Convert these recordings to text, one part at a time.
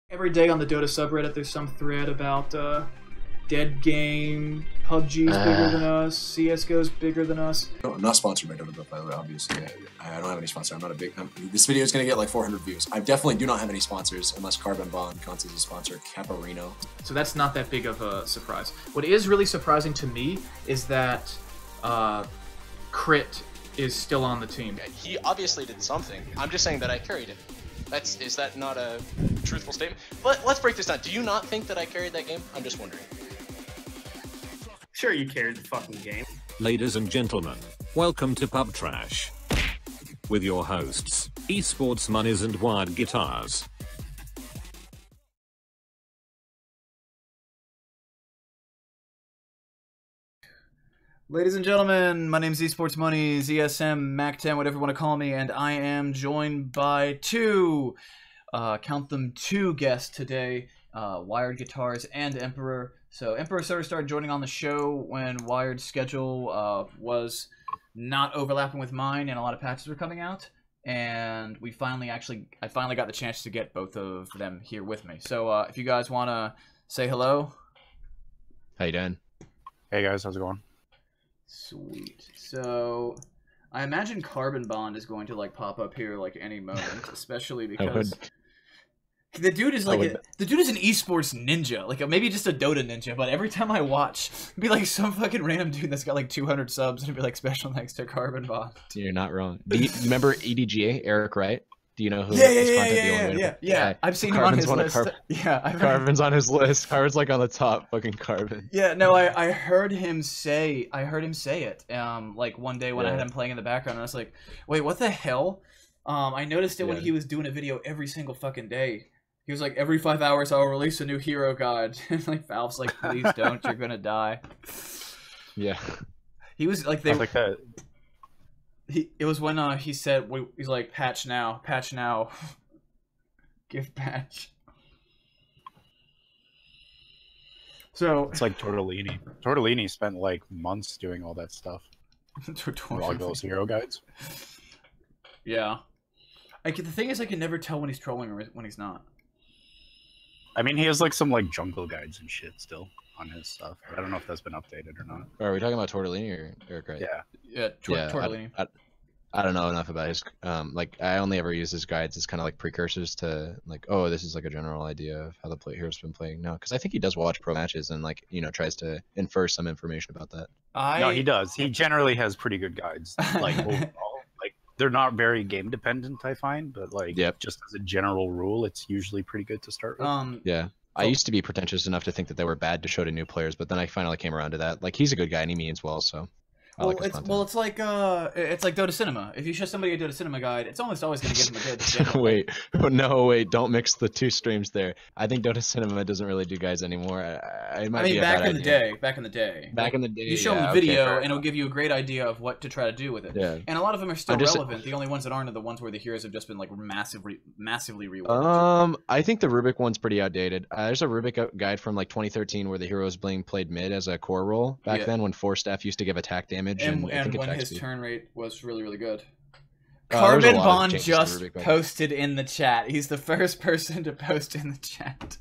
Every day on the Dota subreddit, there's some thread about dead game, PUBG's bigger than us, CSGO's bigger than us. No, I'm not sponsored by Dota, by the way, obviously. I don't have any sponsor. I'm not a big... this video is going to get like 400 views. I definitely do not have any sponsors, unless Carbon Bond counts as a sponsor, Caparino. So that's not that big of a surprise. What is really surprising to me is that Crit is still on the team. He obviously did something. I'm just saying that I carried it. Is that not a truthful statement? But let's break this down. Do you not think that I carried that game? I'm just wondering. Sure, you carried the fucking game. Ladies and gentlemen, welcome to Pub Trash with your hosts, eSportsMonies and WiredGuitars. Ladies and gentlemen, my name is eSportsMonies, ESM, Mac10, whatever you want to call me, and I am joined by count them two guests today, WiredGuitars and Emperor. So Emperor sort of started joining on the show when Wired's schedule was not overlapping with mine and a lot of patches were coming out, and I finally got the chance to get both of them here with me. So if you guys want to say hello. How you doing? Hey guys, how's it going? Sweet. So, I imagine Carbon Bond is going to like pop up here like any moment, especially because the dude is like the dude is an esports ninja, like maybe just a Dota ninja. But every time I watch, it'd be like some fucking random dude that's got like 200 subs, and it'd be like special thanks to Carbon Bond. You're not wrong. Do you remember EDGA, Eric Wright? Do you know who? Yeah. I've seen him on his list. Carbon's on his list. Carbon's like on the top. Fucking Carbon. Yeah, no, I heard him say it. Like one day when I had him playing in the background, and I was like, wait, what the hell? I noticed it when he was doing a video every single fucking day. He was like, every 5 hours I'll release a new hero guide. And like Valve's like, please don't, you're gonna die. Yeah. He was like, like that. It was when he said, he's like, patch now, give patch. So it's like Tortellini. Tortellini spent like months doing all that stuff. All those hero guides. Yeah. The thing is, I can never tell when he's trolling or when he's not. I mean, he has like some like jungle guides and shit still on his stuff. I don't know if that's been updated or not. Are we talking about Tortellini or Eric Wright? Yeah, Tortellini. I don't know enough about his, like, I only ever use his guides as kind of like precursors to, like, oh, this is like a general idea of how the hero's been playing. No, because I think he does watch pro matches and, like, you know, tries to infer some information about that. No, he does. He generally has pretty good guides. Like, overall, like, they're not very game dependent, I find, but, like, just as a general rule, it's usually pretty good to start with. Yeah. I used to be pretentious enough to think that they were bad to show to new players, but then I finally came around to that. Like, he's a good guy and he means well, so... it's like Dota Cinema. If you show somebody a Dota Cinema guide, it's almost always going to give them a good general. Wait, don't mix the two streams there. I think Dota Cinema doesn't really do guides anymore. I mean, back in the day, you show them the video, and it'll give you a great idea of what to try to do with it. Yeah. And a lot of them are still relevant. The only ones that aren't are the ones where the heroes have just been like massively reworked. I think the Rubik one's pretty outdated. There's a Rubik guide from like 2013 where the hero was being played mid as a core role back then, when 4-staff used to give attack damage. And when his turn rate was really good. Carbon Bond just posted in the chat. He's the first person to post in the chat.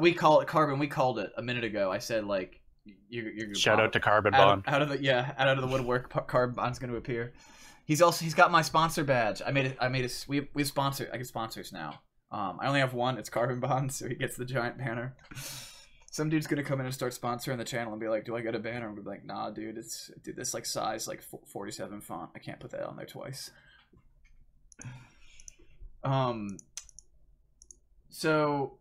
We call it Carbon. We called it a minute ago. I said like, you're shout out to Carbon Bond. Out of the woodwork, Carbon Bond's going to appear. He's got my sponsor badge. I get sponsors now. I only have one. It's Carbon Bond, so he gets the giant banner. Some dude's gonna come in and start sponsoring the channel and be like, "Do I get a banner?" And we'll be like, "Nah, dude. This like size like 47 font. I can't put that on there twice." So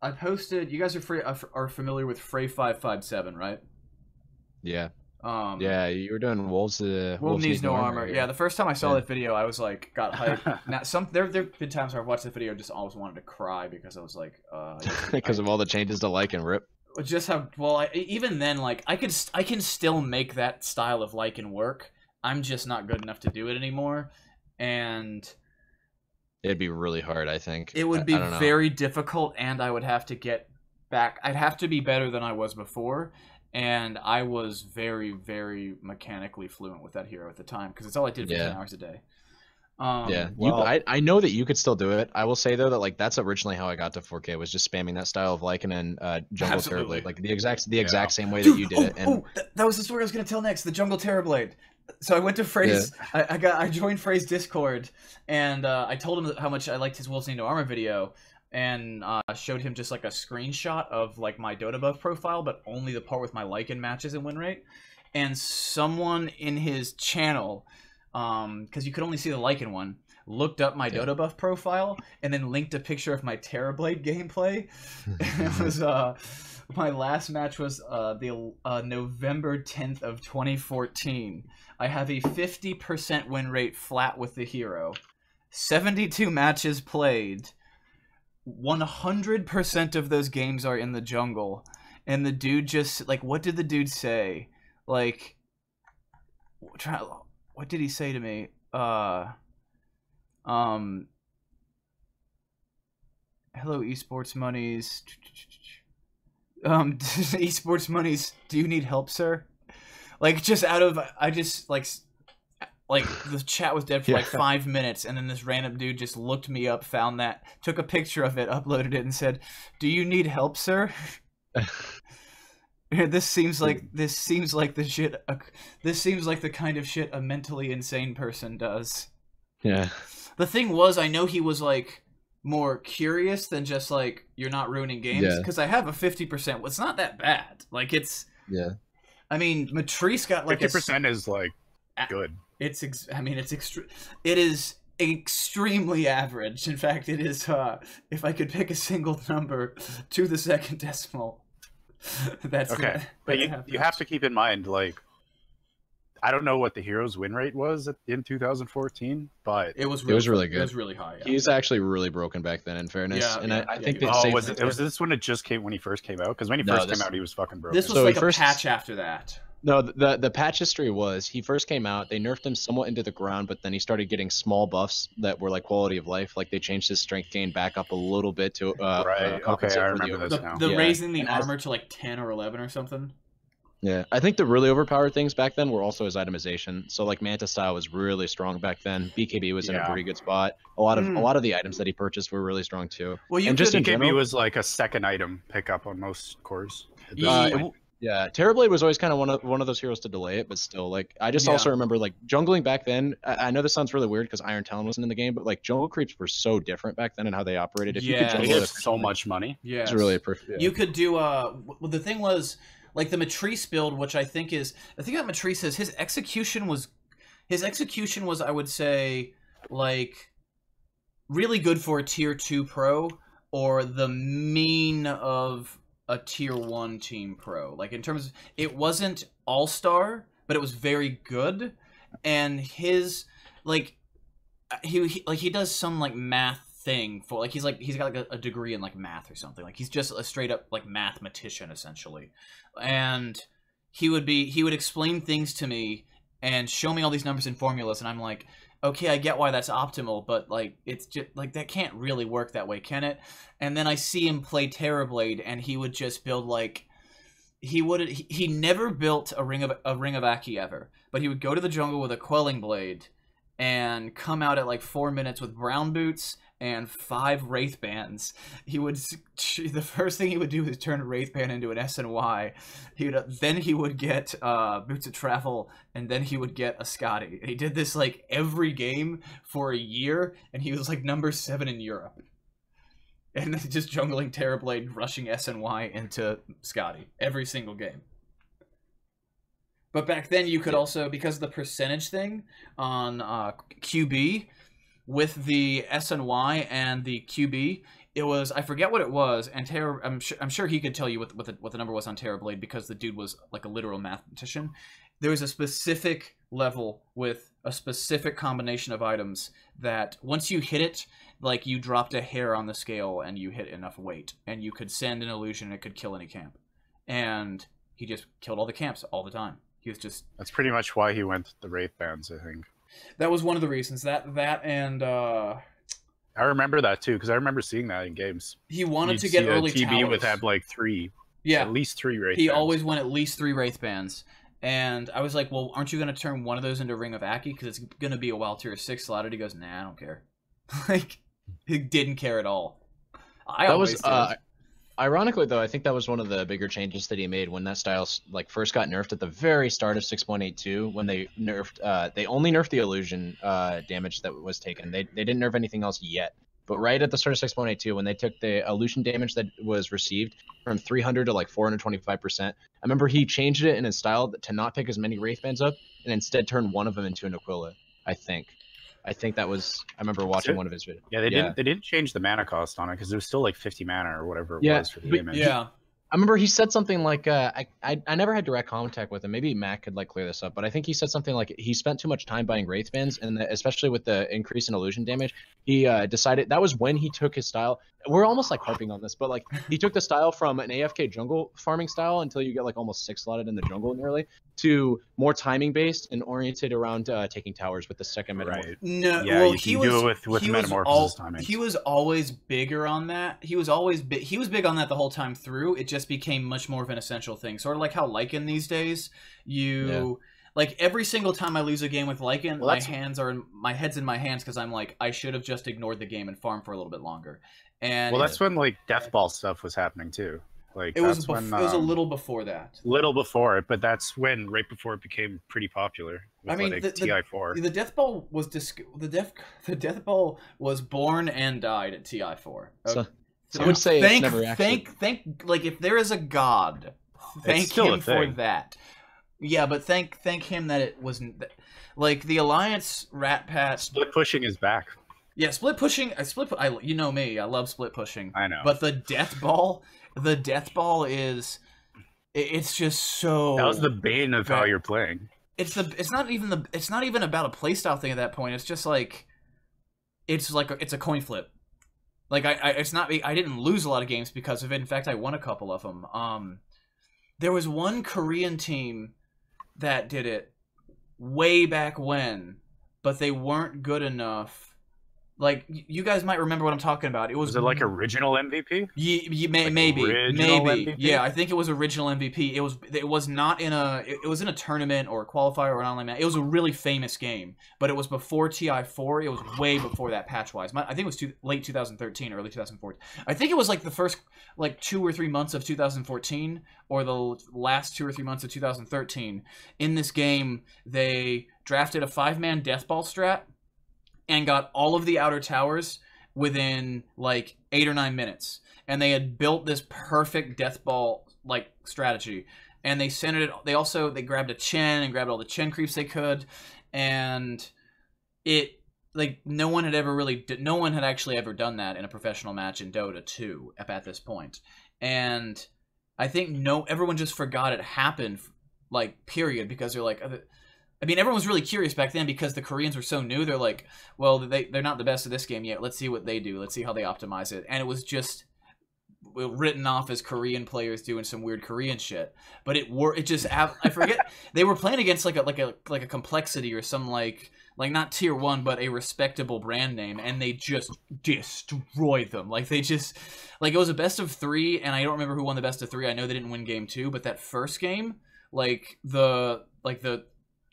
I posted. You guys are familiar with Frey 557, right? Yeah. Yeah, you were doing Wolves needs no armor. Yeah, the first time I saw that video, I was like, got hyped. Now, there've been times where I've watched the video, just always wanted to cry because I was like, because of all the changes to like and rip. Just how even then, like I can still make that style of like and work. I'm just not good enough to do it anymore, and it'd be really hard. I think it would be very difficult, and I would have to get back. I'd have to be better than I was before. And I was very, very mechanically fluent with that hero at the time because it's all I did for 10 hours a day. Yeah, well- I know that you could still do it. I will say though that like that's originally how I got to 4K, was just spamming that style of Lycan and Jungle Absolutely. Terrorblade, like the exact same way Dude, that you did it. And that was the story I was gonna tell next. The Jungle Terrorblade. So I went to Frey's. I joined Frey's Discord, and I told him how much I liked his Wolves Need No Armor video, and showed him just like a screenshot of like my Dota buff profile, but only the part with my Lycan matches and win rate. And someone in his channel, because you could only see the Lycan one, looked up my Dota buff profile and then linked a picture of my Terrorblade gameplay. It was my last match was the November 10th of 2014. I have a 50% win rate flat with the hero. 72 matches played. 100% of those games are in the jungle. And the dude just, like, what did the dude say? Like, what did he say to me? Hello, eSportsMonies. eSportsMonies, do you need help, sir? Like, just out of, I just, like the chat was dead for like 5 minutes, and then this random dude just looked me up, found that, took a picture of it, uploaded it, and said, "Do you need help, sir?" This seems like the shit. This seems like the kind of shit a mentally insane person does. yeah, The thing was, I know he was like more curious than just like, you're not ruining games, because I have a 50%. Well, it's not that bad. Like, it's I mean, Matrice got like 50% is like good. It is extremely average. In fact, it is. If I could pick a single number to the second decimal, that's okay. But you have to keep in mind, like, I don't know what the hero's win rate was in 2014, but it was really good. It was really high. Yeah. He's actually really broken back then, in fairness. I think that was this when it just came, when he first came out? Because when he first came out, he was fucking broken. This was like a patch after that. No, the patch history was, he first came out, they nerfed him somewhat into the ground, but then he started getting small buffs that were like quality of life. Like they changed his strength gain back up a little bit to right. Okay, I remember this now. The raising the armor to like 10 or 11 or something. Yeah, I think the really overpowered things back then were also his itemization. So like Manta style was really strong back then. BKB was in a pretty good spot. A lot of the items that he purchased were really strong too. Well, BKB was like a second item pickup on most cores. Yeah, Terrorblade was always kind of one of those heroes to delay it, but still, like, I just also remember, like, jungling back then. I know this sounds really weird because Iron Talon wasn't in the game, but like jungle creeps were so different back then and how they operated. If you could jungle, they had so much money. Yeah, it's really perfect. You could do well, the thing was, like, the Matrice build, which I think is the thing about Matrice is his execution was, I would say, like, really good for a tier 2 pro, or the mean of a tier 1 team pro. Like, in terms of, it wasn't all-star, but it was very good. And his, like, he does some like math thing for, like, he's got like a degree in like math or something. Like, he's just a straight up like mathematician essentially. And he would explain things to me and show me all these numbers and formulas, and I'm like, okay, I get why that's optimal, but like, it's just like, that can't really work that way, can it? And then I see him play Terrorblade, and he would just build like, he never built a ring of Aki ever, but he would go to the jungle with a Quelling Blade and come out at like 4 minutes with brown boots and 5 Wraith Bands. The first thing he would do is turn a Wraith Band into an SNY. Then he would get Boots of Travel, and then he would get a Scotty. And he did this like every game for a year, and he was like number 7 in Europe. And just jungling Terrorblade, rushing SNY into Scotty every single game. But back then you could also, because of the percentage thing on QB, with the SNY and the QB, it was, I forget what it was, and I'm sure he could tell you what the number was on Terrorblade, because the dude was like a literal mathematician. There was a specific level with a specific combination of items that once you hit it, like, you dropped a hair on the scale and you hit enough weight, and you could send an illusion and it could kill any camp. And he just killed all the camps all the time. He was just... That's pretty much why he went the Wraith Bands, I think. That was one of the reasons. That and I remember that too, because I remember seeing that in games. He wanted to get early TB towers. would have like 3. Yeah, at least 3 Wraith He Bands. always went at least 3 Wraith Bands, And I was like, well, aren't you going to turn one of those into Ring of Aki? Because it's going to be a wild tier 6 slotted. He goes, nah, I don't care. Like, he didn't care at all. That was ironically though. I think that was one of the bigger changes that he made when that style like first got nerfed at the very start of 6.82. When they nerfed, they only nerfed the illusion damage that was taken. They didn't nerf anything else yet. But right at the start of 6.82, when they took the illusion damage that was received from 300 to like 425%, I remember he changed it in his style to not pick as many Wraithbands up and instead turn one of them into an Aquila. I think that was. I remember watching one of his videos. Yeah, they didn't change the mana cost on it because it was still like 50 mana or whatever it was for the damage. Yeah. I remember he said something like, I never had direct contact with him. Maybe Matt could like clear this up, but I think he said something like he spent too much time buying Wraithbands, and especially with the increase in illusion damage, he decided that was when he took his style. We're almost like harping on this, but like he took the style from an AFK jungle farming style until you get like almost 6 slotted in the jungle nearly to more timing based and oriented around taking towers with the second metamorph. Right. No, Yeah, well, you can do it with metamorphosis timing. He was always bigger on that. He was big on that the whole time through. It just became much more of an essential thing. Sort of like how Lycan these days, like every single time I lose a game with Lycan, my head's in my hands because I'm like, I should have just ignored the game and farmed for a little bit longer. And that's when like Death Ball stuff was happening too. Like it was a little before that. Little before it, but that's when right before it became pretty popular. With, I mean, like, the TI4. The Death Ball was the Death Ball was born and died at TI4. Okay. So I would say it's never actually... thank like if there is a god, thank him for that. Yeah, but thank him that it wasn't like the Alliance Rat Pat. Split pushing is back. Yeah, split pushing. You know me. I love split pushing. I know. But the Death Ball is. It's just so. That was the bane of how you're playing. It's not even about a playstyle thing at that point. It's just like, it's a coin flip. Like I didn't lose a lot of games because of it. In fact, I won a couple of them. There was one Korean team that did it way back when, but they weren't good enough. Like, you guys might remember what I'm talking about. Was it like original MVP? Maybe. MVP? Yeah, I think it was original MVP. It was not in a. It was in a tournament or a qualifier or an online match. It was a really famous game, but it was before TI4. It was way before that patch-wise. I think it was late 2013, early 2014. I think it was like the first 2 or 3 months of 2014 or the last 2 or 3 months of 2013. In this game, they drafted a 5-man death ball strat and got all of the outer towers within like 8 or 9 minutes. And they had built this perfect death ball like strategy. And they centered it. They grabbed a Chen and grabbed all the Chen creeps they could. And it like no one had actually ever done that in a professional match in Dota 2 at this point. And I think everyone just forgot it happened, like, period, because they're like, I mean, everyone was really curious back then because the Koreans were so new. They're like, well, they're not the best at this game yet. Let's see what they do. Let's see how they optimize it. And it was just written off as Korean players doing some weird Korean shit. But I forget. They were playing against like a Complexity or some like not tier 1, but a respectable brand name, and they just destroyed them. Like it was a best of 3, and I don't remember who won the best of 3. I know they didn't win game 2, but that first game,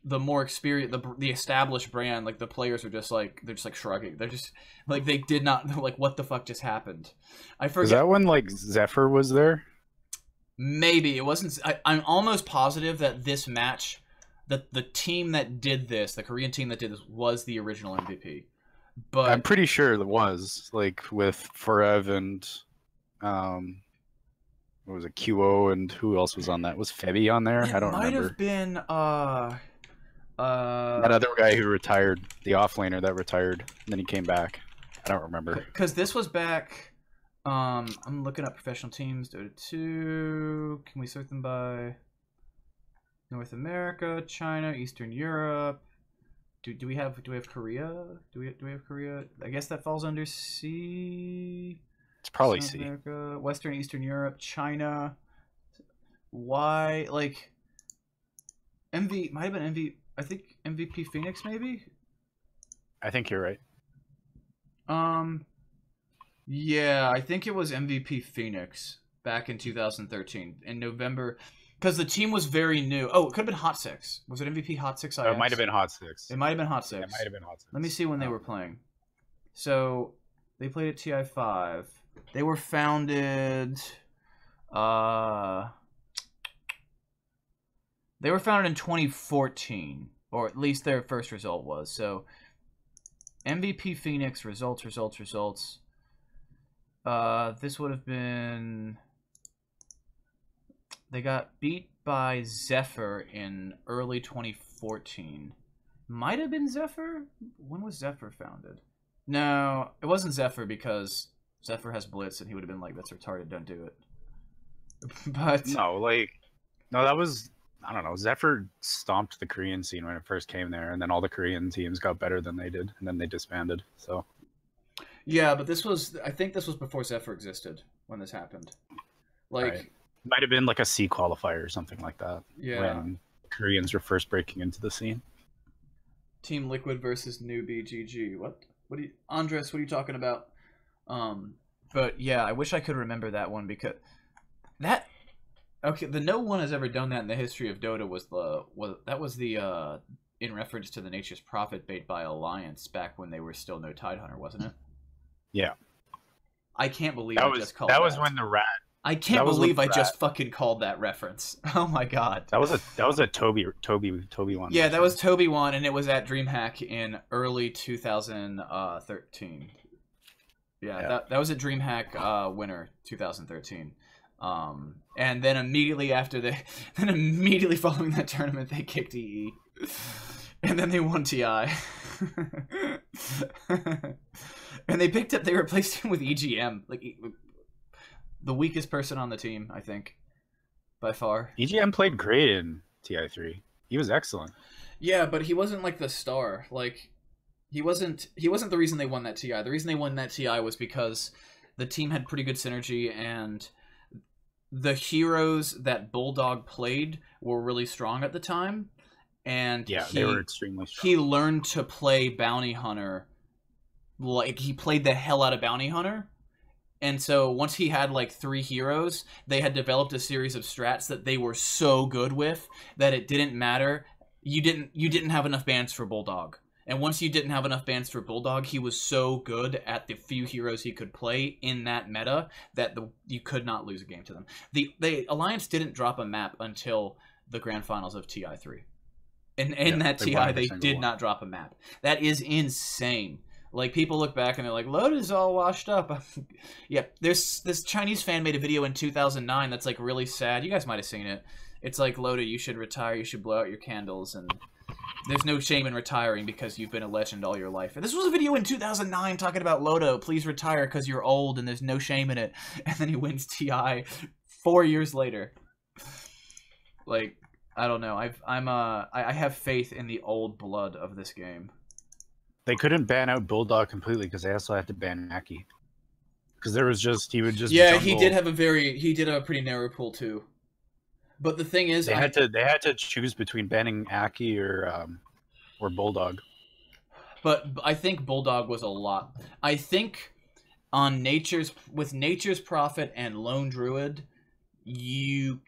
the more experienced, the established brand, like the players are just like shrugging. They're just like they did not like what the fuck just happened. I forget. Is that when like Zephyr was there? Maybe it wasn't. I'm almost positive that this match, that the team that did this, the Korean team that did this, was the original MVP. But I'm pretty sure it was like with Forev and what was it, QO, and who else was on that? Was Febby on there? I don't remember. It might have been that other guy who retired, the offlaner that retired, and then he came back. I don't remember. Because this was back. I'm looking up professional teams. Dota 2. Can we sort them by North America, China, Eastern Europe? Do we have Korea? Do we have Korea? I guess that falls under C. It's probably South C. America, Western Eastern Europe, China. Why like might have been I think MVP Phoenix maybe? I think you're right. Yeah, I think it was MVP Phoenix back in 2013 in November. Because the team was very new. Oh, it could have been Hot Six. Was it MVP Hot Six? It might have been Hot Six. It might have been Hot Six. Yeah, it might have been Hot Six. Let me see when they were playing. So they played at TI5. They were founded. They were founded in 2014, or at least their first result was. So MVP Phoenix results. This would have been. They got beat by Zephyr in early 2014. Might have been Zephyr? When was Zephyr founded? No, it wasn't Zephyr because Zephyr has Blitz and he would have been like, that's retarded, don't do it. But no, that was, I don't know, Zephyr stomped the Korean scene when it first came there, and then all the Korean teams got better than they did, and then they disbanded, so. Yeah, but I think this was before Zephyr existed when this happened. Like... Right. Might have been like a C qualifier or something like that. Yeah. When Koreans were first breaking into the scene. Team Liquid versus Newbie GG. What are you, Andres? What are you talking about? But yeah, I wish I could remember that one because that. Okay, the no one has ever done that in the history of Dota was the in reference to the Nature's Prophet bait by Alliance back when they were still no Tidehunter, wasn't it? Yeah. I can't believe I just called that. Was when the rat. I can't believe I just fucking called that reference. Oh my god. That was a Toby one. Yeah, that was Toby one, and it was at DreamHack in early 2013. Yeah. That was at DreamHack winter 2013. And then immediately following that tournament, they kicked EE, and then they won TI. And they replaced him with EGM, like. The weakest person on the team, I think, by far. EGM played great in TI3. He was excellent. Yeah, but he wasn't like the star. Like, he wasn't the reason they won that TI. The reason they won that TI was because the team had pretty good synergy, and the heroes that Bulldog played were really strong at the time. And yeah, they were extremely strong. He learned to play Bounty Hunter. Like, he played the hell out of Bounty Hunter. And so once he had like 3 heroes, they had developed a series of strats that they were so good with that it didn't matter. You didn't have enough bans for Bulldog. And once you didn't have enough bans for Bulldog, he was so good at the few heroes he could play in that meta that you could not lose a game to them. The Alliance didn't drop a map until the grand finals of TI3. And in that TI, they did not drop a map. That is insane. Like, people look back and they're like, Loda's all washed up. Yeah, this Chinese fan made a video in 2009 that's, like, really sad. You guys might have seen it. It's like, Loda, you should retire, you should blow out your candles, and there's no shame in retiring because you've been a legend all your life. And this was a video in 2009 talking about Loda, please retire because you're old and there's no shame in it. And then he wins TI 4 years later. Like, I don't know. I have faith in the old blood of this game. They couldn't ban out Bulldog completely because they also had to ban Aki. Because he would just yeah, jungle. he did a pretty narrow pool too. But the thing is, they had to choose between banning Aki or Bulldog. But I think Bulldog was a lot. I think on Nature's Prophet and Lone Druid, you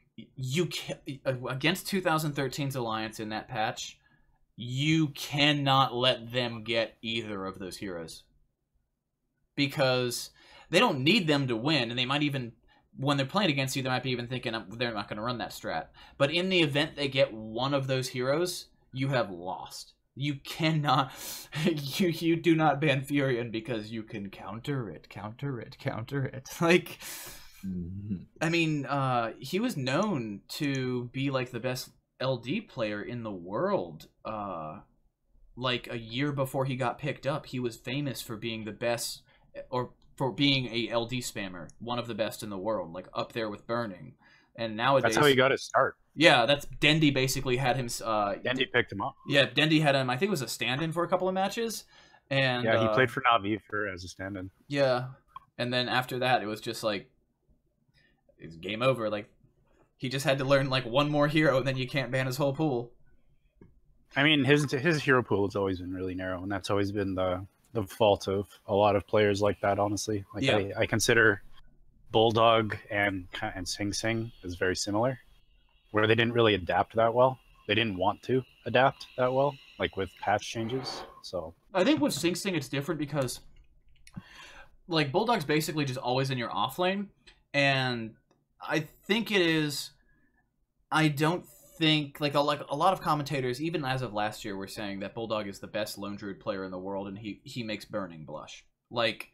against 2013's Alliance in that patch. You cannot let them get either of those heroes. Because they don't need them to win, and they might even, when they're playing against you, they might be even thinking they're not going to run that strat. But in the event they get one of those heroes, you have lost. You cannot, you do not ban Furion because you can counter it. Like, I mean, he was known to be like the best LD player in the world. Like a year before he got picked up, he was famous for being the best, or for being a LD spammer, one of the best in the world, like up there with Burning. And nowadays, that's how he got his start. Yeah, that's Dendy basically had him. Dendy picked him up. Yeah, Dendy had him. I think it was a stand-in for a couple of matches. And yeah, he played for Na'Vi as a stand-in. Yeah, and then after that, it was just like it's game over. Like, he just had to learn like one more hero, and then you can't ban his whole pool. I mean, his hero pool has always been really narrow, and that's always been the fault of a lot of players like that. Honestly, like yeah. I consider Bulldog and Sing Sing is very similar. where they didn't really adapt that well. They didn't want to adapt that well, like with patch changes. So I think with Sing Sing it's different because like Bulldog's basically just always in your off lane, and I think it is. I don't think like a lot of commentators, even as of last year, were saying that Bulldog is the best lone druid player in the world, and he makes burning blush. Like,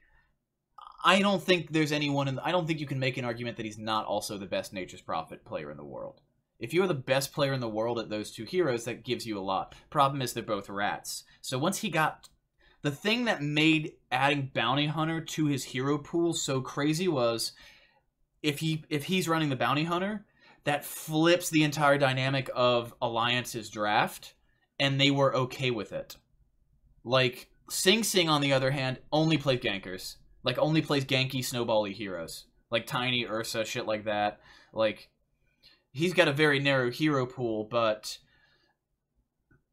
I don't think there's anyone I don't think you can make an argument that he's not also the best Nature's Prophet player in the world. If you're the best player in the world at those two heroes, that gives you a lot. Problem is they're both rats. So once he got the thing that made adding Bounty Hunter to his hero pool so crazy was if he's running the Bounty Hunter, that flips the entire dynamic of Alliance's draft, and they were okay with it. Like, Sing Sing, on the other hand, only plays gankers. Like, only plays ganky, snowbally heroes. Like, Tiny, Ursa, shit like that. Like, he's got a very narrow hero pool, but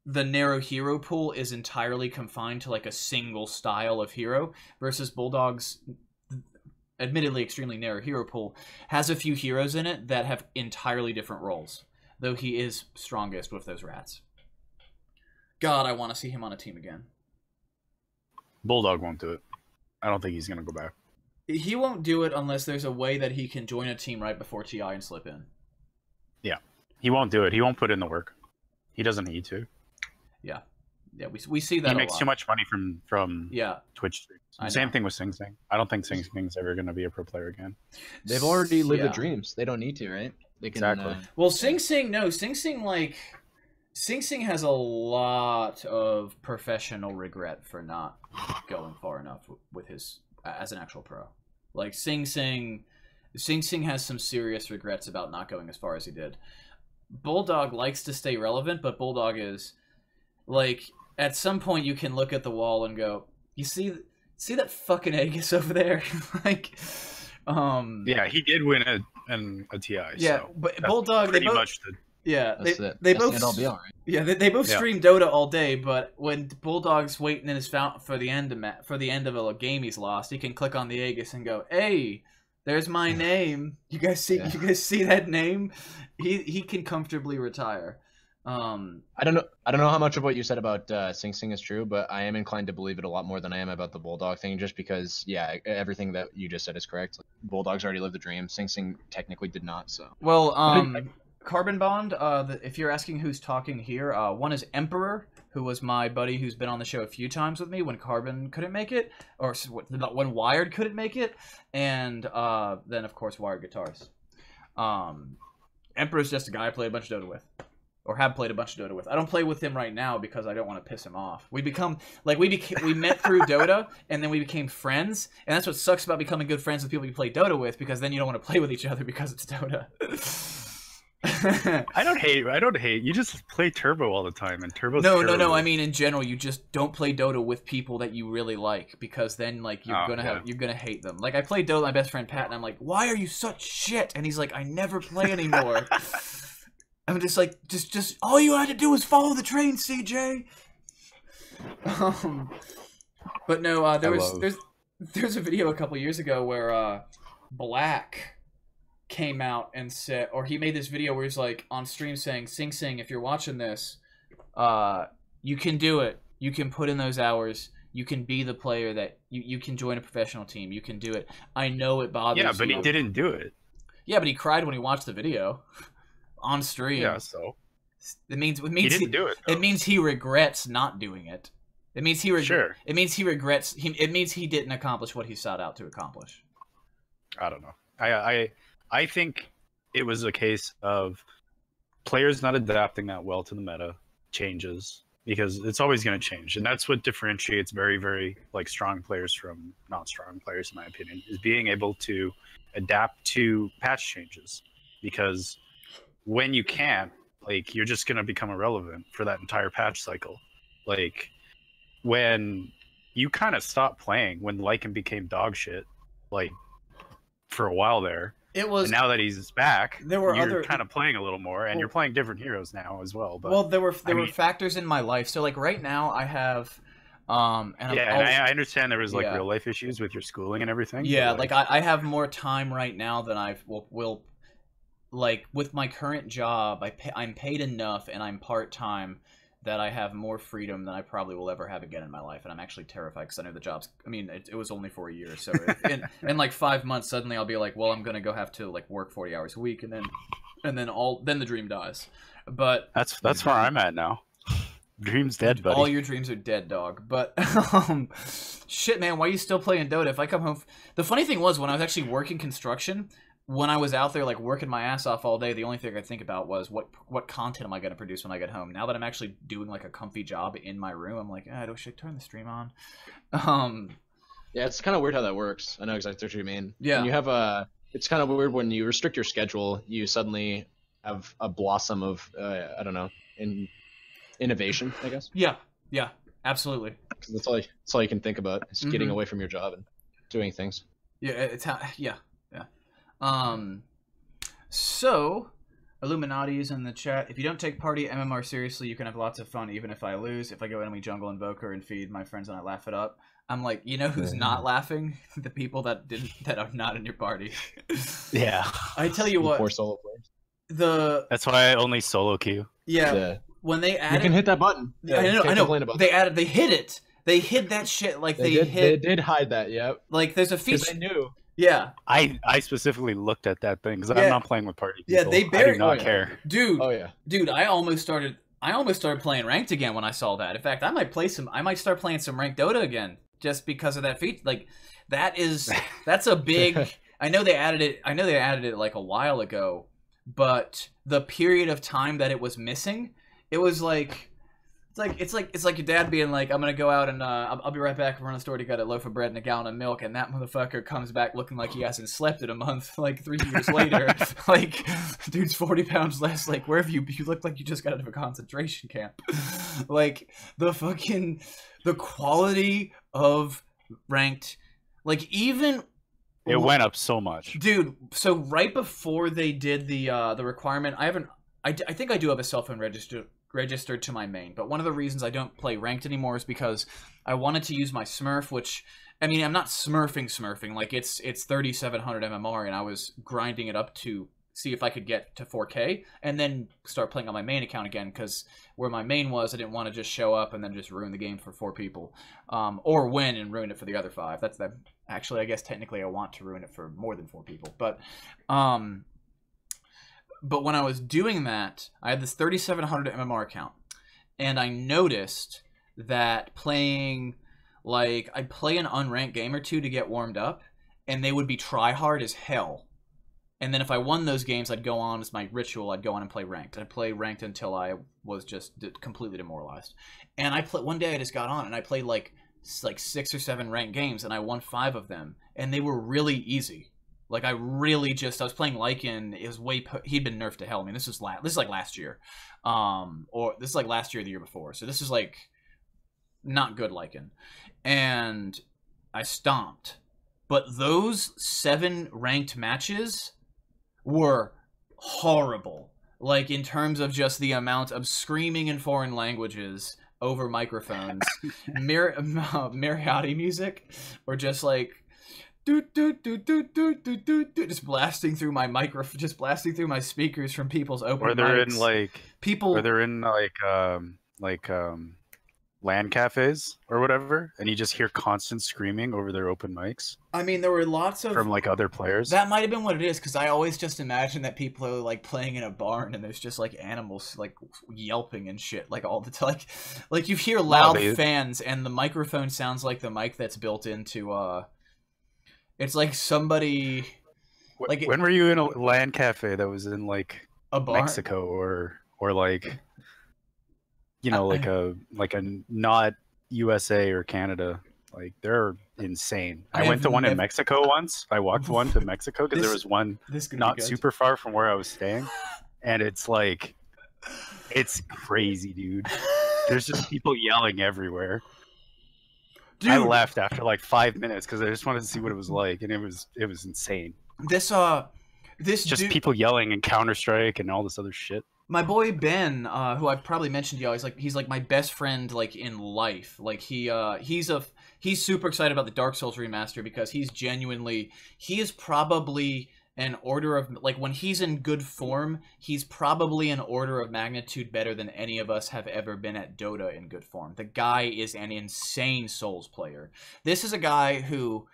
the narrow hero pool is entirely confined to, like, a single style of hero, versus Bulldog's admittedly extremely narrow hero pool has a few heroes in it that have entirely different roles, though he is strongest with those rats. God, I want to see him on a team again. Bulldog won't do it. I don't think he's going to go back. He won't do it unless there's a way that he can join a team right before TI and slip in. Yeah. He won't do it. He won't put in the work. He doesn't need to. Yeah. Yeah, we see that he a makes lot. too much money from yeah. Twitch streams. Same thing with Sing Sing. I don't think Sing Sing's ever going to be a pro player again. They've already lived the dreams. They don't need to, right? They can, exactly. Well, Sing Sing has a lot of professional regret for not going far enough with his as an actual pro. Like Sing Sing has some serious regrets about not going as far as he did. Bulldog likes to stay relevant, but Bulldog is like, at some point you can look at the wall and go, you see that fucking Aegis over there? Like, yeah, he did win a TI. Yeah, so but Bulldog, pretty much the. Yeah, they both. Yeah, they both stream Dota all day, but when Bulldog's waiting in his fountain for the end of a game he's lost, he can click on the Aegis and go, "Hey, there's my name. You guys see that name? He can comfortably retire." I don't know how much of what you said about Sing Sing is true, but I am inclined to believe it a lot more than I am about the Bulldog thing, just because, yeah, everything that you just said is correct. Like, Bulldog's already lived the dream. Sing Sing technically did not, so. Well, Carbon Bond, if you're asking who's talking here, one is Emperor, who was my buddy who's been on the show a few times with me when Carbon couldn't make it, or when Wired couldn't make it, and then, of course, WiredGuitars. Emperor's just a guy I play a bunch of Dota with. Or have played a bunch of Dota with. I don't play with him right now because I don't want to piss him off. We met through Dota, and then we became friends, and that's what sucks about becoming good friends with people you play Dota with, because then you don't want to play with each other because it's Dota. I don't hate. You just play Turbo all the time, and Turbo's No. I mean, in general, you just don't play Dota with people that you really like, because then like you're gonna hate them. Like, I play Dota with my best friend Pat, and I'm like, "Why are you such shit?" And he's like, "I never play anymore." I'm just like, just all you had to do was follow the train, CJ. But no, there's a video a couple years ago where Black came out and said, or he made this video where he's like on stream saying, "Sing Sing, if you're watching this, you can do it. You can put in those hours. You can be the player that you can join a professional team. You can do it. I know it bothers you." Yeah, but he didn't do it. Yeah, but he cried when he watched the video. On stream. Yeah, so it means he didn't do it. Though. It means he regrets not doing it. It means he Sure. It means he regrets. It means he didn't accomplish what he sought out to accomplish. I don't know. I think it was a case of players not adapting that well to the meta changes, because it's always going to change, and that's what differentiates very, very like strong players from not strong players, in my opinion, is being able to adapt to patch changes. Because when you can't, like, you're just going to become irrelevant for that entire patch cycle. Like, when you kind of stopped playing, when Lycan became dog shit, like, for a while there, it was. And now that he's back, you're kind of playing a little more, and you're playing different heroes now as well. But there were factors in my life. So, like, right now I have... I understand there was like real life issues with your schooling and everything. Yeah, like I have more time right now than will like with my current job, I'm paid enough and I'm part-time that I have more freedom than I probably will ever have again in my life, and I'm actually terrified because I know the job's. I mean, it was only for a year, so in like 5 months, suddenly I'll be like, well, I'm gonna go have to like work 40 hours a week, and then the dream dies. But That's where I'm at now. Dream's dead, buddy. all your dreams are dead, dog. But shit, man, why are you still playing Dota? If I come home, the funny thing was when I was actually working construction. When I was out there like working my ass off all day, the only thing I think about was what content am I going to produce when I get home. Now that I'm actually doing like a comfy job in my room, I'm like, should I turn the stream on? Yeah, it's kind of weird how that works. I know exactly what you mean. Yeah. When you have it's kind of weird when you restrict your schedule, you suddenly have a blossom of I don't know, innovation, I guess. Yeah, absolutely. 'Cause that's all you can think about is getting away from your job and doing things. Yeah, it's how. Yeah. So, Illuminati's in the chat. If you don't take party MMR seriously, you can have lots of fun even if I lose. If I go enemy jungle invoker and feed my friends and I laugh it up. I'm like, you know who's not laughing? The people that are not in your party. Yeah. I tell you what. Poor solo players. That's why I only solo queue. Yeah. When they added, you can hit that button. Yeah, I know. They hid it. They hid that shit. Like they did hide that. Yep. Like there's a feature. Because they knew. Yeah. I specifically looked at that thing because I'm not playing with party people. Yeah, they buried. I do not care. Dude. Oh yeah. Dude, I almost started playing ranked again when I saw that. In fact, I might start playing some ranked Dota again just because of that feature. Like that's a big. I know they added it like a while ago, but the period of time that it was missing, it was like. It's like your dad being like, I'm gonna go out and I'll be right back and run to the store to get a loaf of bread and a gallon of milk, and that motherfucker comes back looking like he hasn't slept in a month, like 3 years later. Like, dude's 40 pounds less. Like, where have you look like you just got out of a concentration camp. Like the quality of ranked, like even it went up so much, dude. So right before they did the requirement, I think I do have a cell phone registered to my main, but one of the reasons I don't play ranked anymore is because I wanted to use my Smurf, which, I mean, I'm not smurfing, like it's 3700 MMR, and I was grinding it up to see if I could get to 4K, and then start playing on my main account again, because where my main was, I didn't want to just show up and then just ruin the game for 4 people, or win and ruin it for the other 5. Actually, I guess technically I want to ruin it for more than 4 people, but when I was doing that, I had this 3700 MMR account, and I noticed that I'd play an unranked game or two to get warmed up, and they would be try hard as hell. And then if I won those games, I'd go on as my ritual. I'd go on and play ranked. I'd play ranked until I was just completely demoralized. And one day I just got on and I played like 6 or 7 ranked games, and I won 5 of them, and they were really easy. Like I was playing Lycan. It was he'd been nerfed to hell. I mean, this is like last year, or this is like last year or the year before. So this is like not good Lycan, and I stomped. But those 7 ranked matches were horrible. Like in terms of just the amount of screaming in foreign languages over microphones, Mariotti music, or just like. Just blasting through my microphone, just blasting through my speakers from people's open mics. Or they're in LAN cafes or whatever, and you just hear constant screaming over their open mics. I mean, there were lots of from like other players. That might have been what it is, because I always just imagine that people are like playing in a barn and there's just like animals like yelping and shit like all the time. Like you hear loud fans, and the microphone sounds like the mic that's built into it's like somebody. Like when were you in a LAN cafe that was in like a bar? Mexico or like, you know, like a not USA or Canada? Like they're insane. I went to one in Mexico once. I walked one to Mexico because there was one not super far from where I was staying, and it's like, it's crazy, dude. There's just people yelling everywhere. Dude. I left after like 5 minutes because I just wanted to see what it was like, and it was insane. This just people yelling and Counter-Strike and all this other shit. My boy Ben, who I've probably mentioned to you, he's like my best friend like in life. Like he's super excited about the Dark Souls remaster because he is probably an order of, like, when he's in good form, he's probably an order of magnitude better than any of us have ever been at Dota in good form. The guy is an insane Souls player. This is a guy who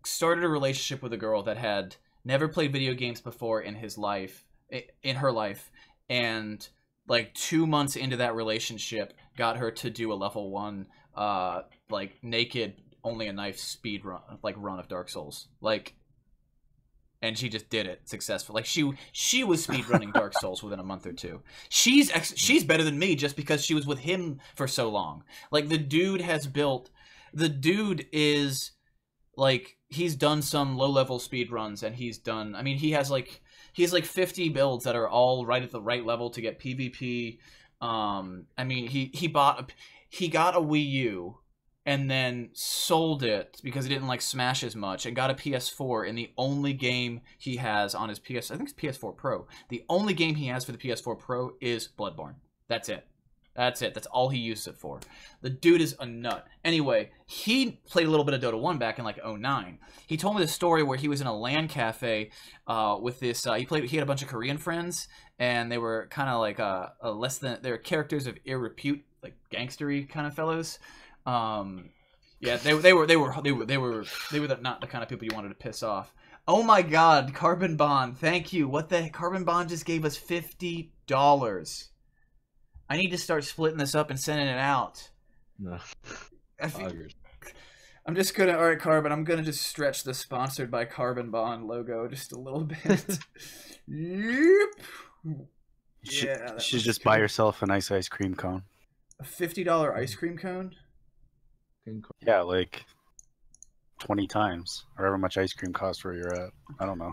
started a relationship with a girl that had never played video games before in her life, and like 2 months into that relationship got her to do a level 1 like naked only a knife speed run of Dark Souls, like, and she just did it successfully. Like, she was speed running Dark Souls within a month or 2. She's better than me just because she was with him for so long. Like, the dude is like, he's done some low-level speed runs, and he has like 50 builds that are all right at the right level to get PvP. I mean, he got a Wii U and then sold it because he didn't like Smash as much, and got a PS4, and the only game he has on his I think it's PS4 Pro. The only game he has for the PS4 Pro is Bloodborne. That's it. That's all he used it for. The dude is a nut. Anyway, he played a little bit of Dota 1 back in like 2009. He told me the story where he was in a LAN cafe with this. He had a bunch of Korean friends, and they were kind of like they were characters of ill repute, like gangstery kind of fellows. Yeah, they were not the kind of people you wanted to piss off. Oh my God, Carbon Bond, thank you. What the Carbon Bond just gave us $50. I need to start splitting this up and sending it out. No. I'm just gonna, all right, Carbon, I'm gonna just stretch the sponsored by Carbon Bond logo just a little bit. Yep. Yeah. She should just buy herself a nice ice cream cone. A $50 ice cream cone? Yeah, like 20 times, or however much ice cream costs where you're at. I don't know.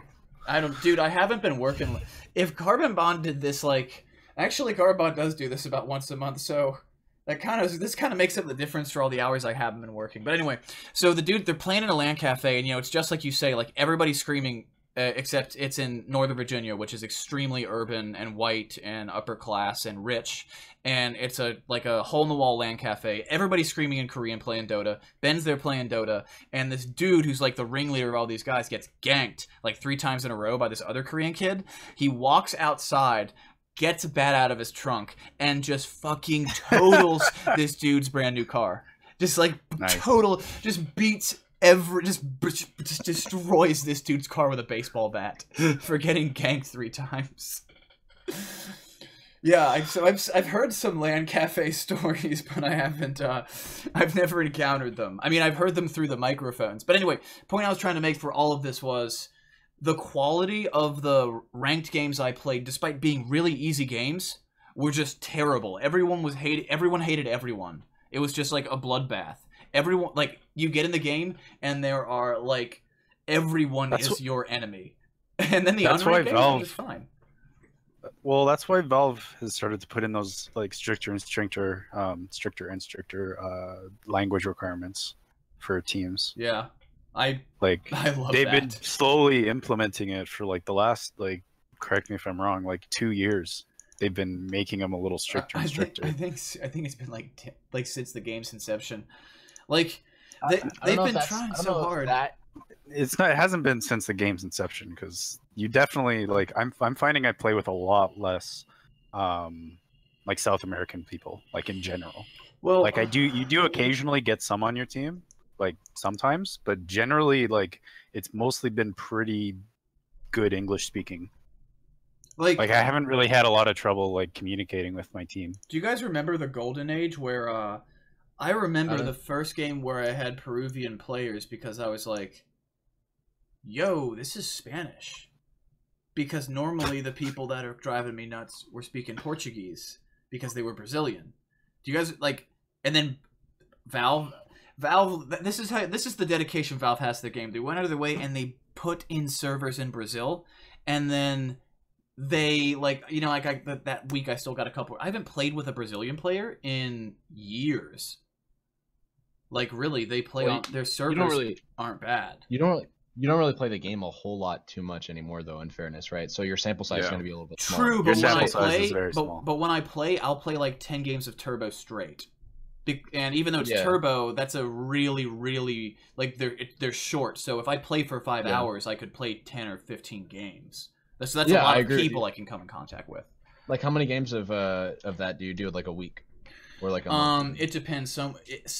Dude, I haven't been working. If Carbon Bond did this, like, actually, Carbon Bond does do this about once a month, so this kind of makes up the difference for all the hours I haven't been working. But anyway, so they're playing in a LAN cafe, and it's just like you say, like, everybody's screaming, except it's in Northern Virginia, which is extremely urban and white and upper class and rich, and it's like a hole-in-the-wall LAN cafe. Everybody's screaming in Korean playing Dota. Ben's there playing Dota, and this dude who's like the ringleader of all these guys gets ganked like 3 times in a row by this other Korean kid. He walks outside, gets a bat out of his trunk, and just fucking totals this dude's brand new car. Just like nice. Just beats just destroys this dude's car with a baseball bat for getting ganked 3 times. Yeah, I've heard some LAN cafe stories, but I haven't. I've never encountered them. I mean, I've heard them through the microphones. But anyway, point I was trying to make for all of this was the quality of the ranked games I played, despite being really easy games, were just terrible. Everyone hated everyone. It was just like a bloodbath. Everyone, like, you get in the game and there are like everyone is your enemy, and then the unranked games is fine. Well, that's why Valve has started to put in those like stricter language requirements for teams. Yeah, I love they've that. been slowly implementing it for like the last, like, correct me if I'm wrong, like 2 years. They've been making them a little stricter and stricter. I think it's been like since the game's inception. Like they've been trying so hard. It hasn't been since the game's inception, because you definitely, like, I'm finding I play with a lot less like South American people, like, in general. Well, like you do occasionally get some on your team, like sometimes, but generally, like, it's mostly been pretty good English speaking. Like I haven't really had a lot of trouble like communicating with my team. Do you guys remember the golden age where I remember the first game where I had Peruvian players because I was like, yo, this is Spanish. Because normally the people that are driving me nuts were speaking Portuguese because they were Brazilian. Do you guys like, and then Valve, this is the dedication Valve has to the game. They went out of their way and they put in servers in Brazil, and then they, like, that week I still got a couple. I haven't played with a Brazilian player in years. Like, really, they play on their servers aren't bad. You don't really play the game a whole lot too much anymore, though, in fairness, right? So your sample size is going to be a little bit smaller. True, but when I play, I'll play like 10 games of Turbo straight. And even though it's Yeah. turbo, that's a really like they're short. So if I play for 5 hours, I could play 10 or 15 games. That's a lot of people I can come in contact with. Like, how many games of that do you do like a week or like a month? It depends.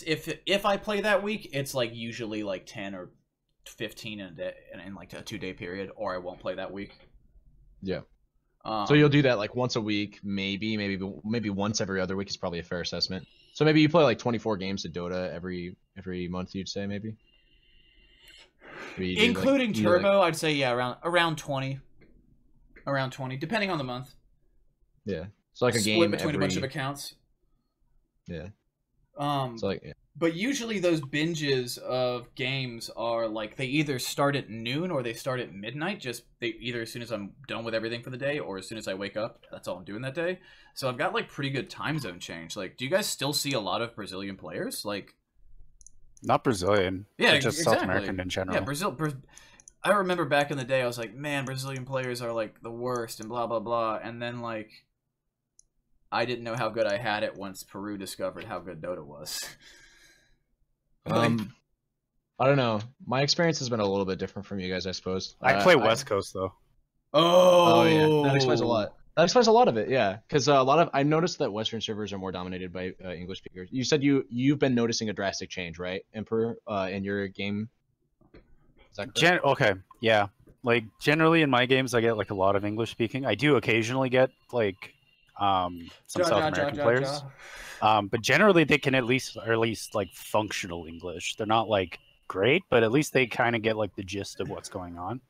If I play that week, it's like usually like 10 or 15 in a day, in like a 2-day period, or I won't play that week. Yeah. So you'll do that like once a week, maybe once every other week is probably a fair assessment. So maybe you play like 24 games of Dota every month, you'd say, maybe. Including turbo, I'd say around 20. Around 20, depending on the month. Yeah. So like a Split game between a bunch of accounts. Yeah. So like, yeah. But usually those binges of games are like they either start at noon or they start at midnight. Just either as soon as I'm done with everything for the day or as soon as I wake up. That's all I'm doing that day. So I've got like pretty good time zone change. Like, do you guys still see a lot of Brazilian players? Like, not Brazilian. Yeah, but just South American in general. Yeah, Brazil. I remember back in the day, I was like, man, Brazilian players are like the worst and blah blah blah. And then like, I didn't know how good I had it once Peru discovered how good Dota was. I don't know. My experience has been a little bit different from you guys, I suppose. I play West Coast though. Oh yeah, that explains a lot. That explains a lot of it, yeah. Because I noticed that Western servers are more dominated by English speakers. You said you've been noticing a drastic change, right, Emperor, in your game? Is that correct? Okay, yeah. Like generally in my games, I get like a lot of English speaking. I do occasionally get like some South American players. But generally they can at least like functional English. They're not like great, but at least they kind of get like the gist of what's going on.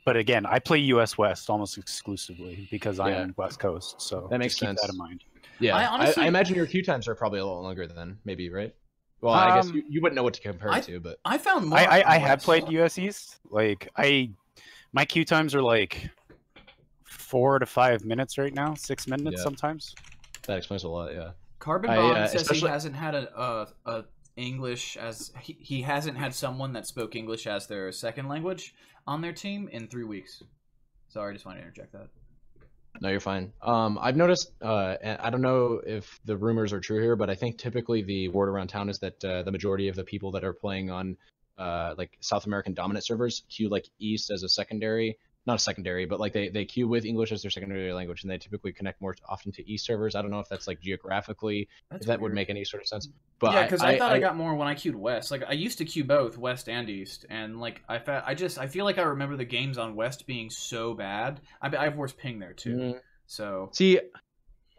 But again, I play US West almost exclusively because I am West Coast, so that makes just keep sense. that in mind. Yeah, I imagine your queue times are probably a lot longer than maybe, right? Well, I guess you wouldn't know what to compare it to, but I found more. I have played US East. Like my queue times are like 4 to 5 minutes right now, 6 minutes sometimes. That explains a lot, yeah. Carbon Bond says he hasn't had a English as he hasn't had someone that spoke English as their second language on their team in 3 weeks. Sorry, I just wanted to interject that. No, you're fine. I've noticed, and I don't know if the rumors are true here, but I think typically the word around town is that the majority of the people that are playing on like South American dominant servers queue like East as a secondary. Not a secondary, but like they queue with English as their secondary language, and they typically connect more often to East servers. I don't know if that's like geographically, if that would make any sort of sense. But yeah, because I thought I got more when I queued West. Like I used to queue both West and East, and like I feel like I remember the games on West being so bad. I have worse ping there too. So see,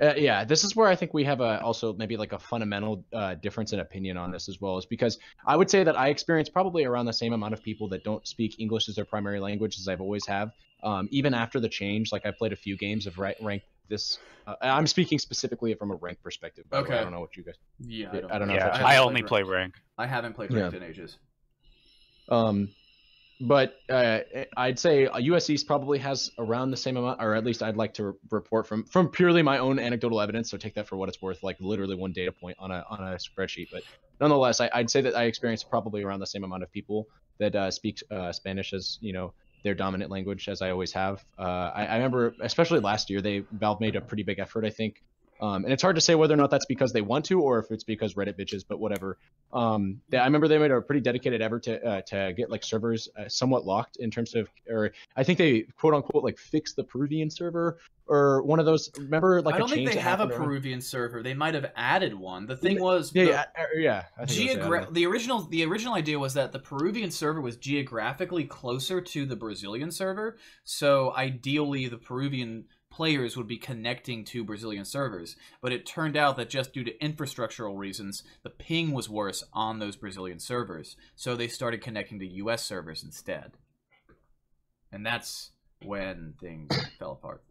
yeah, this is where I think we have also maybe like a fundamental difference in opinion on this as well, is because I would say that I experience probably around the same amount of people that don't speak English as their primary language as I've always have. Even after the change, like I played a few games of ranked this. I'm speaking specifically from a rank perspective. By the way. I don't know what you guys. Yeah, I don't know. Yeah, I only play rank. I haven't played ranked in ages. But I'd say US East probably has around the same amount, or at least I'd like to report from purely my own anecdotal evidence. So take that for what it's worth, like literally one data point on a spreadsheet. But nonetheless, I'd say that I experienced probably around the same amount of people that speak Spanish as their dominant language, as I always have. I remember, especially last year, Valve made a pretty big effort, I think. And it's hard to say whether or not that's because they want to or if it's because Reddit bitches, but whatever. I remember they made a pretty dedicated effort to get like servers somewhat locked in terms of, or I think they quote unquote like fixed the Peruvian server or one of those. Remember, like I don't think they have a Peruvian server. They might have added one. The thing was, the original idea was that the Peruvian server was geographically closer to the Brazilian server, so ideally the Peruvian players would be connecting to Brazilian servers, but it turned out that just due to infrastructural reasons, the ping was worse on those Brazilian servers, so they started connecting to US servers instead. And that's when things fell apart.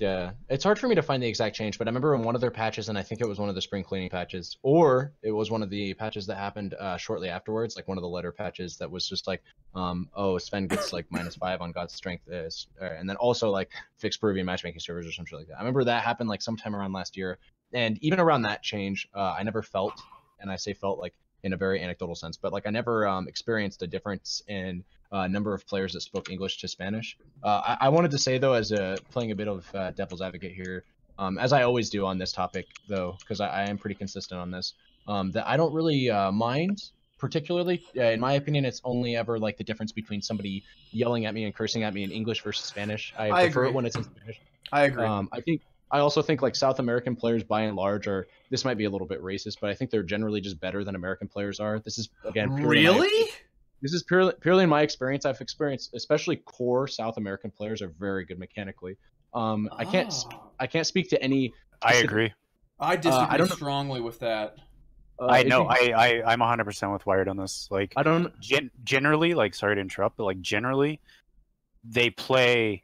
Yeah, it's hard for me to find the exact change, but I remember in one of their patches, and I think it was one of the spring cleaning patches, or it was one of the patches that happened shortly afterwards, like one of the letter patches that was just like, oh, Sven gets like -5 on God's strength, and then also like fixed Peruvian matchmaking servers or something like that. I remember that happened like sometime around last year, and even around that change, I never felt, and I say felt like in a very anecdotal sense, but like I never experienced a difference in number of players that spoke English to Spanish. I wanted to say though, as playing a bit of devil's advocate here, as I always do on this topic, though, because I am pretty consistent on this, that I don't really mind particularly. In my opinion, it's only ever like the difference between somebody yelling at me and cursing at me in English versus Spanish. I prefer agree. it when it's in Spanish. I agree. I also think like South American players by and large this might be a little bit racist, but I think they're generally just better than American players are. This is again Really? This is purely in my experience. I've experienced, especially core South American players are very good mechanically. I can't speak to any. I agree. I disagree strongly with that. I know. I'm 100% with Wired on this. Like, I don't generally, like, sorry to interrupt, but like generally, they play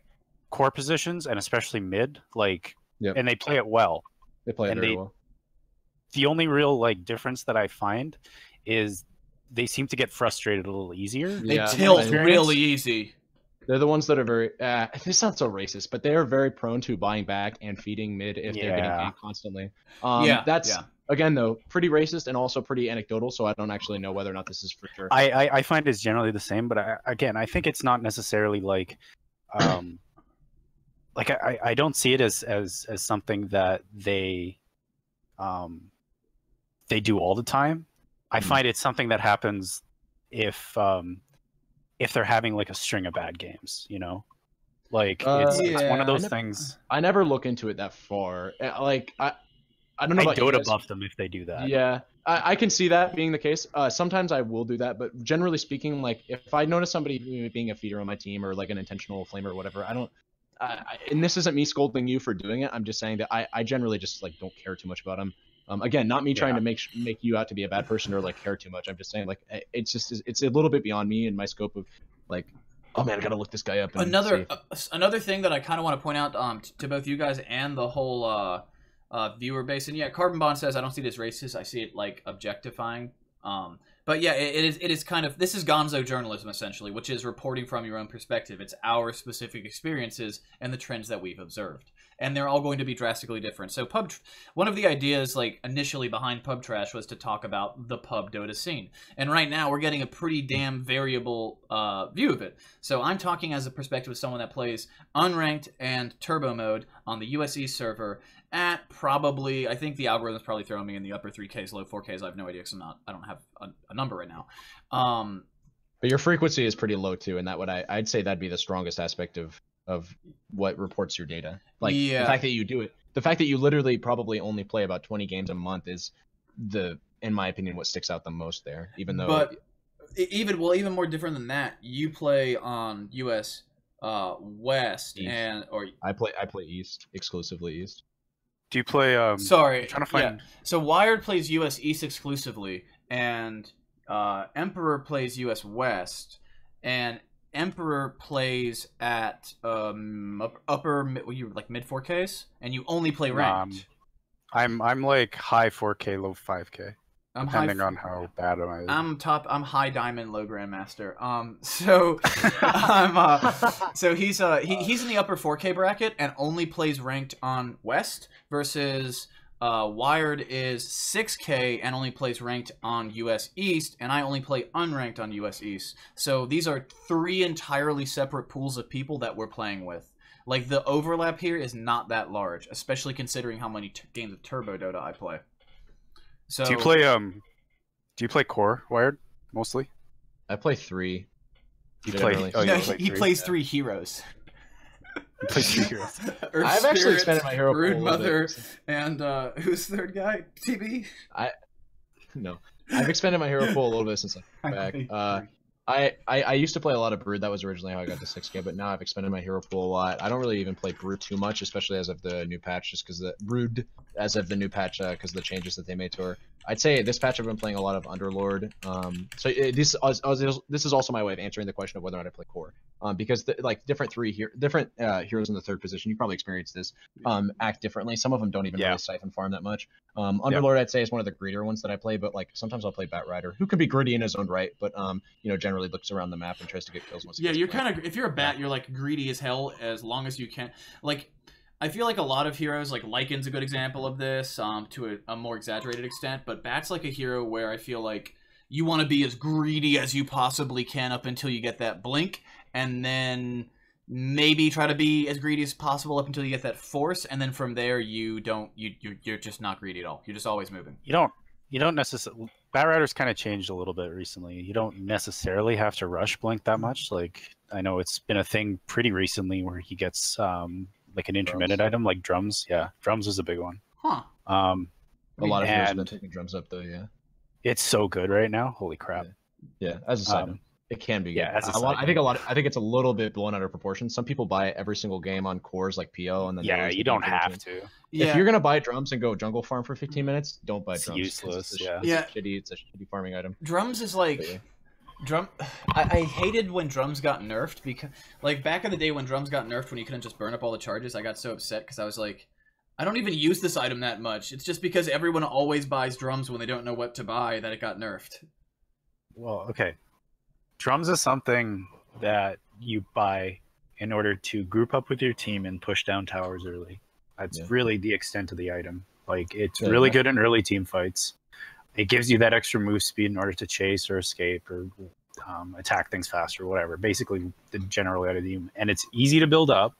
core positions and especially mid, like, and they play it well. They play it very well. The only real like difference that I find is they seem to get frustrated a little easier. They tilt really easy. They're the ones that are very. This sounds so racist, but they are very prone to buying back and feeding mid if they're getting ganked constantly. That's again though pretty racist and also pretty anecdotal, so I don't actually know whether or not this is for sure. I find it's generally the same, but I think it's not necessarily like, like I don't see it as something that they do all the time. I find it's something that happens if they're having like a string of bad games, you know, like it's one of those things. I never look into it that far. Like I don't know. I about Dota buff them if they do that. Yeah, I can see that being the case. Sometimes I will do that, but generally speaking, like if I notice somebody being a feeder on my team or like an intentional flamer or whatever, I don't. And this isn't me scolding you for doing it. I'm just saying that I generally just like don't care too much about them. Again, not me trying to make you out to be a bad person or like care too much. I'm just saying like it's a little bit beyond me and my scope of like, oh man, I gotta look this guy up. And another thing that I kind of want to point out to both you guys and the whole viewer base, and Carbon Bond says I don't see it as racist. I see it like objectifying. But yeah, it is kind of, this is gonzo journalism essentially, which is reporting from your own perspective. It's our specific experiences and the trends that we've observed. And they're all going to be drastically different. So one of the ideas like initially behind Pub Trash was to talk about the pub Dota scene. And right now we're getting a pretty damn variable view of it. So I'm talking as a perspective of someone that plays unranked and turbo mode on the USE server at probably, I think the algorithm's probably throwing me in the upper 3Ks, low 4Ks. I have no idea because I don't have a number right now. But your frequency is pretty low too, and that I'd say that'd be the strongest aspect of what reports your data. Like the fact that you do it, the fact that you literally probably only play about 20 games a month is in my opinion, what sticks out the most there. Even though, but even more different than that, you play on US West East. I play East, exclusively East. Do you play? Sorry, I'm trying to find. Yeah. So Wired plays US East exclusively, and Emperor plays US West, and Emperor plays at upper like mid 4Ks, and you only play ranked. I'm like high 4K, low 5K. Depending on how bad am I. I'm high diamond, low grandmaster. So he's in the upper 4K bracket and only plays ranked on West versus Wired is 6K and only plays ranked on US East, and I only play unranked on US East. So these are three entirely separate pools of people that we're playing with. Like the overlap here is not that large, especially considering how many games of Turbo Dota I play. So do you play core Wired mostly? I play 3. He plays 3 heroes. He plays 3 heroes. I've actually expanded my hero pool Broodmother, and who's the third guy? TB? No. I've expanded my hero pool a little bit since I'm back. I used to play a lot of Brood. That was originally how I got to 6K, but now I've expanded my hero pool a lot. I don't really even play Brood too much, especially as of the new patch, just because because of the changes that they made to her. I'd say this patch I've been playing a lot of Underlord. This is also my way of answering the question of whether or not I play core. Because different heroes in the third position, you probably experienced this, act differently. Some of them don't even really siphon farm that much. Underlord I'd say is one of the greedier ones that I play, but like sometimes I'll play Bat Rider, who can be gritty in his own right, but generally looks around the map and tries to get kills once. You're kind of, if you're a Bat, you're like greedy as hell as long as you can. Like I feel like a lot of heroes, like Lycan's a good example of this, to a more exaggerated extent, but Bat's like a hero where I feel like you want to be as greedy as you possibly can up until you get that blink, and then maybe try to be as greedy as possible up until you get that force, and then from there you're just not greedy at all. You're just always moving. You don't necessarily. Batrider's kind of changed a little bit recently. You don't necessarily have to rush Blink that much. Like I know it's been a thing pretty recently where he gets like an intermittent item like drums. Yeah, drums is a big one. Huh. A lot of heroes have been taking drums up though. Yeah. It's so good right now. Holy crap. Yeah. As a side note. It can be good. Yeah, I think it's a little bit blown out of proportion. Some people buy it every single game on cores like PO, and then you don't have to. Yeah. If you're gonna buy drums and go jungle farm for 15 minutes, don't buy drums. Useless. It's a shitty farming item. Drums is like I hated when drums got nerfed because like back in the day when drums got nerfed when you couldn't just burn up all the charges. I got so upset because I was like, I don't even use this item that much. It's just because everyone always buys drums when they don't know what to buy that it got nerfed. Well, okay. Drums is something that you buy in order to group up with your team and push down towers early. That's really the extent of the item. Like, it's really good in early team fights. It gives you that extra move speed in order to chase or escape or attack things faster or whatever. Basically, the general item. And it's easy to build up,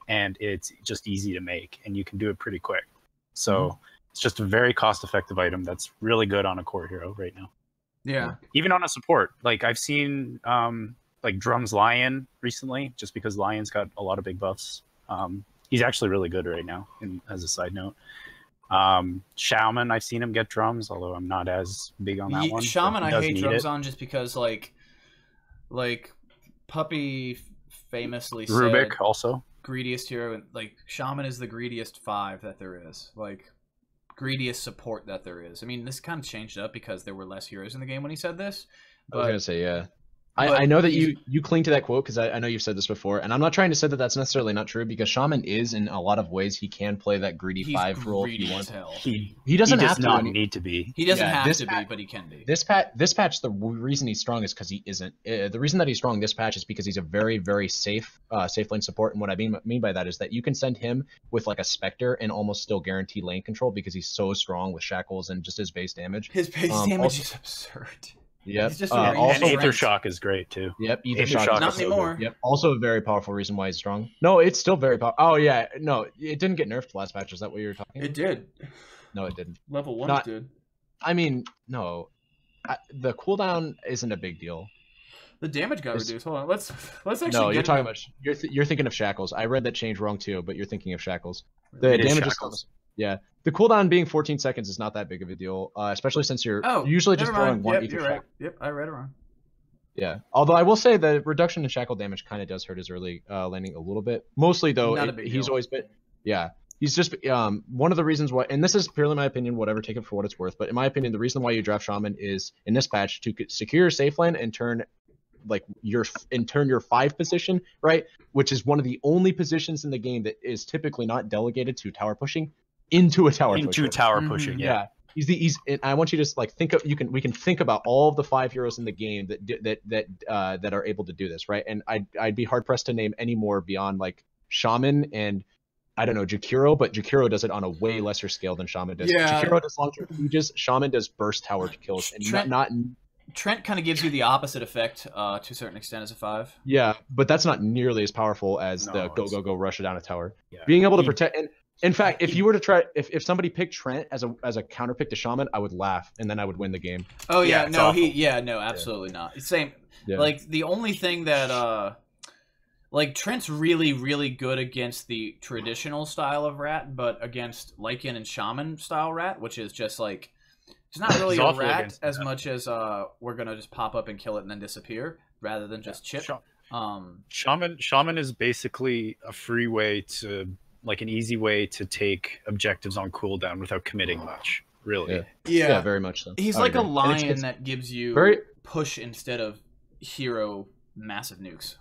and it's just easy to make, and you can do it pretty quick. So it's just a very cost-effective item that's really good on a core hero right now. Yeah. Even on a support. Like, I've seen like Drums Lion recently, just because Lion's got a lot of big buffs. He's actually really good right now, as a side note. Shaman, I've seen him get drums, although I'm not as big on that one. Shaman, I hate drums on just because, like Puppy famously Rubik said, also. Greediest hero, like, Shaman is the greediest 5 that there is. Like, greediest support that there is. I mean, this kind of changed up because there were less heroes in the game when he said this. But, I was going to say, yeah. I know that you cling to that quote because I know you've said this before, and I'm not trying to say that that's necessarily not true because Shaman is, in a lot of ways, he can play that greedy 5 role if he wants. He doesn't have to. He does not need to be. He doesn't have to be, but he can be. This patch, the reason he's strong is because he isn't. The reason that he's strong this patch is because he's a very, very safe lane support, and what I mean by that is that you can send him with like a Spectre and almost still guarantee lane control because he's so strong with shackles and just his base damage. His base damage is absurd. Yep. Also, Aether Shock is great too. Yep. Aether Shock not anymore. Yep. Also a very powerful reason why he's strong. No, it's still very powerful. Oh yeah. No, it didn't get nerfed last patch. Is that what you were talking about? It did. No, it didn't. Level 1 did. I mean, no. The cooldown isn't a big deal. The damage got reduced. Hold on. Let's actually. No, you're talking about. You're thinking of Shackles. I read that change wrong too, but you're thinking of Shackles. The damage is. Yeah. The cooldown being 14 seconds is not that big of a deal, especially since you're usually just throwing one Aether Shock. Right. Yep, I read it wrong. Yeah. Although I will say the reduction in shackle damage kind of does hurt his early landing a little bit. Mostly though, he's always been. Yeah. He's just one of the reasons why, and this is purely my opinion, whatever, take it for what it's worth. But in my opinion, the reason why you draft Shaman is in this patch to secure your safe lane and turn your 5 position, right, which is one of the only positions in the game that is typically not delegated to tower pushing, into a tower pushing. Yeah. He's I want you to just like think of we can think about all of the 5 heroes in the game that are able to do this, right? And I'd be hard pressed to name any more beyond like Shaman and I don't know, Jakiro, but Jakiro does it on a way lesser scale than Shaman does. Yeah. Jakiro does long-term sieges, Shaman does burst tower kills, and Trent kind of gives you the opposite effect to a certain extent as a 5. Yeah, but that's not nearly as powerful as the go rush down a tower. Yeah. Being able to protect and in fact, if you were to try, if somebody picked Trent as a counter pick to Shaman, I would laugh and then I would win the game. Oh yeah, absolutely not. Same. Yeah. Like the only thing that like Trent's really, really good against the traditional style of rat, but against Lycan and Shaman style rat, which is just like it's not really a rat as much as we're gonna just pop up and kill it and then disappear rather than just chip. Shaman is basically a free way to. Like an easy way to take objectives on cooldown without committing much, really. Yeah, very much so. He's like a lion that gives you push instead of hero massive nukes.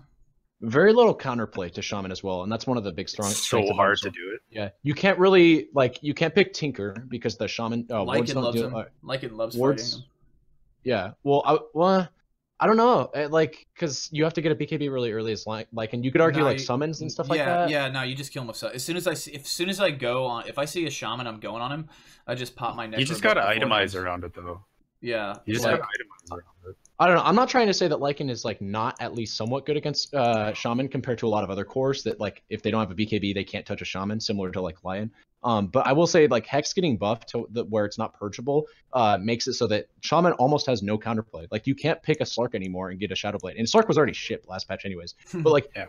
Very little counterplay to Shaman as well, and that's one of the big strengths. So hard to do it. Yeah, you can't really you can't pick Tinker because the Shaman. Lycan loves him. Lycan loves fighting him. Yeah, I don't know, because you have to get a BKB really early as and you could argue summons and stuff like that. Yeah, no, you just kill him with as soon as I go on, if I see a Shaman, I'm going on him. I just pop my neck. You just gotta itemize around it though. Yeah. You just Like- have itemize around it. I don't know. I'm not trying to say that Lycan is like not at least somewhat good against Shaman compared to a lot of other cores that like if they don't have a BKB they can't touch a Shaman, similar to like Lion. But I will say like Hex getting buffed to where it's not purgeable makes it so that Shaman almost has no counterplay. Like you can't pick a Slark anymore and get a Shadow Blade. And Slark was already shipped last patch anyways. But like Yeah.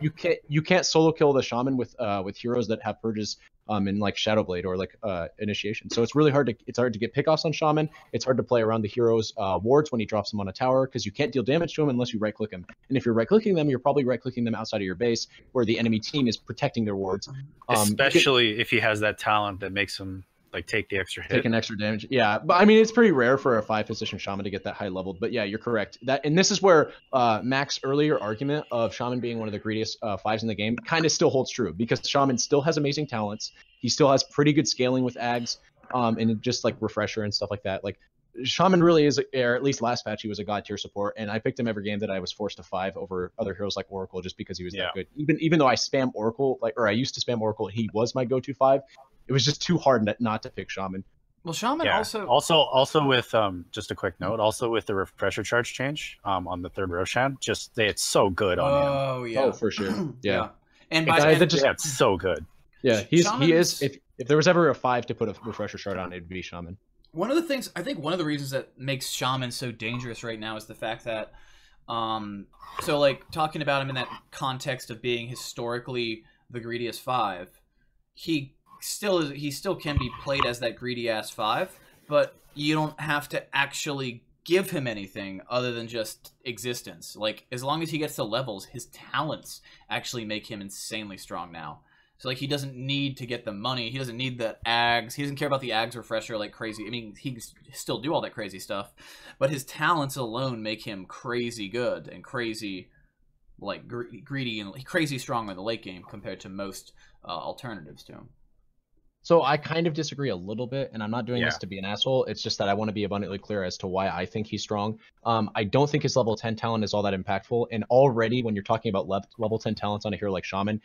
you can't solo kill the Shaman with heroes that have purges in like Shadow Blade or like Initiation. So it's really hard to get pickoffs on Shaman. It's hard to play around the hero's wards when he drops them on a tower because you can't deal damage to him unless you right click him. And if you're right clicking them, you're probably right clicking them outside of your base where the enemy team is protecting their wards. Especially if he has that talent that makes him like take the extra hit. Taking extra damage. Yeah, but I mean it's pretty rare for a 5-position Shaman to get that high leveled. But yeah, you're correct. And this is where Mac's earlier argument of Shaman being one of the greediest 5s in the game kind of still holds true because Shaman still has amazing talents. He still has pretty good scaling with Ags, and just like Refresher and stuff like that. Like Shaman really is, or at least last patch he was a god tier support, and I picked him every game that I was forced to 5 over other heroes like Oracle just because he was that good. Even though I spam Oracle, I used to spam Oracle, he was my go-to 5. It was just too hard not to pick Shaman. Well, Shaman also with just a quick note, also with the refresher charge change on the third Roshan, it's so good on him. Oh yeah. Oh for sure. Yeah. And it's so good. Yeah, he is. If there was ever a 5 to put a refresher shard on, it'd be Shaman. One of the things, I think one of the reasons that makes Shaman so dangerous right now is the fact that, so like talking about him in that context of being historically the greediest 5, he still can be played as that greedy ass 5, but you don't have to actually give him anything other than just existence. Like as long as he gets the levels, his talents actually make him insanely strong now. So like he doesn't need to get the money. He doesn't need the Ags. He doesn't care about the Ags refresher like crazy. I mean, he can still do all that crazy stuff, but his talents alone make him crazy good and crazy like greedy and crazy strong in the late game compared to most alternatives to him. So I kind of disagree a little bit, and I'm not doing this to be an asshole. It's just that I want to be abundantly clear as to why I think he's strong. I don't think his level 10 talent is all that impactful, and already when you're talking about level 10 talents on a hero like Shaman,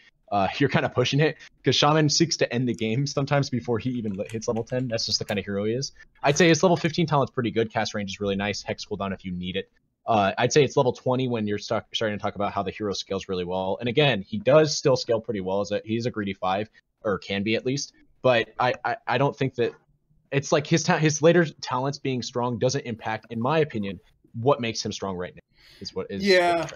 you're kind of pushing it, because Shaman seeks to end the game sometimes before he even hits level 10. That's just the kind of hero he is. I'd say his level 15 talent's pretty good. Cast range is really nice. Hex cooldown if you need it. I'd say it's level 20 when you're starting to talk about how the hero scales really well. And again, he does still scale pretty well. He's a greedy 5, or can be at least. But I don't think that it's like his later talents being strong doesn't impact, in my opinion, what makes him strong right now. Is what is yeah.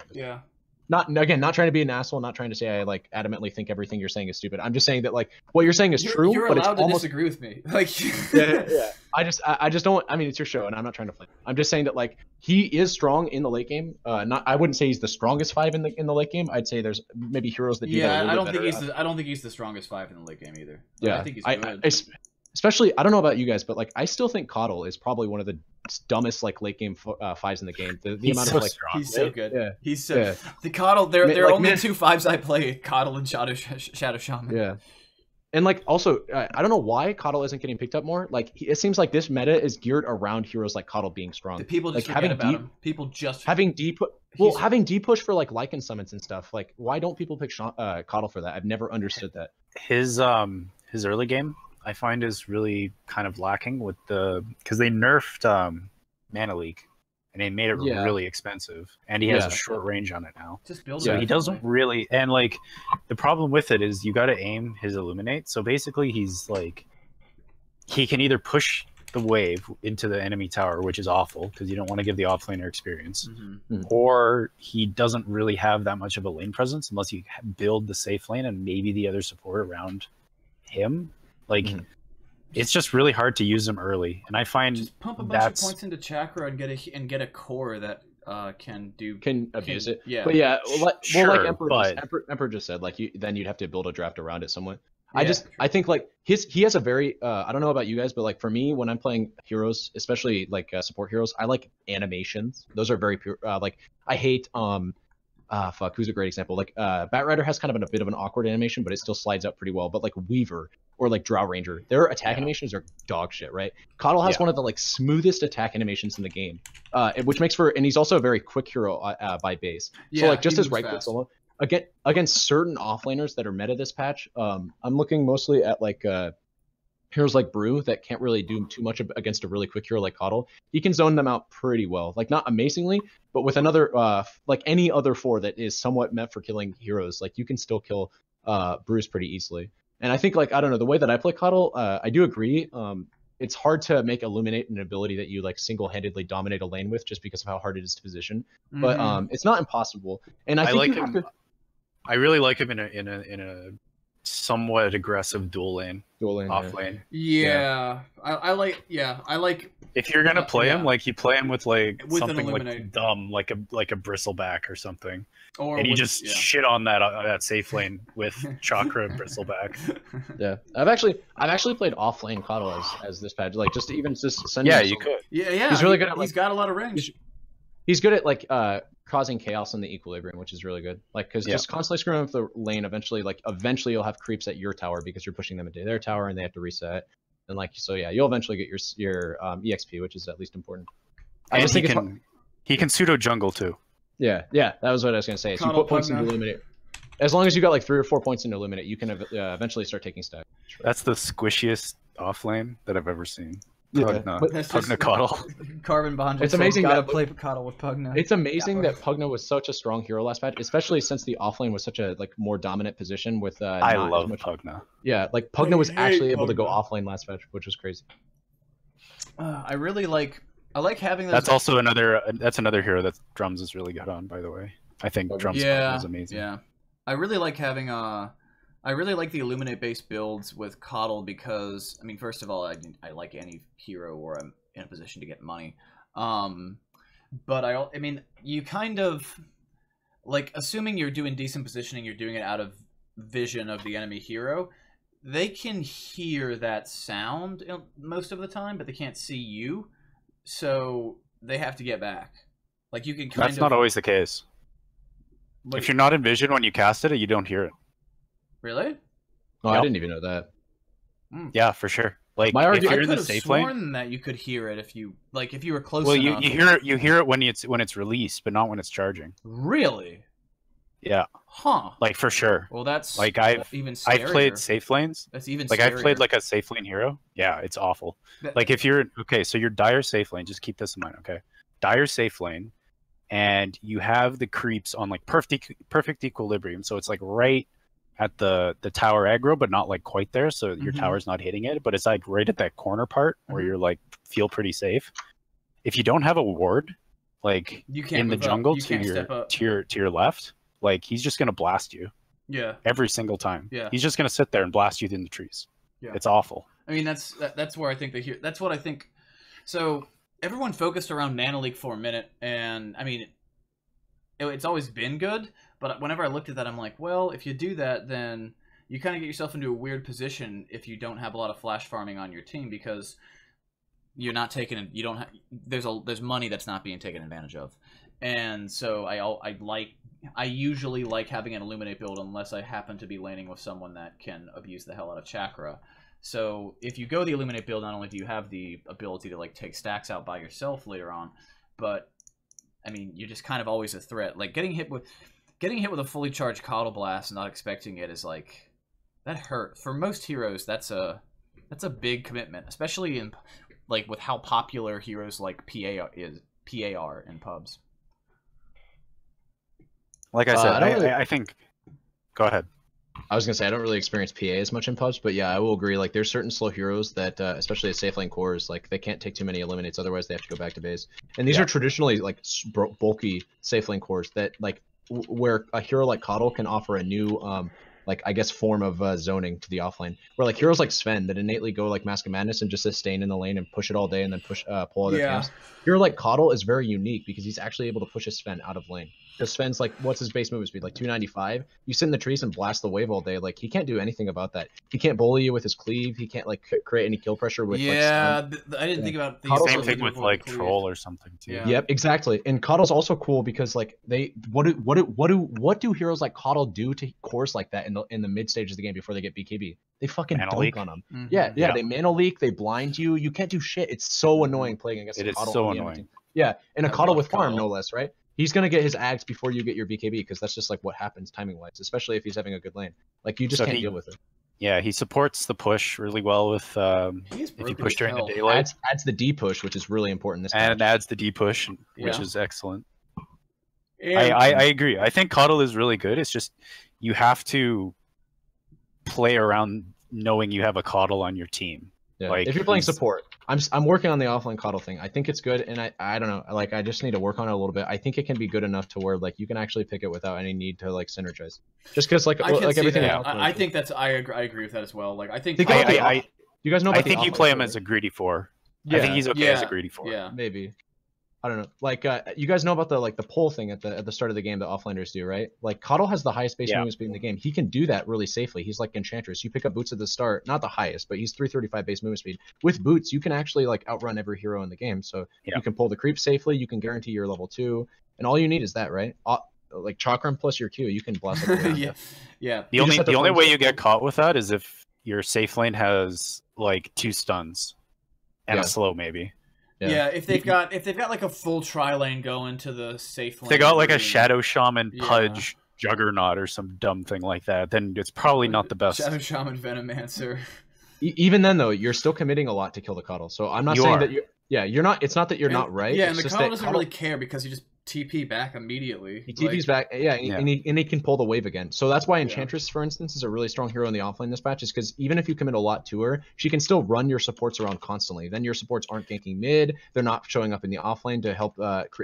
Not trying to be an asshole, not trying to say I like adamantly think everything you're saying is stupid. I'm just saying that like what you're saying is true. You're but allowed it's to almost... disagree with me. Like yeah. I just don't. I mean, it's your show, and I'm not trying to play. I'm just saying that like he is strong in the late game. I wouldn't say he's the strongest 5 in the late game. I'd say there's maybe heroes that do that a little bit better. I don't think he's the strongest 5 in the late game either. Yeah, I think he's good. Especially, I don't know about you guys, but like I still think Coddle is probably one of the dumbest like late game 5s in the game. The amount so of like strong. He's so good. Yeah. He's so the Coddle. There are like, only 2 5s I play: Coddle and Shadow Shaman. Yeah. And like also, I don't know why Coddle isn't getting picked up more. Like it seems like this meta is geared around heroes like Coddle being strong. The people just like forget about him. People just having D push for like Lycan summons and stuff. Like why don't people pick Coddle for that? I've never understood that. His early game I find is really kind of lacking with because they nerfed Mana Leak and they made it really expensive, and he has a short range on it now. Just build so he doesn't really, and like the problem with it is you got to aim his Illuminate. So basically, he's like he can either push the wave into the enemy tower, which is awful because you don't want to give the offlaner experience, or he doesn't really have that much of a lane presence unless you build the safe lane and maybe the other support around him. Like it's just really hard to use them early, and I find just pump a bunch of points into Chakra and get a core that can abuse it. Yeah, but yeah, like but Emperor just said, like then you'd have to build a draft around it somewhat. Yeah, I think like he has a very I don't know about you guys, but like for me when I'm playing heroes, especially like support heroes, I like animations. Those are very pure. Like I hate who's a great example? Like Batrider has kind of a bit of an awkward animation, but it still slides out pretty well. But like Weaver or like Drow Ranger, their attack animations are dog shit, right? Coddle has one of the like smoothest attack animations in the game, which makes and he's also a very quick hero by base. So like just as right click solo against certain offlaners that are meta this patch, I'm looking mostly at like heroes like Brew that can't really do too much against a really quick hero like Coddle, he can zone them out pretty well. Like not amazingly, but with another like any other 4 that is somewhat meant for killing heroes, like you can still kill Brews pretty easily. And I think like I don't know, the way that I play Coddle, I do agree. It's hard to make Illuminate an ability that you like single-handedly dominate a lane with just because of how hard it is to position. But it's not impossible. And I think like him. I really like him in a somewhat aggressive dual lane off lane. Yeah. I like if you're gonna play him, like you play him with like with something like dumb, like a bristleback or something, or and you just shit on that safe lane with chakra bristleback. Yeah, I've actually played off lane Coddle as this patch, like just sending. Yeah, you could. Yeah. He's really good at he's got a lot of range. He's good at like causing chaos in the equilibrium, which is really good. Like because just constantly screwing up the lane, eventually you'll have creeps at your tower because you're pushing them into their tower and they have to reset. And like so, yeah, you'll eventually get your EXP, which is at least important. I just think he can pseudo jungle too. Yeah, that was what I was gonna say. So you put points into Illuminate. As long as you got like 3 or 4 points into Illuminate, you can eventually start taking stacks. That's the squishiest off lane that I've ever seen. Pugna Coddle. Carbon Bond. It's amazing gotta play Coddle with Pugna. It's amazing that Pugna was such a strong hero last patch, especially since the offlane was such a like more dominant position with. I love Pugna. Yeah, like Pugna was actually able to go offlane last patch, which was crazy. I like having. That's also another. That's another hero that Drums is really good on, by the way. I think Drums is amazing. Yeah, I really like having I really like the Illuminate based builds with Coddle because, I mean, first of all, I like any hero where I'm in a position to get money. But I mean, you kind of, like, assuming you're doing decent positioning, you're doing it out of vision of the enemy hero, they can hear that sound most of the time, but they can't see you, so they have to get back. Like, you can That's not always the case. Like, if you're not in vision when you cast it, you don't hear it. Really? Oh, I didn't even know that. Yeah, for sure. Like if you're in the safe lane, that you could hear it if you were close. Well, enough. you hear it when it's released, but not when it's charging. Really? Yeah. Huh. Like for sure. Well, that's like I've played safe lanes. That's even like scarier. I've played like a safe lane hero. Yeah, it's awful. Like if you're so you're dire safe lane. Just keep this in mind, okay? Dire safe lane, and you have the creeps on like perfect equilibrium. So it's like right at the tower aggro, but not like quite there, so your tower's not hitting it, but it's like right at that corner part where you're like feel pretty safe. If you don't have a ward, like in the jungle to your left, like he's just gonna blast you. Yeah. Every single time. Yeah. He's just gonna sit there and blast you in the trees. Yeah. It's awful. I mean, that's where I think that's what I think. So everyone focused around Nano League for a minute, and I mean, it's always been good. But whenever I looked at that, I'm like, well, if you do that, then you kind of get yourself into a weird position if you don't have a lot of flash farming on your team because you're not taking you don't have, there's money that's not being taken advantage of, and so I usually like having an Illuminate build unless I happen to be laning with someone that can abuse the hell out of chakra. So if you go the Illuminate build, not only do you have the ability to like take stacks out by yourself later on, but I mean you're just kind of always a threat. Like getting hit with a fully charged Coddle Blast and not expecting it is like that hurt. For most heroes, that's a big commitment, especially in like with how popular heroes like PA are in pubs. Like I said, I think. Go ahead. I was gonna say I don't really experience PA as much in pubs, but yeah, I will agree. Like there's certain slow heroes that, especially at safe lane cores, like they can't take too many eliminates, otherwise they have to go back to base. And these are traditionally like bulky safe lane cores that like where a hero like Coddle can offer a new like I guess form of zoning to the offlane, where like heroes like Sven that innately go like Mask of Madness and just sustain in the lane and push it all day and then pull other camps. Hero like Coddle is very unique because he's actually able to push his Sven out of lane. Because Sven's like, what's his base movement speed? Like 295? You sit in the trees and blast the wave all day. Like, he can't do anything about that. He can't bully you with his cleave. He can't, like, create any kill pressure with, I didn't think about the same thing with, like, Troll or something, too. Yeah. Yep, exactly. And Coddle's also cool because, like, what do heroes like Coddle do to cores like that in the mid stages of the game before they get BKB? They fucking dunk on them. Yeah, they mana leak, they blind you. You can't do shit. It's so annoying playing against a Coddle. It is so annoying. Yeah, and a Coddle with farm, no less, right? He's going to get his ags before you get your BKB because that's just like what happens timing-wise, especially if he's having a good lane. Like, you just can't deal with it. Yeah, he supports the push really well with if you push during the daylight. Adds the D push, which is really important. This and match. adds the D push, which is excellent. And I agree. I think Coddle is really good. It's just you have to play around knowing you have a Coddle on your team. Yeah. Like if you're playing support, I'm working on the offline Coddle thing. I think it's good, and I don't know, like I just need to work on it a little bit. I think it can be good enough to where like you can actually pick it without any need to like synergize. Just because like everything. I think that's I agree with that as well. Like I think you guys know. About I think you play him as a greedy 4. Yeah. I think he's okay as a greedy 4. Yeah, maybe. I don't know. Like, you guys know about the pull thing at the start of the game that offlanders do, right? Like, Coddle has the highest base movement speed in the game. He can do that really safely. He's like Enchantress. You pick up boots at the start, not the highest, but he's 335 base movement speed. With boots, you can actually like outrun every hero in the game. So you can pull the creep safely. You can guarantee your level 2, and all you need is that, right? Like Chakram plus your Q, you can blast up. Yeah. The only way you get caught with that is if your safe lane has like 2 stuns and a slow maybe. Yeah, if they've got like a full tri lane going to the safe lane. They got like a Shadow Shaman Pudge Juggernaut or some dumb thing like that, then it's probably not the best. Shadow Shaman Venomancer. Even then though, you're still committing a lot to kill the Coddle. So I'm not saying that you're not. It's not that you're not right. Yeah, and the Coddle doesn't really care because he just TP back immediately. He TP's back, and he can pull the wave again. So that's why Enchantress, for instance, is a really strong hero in the offlane this patch, is because even if you commit a lot to her, she can still run your supports around constantly. Then your supports aren't ganking mid, they're not showing up in the offlane to help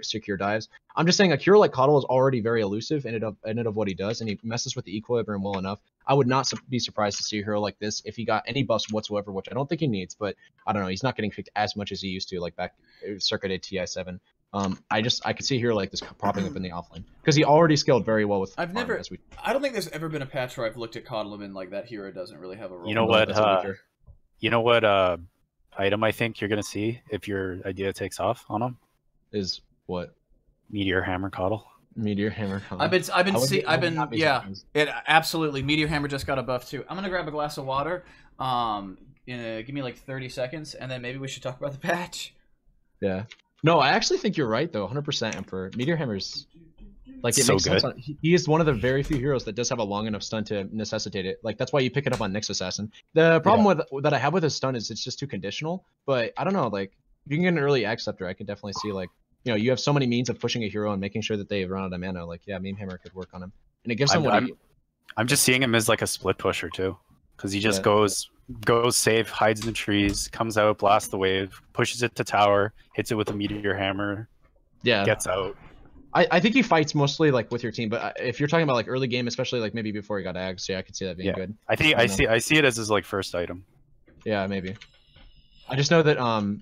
secure dives. I'm just saying a hero like Coddle is already very elusive in it of what he does, and he messes with the equilibrium well enough. I would not be surprised to see a hero like this if he got any buffs whatsoever, which I don't think he needs, but I don't know, he's not getting picked as much as he used to, like back circa day TI7. I could see a hero like this popping up in the offlane because he already scaled very well with. I don't think there's ever been a patch where I've looked at Coddle and been like, that hero doesn't really have a role. You know what item I think you're gonna see if your idea takes off on him is what? Meteor Hammer Coddle. Meteor Hammer Coddle. It absolutely. Meteor Hammer just got a buff too. I'm gonna grab a glass of water. Give me like 30 seconds, and then maybe we should talk about the patch. Yeah. No, I actually think you're right though, 100%. Emperor Meteor Hammer's like it so makes good. sense. He is one of the very few heroes that does have a long enough stun to necessitate it. Like that's why you pick it up on Nyx Assassin. The problem that I have with his stun is it's just too conditional. But I don't know, like if you can get an early Acceptor, I could definitely see like you have so many means of pushing a hero and making sure that they run out of mana. Like Meme Hammer could work on him, and it gives him I'm just seeing him as like a split pusher too, because he just goes safe, hides in the trees, comes out, blasts the wave, pushes it to tower, hits it with a Meteor Hammer, gets out. I think he fights mostly like with your team, but if you're talking about like early game, especially like maybe before he got Ags, I could see that being good. I see it as his like first item. Yeah, maybe. I just know that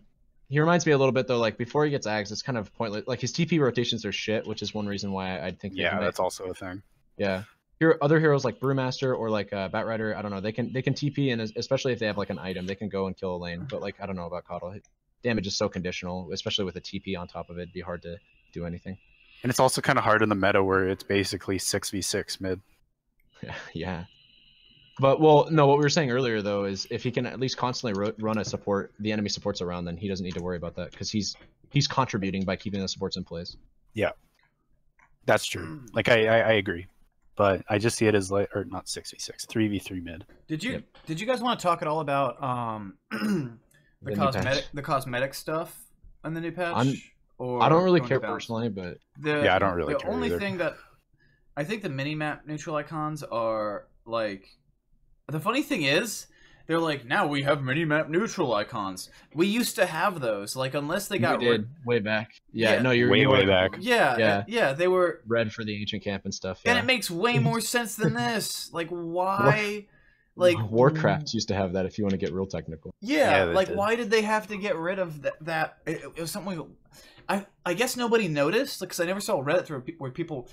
he reminds me a little bit though, like before he gets Ags, it's kind of pointless. Like his TP rotations are shit, which is one reason why I think. Yeah, that's also a thing. Yeah. Other heroes like Brewmaster or like Batrider, I don't know. They can TP, and especially if they have like an item, they can go and kill a lane. But like I don't know about Coddle. Damage is so conditional, especially with a TP on top of it. It'd be hard to do anything. And it's also kind of hard in the meta where it's basically 6v6 mid. Yeah. But what we were saying earlier though is if he can at least constantly run a support, the enemy supports around, then he doesn't need to worry about that because he's contributing by keeping the supports in place. Yeah, that's true. Like I agree. But I just see it as like, or not 6v6, 3v3 mid. Did you guys want to talk at all about the cosmetic stuff in the new patch? I don't really care personally, but I don't really care. The only either. thing that I think the mini-map neutral icons are like, the funny thing is, they're like, now we have mini-map neutral icons. We used to have those, like unless they got way back. Yeah, no, you're way back. Yeah, they were red for the ancient camp and stuff. And it makes way more sense than this. Like why? Like Warcraft used to have that. If you want to get real technical. Yeah, like why did they have to get rid of that? It was something. I guess nobody noticed because I never saw Reddit where people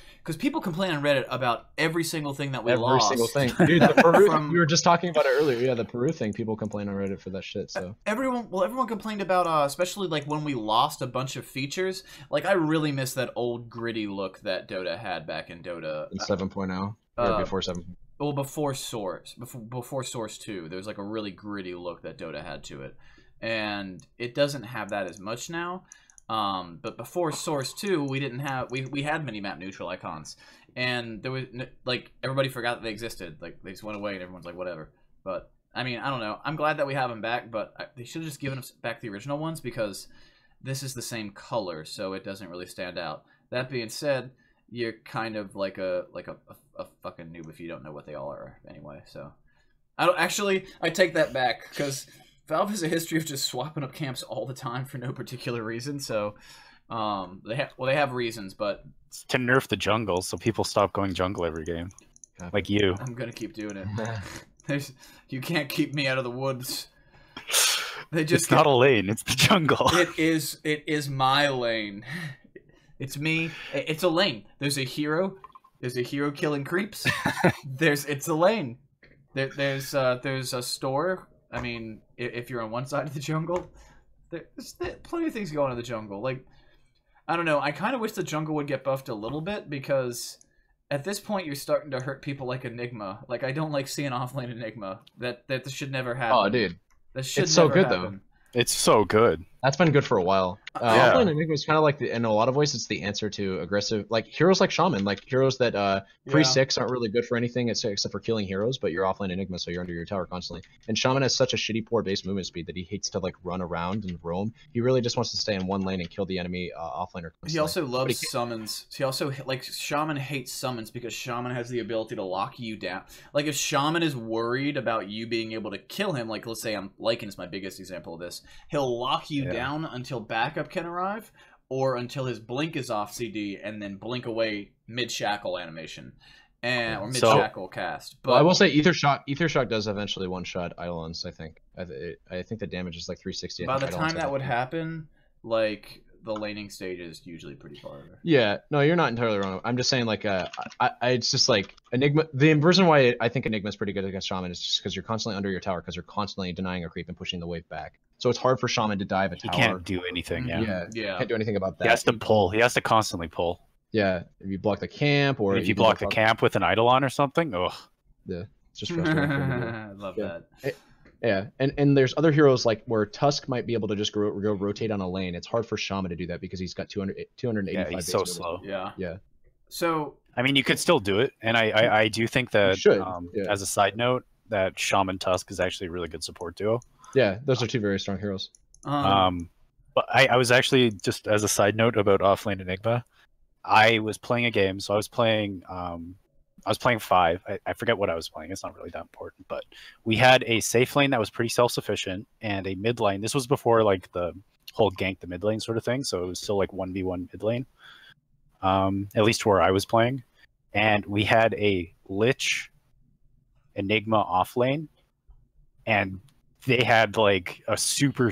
complain on Reddit about every single thing that we lost. Every single thing, dude. The Peru, we were just talking about it earlier. Yeah, the Peru thing. People complain on Reddit for that shit. So everyone complained about especially like when we lost a bunch of features. Like I really miss that old gritty look that Dota had back in Dota in 7.0 or before 7. Well, before Source 2, there's like a really gritty look that Dota had to it, and it doesn't have that as much now. But before Source 2, we didn't have we had mini-map neutral icons, and there was like everybody forgot that they existed. Like they just went away, and everyone's like whatever. But I mean, I don't know. I'm glad that we have them back, but they should have just given us back the original ones because this is the same color, so it doesn't really stand out. That being said, you're kind of like a fucking noob if you don't know what they all are anyway. So I take that back because Valve has a history of just swapping up camps all the time for no particular reason. So they have reasons, but it's to nerf the jungle so people stop going jungle every game. Like you. I'm gonna keep doing it. You can't keep me out of the woods. It's not a lane, it's the jungle. It is my lane. It's me. It's a lane. There's a hero killing creeps. It's a lane. There's a store. I mean, if you're on one side of the jungle, there's plenty of things going on in the jungle. Like, I don't know. I kind of wish the jungle would get buffed a little bit because at this point you're starting to hurt people like Enigma. Like, I don't like seeing offlane Enigma. That should never happen. Oh, dude. It's so good though. It's so good. That's been good for a while. Offlane Enigma is kind of like in a lot of ways it's the answer to aggressive, like heroes like Shaman, like heroes that pre-6 aren't really good for anything except for killing heroes, but you're offlane Enigma, so you're under your tower constantly. And Shaman has such a shitty poor base movement speed that he hates to like run around and roam. He really just wants to stay in one lane and kill the enemy offlaner constantly. He also loves summons. He also like Shaman hates summons because Shaman has the ability to lock you down. Like if Shaman is worried about you being able to kill him, like let's say Lycan is my biggest example of this, he'll lock you down until backup can arrive, or until his blink is off CD, and then blink away mid-shackle animation, or mid-shackle cast. But I will say Ether Shock does eventually one-shot Eidolons, I think. I think the damage is like 360. By the time that would happen, like the laning stage is usually pretty far over. Yeah, no, you're not entirely wrong. I'm just saying, like, it's just like Enigma. The reason why I think Enigma is pretty good against Shaman is just because you're constantly under your tower because you're constantly denying a creep and pushing the wave back. So it's hard for Shaman to dive a tower. He can't do anything. Yeah. Can't do anything about that. He has to pull. He has to constantly pull. Yeah, if you block the camp, or if you block the camp with an Eidolon or something, ugh. Yeah, it's just frustrating. I love that. Yeah, and there's other heroes like where Tusk might be able to just go rotate on a lane. It's hard for Shaman to do that because he's got 285. Yeah, he's so slow. Yeah. So I mean, you could still do it, and I do think that as a side note, that Shaman Tusk is actually a really good support duo. Yeah, those are two very strong heroes. But I was actually, just as a side note about offlane Enigma, I was playing a game, so I was playing 5. I forget what I was playing. It's not really that important, but we had a safe lane that was pretty self-sufficient and a mid lane. This was before like the whole gank the mid lane sort of thing, so it was still like 1v1 mid lane, at least where I was playing. And we had a Lich Enigma off lane, and they had like a super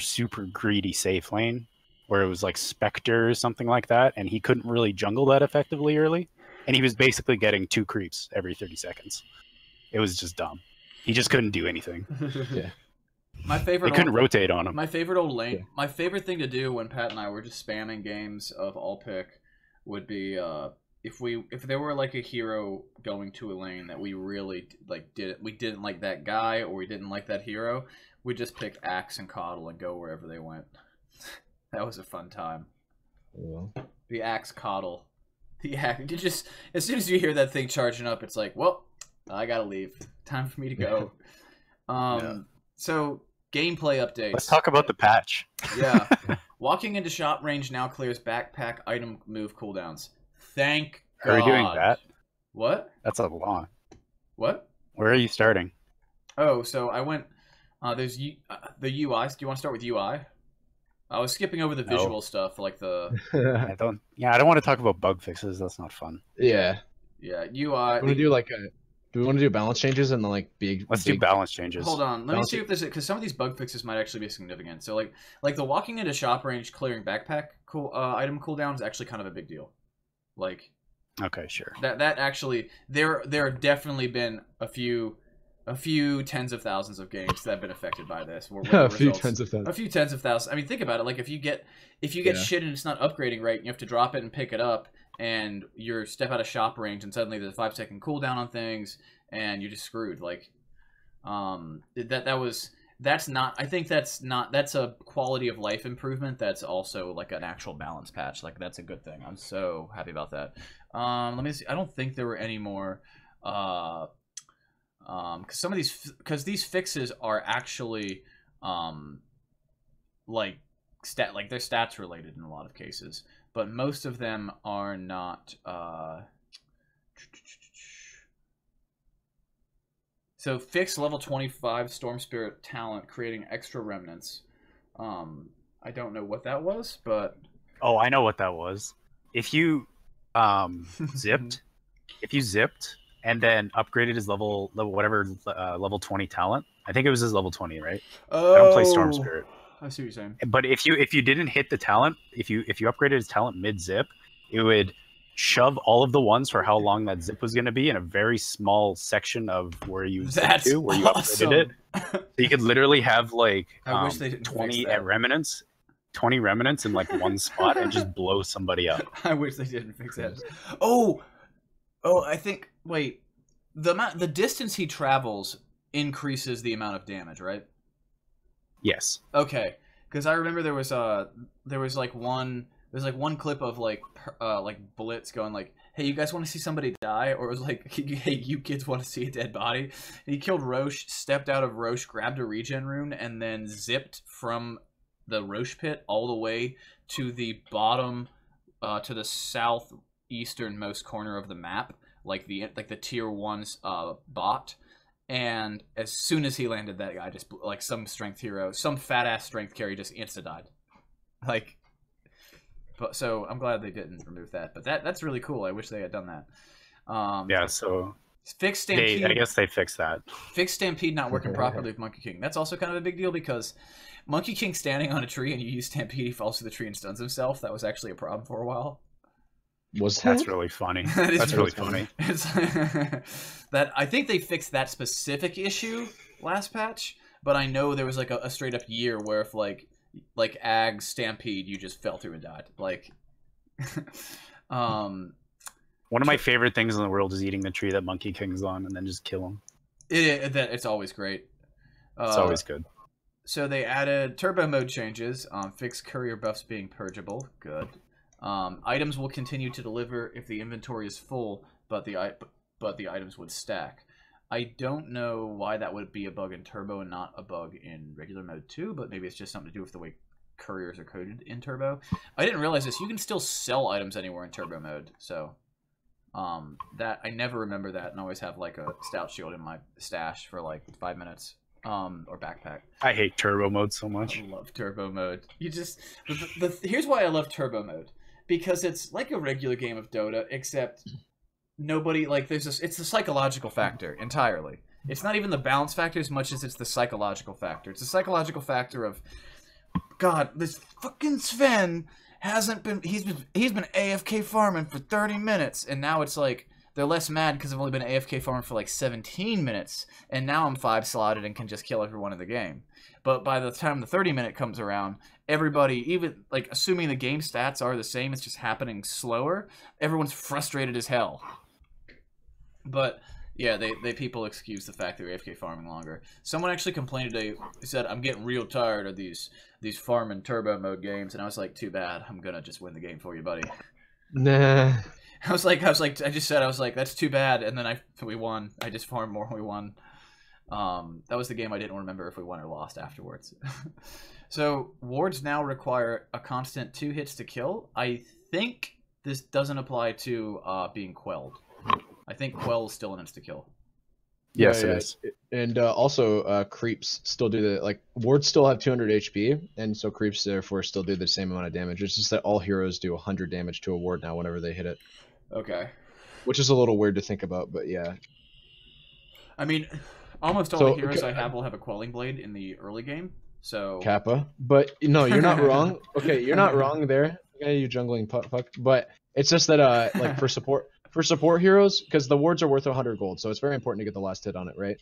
greedy safe lane where it was like Spectre or something like that, and he couldn't really jungle that effectively early. And he was basically getting 2 creeps every 30 seconds. It was just dumb. He just couldn't do anything. Yeah. My favorite. They couldn't rotate on him. My favorite old lane. Yeah. My favorite thing to do when Pat and I were just spamming games of all pick would be if there were like a hero going to a lane that we really like didn't like that guy or we didn't like that hero, we'd just pick Axe and Coddle and go wherever they went. That was a fun time. Yeah. The Axe Coddle. Yeah, you just as soon as you hear that thing charging up, it's like, well, I gotta leave. Time for me to go. So gameplay updates. Let's talk about the patch. Yeah, walking into shot range now clears backpack item move cooldowns. Thank God. Are you doing that? What? That's a lot. What? Where are you starting? Oh, so I went. There's the UI. Do you want to start with UI? I was skipping over the visual stuff, like the. I don't want to talk about bug fixes. That's not fun. Yeah. Yeah, UI. Do we want to do balance changes and then like big? Let's do balance changes. Hold on, let me see if this is because some of these bug fixes might actually be significant. So like the walking into shop range clearing backpack item cooldown is actually kind of a big deal. Like. Okay, sure. That actually there have definitely been a few tens of thousands of games that have been affected by this. A few tens of thousands. I mean, think about it. Like if you get shit and it's not upgrading right, and you have to drop it and pick it up, and you step out of shop range, and suddenly there's a 5-second cooldown on things, and you're just screwed. Like, that's not. I think that's a quality of life improvement. That's also like an actual balance patch. Like that's a good thing. I'm so happy about that. Let me see. I don't think there were any more. Because some of these fixes are actually like they're stats related in a lot of cases, but most of them are not. So fix level 25 Storm Spirit talent, creating extra remnants. I don't know what that was, but oh, I know what that was. If you zipped and then upgraded his level 20 talent. I think it was his level 20, right? Oh, I don't play Storm Spirit. I see what you're saying. But if you didn't hit the talent, if you upgraded his talent mid zip, it would shove all of the ones for how long that zip was going to be in a very small section of where you zipped to, where you awesome. upgraded it. So you could literally have like I wish they didn't 20 remnants in like one spot and just blow somebody up. I wish they didn't fix that. Oh, I think the distance he travels increases the amount of damage, right? Yes. Okay, because I remember there was one clip of like Blitz going like, "Hey, you guys want to see somebody die?" Or it was like, "Hey, you kids want to see a dead body?" And he killed Roche, stepped out of Roche, grabbed a regen rune, and then zipped from the Roche pit all the way to the bottom, to the southeasternmost corner of the map, like the tier 1 bot. And as soon as he landed, that guy just, like some strength hero, some fat ass strength carry, just insta died. Like, but so I'm glad they didn't remove that. But that's really cool. I wish they had done that. Yeah. So fix Stampede. I guess they fixed that. Fix Stampede not working properly with Monkey King. That's also kind of a big deal because Monkey King standing on a tree and you use Stampede, he falls through the tree and stuns himself. That was actually a problem for a while. That's really funny. That's really funny. It's that I think they fixed that specific issue last patch, but I know there was like a straight up year where if like Ag Stampede, you just fell through and died. Like, one of my favorite things in the world is eating the tree that Monkey King's on and then just kill him. It's always great. It's always good. So they added turbo mode changes. Fixed courier buffs being purgeable. Good. Items will continue to deliver if the inventory is full, but the items would stack. I don't know why that would be a bug in Turbo and not a bug in regular mode 2, but maybe it's just something to do with the way couriers are coded in Turbo. I didn't realize this. You can still sell items anywhere in Turbo mode, so that I never remember that, and always have like a stout shield in my stash for like 5 minutes. Or backpack. I hate Turbo mode so much. I love Turbo mode. You just here's why I love Turbo mode. Because it's like a regular game of Dota, except nobody, like, it's the psychological factor entirely. It's not even the balance factor as much as it's the psychological factor. It's the psychological factor of, God, this fucking Sven hasn't been, he's been AFK farming for 30 minutes, and now it's like, they're less mad because I've only been AFK farming for like 17 minutes, and now I'm 5 slotted and can just kill everyone in the game. But by the time the 30-minute comes around, everybody, even like assuming the game stats are the same, it's just happening slower. Everyone's frustrated as hell. But yeah, they people excuse the fact they're AFK farming longer. Someone actually complained today. He said, "I'm getting real tired of these farming turbo mode games," and I was like, "Too bad. I'm gonna just win the game for you, buddy." Nah. I was like, that's too bad, and then we won. I just farmed more, we won. That was the game I didn't remember if we won or lost afterwards. So wards now require a constant 2 hits to kill. I think this doesn't apply to being quelled. I think quell is still an insta kill. Yes, it is. And also, creeps still do the, like, wards still have 200 HP, and so creeps therefore still do the same amount of damage. It's just that all heroes do 100 damage to a ward now whenever they hit it. Okay. Which is a little weird to think about, but yeah. I mean, almost all the heroes I have will have a quelling blade in the early game, so... Kappa. But, no, you're not wrong. Okay, you're not wrong there. Okay, you jungling fuck. But it's just that, like, for support heroes, because the wards are worth 100 gold, so it's very important to get the last hit on it, right?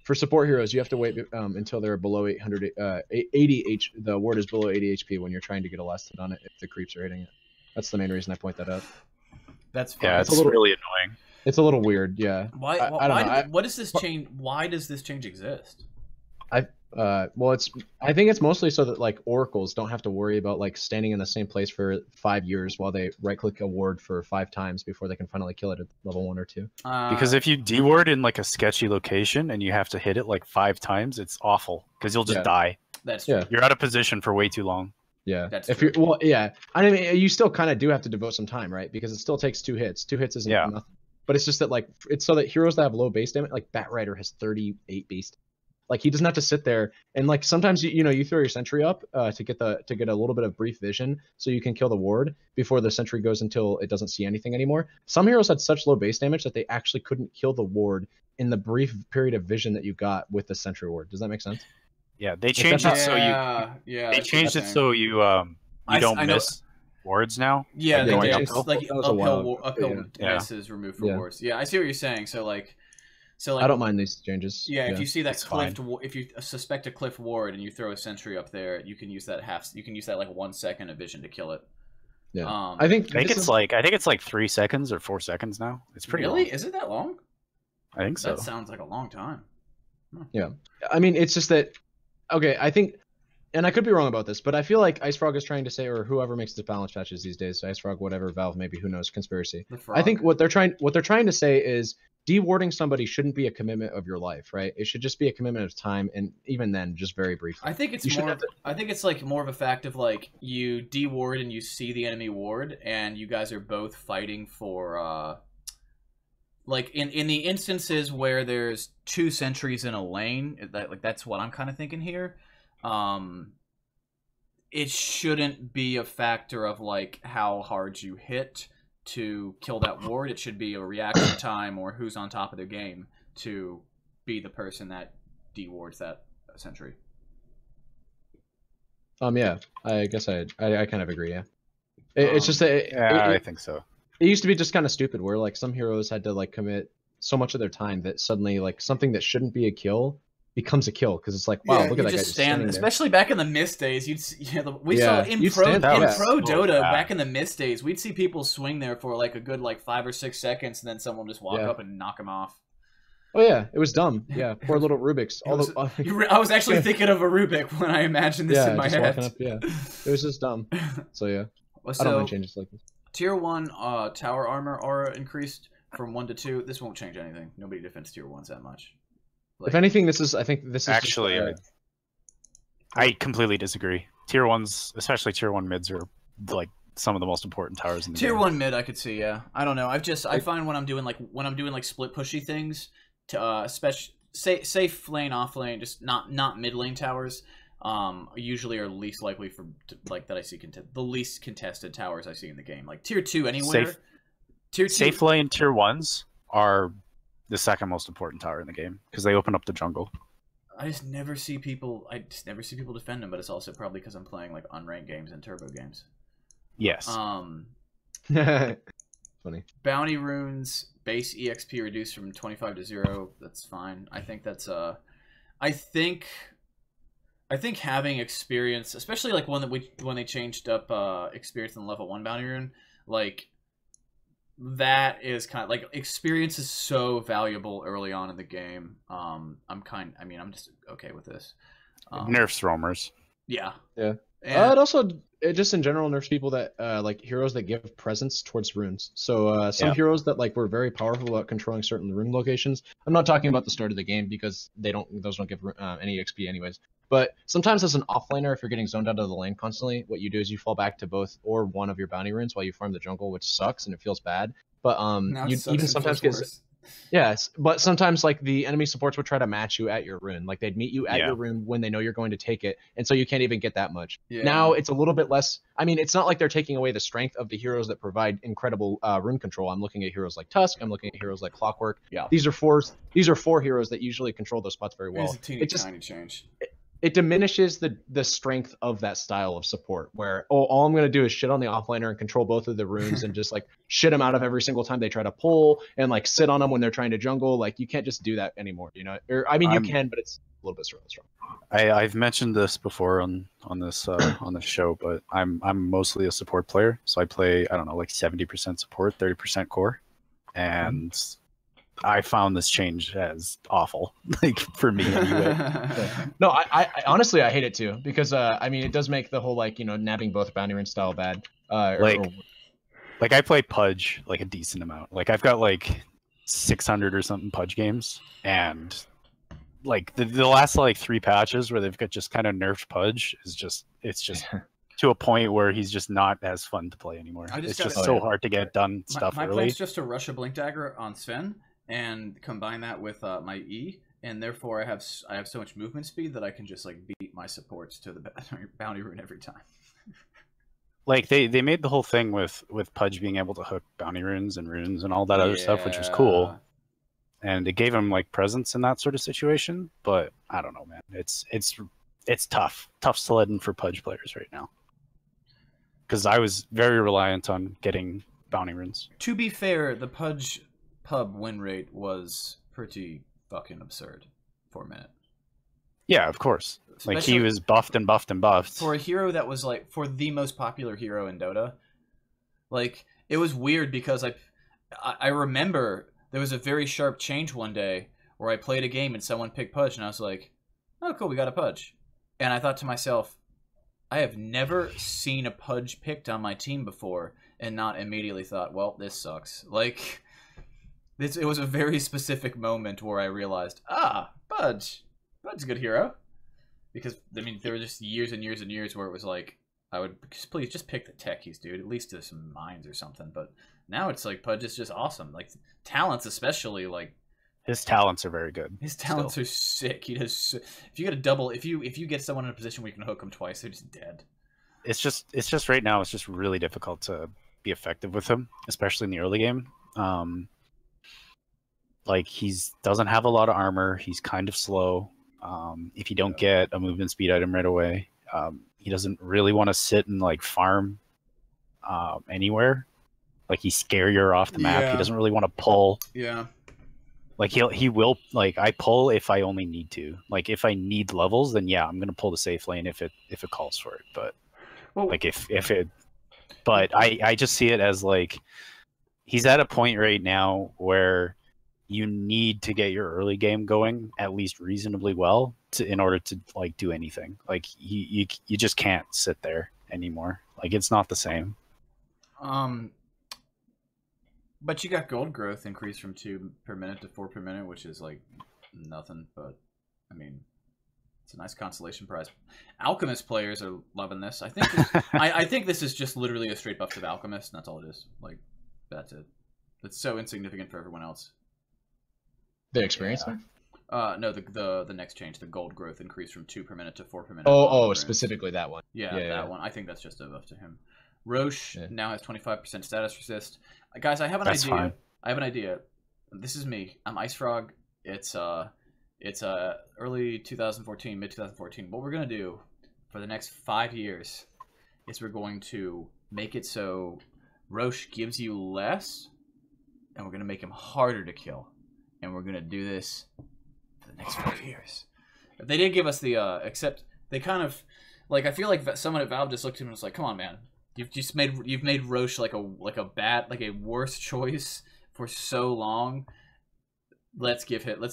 For support heroes, you have to wait until they're below 80 the ward is below 80 HP when you're trying to get a last hit on it if the creeps are hitting it. That's the main reason I point that out. That's fine. Yeah, it's really annoying. It's a little weird, yeah. Why does this change exist? Well, I think it's mostly so that like oracles don't have to worry about like standing in the same place for 5 years while they right-click a ward for 5 times before they can finally kill it at level 1 or 2. Because if you deward in like a sketchy location and you have to hit it like 5 times, it's awful because you'll just die. That's true. You're out of position for way too long. Yeah, that's if true. you're yeah. I mean, you still kind of do have to devote some time, right? Because it still takes 2 hits. 2 hits isn't nothing. But it's just that like it's so that heroes that have low base damage, like Bat Rider has 38 base. Like he doesn't have to sit there and like sometimes you throw your sentry up to get a little bit of brief vision so you can kill the ward before the sentry goes until it doesn't see anything anymore. Some heroes had such low base damage that they actually couldn't kill the ward in the brief period of vision that you got with the sentry ward. Does that make sense? Yeah, they changed it so you don't miss wards now. Yeah, like uphill misses removed for wards. Yeah, I see what you're saying. So like I don't mind these changes. Yeah, if you see that if you suspect a cliff ward and you throw a sentry up there, you can use that like 1 second of vision to kill it. Yeah, I think it's like 3 seconds or 4 seconds now. It's pretty long. Is it that long? I think so. That sounds like a long time. Yeah, I mean it's just that. Okay, I think, and I could be wrong about this, but I feel like IceFrog is trying to say, or whoever makes the balance patches these days, IceFrog, whatever, Valve, maybe, who knows, conspiracy. I think what they're trying to say is dewarding somebody shouldn't be a commitment of your life, right? It should just be a commitment of time, and even then, just very briefly. I think it's like more of a fact of like you deward and you see the enemy ward, and you guys are both fighting for. Like in the instances where there's 2 sentries in a lane, that's what I'm kind of thinking here. It shouldn't be a factor of like how hard you hit to kill that ward. It should be a reaction time or who's on top of their game to be the person that dewards that sentry. Yeah, I guess I kind of agree. Yeah, it's just that I think so. It used to be just kind of stupid where like some heroes had to like commit so much of their time that suddenly like something that shouldn't be a kill becomes a kill because it's like, wow, look at that guy just standing there. Especially back in the mist days, we saw in pro Dota back in the mist days, we'd see people swing there for like a good like 5 or 6 seconds, and then someone would just walk up and knock him off. Oh yeah, it was dumb. Yeah, poor little Rubik's. I was actually thinking of a Rubik when I imagined this in my head. It was just dumb. So yeah, I don't mind changes like this. Tier 1 tower armor aura increased from 1 to 2. This won't change anything. Nobody defends tier 1s that much. Like, if anything, I think this is actually. I completely disagree. Tier 1s, especially tier 1 mids, are like some of the most important towers in the tier game. 1 mid. I could see. Yeah, I don't know. I find when I'm doing like split pushy things, to safe lane, off lane, just not mid lane towers. Usually are least likely for like that I see the least contested towers I see in the game. Like tier 2 anywhere. Safe lane tier 1s are the second most important tower in the game because they open up the jungle. I just never see people defend them, but it's also probably because I'm playing like unranked games and turbo games. Yes. Funny. Bounty runes base EXP reduced from 25 to 0. That's fine. I think that's I think having experience, especially like when they changed up experience in the level 1 bounty rune, like that is kind of like experience is so valuable early on in the game. I'm just okay with this. Nerfs roamers. Yeah. Yeah. It just in general nerfs people that like heroes that give presence towards runes. So some heroes that like were very powerful about controlling certain rune locations. I'm not talking about the start of the game because those don't give any XP anyways. But sometimes as an offlaner, if you're getting zoned out of the lane constantly, what you do is you fall back to both or one of your bounty runes while you farm the jungle, which sucks and it feels bad. But you even sometimes get yes, but sometimes like the enemy supports would try to match you at your rune. Like they'd meet you at your rune when they know you're going to take it, and so you can't even get that much. Yeah. Now it's a little bit less. I mean, it's not like they're taking away the strength of the heroes that provide incredible rune control. I'm looking at heroes like Tusk. I'm looking at heroes like Clockwork. Yeah, these are four heroes that usually control those spots very well. It's a tiny change. It diminishes the strength of that style of support where, all I'm going to do is shit on the offlaner and control both of the runes and just like shit them out of every single time they try to pull and like sit on them when they're trying to jungle. Like you can't just do that anymore, you know? Or, I mean, you can, but it's a little bit strong. I've mentioned this before on this show, but I'm mostly a support player. So I play, I don't know, like 70% support, 30% core. And I found this change as awful, like for me anyway. No, I honestly I hate it too because I mean it does make the whole like nabbing both bounty rune style bad. Like I play Pudge like a decent amount. Like I've got like 600 or something Pudge games, and like the last like 3 patches where they've got just kind of nerfed Pudge is just to a point where he's just not as fun to play anymore. It's just so hard to get done stuff my early. plan is just to rush a Blink Dagger on Sven and combine that with my E, and therefore I have so much movement speed that I can just like beat my supports to the bounty rune every time. Like they made the whole thing with Pudge being able to hook bounty runes and all that other stuff, which was cool, and it gave him like presence in that sort of situation. But I don't know, man. It's tough sledding for Pudge players right now, because I was very reliant on getting bounty runes. To be fair, the Pudge pub win rate was pretty fucking absurd for a minute. Yeah, of course. Like he was buffed and buffed and buffed. For a hero that was like for the most popular hero in Dota, like it was weird because I remember there was a very sharp change one day where I played a game and someone picked Pudge and I was like, "Oh, cool, we got a Pudge." And I thought to myself, I have never seen a Pudge picked on my team before and not immediately thought, "Well, this sucks." Like it was a very specific moment where I realized, Pudge. Pudge's a good hero. Because, I mean, there were just years and years and years where it was like, I would, please just pick the techies, dude. At least there's some mines or something. But now it's like, Pudge is just awesome. Like, talents especially, like... His talents are very good. His talents are sick. He does... If you get a double... If you get someone in a position where you can hook them twice, they're just dead. It's just right now, it's just really difficult to be effective with him, especially in the early game. Like, doesn't have a lot of armor. He's kind of slow. If you don't get a movement speed item right away, he doesn't really want to sit and like farm anywhere. Like he's scarier off the map. He doesn't really want to pull. Yeah. Like he will like I pull if I only need to. Like if I need levels, then yeah, I'm gonna pull the safe lane if it calls for it. But like if it, but I just see it as like he's at a point right now where you need to get your early game going at least reasonably well in order to like do anything. Like you just can't sit there anymore. Like it's not the same. But you got gold growth increased from 2 per minute to 4 per minute, which is like nothing. But I mean, it's a nice consolation prize. Alchemist players are loving this. I think I think this is just literally a straight buff to the Alchemist, and that's all it is. Like that's it. It's so insignificant for everyone else. The experience thing? No, the next change, the gold growth increased from 2 per minute to 4 per minute. Oh, specifically that one. Yeah, that one. I think that's just a buff to him. Roche now has 25% status resist. Guys, I have an idea. Fine. I have an idea. This is me. I'm Ice Frog. It's early 2014, mid 2014. What we're gonna do for the next 5 years is we're going to make it so Roche gives you less, and we're gonna make him harder to kill. And we're gonna do this for the next 5 years. They did give us the except they kind of like I feel like someone at Valve just looked at him and was like, "Come on, man, you've made Roche like a worse choice for so long. Let's give him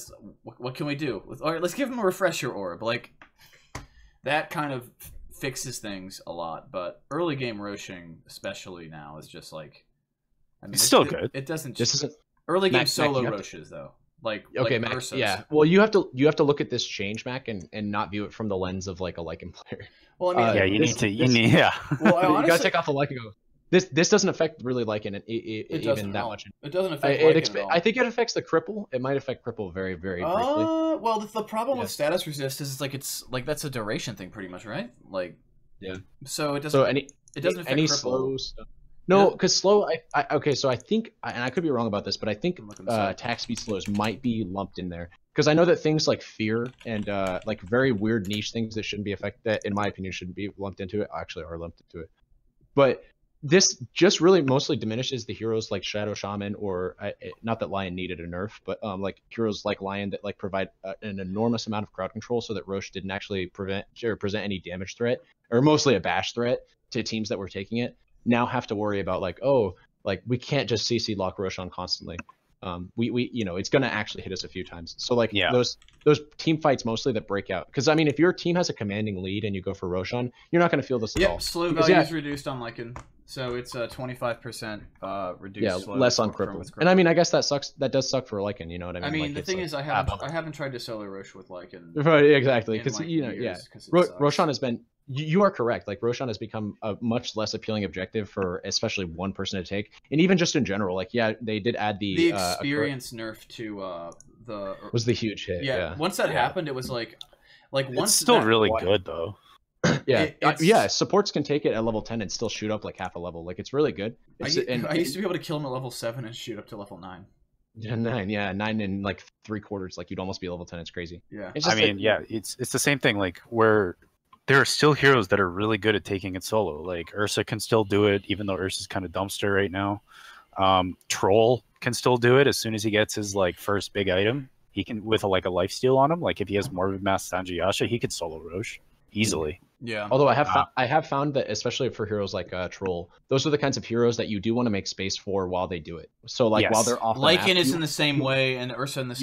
what can we do? All right, let's give him a refresher orb. Like that kind of fixes things a lot. But early game Roshing, especially now, is just like I mean, it's still good. It doesn't. This isn't. Early game solo Roches though, like Mac, Ursa's. yeah. Well, you have to look at this change, Mac, and not view it from the lens of like a Lycan player. Well, I mean, you need. Yeah. Well, honestly, you gotta take off the Lycan. This doesn't affect really Lycan even that much. It doesn't affect Lycan at all. I think it affects the cripple. It might affect cripple very very briefly. Well, the problem with status resist is it's like that's a duration thing, pretty much, right? Like, yeah. So it doesn't. So it doesn't affect any cripple. slow stuff. No, because slow. Okay, so I think, and I could be wrong about this, but I think attack speed slows might be lumped in there because I know that things like fear and like very weird niche things that shouldn't be affected, that in my opinion shouldn't be lumped into it, actually are lumped into it. But this just really mostly diminishes the heroes like Shadow Shaman or not that Lion needed a nerf, but like heroes like Lion that like provide an enormous amount of crowd control so that Roche didn't actually present any damage threat or mostly a bash threat to teams that were taking it. Now have to worry about like, oh, like we can't just CC lock Roche on constantly. we you know, it's gonna actually hit us a few times. So like Yeah. those team fights mostly that break out, because I mean, if your team has a commanding lead and you go for Roshan, you're not gonna feel this at all. Slow value is reduced on Lycan, so it's 25% reduced. Yeah, less on Cripple. And I mean, I guess that sucks. That does suck for Lycan. You know what I mean? I mean, like, the thing is, I haven't tried to solo Rosh with Lycan. Right, exactly, because like you know, years, Roshan has been. You are correct. Like Roshan has become a much less appealing objective for especially one person to take, and even just in general. Like, yeah, they did add the experience nerf to the was the huge hit. Yeah. Once that happened, it was like once it's still really good though. Yeah, supports can take it at level 10 and still shoot up like half a level. Like, it's really good. I used to be able to kill him at level 7 and shoot up to level 9. Yeah, 9 in like 3/4. Like, you'd almost be level 10. It's crazy. Yeah. It's just it's the same thing. Like, where there are still heroes that are really good at taking it solo. Like Ursa can still do it, even though Ursa's kind of dumpster right now. Troll can still do it as soon as he gets his like first big item. He can with a lifesteal on him. Like if he has Morbid Mass Sanjayasha, he could solo Rosh easily. Yeah. Although I have found that especially for heroes like Troll, those are the kinds of heroes that you do want to make space for while they do it. So like while they're off, Lycan is in the same way, and Ursa in the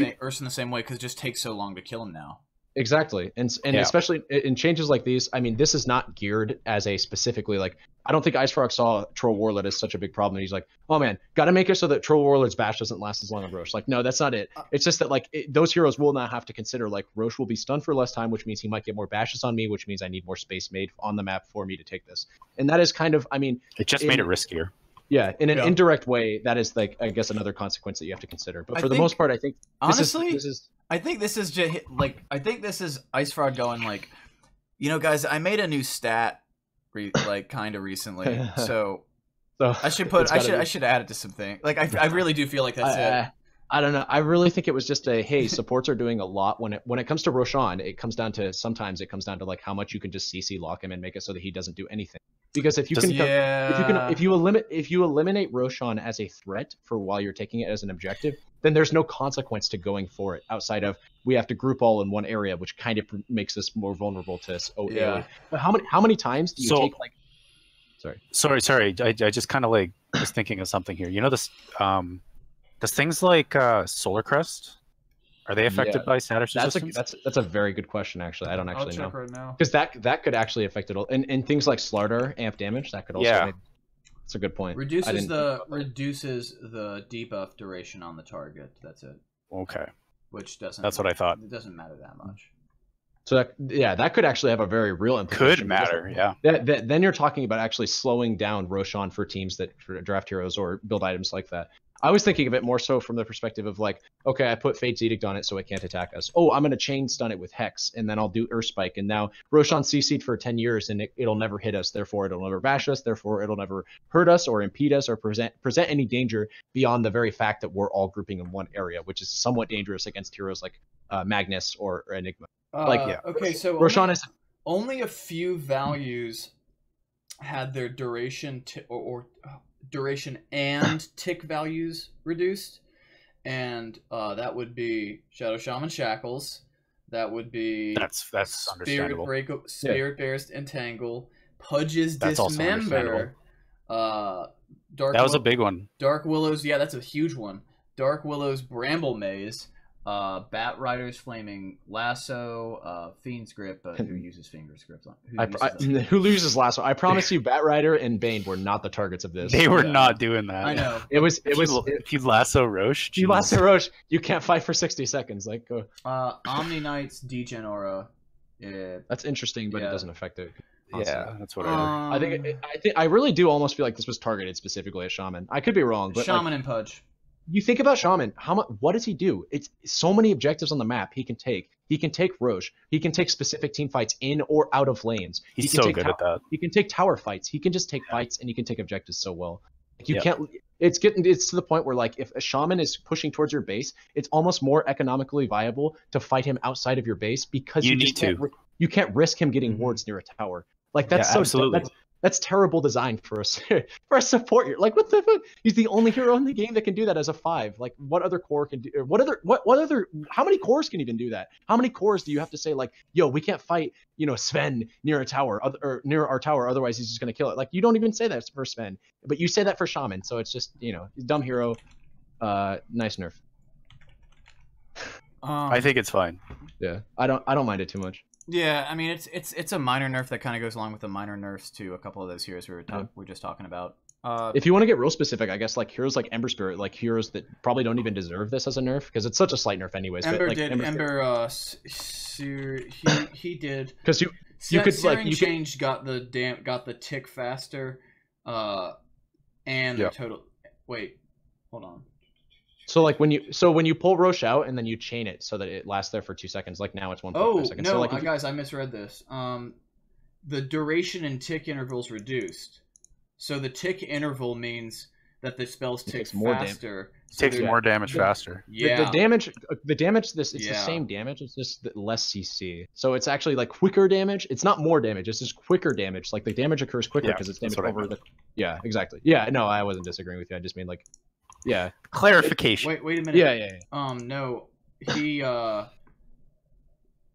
same way because it just takes so long to kill him now. Exactly, and especially in changes like these, I mean, this is not geared as a specifically like. I don't think IceFrog saw Troll Warlord as such a big problem. He's like, oh man, got to make it so that Troll Warlord's bash doesn't last as long as Rosh. Like, no, that's not it. It's just that like those heroes will not have to consider like Rosh will be stunned for less time, which means he might get more bashes on me, which means I need more space made on the map for me to take this. And that is kind of, I mean, it just made it riskier. Yeah, in an indirect way, that is like I guess another consequence that you have to consider. But for the most part, I think honestly, this is I think this is just like IceFrog going like, you know, guys, I made a new stat like kind of recently, so I should add it to something. Like I really do feel like that's it. I don't know. I really think it was just a hey, supports are doing a lot when it comes to Roshan. It comes down to like how much you can just CC lock him and make it so that he doesn't do anything. Because if you eliminate Roshan as a threat for while you're taking it as an objective, then there's no consequence to going for it outside of we have to group all in one area, which kind of makes us more vulnerable to AoE. But how many times do you take like? Sorry. I just kind of like was thinking of something here. You know this. Does things like Solar Crest, are they affected by status resistance? That's a very good question, actually. I don't actually know. Right now. Because that could actually affect it all. And things like Slardar, amp damage, that could also that's a good point. Reduces the debuff duration on the target. That's it. Okay. Which doesn't. That's what I thought. It doesn't matter that much. So that could actually have a very real implication. Could matter, yeah. Then you're talking about actually slowing down Roshan for teams that draft heroes or build items like that. I was thinking of it more so from the perspective of like, okay, I put Fate's Edict on it so it can't attack us. Oh, I'm going to chain stun it with Hex, and then I'll do Earth Spike, and now Roshan CC'd for 10 years, and it'll never hit us, therefore it'll never bash us, therefore it'll never hurt us or impede us or present any danger beyond the very fact that we're all grouping in one area, which is somewhat dangerous against heroes like Magnus or Enigma. Okay, so Roshan is only a few values had their duration duration and tick values reduced, and that would be Shadow Shaman Shackles, that would be that's understandable. Spirit Bear's Entangle, Pudge's Dismember, Dark that was a big one. Dark Willow's, yeah, that's a huge one. Dark Willow's Bramble Maze, Bat Rider's Flaming Lasso, Fiend's Grip, but who uses Finger's Grip? Who loses Lasso? I promise you, Bat Rider and Bane were not the targets of this. They were not doing that. I know. If you lasso Roche, you lasso Roche, you can't fight for 60 seconds. Like, Omni Knight's Degen Aura. That's interesting, but it doesn't affect it. Yeah, that's what I heard. I really do almost feel like this was targeted specifically at Shaman. I could be wrong, but Shaman and Pudge. You think about Shaman, what does he do? It's so many objectives on the map he can take. He can take Roche. He can take specific team fights in or out of lanes. He's so good at that. He can take tower fights. He can just take fights, and he can take objectives so well. Like, can't. It's to the point where like if a Shaman is pushing towards your base, it's almost more economically viable to fight him outside of your base because you can't risk him getting wards near a tower. Like that's absolutely. That's terrible design for a support. Like, what the fuck? He's the only hero in the game that can do that as a 5. Like, what other core can do? How many cores can even do that? How many cores do you have to say like, yo, we can't fight, Sven near a tower or near our tower, otherwise he's just gonna kill it. Like, you don't even say that for Sven, but you say that for Shaman. So it's just, dumb hero. Nice nerf. I think it's fine. Yeah, I don't mind it too much. Yeah, I mean it's a minor nerf that kind of goes along with the minor nerfs to a couple of those heroes we were just talking about. If you want to get real specific, I guess like heroes like Ember Spirit, like heroes that probably don't even deserve this as a nerf because it's such a slight nerf anyways. Ember but, like, he did because you could Searing like Change got the tick faster, and the total. Wait, hold on. So like when you pull Roche out and then you chain it so that it lasts there for 2 seconds. Like now it's 1.5 seconds. No, so like guys, I misread this. The duration and tick intervals reduced. So the tick interval means that the spells tick faster. Takes more damage faster. Yeah. The damage. It's the same damage. It's just less CC. So it's actually like quicker damage. It's not more damage. It's just quicker damage. Like the damage occurs quicker because it's damage over the. Yeah, exactly. Yeah, no, I wasn't disagreeing with you. I just mean like. Yeah. Clarification. Wait a minute. Yeah. No, he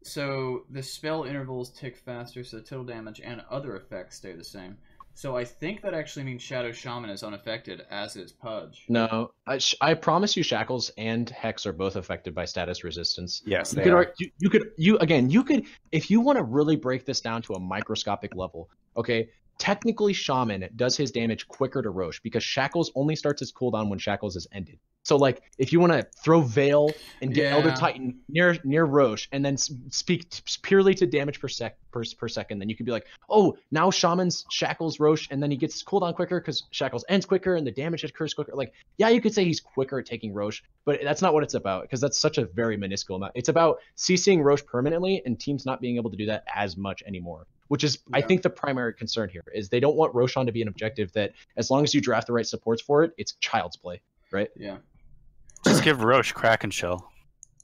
so the spell intervals tick faster, so the total damage and other effects stay the same. So I think that actually means Shadow Shaman is unaffected, as is Pudge. No, I promise you, Shackles and Hex are both affected by status resistance. Yes, you could if you want to really break this down to a microscopic level. Okay, technically Shaman does his damage quicker to Roche because Shackles only starts his cooldown when Shackles is ended. So like if you want to throw Veil and get Elder Titan near Roche and then speak purely to damage per second, then you could be like, oh, now Shaman's Shackles Roche and then he gets his cooldown quicker because Shackles ends quicker and the damage occurs quicker. Like, yeah, you could say he's quicker at taking Roche, but that's not what it's about because that's such a very minuscule amount. It's about CCing Roche permanently and teams not being able to do that as much anymore. Which is, I think, the primary concern here is they don't want Roshan to be an objective that, as long as you draft the right supports for it, it's child's play, right? Yeah. Just give Roche Kraken Shell.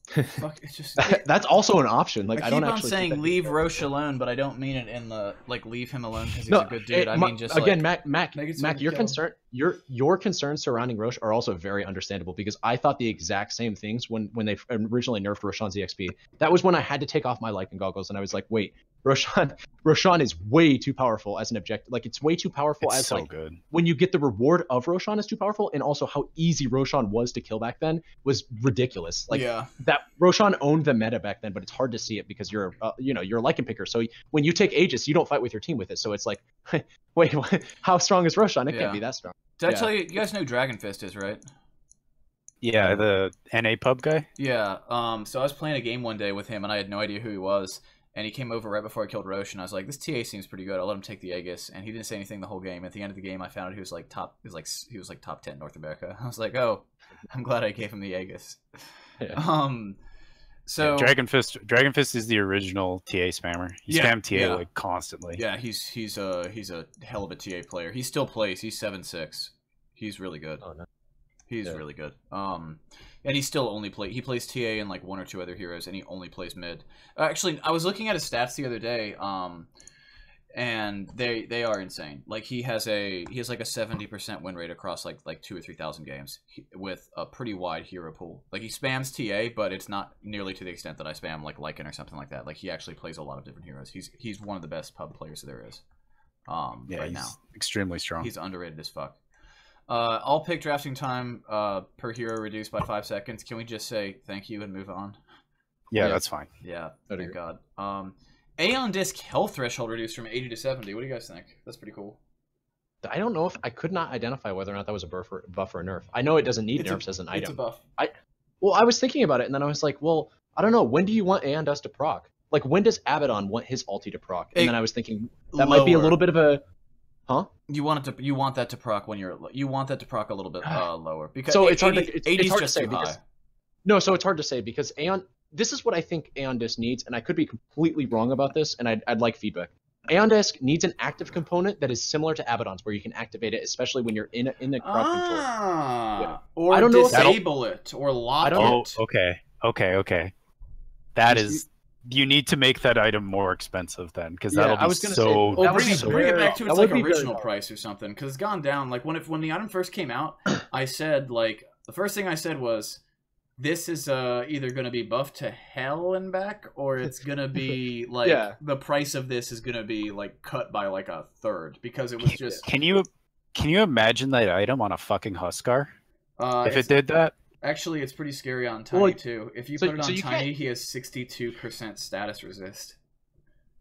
Fuck, it's just that's also an option. Like I don't keep on actually saying leave Roche alone, but I don't mean it in the like leave him alone because he's a good dude. I mean just again, like, Mac, your concerns surrounding Roche are also very understandable because I thought the exact same things when they originally nerfed Roshan's EXP. That was when I had to take off my Lycan goggles and I was like, wait, Roshan is way too powerful as an objective. Like it's way too powerful as so like good. When you get the reward of Roshan is too powerful, and also how easy Roshan was to kill back then was ridiculous. Like that Roshan owned the meta back then, but it's hard to see it because you're you're a Lycan picker. So when you take Aegis, you don't fight with your team with it. So it's like, wait, how strong is Roshan? It can't be that strong. Did I tell you? You guys know Dragon Fist is, right? Yeah, the NA pub guy. Yeah. So I was playing a game one day with him, and I had no idea who he was. And he came over right before I killed Roche, and I was like, "This TA seems pretty good. I'll let him take the Aegis." And he didn't say anything the whole game. At the end of the game, I found out he was like top. He was like top 10 North America. I was like, "Oh, I'm glad I gave him the Aegis." Yeah. So yeah, Dragon Fist is the original TA spammer. He spammed TA like constantly. Yeah, he's a hell of a TA player. He still plays. He's 7-6. He's really good. Oh, no. He's really good. And he still only he plays TA and like one or two other heroes, and he only plays mid. Actually, I was looking at his stats the other day, and they are insane. Like he has like a 70% win rate across like 2,000 or 3,000 games with a pretty wide hero pool. Like he spams TA, but it's not nearly to the extent that I spam like Lycan or something like that. Like he actually plays a lot of different heroes. He's one of the best pub players there is. Right he's now, extremely strong. He's underrated as fuck. All pick drafting time per hero reduced by 5 seconds. Can we just say thank you and move on? Yeah, that's fine. Yeah, thank God. Aeon Disc health threshold reduced from 80 to 70. What do you guys think? That's pretty cool. I don't know if I could not identify whether or not that was a buff or a nerf. I know it doesn't need nerfs as an item. It's a buff. I was thinking about it, and then I was like, well, I don't know. When do you want Aeon Dust to proc? Like, when does Abaddon want his ulti to proc? And then I was thinking that might be a little bit of a... Huh? You want that to proc when you want that to proc a little bit lower because so 80, it's hard to, it's hard just to say too because, high. No, so it's hard to say because Aeon. This is what I think Aeon Disc needs, and I could be completely wrong about this, and I'd like feedback. Aeon Disc needs an active component that is similar to Abaddon's, where you can activate it, especially when you're in the crowd control. Yeah. Or I don't disable it or lock it. Okay. That is. You need to make that item more expensive then, because that'll be so. Bring it back to its like original price or something, because it's gone down. Like when the item first came out, I said like the first thing I said was, "This is either going to be buffed to hell and back, or it's going to be like the price of this is going to be like cut by like a third," because it was just. Can you imagine that item on a fucking Huskar? If it did that, actually, it's pretty scary on Tiny too. If you put it on Tiny, he has 62% status resist.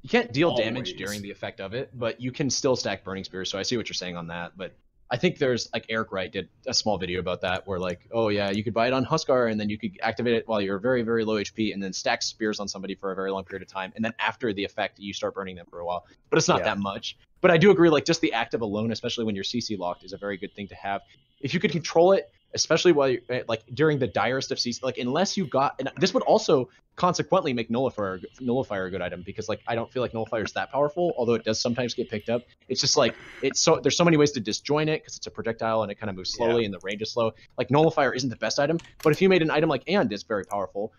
You can't deal damage during the effect of it, but you can still stack Burning Spears. So I see what you're saying on that, but I think there's like Eric Wright did a small video about that where like, oh yeah, you could buy it on Huskar and then you could activate it while you're very, very low HP and then stack spears on somebody for a very long period of time. And then after the effect, you start burning them for a while, but it's not that much. But I do agree, like just the active alone, especially when you're CC locked, is a very good thing to have. If you could control it, especially while you're like during the direst of CC, like unless you got, and this would also consequently make Nullifier a good item because like I don't feel like Nullifier is that powerful, although it does sometimes get picked up. It's just like there's so many ways to disjoin it because it's a projectile and it kind of moves slowly and the range is slow. Like Nullifier isn't the best item, but if you made an item like Aeon Disc very powerful,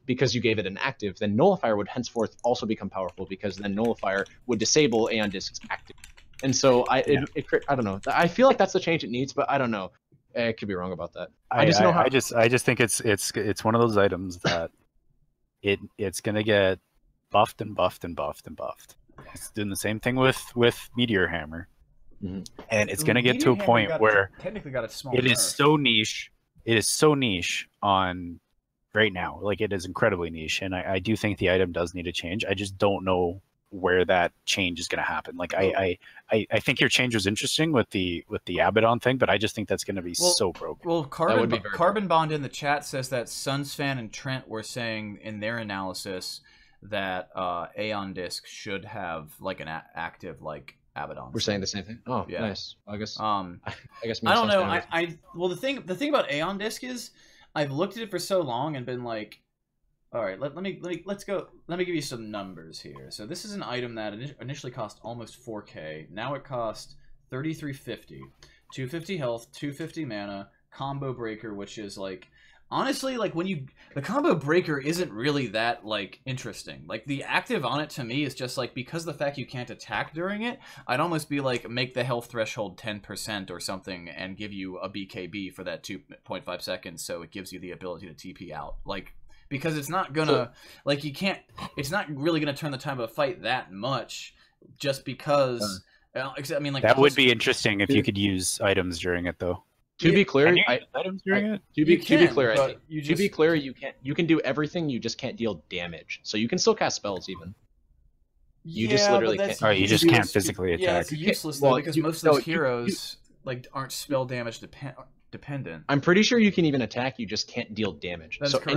because you gave it an active, then Nullifier would henceforth also become powerful because then Nullifier would disable Aeon Disc's active. And so I don't know. I feel like that's the change it needs, but I don't know. I could be wrong about that. I just think it's one of those items that it's gonna get buffed and buffed and buffed and buffed. It's doing the same thing with Meteor Hammer, and it's gonna get to a point where technically got a small. It is so niche. It is so niche on right now. Like it is incredibly niche, and I do think the item does need a change. I just don't know where that change is going to happen. Like I think your change was interesting with the Abaddon thing, but I just think that's going to be so broken. Well, Carbon Bond in the chat says that Sunsfan and Trent were saying in their analysis that Aeon Disc should have like an active like Abaddon. We're saying the same thing. Oh, yeah. Nice. I guess. I don't know. Well, the thing about Aeon Disc is I've looked at it for so long and been like, all right, let me give you some numbers here. So this is an item that initially cost almost 4K. Now it costs 3350, 250 health, 250 mana, combo breaker, which is like honestly like the combo breaker isn't really that like interesting. Like the active on it to me is just like because of the fact you can't attack during it, I'd almost be like make the health threshold 10% or something and give you a BKB for that 2.5 seconds so it gives you the ability to TP out. Like because it's not gonna it's not really gonna turn the time of a fight that much just because I mean like that would be interesting if you could use items during it though. To be clear, items during it? To be clear, you can do everything, you just can't deal damage. So you can still cast spells even. You just literally can't. Oh, you just can't physically attack. Yeah, it's useless though because most of those heroes like aren't spell damage dependent. I'm pretty sure you can even attack, you just can't deal damage. That is correct.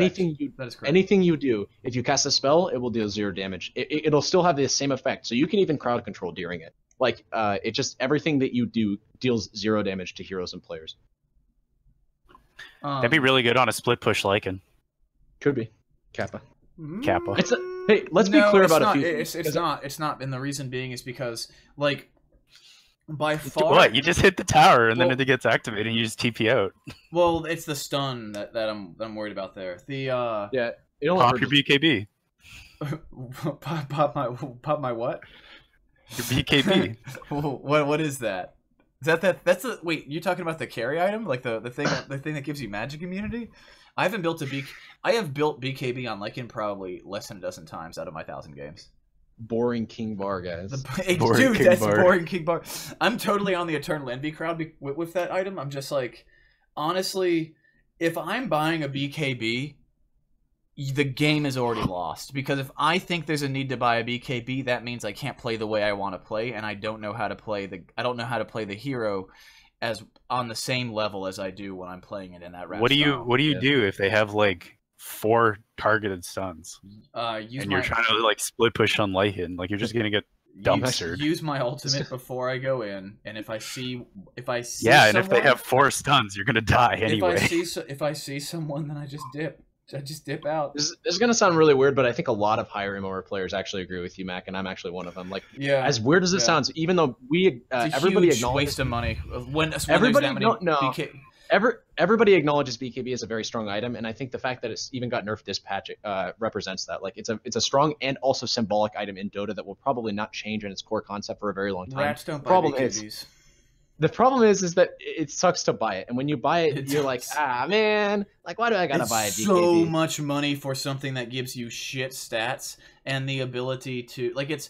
Anything you do, if you cast a spell, it will deal 0 damage. It'll still have the same effect, so you can even crowd control during it. Like, it just, everything that you do deals 0 damage to heroes and players. That'd be really good on a split push Lycan. Could be. Kappa. Hey, let's be clear about a few things. It's not, and the reason being is because, like, by far... What? You just hit the tower, and then it gets activated, and you just TP out. Well, it's the stun that I'm worried about there. Yeah. Pop your BKB. Pop my what? Your BKB. What is that? That's the wait? You're talking about the carry item, like the thing that gives you magic immunity? I have built BKB on Lycan probably less than a dozen times out of my 1,000 games. Boring King Bar, guys. Boring King Bar. I'm totally on the Eternal Envy crowd with that item. I'm just like, honestly, if I'm buying a BKB, the game is already lost. Because if I think there's a need to buy a BKB, that means I can't play the way I want to play, and I don't know how to play the hero as on the same level as I do when I'm playing it in that route. What do you do if they have like 4 targeted stuns? You're trying to like split push on Lycan, like you're just gonna get dumpstered. Use my ultimate before I go in, and if I see and if they have 4 stuns, you're gonna die anyway. If I see someone, then I just dip. I just dip out. This is gonna sound really weird, but I think a lot of higher MMR players actually agree with you, Mac, and I'm actually one of them. Like, as weird as it sounds, even though everybody acknowledges waste of money when everybody everybody acknowledges BKB as a very strong item, and I think the fact that it's even got nerfed this patch represents that. Like, it's a strong and also symbolic item in Dota that will probably not change in its core concept for a very long time. Rats don't buy BKBs. The problem is that it sucks to buy it, and when you buy it, you're like, man, like why do I gotta buy a BKB? So much money for something that gives you shit stats, and the ability to like it's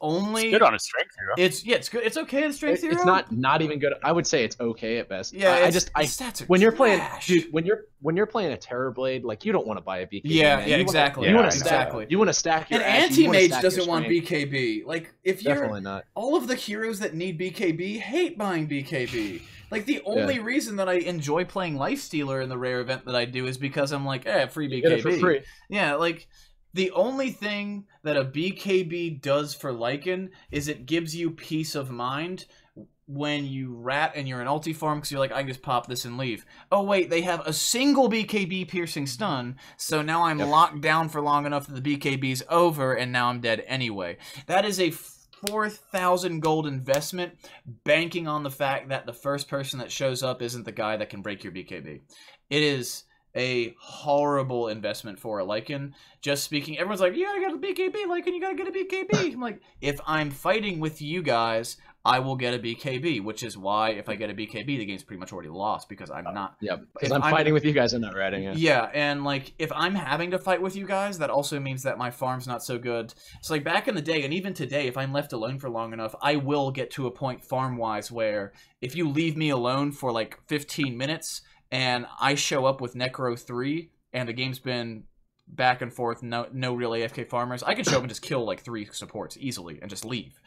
only it's good on a strength hero. It's good. It's okay at strength hero. It's not even good. I would say it's okay at best. Yeah, when you're playing, dude, when you're playing a Terrorblade, like you don't want to buy a BKB. Yeah, man. Exactly. You want to exactly. You want to stack your. An ass, anti-mage doesn't want BKB. Like if you're definitely not. All of the heroes that need BKB hate buying BKB. Like the only reason that I enjoy playing Lifestealer in the rare event that I do is because I'm like, free BKB. You get it for free. Yeah, like. The only thing that a BKB does for Lycan is it gives you peace of mind when you rat and you're an ulti farm because you're like, I can just pop this and leave. Oh wait, they have a single BKB piercing stun, so now I'm locked down for long enough that the BKB's over and now I'm dead anyway. That is a 4,000 gold investment banking on the fact that the first person that shows up isn't the guy that can break your BKB. It is a horrible investment for a Lycan. Just speaking, everyone's like, yeah, I got a BKB, Lycan, you gotta get a BKB. I'm like, if I'm fighting with you guys, I will get a BKB, which is why if I get a BKB, the game's pretty much already lost because I'm not. Yeah, because I'm fighting with you guys, I'm not ratting it. Yeah, and like if I'm having to fight with you guys, that also means that my farm's not so good. So like back in the day, and even today, if I'm left alone for long enough, I will get to a point farm-wise where if you leave me alone for like 15 minutes, and I show up with Necro 3, and the game's been back and forth, no real AFK farmers, I can show up and just kill like 3 supports easily and just leave.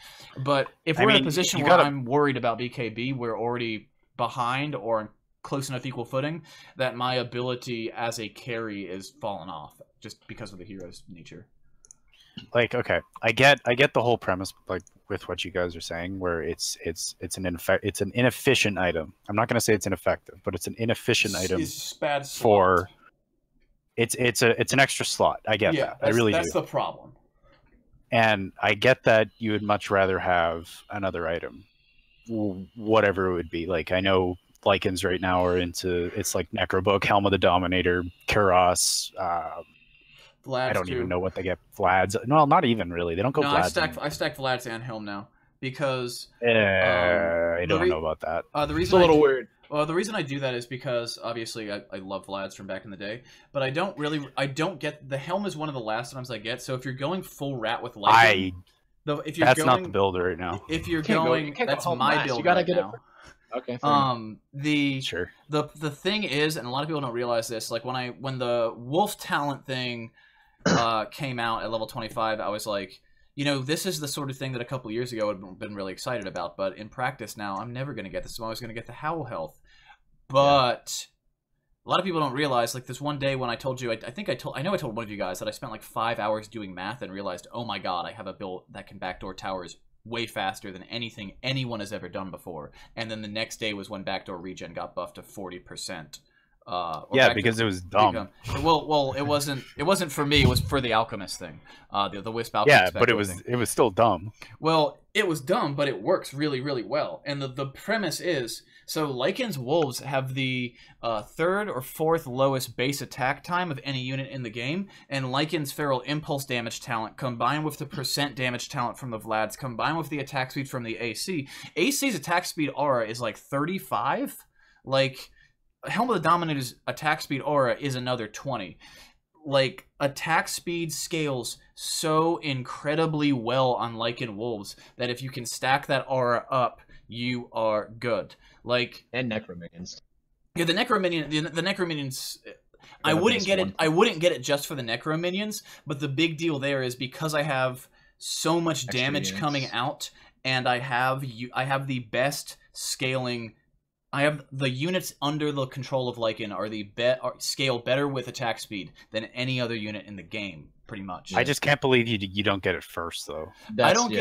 But if we're in a position where I'm worried about BKB, we're already behind or close enough equal footing that my ability as a carry is fallen off just because of the hero's nature. Like, okay, I get the whole premise, like with what you guys are saying, where it's an inefficient item. I'm not gonna say it's ineffective, but it's an inefficient item. It's bad for it's an extra slot. I get that. I really do. That's the problem. And I get that you would much rather have another item, whatever it would be. Like I know Lycans right now are into it's like Necrobook, Helm of the Dominator, Kuros. Vlads I don't even know what they get. Vlads. No, not even really. They don't go Vlads. I stack Vlads and Helm now because I don't know about that. The reason it's a little weird. Well, the reason I do that is because obviously I love Vlads from back in the day, but I don't get the Helm is one of the last times I get. So if you're going full rat with Lycan, that's not the build right now. If you're going, that's my build. You gotta get now. Okay. The thing is, and a lot of people don't realize this, like when the Wolf talent thing came out at level 25, I was like, you know, this is the sort of thing that a couple years ago I'd been really excited about, but in practice now, I'm never going to get this. I'm always going to get the Howl health. But a lot of people don't realize, like this one day when I told you, I know I told one of you guys that I spent like 5 hours doing math and realized, oh my god, I have a build that can backdoor towers way faster than anything anyone has ever done before. And then the next day was when backdoor regen got buffed to 40%. Yeah, because it was dumb. Well, it wasn't for me. It was for the alchemist thing. The wisp alchemist. Yeah, but it was still dumb. Well, it was dumb, but it works really, really well. And the premise is, so Lycan's wolves have the 3rd or 4th lowest base attack time of any unit in the game, and Lycan's feral impulse damage talent combined with the percent damage talent from the Vlads combined with the attack speed from the AC. AC's attack speed aura is like 35. Like Helm of the Dominator's attack speed aura is another 20. Like, attack speed scales so incredibly well on Lycan Wolves that if you can stack that aura up, you are good. Like, and Necrominions. Yeah, the Necrominions. I wouldn't get it. I wouldn't get it just for the Necrominions, but the big deal there is because I have so much damage coming out, and I have the best scaling. I have the units under the control of Lycan scale better with attack speed than any other unit in the game, pretty much. I just can't believe you don't get it first, though. I don't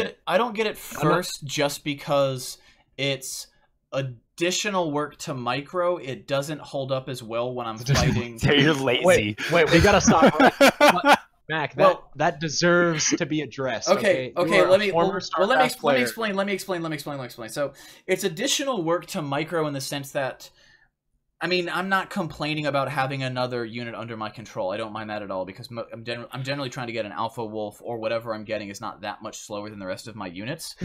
get it first just because it's additional work to micro. It doesn't hold up as well when I'm fighting. You're lazy. Wait, we gotta stop. Right. Mac, that deserves to be addressed. Okay. Let me explain. So it's additional work to micro in the sense that, I mean, I'm not complaining about having another unit under my control. I don't mind that at all because I'm generally trying to get an alpha wolf or whatever I'm getting is not that much slower than the rest of my units.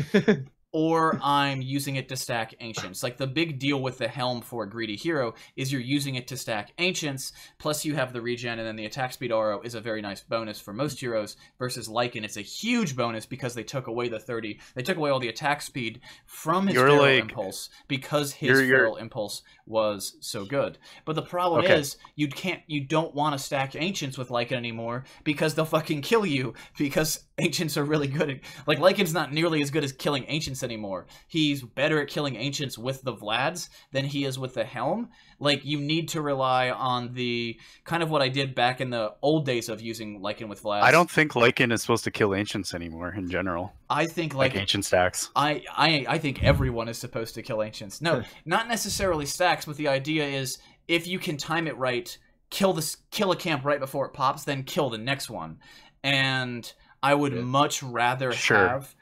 or I'm using it to stack Ancients. Like, the big deal with the Helm for a greedy hero is you're using it to stack Ancients, plus you have the regen, and then the attack speed aura is a very nice bonus for most heroes, versus Lycan, it's a huge bonus because they took away they took away all the attack speed from his Feral Impulse, because his Feral Impulse was so good. But the problem is, you don't want to stack Ancients with Lycan anymore, because they'll fucking kill you, because Ancients are really good at, like, Lycan's not nearly as good as killing Ancients anymore. He's better at killing Ancients with the Vlads than he is with the Helm. Like, you need to rely on the kind of what I did back in the old days of using Lycan with Vlads. I don't think Lycan is supposed to kill Ancients anymore in general. I think like Ancient stacks. I think everyone is supposed to kill Ancients. No, not necessarily stacks, but the idea is, if you can time it right, kill a camp right before it pops, then kill the next one. And I would much rather have,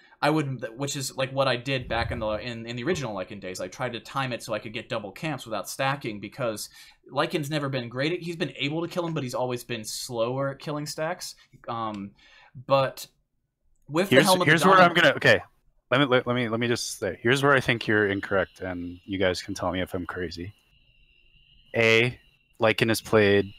which is like what I did back in the original Lycan days. I tried to time it so I could get double camps without stacking, because Lycan's never been great at, he's been able to kill him, but he's always been slower at killing stacks. But with the Helm of the where I'm gonna let me just say, here's where I think you're incorrect, and you guys can tell me if I'm crazy. Lycan is played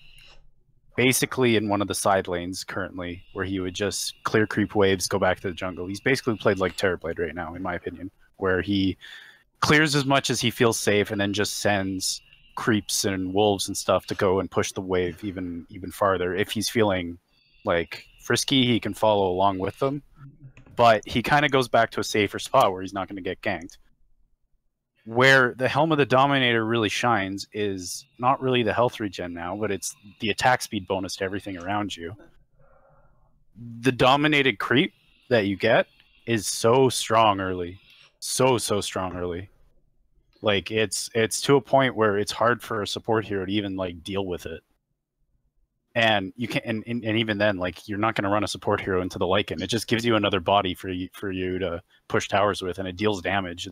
basically in one of the side lanes currently, where he would just clear creep waves, go back to the jungle. He's basically played like Terrorblade right now, in my opinion, where he clears as much as he feels safe and then just sends creeps and wolves and stuff to go and push the wave even farther. If he's feeling like frisky, he can follow along with them, but he kind of goes back to a safer spot where he's not going to get ganked. Where the Helm of the Dominator really shines is not really the health regen now, but it's the attack speed bonus to everything around you. The dominated creep that you get is so strong early. So strong early. Like, it's to a point where it's hard for a support hero to even like deal with it. And you can, and even then, like, you're not going to run a support hero into the Lycan. It just gives you another body for you to push towers with, and it deals damage.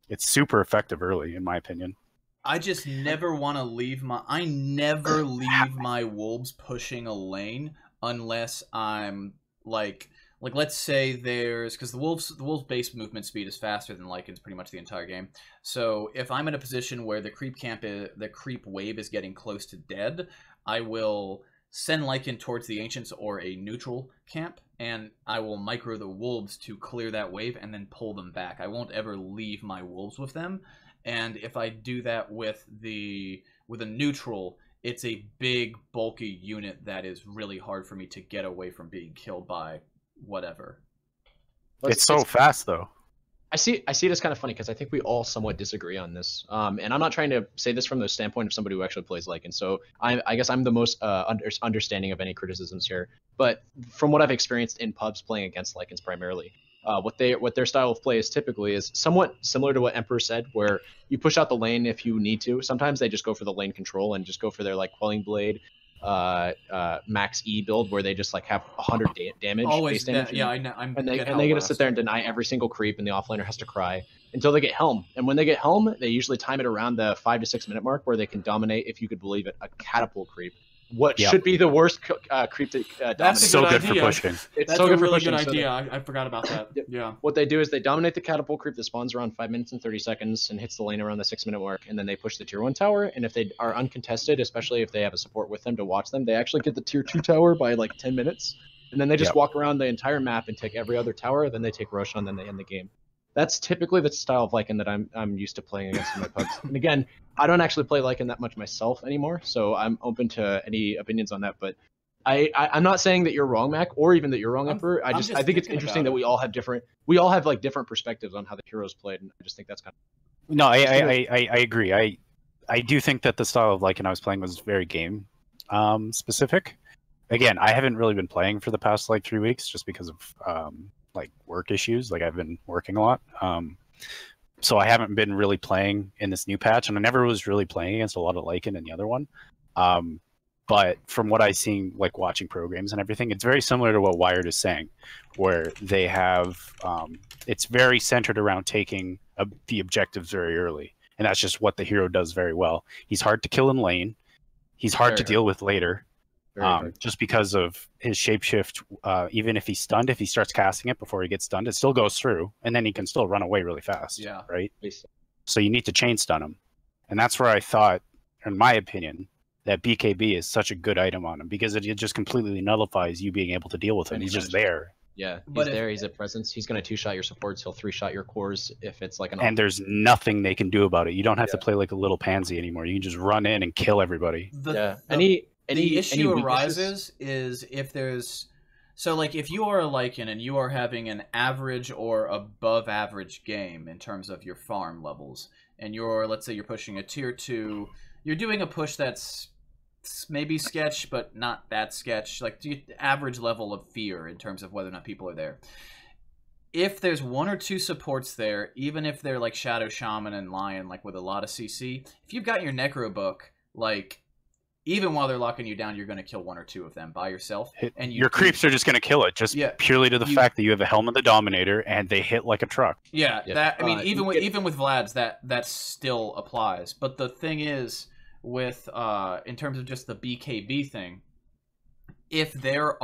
It's super effective early, in my opinion. I just never want to leave my wolves pushing a lane unless I'm like let's say because the wolves base movement speed is faster than Lycan's pretty much the entire game. So if I'm in a position where the creep wave is getting close to dead, I will send Lycan towards the Ancients or a neutral camp, and I will micro the wolves to clear that wave and then pull them back. I won't ever leave my wolves with them. And if I do that with a neutral, it's a big, bulky unit that is really hard for me to get away from being killed by whatever. It's so fast, though. I see it as kind of funny, because I think we all somewhat disagree on this. And I'm not trying to say this from the standpoint of somebody who actually plays Lycan. So I guess I'm the most understanding of any criticisms here. But from what I've experienced in pubs playing against Lycans primarily, what their style of play is typically is somewhat similar to what Emperor said, where you push out the lane if you need to. Sometimes they just go for the lane control and just go for their like Quelling Blade, max E build, where they just like have 100 damage. Always, damage, yeah, and they get to sit there and deny every single creep, and the offlaner has to cry until they get Helm. And when they get Helm, they usually time it around the 5 to 6 minute mark, where they can dominate, if you could believe it, a catapult creep. What should be the worst creep to dominate. That's so good for pushing. That's a really good idea. I forgot about that. Yeah. What they do is they dominate the catapult creep that spawns around 5 minutes and 30 seconds and hits the lane around the 6 minute mark, and then they push the tier 1 tower. And if they are uncontested, especially if they have a support with them to watch them, they actually get the tier 2 tower by like 10 minutes. And then they just walk around the entire map and take every other tower. Then they take Roshan, then they end the game. That's typically the style of Lycan that I'm used to playing against in my pubs. And again, I don't actually play Lycan that much myself anymore, so I'm open to any opinions on that. But I'm not saying that you're wrong, Mac, or even that you're wrong, Emperor. I think it's interesting that we all have like different perspectives on how the heroes played, and I just think that's kind of... No, I agree. I do think that the style of Lycan I was playing was very game specific. Again, I haven't really been playing for the past like 3 weeks just because of like work issues. Like, I've been working a lot. So I haven't been really playing in this new patch, and I never was really playing against a lot of Lycan in the other one. But from what I've seen, like watching programs and everything, it's very similar to what Wired is saying, where they have, it's very centered around taking the objectives very early. And that's just what the hero does very well. He's hard to kill in lane. He's hard to deal with later. just because of his shapeshift. Even if he's stunned, if he starts casting it before he gets stunned, it still goes through, and then he can still run away really fast. Yeah. Right. So you need to chain stun him, and that's where I thought, in my opinion, that BKB is such a good item on him because it just completely nullifies you being able to deal with him. He's just there. Yeah, he's a presence. He's going to 2-shot your supports. He'll 3-shot your cores if it's like an... And there's nothing they can do about it. You don't have to play like a little pansy anymore. You can just run in and kill everybody. The issue arises is if there's... So, like, if you are a Lycan and you are having an average or above average game in terms of your farm levels, and let's say you're pushing a tier 2, you're doing a push that's maybe sketch, but not that sketch, like average level of fear in terms of whether or not people are there. If there's 1 or 2 supports there, even if they're like Shadow Shaman and Lion, like with a lot of CC, if you've got your Necro book, like even while they're locking you down, you're going to kill 1 or 2 of them by yourself. And your creeps are just going to kill it, just purely to the fact that you have a Helm of the Dominator and they hit like a truck. Yeah, that I mean, even with Vlad's, that still applies. But the thing is, with in terms of just the BKB thing, if there's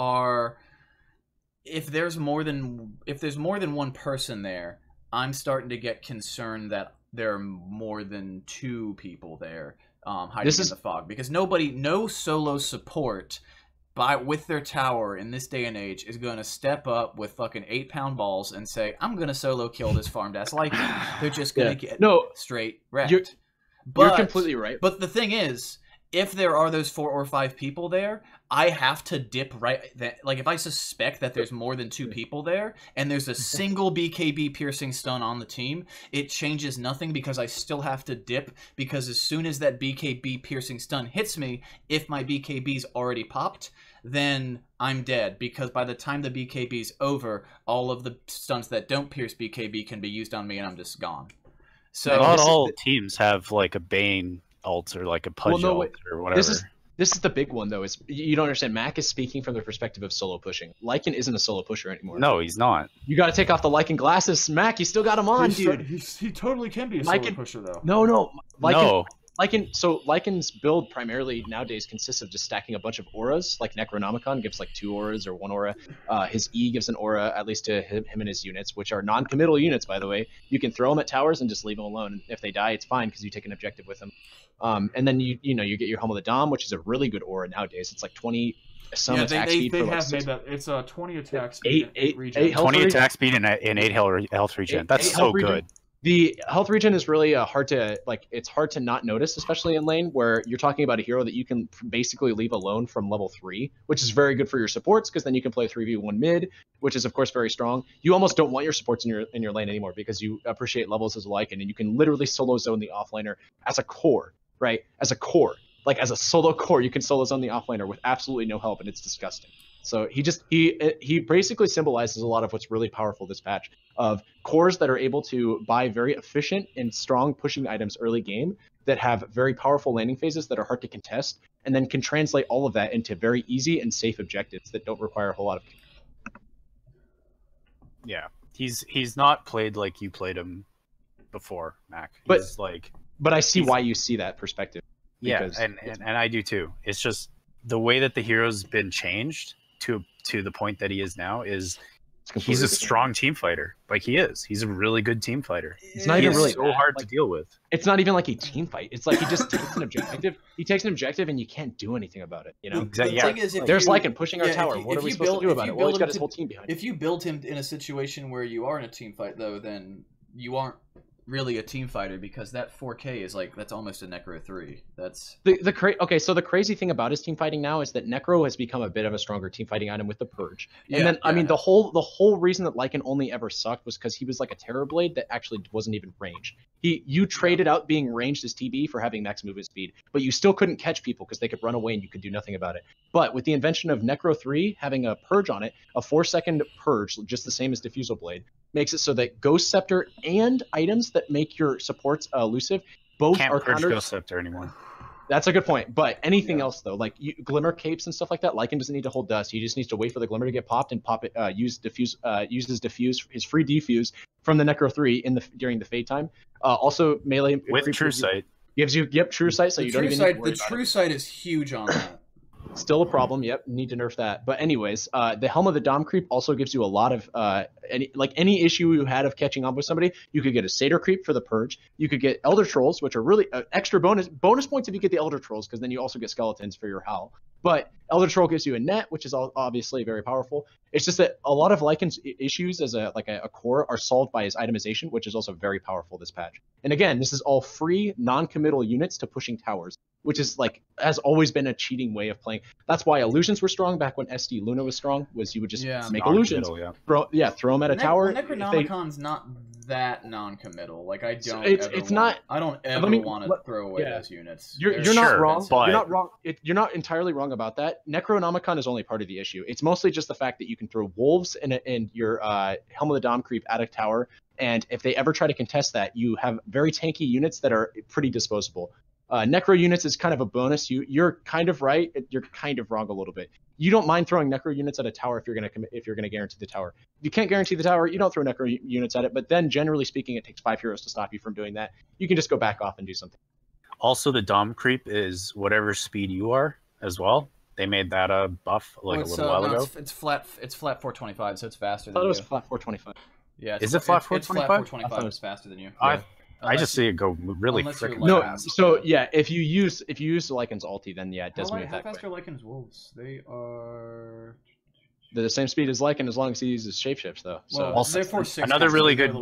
more than 1 person there, I'm starting to get concerned that there are more than 2 people there hiding in the fog, because no solo support with their tower in this day and age is going to step up with fucking 8-pound balls and say, I'm going to solo kill this farmed ass Lycan. They're just going to get straight wrecked. You're completely right. But the thing is, if there are those 4 or 5 people there, I have to dip like if I suspect that there's more than 2 people there and there's a single BKB piercing stun on the team, it changes nothing because I still have to dip, because as soon as that BKB piercing stun hits me, if my BKB's already popped, then I'm dead, because by the time the BKB's over, all of the stuns that don't pierce BKB can be used on me and I'm just gone. So not all teams have like a Bane ult or like a Pudge ult or whatever. This is the big one though. Is you don't understand. Mac is speaking from the perspective of solo pushing. Lycan isn't a solo pusher anymore. No, he's not. You got to take off the Lycan glasses, Mac. You still got him on, dude. He totally can be a solo pusher though. No. Lycan's build primarily nowadays consists of just stacking a bunch of auras. Like Necronomicon gives like 2 auras or 1 aura. His E gives an aura, at least to him and his units, which are non-committal units, by the way. You can throw them at towers and just leave them alone. If they die, it's fine because you take an objective with them. And then you get your Helm of the Dom, which is a really good aura nowadays. It's like 20 attack speed. They have made that. It's a 20 attack speed. 20 attack speed and 8 health regen. That's so good. The health regen is really hard to not notice, especially in lane where you're talking about a hero that you can basically leave alone from level 3, which is very good for your supports because then you can play 3v1 mid, which is of course very strong. You almost don't want your supports in your lane anymore because you appreciate levels as Lycan, and you can literally solo zone the offlaner as a core, right? As a core, like as a solo core, you can solo zone the offlaner with absolutely no help, and it's disgusting. So he basically symbolizes a lot of what's really powerful this patch, of cores that are able to buy very efficient and strong pushing items early game that have very powerful landing phases that are hard to contest, and then can translate all of that into very easy and safe objectives that don't require a whole lot of... Yeah, he's not played like you played him before, Mac. But I see why you see that perspective. Yeah, and I do too. It's just the way that the hero's been changed to the point that he is now is he's a strong team fighter. Like he is. He's a really good team fighter. It's not even really so hard to deal with. It's not even like a team fight. It's like he just takes an objective. He takes an objective and you can't do anything about it. You know? Exactly. The thing is, there's Lycan pushing our tower. What are we supposed to do about it? Well, he's got his whole team behind him. If you build him in a situation where you are in a team fight, though, then you aren't really a team fighter, because that 4K is like, that's almost a Necro 3. That's so the crazy thing about his team fighting now is that Necro has become a bit of a stronger team fighting item with the Purge. I mean the whole reason that Lycan only ever sucked was because he was like a Terrorblade that actually wasn't even ranged. You traded out being ranged as TB for having max movement speed, but you still couldn't catch people because they could run away and you could do nothing about it. But with the invention of Necro 3 having a Purge on it, a 4-second Purge, just the same as Diffusal Blade, makes it so that Ghost Scepter and items that make your supports elusive both are Can't purge Ghost Scepter anymore. That's a good point. But anything else though, like Glimmer Capes and stuff like that, Lycan doesn't need to hold dust. He just needs to wait for the Glimmer to get popped and pop it. Uses diffuse, his free defuse from the Necro 3 during the fade time. Also melee with True Sight gives you True Sight, so you don't even need to worry about The True Sight is huge on that. Still a problem. Yep, need to nerf that. But anyways, the Helm of the Dom creep also gives you a lot of any issue you had of catching up with somebody. You could get a Satyr creep for the purge. You could get Elder Trolls, which are really extra bonus points if you get the Elder Trolls, because then you also get skeletons for your howl. But Elder Troll gives you a net, which is obviously very powerful. It's just that a lot of Lycan's issues as a core are solved by his itemization, which is also very powerful this patch. And again, this is all free, non-committal units to pushing towers, which is has always been a cheating way of playing. That's why illusions were strong back when SD Luna was strong. Was you would just make illusions, throw them at a tower. Necronomicon's not that non-committal. Like I don't. I don't ever want to throw away those units. You're not wrong. You're not wrong. You're not entirely wrong about that. Necronomicon is only part of the issue. It's mostly just the fact that you can throw wolves and your Helm of the Dom creep at a tower, and if they ever try to contest that, you have very tanky units that are pretty disposable. Necro units is kind of a bonus. You're kind of right. You're kind of wrong a little bit. You don't mind throwing Necro units at a tower if you're gonna guarantee the tower. If you can't guarantee the tower, you don't throw Necro units at it. But then, generally speaking, it takes 5 heroes to stop you from doing that. You can just go back off and do something. Also, the Dom creep is whatever speed you are as well. They made that a buff a little while ago. It's flat 425, so it's faster than I thought you. it was flat 425. Yeah, is it flat 425? It's flat 425. It's faster than you. I just see it go really freaking fast. So yeah, if you use Lycan's ulti, then yeah, it does move that quick. How fast are Lycan's wolves? They are the same speed as Lycan as long as he uses shapeshifts though. So also, another really good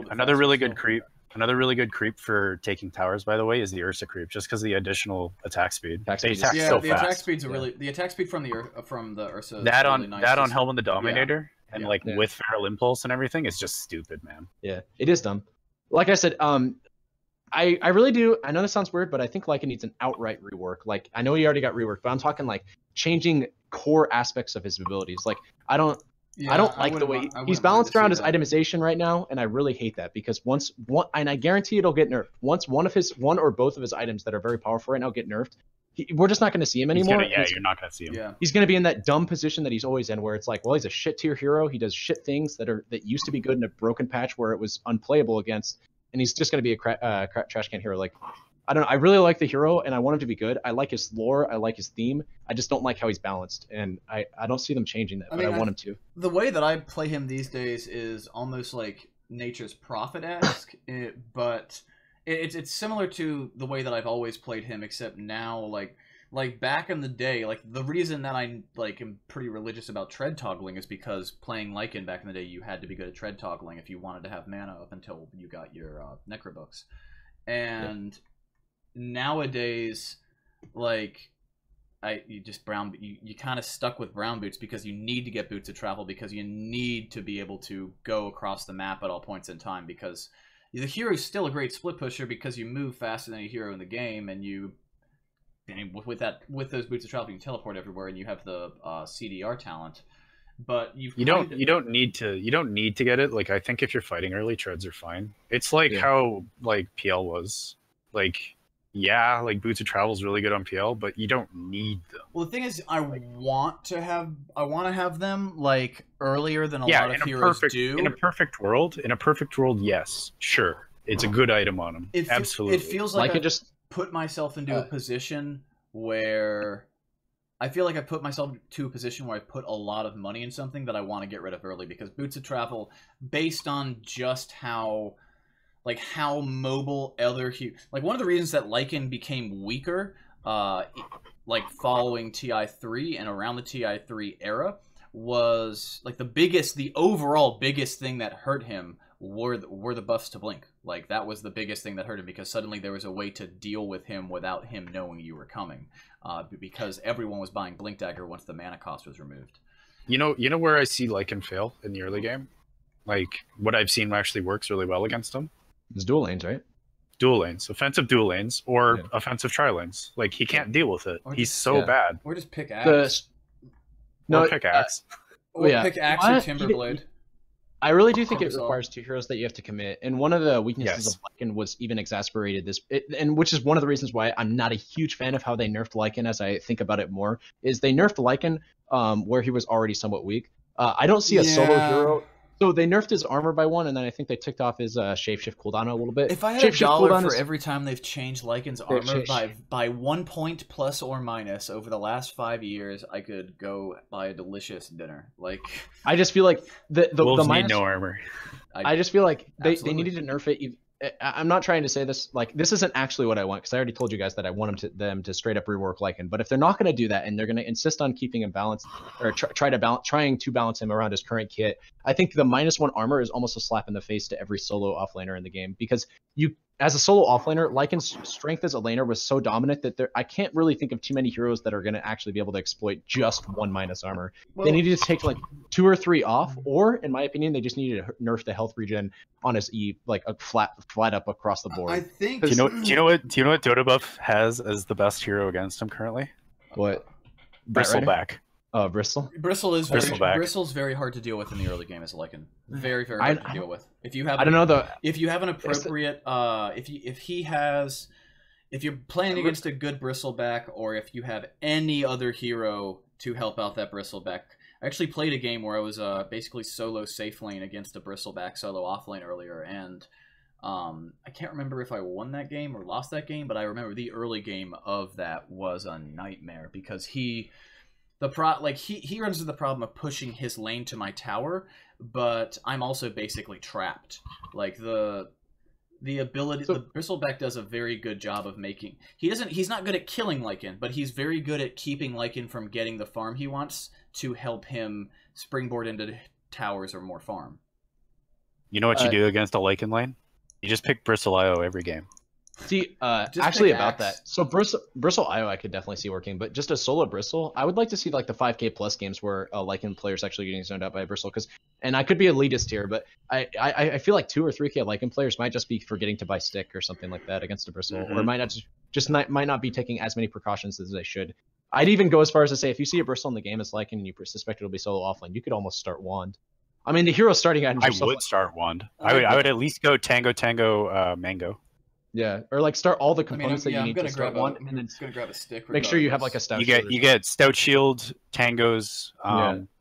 creep. Another really good creep for taking towers, by the way, is the Ursa creep, just because the additional attack speed. Attack speed the attack speed's the attack speed from the Ursa. That on Helm of the Dominator and with Feral Impulse and everything is just stupid, man. Yeah, it is dumb. Like I said, I really do. I know this sounds weird, but I think Lycan needs an outright rework. Like I know he already got reworked, but I'm talking like changing core aspects of his abilities. Like I don't like the way he's balanced around his itemization right now, and I really hate that because and I guarantee it'll get nerfed. Once one or both of his items that are very powerful right now get nerfed, we're just not going to see him anymore. You're not going to see him. Yeah. He's going to be in that dumb position that he's always in, where it's like, well, he's a shit tier hero. He does shit things that used to be good in a broken patch where it was unplayable against, and he's just going to be a trash can hero. Like, I don't know. I really like the hero, and I want him to be good. I like his lore. I like his theme. I just don't like how he's balanced, and I don't see them changing that, but I want him to. The way that I play him these days is almost like Nature's Prophet-esque, but it's similar to the way that I've always played him, except now, like back in the day, like the reason that I am pretty religious about tread toggling is because playing Lycan back in the day, you had to be good at tread toggling if you wanted to have mana up until you got your Necro books, and nowadays, like you kind of stuck with brown boots because you need to get boots of travel because you need to be able to go across the map at all points in time because the hero is still a great split pusher because you move faster than a hero in the game and with those boots of travel you can teleport everywhere and you have the CDR talent. But you don't need to get it. Like I think if you're fighting early, treads are fine. It's like how like PL was like. Yeah, like Boots of Travel is really good on PL, but you don't need them. Well, the thing is, I want to have them like earlier than a lot of heroes do. In a perfect world, yes, sure, it's a good item on them. Absolutely, it feels like I just put myself into a position where I feel like I put myself to a position where I put a lot of money in something that I want to get rid of early because Boots of Travel, based on just how mobile one of the reasons that Lycan became weaker following TI3 and around the TI3 era was like the overall biggest thing that hurt him were the buffs to blink. Like that was the biggest thing that hurt him because suddenly there was a way to deal with him without him knowing you were coming because everyone was buying Blink Dagger once the mana cost was removed. You know where I see Lycan fail in the early game? Like what I've seen actually works really well against him. It's dual lanes, right? Dual lanes, offensive dual lanes, or offensive tri lanes. Like he can't deal with it. He's so bad. Or just pick axe. Pick axe. Or pick axe or Timberblade. I really do think it requires two heroes that you have to commit, and one of the weaknesses of Lycan was even exacerbated and which is one of the reasons why I'm not a huge fan of how they nerfed Lycan. As I think about it more, is they nerfed Lycan where he was already somewhat weak. I don't see a solo hero. So they nerfed his armor by 1, and then I think they ticked off his shapeshift cooldown a little bit. If I had $1 for every time they've changed Lycan's armor by 1 point plus or minus over the last 5 years, I could go buy a delicious dinner. Like, I just feel like the Wolves minus, need no armor. I just feel like they needed to nerf it. I'm not trying to say this, like, this isn't actually what I want, because I already told you guys that I want them to straight up rework Lycan. But if they're not going to do that, and they're going to insist on keeping him balanced, or trying to balance him around his current kit, I think the -1 armor is almost a slap in the face to every solo offlaner in the game, because as a solo offlaner, Lycan's strength as a laner was so dominant that I can't really think of too many heroes that are going to actually be able to exploit just 1 minus armor. Well, they needed to take like 2 or 3 off, or in my opinion, they just needed to nerf the health regen on his E, like a flat up across the board. I think. Do you know what Dota Buff has as the best hero against him currently? What? Bristleback. Oh, Bristle. Bristle's very hard to deal with in the early game as a Lycan. Very hard to deal with. If you have, if you have an appropriate, if you're playing against a good Bristleback, or if you have any other hero to help out that Bristleback. I actually played a game where I was basically solo safe lane against a Bristleback solo offlane earlier, and I can't remember if I won that game or lost that game, but I remember the early game of that was a nightmare, because he runs into the problem of pushing his lane to my tower, but I'm also basically trapped. Like the Bristleback does a very good job of making. He's not good at killing Lycan, but he's very good at keeping Lycan from getting the farm he wants to help him springboard into towers or more farm. You know what you do against a Lycan lane? You just pick Bristle IO every game. See, actually about that. So Bristle IO I could definitely see working, but just a solo Bristle, I would like to see like the 5k plus games where Lycan players actually getting zoned out by a Bristle, and I could be elitist here, but I feel like 2 or 3k Lycan players might just be forgetting to buy stick or something like that against a Bristle, or might not be taking as many precautions as they should. I'd even go as far as to say, if you see a Bristle in the game as Lycan and you suspect it'll be solo offline, you could almost start Wand. I mean, the hero starting items. I would start Wand. I would at least go Tango Mango. Yeah, or like start all the components that you need to start Wand, and then gonna grab a stick. Make sure you have like a stout. You get Stout Shield, Tangos,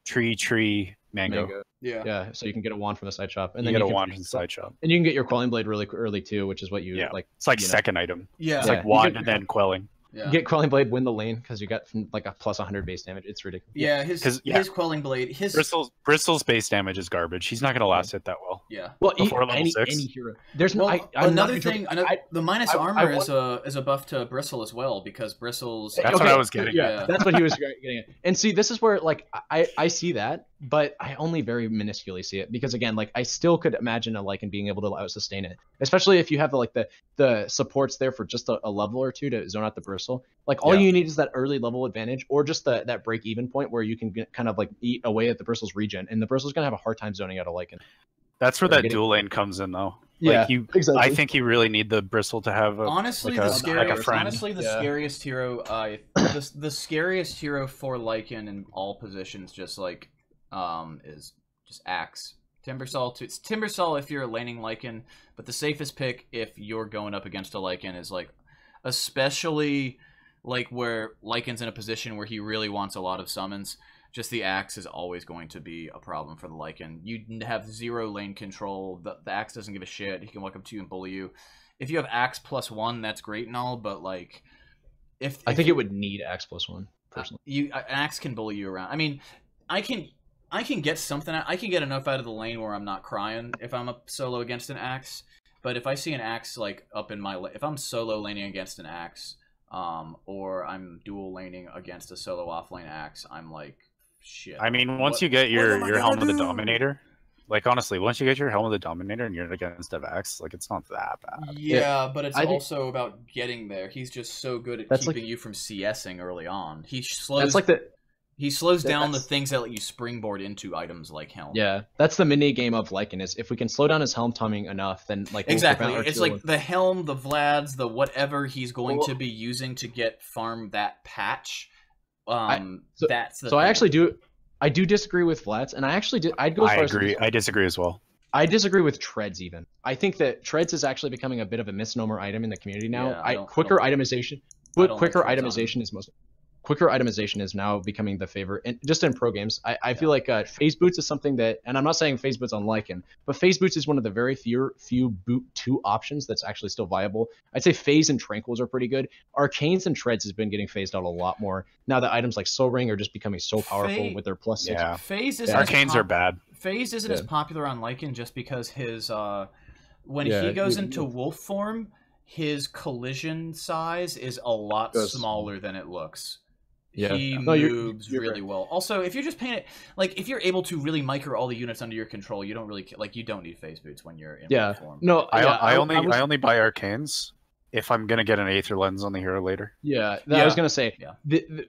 Tree, Mango. Yeah. So you can get a wand from the side shop, and then you get a wand from the side shop, and you can get your Quelling Blade really early too, which is what you like. It's like second item. Yeah, it's like wand and then Quelling. Yeah. Get Quelling Blade, win the lane, because you got like a plus 100 base damage. It's ridiculous. Yeah, his Quelling Blade, Bristle's base damage is garbage. He's not going to last it that well. Yeah. Well, any hero. There's another thing. The minus armor is a buff to Bristle as well, because Bristle's. That's what I was getting. Yeah, that's what he was getting at. And see, this is where like I see that, but I only very minusculely see it, because again, like I still could imagine a Lycan being able to sustain it, especially if you have the supports there for just a level or two to zone out the Bristle. Like all you need is that early level advantage, or just that break even point where you can kind of like eat away at the Bristle's regen, and the Bristle's gonna have a hard time zoning out a Lycan. That's where that dual lane comes in, though. Yeah, exactly. I think you really need the Bristle to have the scariest hero. The scariest hero for Lycan in all positions, just like is just Axe. Timbersaw. It's Timbersaw if you're laning Lycan, but the safest pick if you're going up against a Lycan is like, especially like where Lycan's in a position where he really wants a lot of summons, just the Axe is always going to be a problem for the Lycan. You have 0 lane control. The Axe doesn't give a shit. He can walk up to you and bully you. If you have Axe +1, that's great and all, but like, I think it would need Axe +1 personally. Axe can bully you around. I mean, I can get something. I can get enough out of the lane where I'm not crying if I'm a solo against an Axe. But if I see an Axe like up in my, if I'm solo laning against an Axe, or I'm dual laning against a solo offlane Axe, I'm like, shit. I mean, once you get your Helm of the Dominator, like honestly, once you get your Helm of the Dominator and you're against an Axe, like it's not that bad. Yeah, but it's also about getting there. He's just so good at keeping you from CSing early on. He slows down the things that let you springboard into items like Helm. Yeah, that's the mini game of Lycan, is if we can slow down his Helm timing enough, then like exactly. It's like the Helm, the Vlads, the whatever he's going to be using to get farm that patch. That's the thing. I do disagree with Vlads, and I'd go as far as I disagree as well. I disagree with Treads even. I think that Treads is actually becoming a bit of a misnomer item in the community now. Yeah, quicker itemization is most. quicker itemization is now becoming the favorite, and just in pro games. I feel like phase boots is something that, and I'm not saying phase boots on Lycan, but phase boots is one of the very few boot 2 options that's actually still viable. I'd say phase and tranquils are pretty good. Arcanes and treads has been getting phased out a lot more now that items like Soul Ring are just becoming so powerful with their plus 6. Yeah, phase isn't arcanes are bad. Phase isn't as popular on Lycan just because his when he goes into wolf form, his collision size is a lot smaller than it looks. Yeah. He moves really well. Also, if you're just paying it, like, if you're able to really micro all the units under your control, you don't really, like, you don't need phase boots when you're in form. No, I only buy arcanes if I'm gonna get an Aether Lens on the hero later. I was gonna say,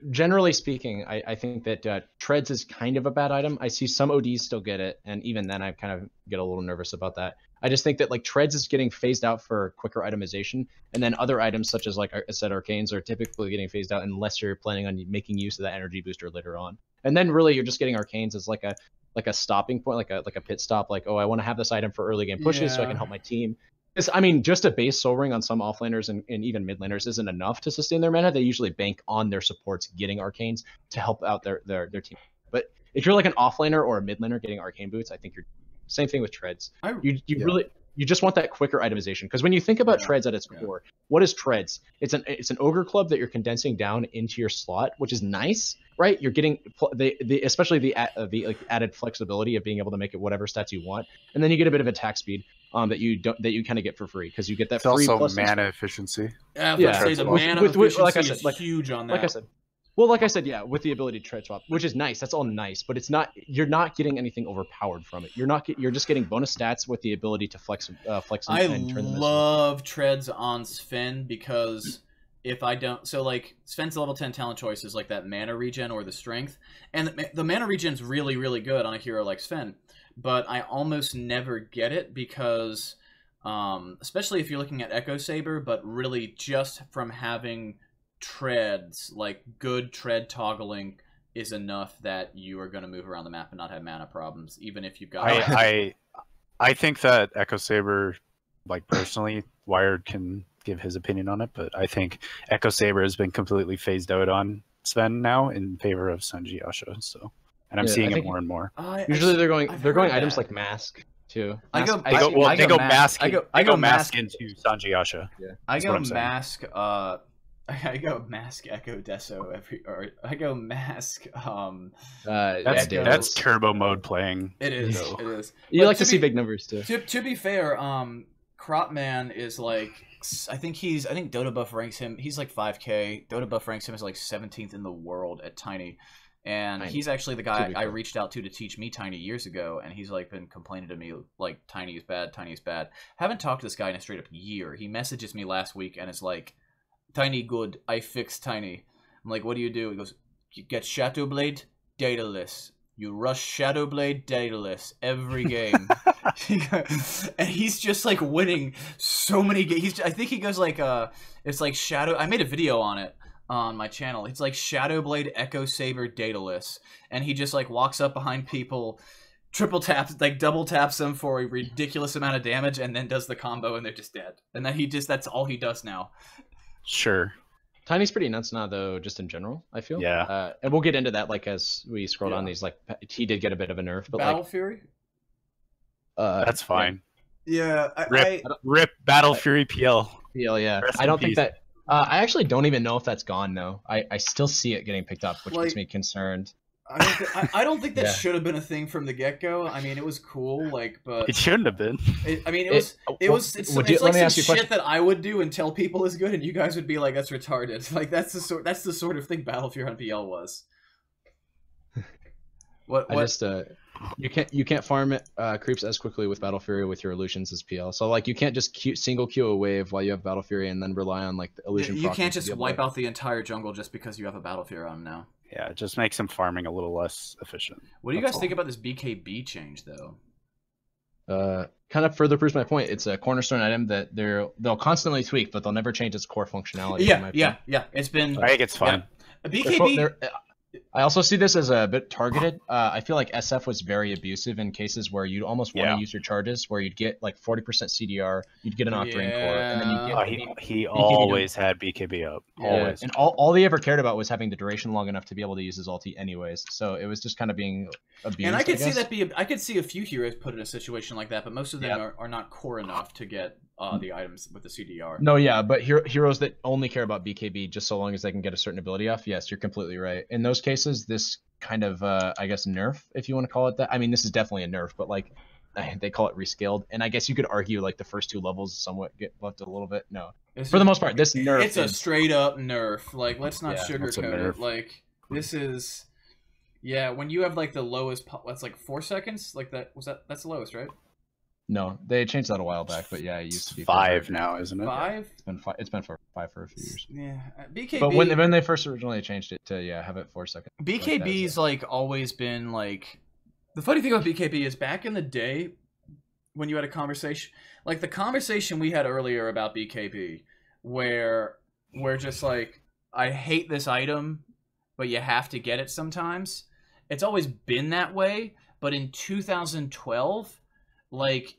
generally speaking, I think that treads is kind of a bad item. I see some ODs still get it, and even then I kind of get a little nervous about that. I just think that like treads is getting phased out for quicker itemization, and then other items such as, like I said, arcanes are typically getting phased out unless you're planning on making use of that energy booster later on. And then really you're just getting arcanes as like a stopping point, like a pit stop. Like, oh, I want to have this item for early game pushes so I can help my team. I mean, just a base Soul Ring on some offlaners and even mid laners isn't enough to sustain their mana. They usually bank on their supports getting arcanes to help out their team. But if you're like an offlaner or a mid laner getting arcane boots, I think you're same thing with treads. You just want that quicker itemization, because when you think about treads at its core, what is treads? It's an ogre club that you're condensing down into your slot, which is nice, right? You're getting especially the like added flexibility of being able to make it whatever stats you want, and then you get a bit of attack speed that you kind of get for free because you get that it's free also plus mana efficiency. Yeah, the mana efficiency like I said, is huge on that. Like I said, yeah, with the ability to tread swap, which is nice. That's all nice, but it's not. You're not getting anything overpowered from it. You're just getting bonus stats with the ability to flex. And turn them. I love treads on Sven because if I don't, so like Sven's level 10 talent choice is like that mana regen or the strength, and the mana regen's really really good on a hero like Sven, but I almost never get it because, especially if you're looking at Echo Saber, but really just from having treads, like good tread toggling is enough that you are going to move around the map and not have mana problems, even if you've got I think that Echo Saber, like personally, Wired can give his opinion on it, but I think Echo Saber has been completely phased out on Sven now in favor of Sanji Yasha, so, and I'm seeing it more and more. Usually they're going items like Mask too. They go Mask into Sanji Yasha. I go Mask I go Mask Echo Deso I go Mask that's turbo mode playing. It is. It is. You like to see big numbers too. To be fair, Cropman is like I think Dota Buff ranks him, he's like 5k. Dota Buff ranks him as like 17th in the world at Tiny. And he's actually the guy I reached out to teach me Tiny years ago, and he's like been complaining to me like Tiny is bad, Tiny is bad. Haven't talked to this guy in a straight up year. He messages me last week and is like, Tiny good, I fixed Tiny. I'm like, what do? He goes, you get Shadowblade, dataless. You rush Shadowblade, dataless every game. And he's just like winning so many games. I think he goes like, it's like Shadow. I made a video on it on my channel. It's like Shadowblade, Echo Saber, dataless. And he just like walks up behind people, triple taps, like double taps them for a ridiculous amount of damage, and then does the combo and they're just dead. And then that's all he does now. Sure. Tiny's pretty nuts now, though, just in general, I feel. Yeah. And we'll get into that, like, as we scroll down these, like, he did get a bit of a nerf. But Battle Fury? That's fine. Yeah. Rip Battle Fury PL. PL, yeah. I don't think that... I actually don't even know if that's gone, though. I still see it getting picked up, which makes me concerned. I don't think that should have been a thing from the get-go. I mean, it was cool, like, but it shouldn't have been. It's like some shit that I would do and tell people is good, and you guys would be like, "That's retarded." Like that's the sort of thing Battle Fury on PL was. You can't farm creeps as quickly with Battle Fury with your illusions as PL. So like you can't just single queue a wave while you have Battle Fury and then rely on like the illusion. You can't just wipe out the entire jungle just because you have a Battle Fury on now. Yeah, it just makes him farming a little less efficient. What do you guys think about this BKB change, though? Kind of further proves my point. It's a cornerstone item that they'll constantly tweak, but they'll never change its core functionality. Yeah. It's been. I think it's fine. BKB. I also see this as a bit targeted. I feel like SF was very abusive in cases where you'd almost want to use your charges, where you'd get like 40% CDR, you'd get an Octarine core, and then you'd get he always had BKB up. Always. And all he ever cared about was having the duration long enough to be able to use his ulti anyways. So it was just kind of being abused. And I could see that I could see a few heroes put in a situation like that, but most of them are not core enough to get the items with the CDR. No, yeah, but heroes that only care about BKB just so long as they can get a certain ability off, yes, you're completely right. In those cases, this kind of, I guess, nerf, if you want to call it that. I mean, this is definitely a nerf, but like, they call it rescaled. And I guess you could argue like the first 2 levels somewhat get buffed a little bit. No, for the most part, this nerf it's a straight up nerf. Like, let's not sugarcoat it. Like, this is, when you have like the lowest, that's like 4 seconds. Like that's the lowest, right? No, they changed that a while back, but it used to be 5 now, isn't it? 5? It's been 5 for a few years. Yeah, BKB. But when they first originally changed it to have it 4 seconds. BKB's like always been like, the funny thing about BKB is back in the day when you had a conversation, like the conversation we had earlier about BKB, where we're just like, I hate this item, but you have to get it sometimes. It's always been that way, but in 2012, like,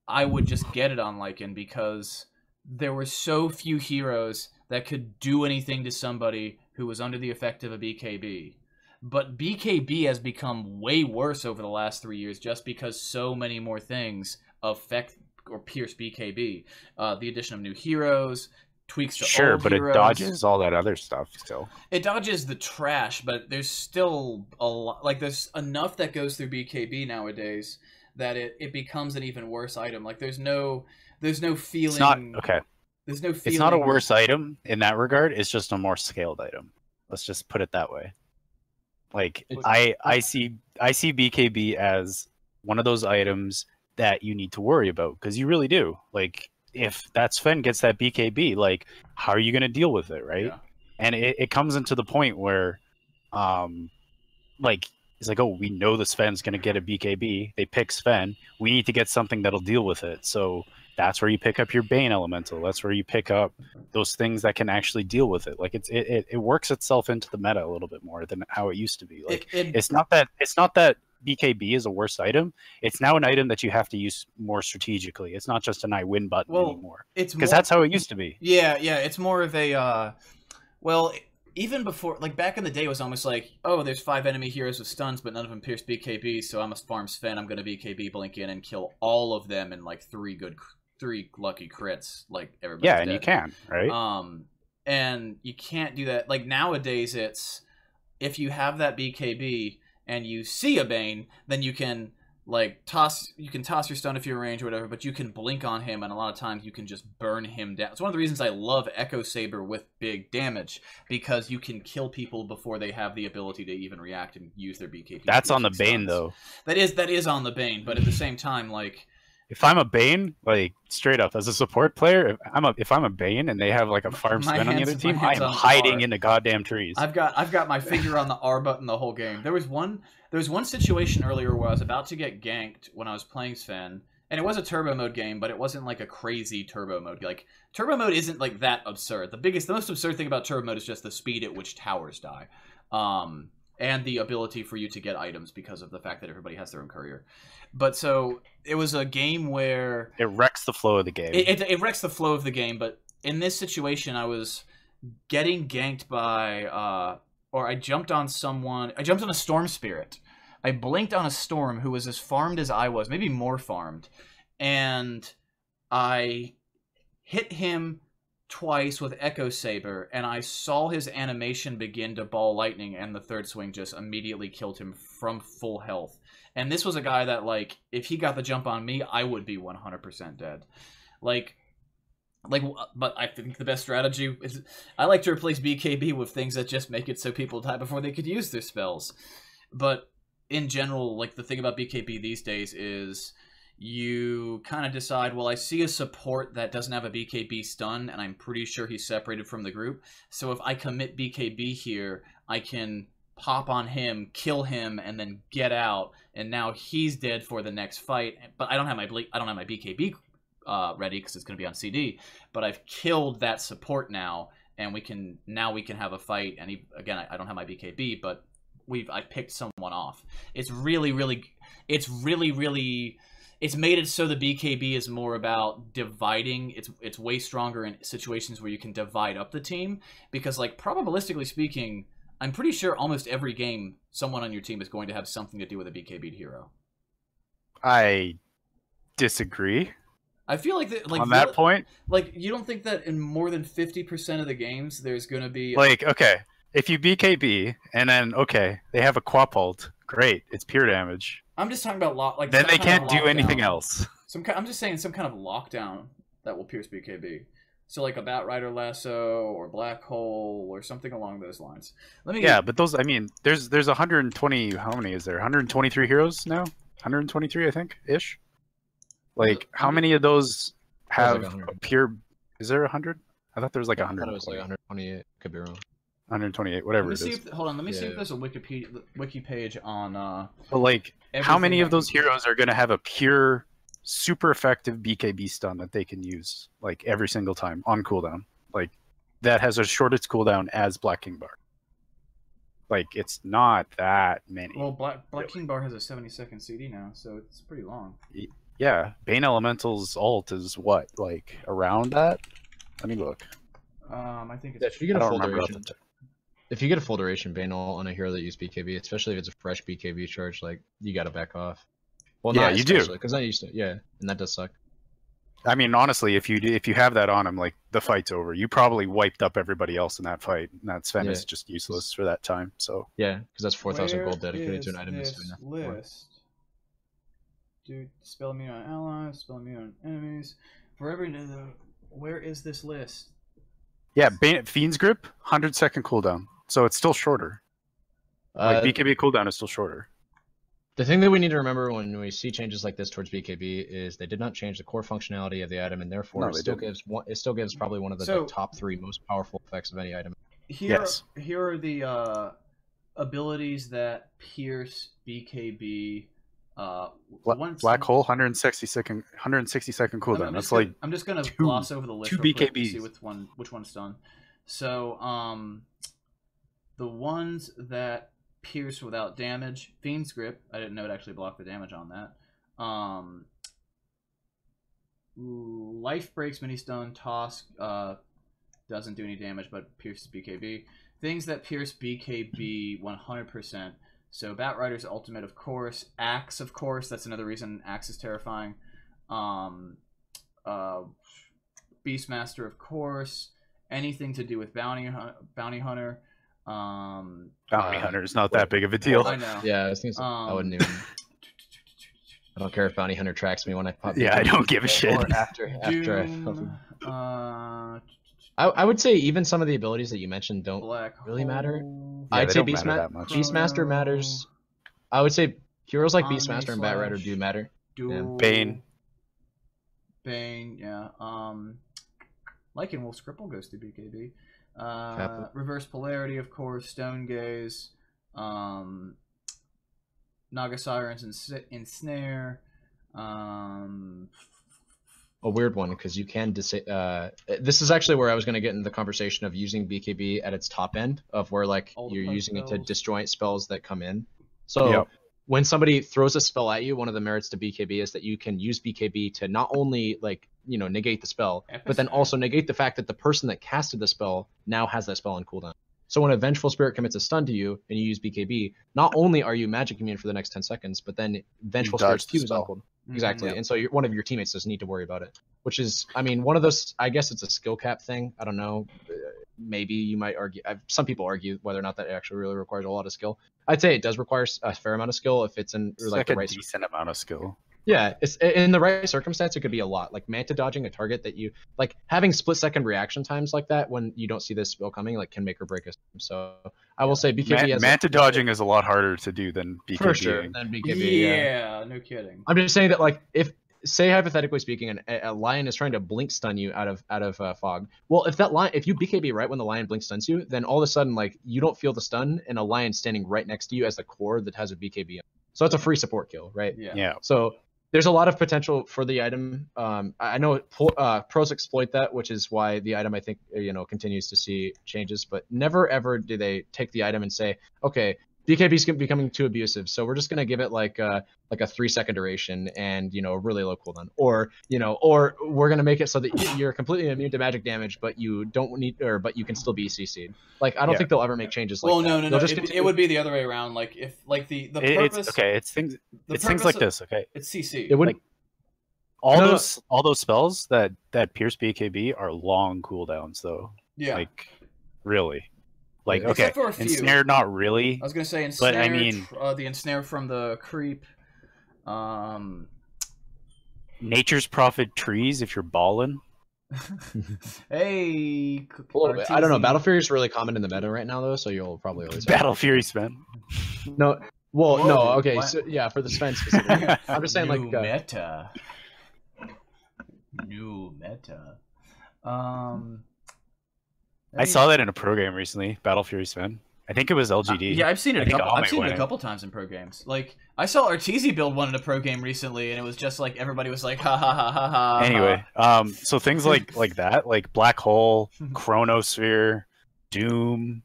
I would just get it on Lycan because there were so few heroes that could do anything to somebody who was under the effect of a BKB. But BKB has become way worse over the last 3 years just because so many more things affect or pierce BKB. The addition of new heroes, tweaks to old but heroes. It dodges all that other stuff still. It dodges the trash, but there's still a lot. Like, there's enough that goes through BKB nowadays that it becomes an even worse item. Like, there's no feeling. It's not okay. There's no feeling. It's not a worse item in that regard. It's just a more scaled item. Let's just put it that way. Like, I see BKB as one of those items that you need to worry about, because you really do. Like, if that Sven gets that BKB, like, how are you going to deal with it, right? Yeah. And it comes into the point where, like, it's like, oh, we know the Sven's going to get a BKB. They pick Sven. We need to get something that'll deal with it. So that's where you pick up your Bane Elemental. That's where you pick up those things that can actually deal with it. Like, it works itself into the meta a little bit more than how it used to be. Like, it's not that BKB is a worse item. It's now an item that you have to use more strategically. It's not just an I win button anymore. Because that's how it used to be. Yeah. It's more of a even before, like, back in the day, it was almost like, oh, there's 5 enemy heroes with stuns, but none of them pierce BKB, so I must farm Sven. I'm going to BKB blink in and kill all of them in like 3 lucky crits, like everybody. Yeah, and you can, right? And you can't do that. Like, nowadays, it's if you have that BKB and you see a Bane, then you can like toss your stun if you're in range or whatever, but you can blink on him, and a lot of times you can just burn him down. It's one of the reasons I love Echo Saber with big damage, because you can kill people before they have the ability to even react and use their BKB. That's on the Bane, though. That is on the Bane, but at the same time, like, if I'm a Bane, like, straight up as a support player, if I'm a Bane and they have like a farm Sven on the other team, I'm hiding in the goddamn trees. I've got my finger on the R button the whole game. There was one situation earlier where I was about to get ganked when I was playing Sven, and it was a turbo mode game, but it wasn't like a crazy turbo mode. Like, turbo mode isn't like that absurd. The most absurd thing about turbo mode is just the speed at which towers die, and the ability for you to get items because of the fact that everybody has their own courier. But so it was a game where it wrecks the flow of the game. It wrecks the flow of the game. But in this situation, I was getting ganked by, or I jumped on someone. I jumped on a Storm Spirit. I blinked on a Storm who was as farmed as I was, maybe more farmed, and I hit him twice with Echo Saber, and I saw his animation begin to ball lightning, and the third swing just immediately killed him from full health. And this was a guy that, like, if he got the jump on me, I would be 100% dead. But I think the best strategy is, I like to replace BKB with things that just make it so people die before they could use their spells. But in general, like, the thing about BKB these days is you kind of decide, well, I see a support that doesn't have a BKB stun, and I'm pretty sure he's separated from the group. So if I commit BKB here, I can pop on him, kill him, and then get out, and now he's dead for the next fight. But I don't have my BKB ready because it's going to be on CD. But I've killed that support now, and we can have a fight. And again, I don't have my BKB, but I picked someone off. It's really it's made it so the BKB is more about dividing. It's way stronger in situations where you can divide up the team, because like probabilistically speaking, I'm pretty sure almost every game someone on your team is going to have something to do with a BKB hero. I disagree. I feel like that, like on that point, like you don't think that in more than 50% of the games there's going to be like, okay, if you BKB and then they have a quap ult, great, it's pure damage. I'm just talking about like then they can't do anything else. I'm just saying some kind of lockdown that will pierce BKB. So like a Batrider Lasso or Black Hole or something along those lines. But those, I mean, there's 120. How many is there? 123 heroes now. 123, I think, ish. Like, how many of those have like a pure? Is there 100? I thought there was like 100. I thought it was like 128. Could be wrong. 128, whatever it is. Hold on, let me see if there's a wiki page on. But like, how many of those heroes are going to have a pure, super effective BKB stun that they can use like every single time on cooldown? Like, that has as short its cooldown as Black King Bar. Like, it's not that many. Well, Black King Bar has a 70-second CD now, so it's pretty long. Yeah, Bane Elemental's ult is what, like around that? Let me look. I think it's. If you get a full duration, if you get a full duration Bane ult on a hero that uses BKB, especially if it's a fresh BKB charge, like you gotta back off. Well, yeah, you do, because I used to. Yeah, and that does suck. I mean, honestly, if you have that on him, like the fight's over. You probably wiped up everybody else in that fight, and that Sven is just useless for that time. So yeah, because that's 4,000 gold dedicated to an item. List. Dude, spell immune on allies, spell immune on enemies. Where is this list? Yeah, Fiend's Grip, 100-second cooldown, so it's still shorter. Like BKB cooldown is still shorter. The thing that we need to remember when we see changes like this towards BKB is they did not change the core functionality of the item, and therefore it still gives probably one of the top 3 most powerful effects of any item. Here are the abilities that pierce BKB. Black Hole, 160 second cooldown. That's like I'm just gonna gloss over the list 2 real quick to BKBs. see which one's done. So the ones that pierce without damage, Fiend's Grip. I didn't know it actually blocked the damage on that. Life Breaks, Mini Stun, Toss doesn't do any damage but pierces BKB. Things that pierce BKB 100%. So Batrider's ultimate, of course. Axe, of course. That's another reason Axe is terrifying. Beastmaster, of course. Anything to do with Bounty Hunter. Bounty Hunter is not that big of a deal. I know. Yeah, I was thinking I wouldn't even. I don't care if Bounty Hunter tracks me when I pop. Yeah, I don't give a shit. Or after I would say even some of the abilities that you mentioned don't really matter. Yeah, I'd say Beastmaster matters. I would say heroes like Beastmaster and Batrider do matter. Bane, yeah. Lycan Wolf's Cripple goes to BKB. Reverse Polarity, of course. Stone Gaze. Naga Sirens Ensnare. A weird one because you can this is actually where I was going to get into the conversation of using BKB at its top end of where like you're using it to disjoint spells that come in. So when somebody throws a spell at you, one of the merits to BKB is that you can use BKB to not only like negate the spell, but then also negate the fact that the person that casted the spell now has that spell on cooldown. So when a Vengeful Spirit commits a stun to you and you use BKB, not only are you magic immune for the next 10 seconds, but then Vengeful Spirit's Q is on cooldown. Exactly, and so one of your teammates doesn't need to worry about it. Which is, I mean, one of those. I guess it's a skill cap thing. I don't know. Maybe you might argue. Some people argue whether or not that actually really requires a lot of skill. I'd say it does require a fair amount of skill if it's in like the right decent amount of skill. Yeah, it's in the right circumstance. It could be a lot. Like manta dodging a target that you like, having split-second reaction times like that when you don't see this spell coming, like can make or break us. So I will say BKB. Manta dodging is a lot harder to do than BKB. For sure, than BKB. Yeah, no kidding. I'm just saying that like if. Say hypothetically speaking, a lion is trying to blink stun you out of fog. Well, if you BKB right when the lion blink stuns you, then all of a sudden like you don't feel the stun, and a lion standing right next to you as the core that has a BKB. So it's a free support kill, right? Yeah. So there's a lot of potential for the item. I know pros exploit that, which is why the item I think continues to see changes. But never ever do they take the item and say, okay, BKB's becoming too abusive, so we're just gonna give it like a 3-second duration and a really low cooldown, or or we're gonna make it so that you're completely immune to magic damage, but you don't need, but you can still be CC'd. Like I don't think they'll ever make changes like that. No. It would be the other way around. Like if like the purpose. It's okay. It's things like this. Okay. It's CC. It wouldn't. Like, all those spells that pierce BKB are long cooldowns though. Yeah. Like really. Like okay, for a few. Ensnare not really. I was gonna say ensnare, but I mean the ensnare from the creep. Nature's Prophet trees if you're balling. Hey, a little bit. I don't know. Battle Fury is really common in the meta right now though, so you'll probably always Battle Fury Sven. No, well, whoa, no. Okay, so, yeah, for the Sven specifically. I'm just saying New meta. New meta. I saw that in a pro game recently, Battle Fury Sven. I think it was LGD. Yeah, I've seen it. I've seen it a couple times in pro games. Like I saw Arteezy build one in a pro game recently, and it was just like everybody was like, ha ha ha ha ha. Anyway, so things like that, like Black Hole, Chronosphere, Doom,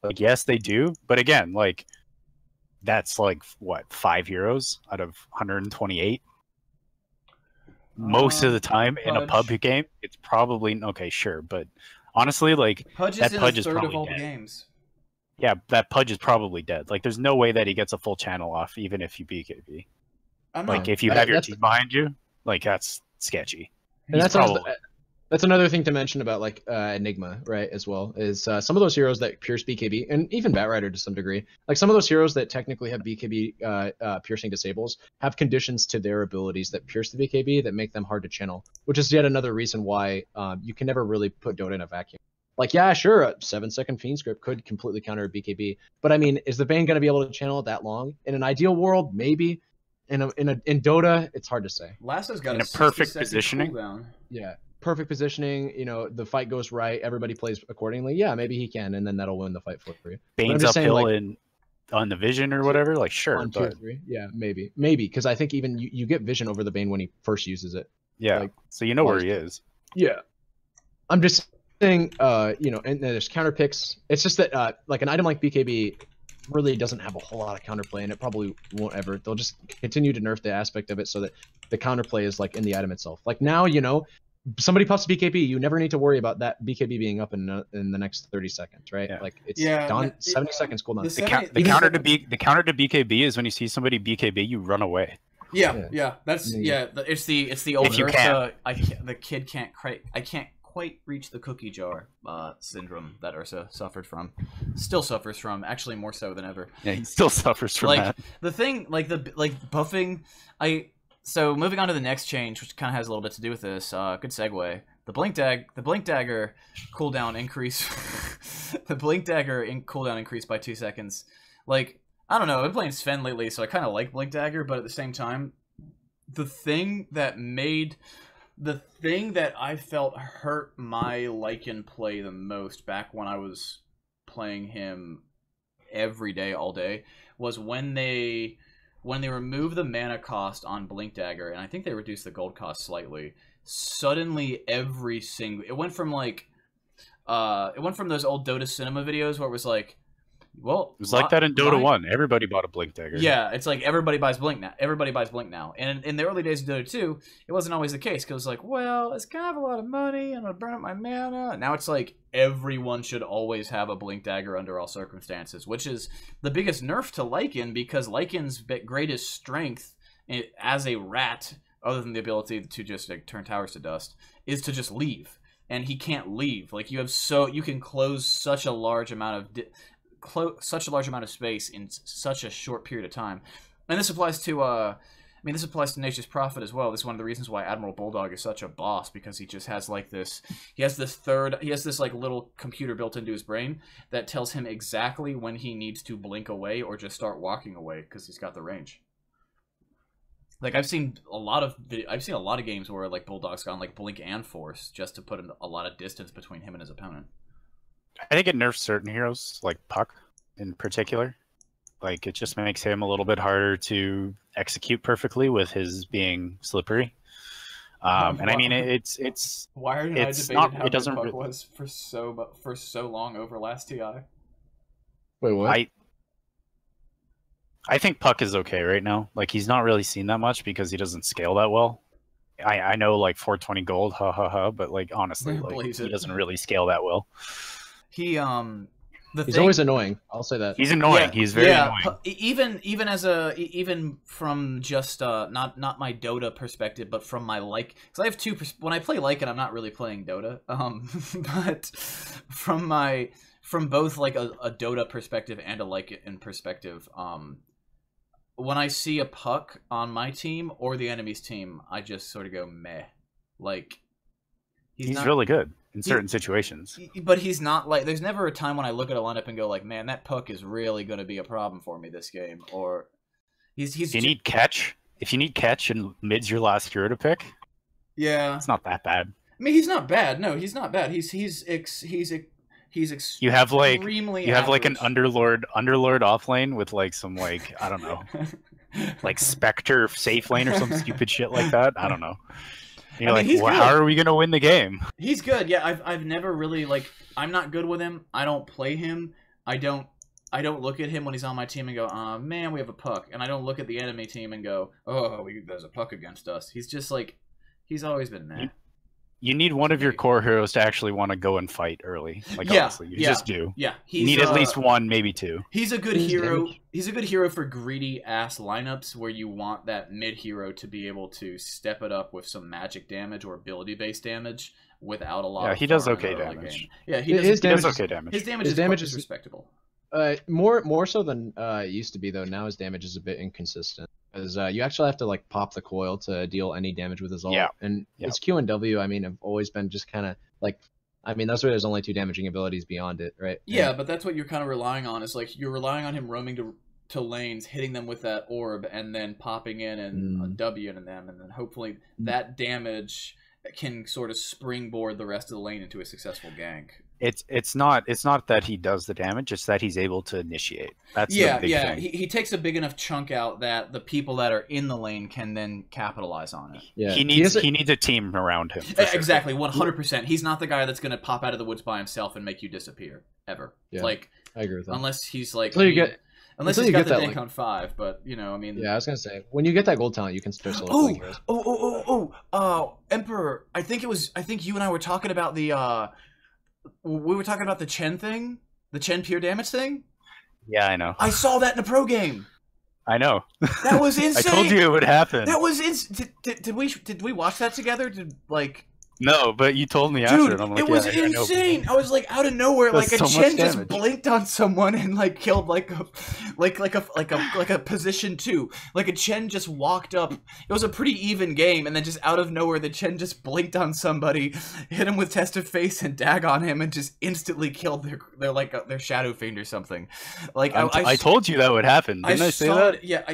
like yes, they do, but again, like that's like what 5 heroes out of 128. Most of the time in a pub game, it's probably okay, sure, but honestly, like Pudge that Pudge is third probably of all dead. Games. Yeah, that Pudge is probably dead. Like, there's no way that he gets a full channel off, even if you BKB. Like, if you have your team behind you, like that's sketchy. And that's another thing to mention about like Enigma, right? As well is some of those heroes that pierce BKB, and even Batrider to some degree. Like some of those heroes that technically have BKB piercing disables have conditions to their abilities that pierce the BKB that make them hard to channel, which is yet another reason why you can never really put Dota in a vacuum. Like, yeah, sure, a 7-second Fiend script could completely counter a BKB, but I mean, is the Bane going to be able to channel it that long? In an ideal world, maybe. In Dota, it's hard to say. Lass's got a perfect positioning. Cooldown. Yeah, perfect positioning. The fight goes right. Everybody plays accordingly. Yeah, maybe he can, and then that'll win the fight for you. Bane's uphill on the vision or whatever. Like, sure, on tier 3. Yeah, maybe, because I think even you get vision over the Bane when he first uses it. Yeah, like, so you know where he is. Yeah, I'm just saying, and there's counter picks. It's just that like an item like BKB really doesn't have a whole lot of counterplay, and it probably won't ever. They'll just continue to nerf the aspect of it so that the counterplay is like in the item itself. Like now, somebody puffs BKB, you never need to worry about that BKB being up in the next 30 seconds, right? Yeah. Like it's done. 70 seconds cooldown. The counter to BKB is when you see somebody BKB, you run away. Yeah. That's It's the old the kid can't I can't quite reach the cookie jar syndrome that Ursa suffered from, still suffers from, actually more so than ever. Yeah, he still suffers from that. The thing, like buffing. So moving on to the next change, which kind of has a little bit to do with this. Good segue. The blink dagger cooldown increase. The blink dagger cooldown increased by 2 seconds. Like I don't know. I've been playing Sven lately, so I kind of like blink dagger, but at the same time, the thing that I felt hurt my Lycan play the most back when I was playing him every day, all day, was when they removed the mana cost on Blink Dagger, and I think they reduced the gold cost slightly. Suddenly, it went from those old Dota Cinema videos where it was like, well, it was like that in Dota 1. Everybody bought a Blink Dagger. Yeah, it's like everybody buys Blink now. And in the early days of Dota 2, it wasn't always the case, because it was like, well, it's kind of a lot of money, I'm going to burn up my mana. Now it's like everyone should always have a Blink Dagger under all circumstances, which is the biggest nerf to Lycan, because Lycan's greatest strength as a rat, other than the ability to just turn towers to dust, is to just leave. And he can't leave. Like you can close such a large amount of space in such a short period of time, and this applies to Nature's Prophet as well. This is one of the reasons why Admiral Bulldog is such a boss, because he just has like this. He has this like little computer built into his brain that tells him exactly when he needs to blink away or just start walking away, because he's got the range. Like I've seen a lot of games where like Bulldog's gone like blink and force just to put a lot of distance between him and his opponent. I think it nerfs certain heroes, like Puck in particular. Like, it just makes him a little bit harder to execute perfectly with his being slippery. And I mean, it's Wired and I debated how good Puck was for so long over last TI. Wait, what? I think Puck is okay right now. Like, he's not really seen that much because he doesn't scale that well. I know, like, 420 gold, ha ha ha, but, like, honestly, like, he doesn't really scale that well. He's always annoying. I'll say that. He's annoying. Yeah, he's very annoying. Even from just not my Dota perspective, but from my because I have two. When I play Lycan, I'm not really playing Dota. But from both like a Dota perspective and a Lycan perspective, when I see a Puck on my team or the enemy's team, I just sort of go meh. Like he's really good in certain situations, but he's not like. There's never a time when I look at a lineup and go like, man, that Puck is really going to be a problem for me this game. Or he's. If you need catch and mid's your last hero to pick, yeah, it's not that bad. I mean, he's not bad. No, he's not bad. He's you have like an underlord off lane with like some like I don't know, like Spectre safe lane or some stupid shit like that. I don't know. You're like, well, how are we gonna win the game? He's good. Yeah, I've never really like. I'm not good with him. I don't play him. I don't look at him when he's on my team and go, man, we have a Puck. And I don't look at the enemy team and go, oh, there's a Puck against us. He's just like, he's always been there. You need one of your core heroes to actually want to go and fight early. Like, honestly, you just do. Yeah, you need at least one, maybe two. He's a good hero. He's a good hero for greedy ass lineups where you want that mid hero to be able to step it up with some magic damage or ability based damage without a lot. Yeah, of he does okay damage. Yeah, he does okay damage. His damage is respectable. More so than it used to be though. Now his damage is a bit inconsistent. Because you actually have to like pop the coil to deal any damage with his ult. Yeah. And his Q and W, I mean, have always been just kind of like, I mean, that's why there's only 2 damaging abilities beyond it, right? Yeah, but that's what you're kind of relying on. Is like you're relying on him roaming to lanes, hitting them with that orb, and then popping in and W in them, and then hopefully that damage can sort of springboard the rest of the lane into a successful gank. It's not that he does the damage; it's that he's able to initiate. That's the big thing. He takes a big enough chunk out that the people that are in the lane can then capitalize on it. Yeah, he needs a team around him. Exactly, 100%. He's not the guy that's going to pop out of the woods by himself and make you disappear ever. Yeah, like I agree with that. Unless he's like unless he's got the dank on 5, but you know, I mean. Yeah, I was gonna say when you get that gold talent, you can start selecting heroes. Emperor! I think you and I were talking about the we were talking about the Chen thing, the Chen pure damage thing. Yeah, I know. I saw that in a pro game. I know. That was insane. I told you it would happen. That was did we watch that together? No, but you told me after, and I'm like, it was insane. I was like, out of nowhere, like a Chen just blinked on someone and like killed like a position 2. Like a Chen just walked up. It was a pretty even game, and then just out of nowhere, the Chen just blinked on somebody, hit him with Test of Face and dag on him, and just instantly killed their Shadow Fiend or something. Like I told you that would happen. Didn't I say that? Yeah,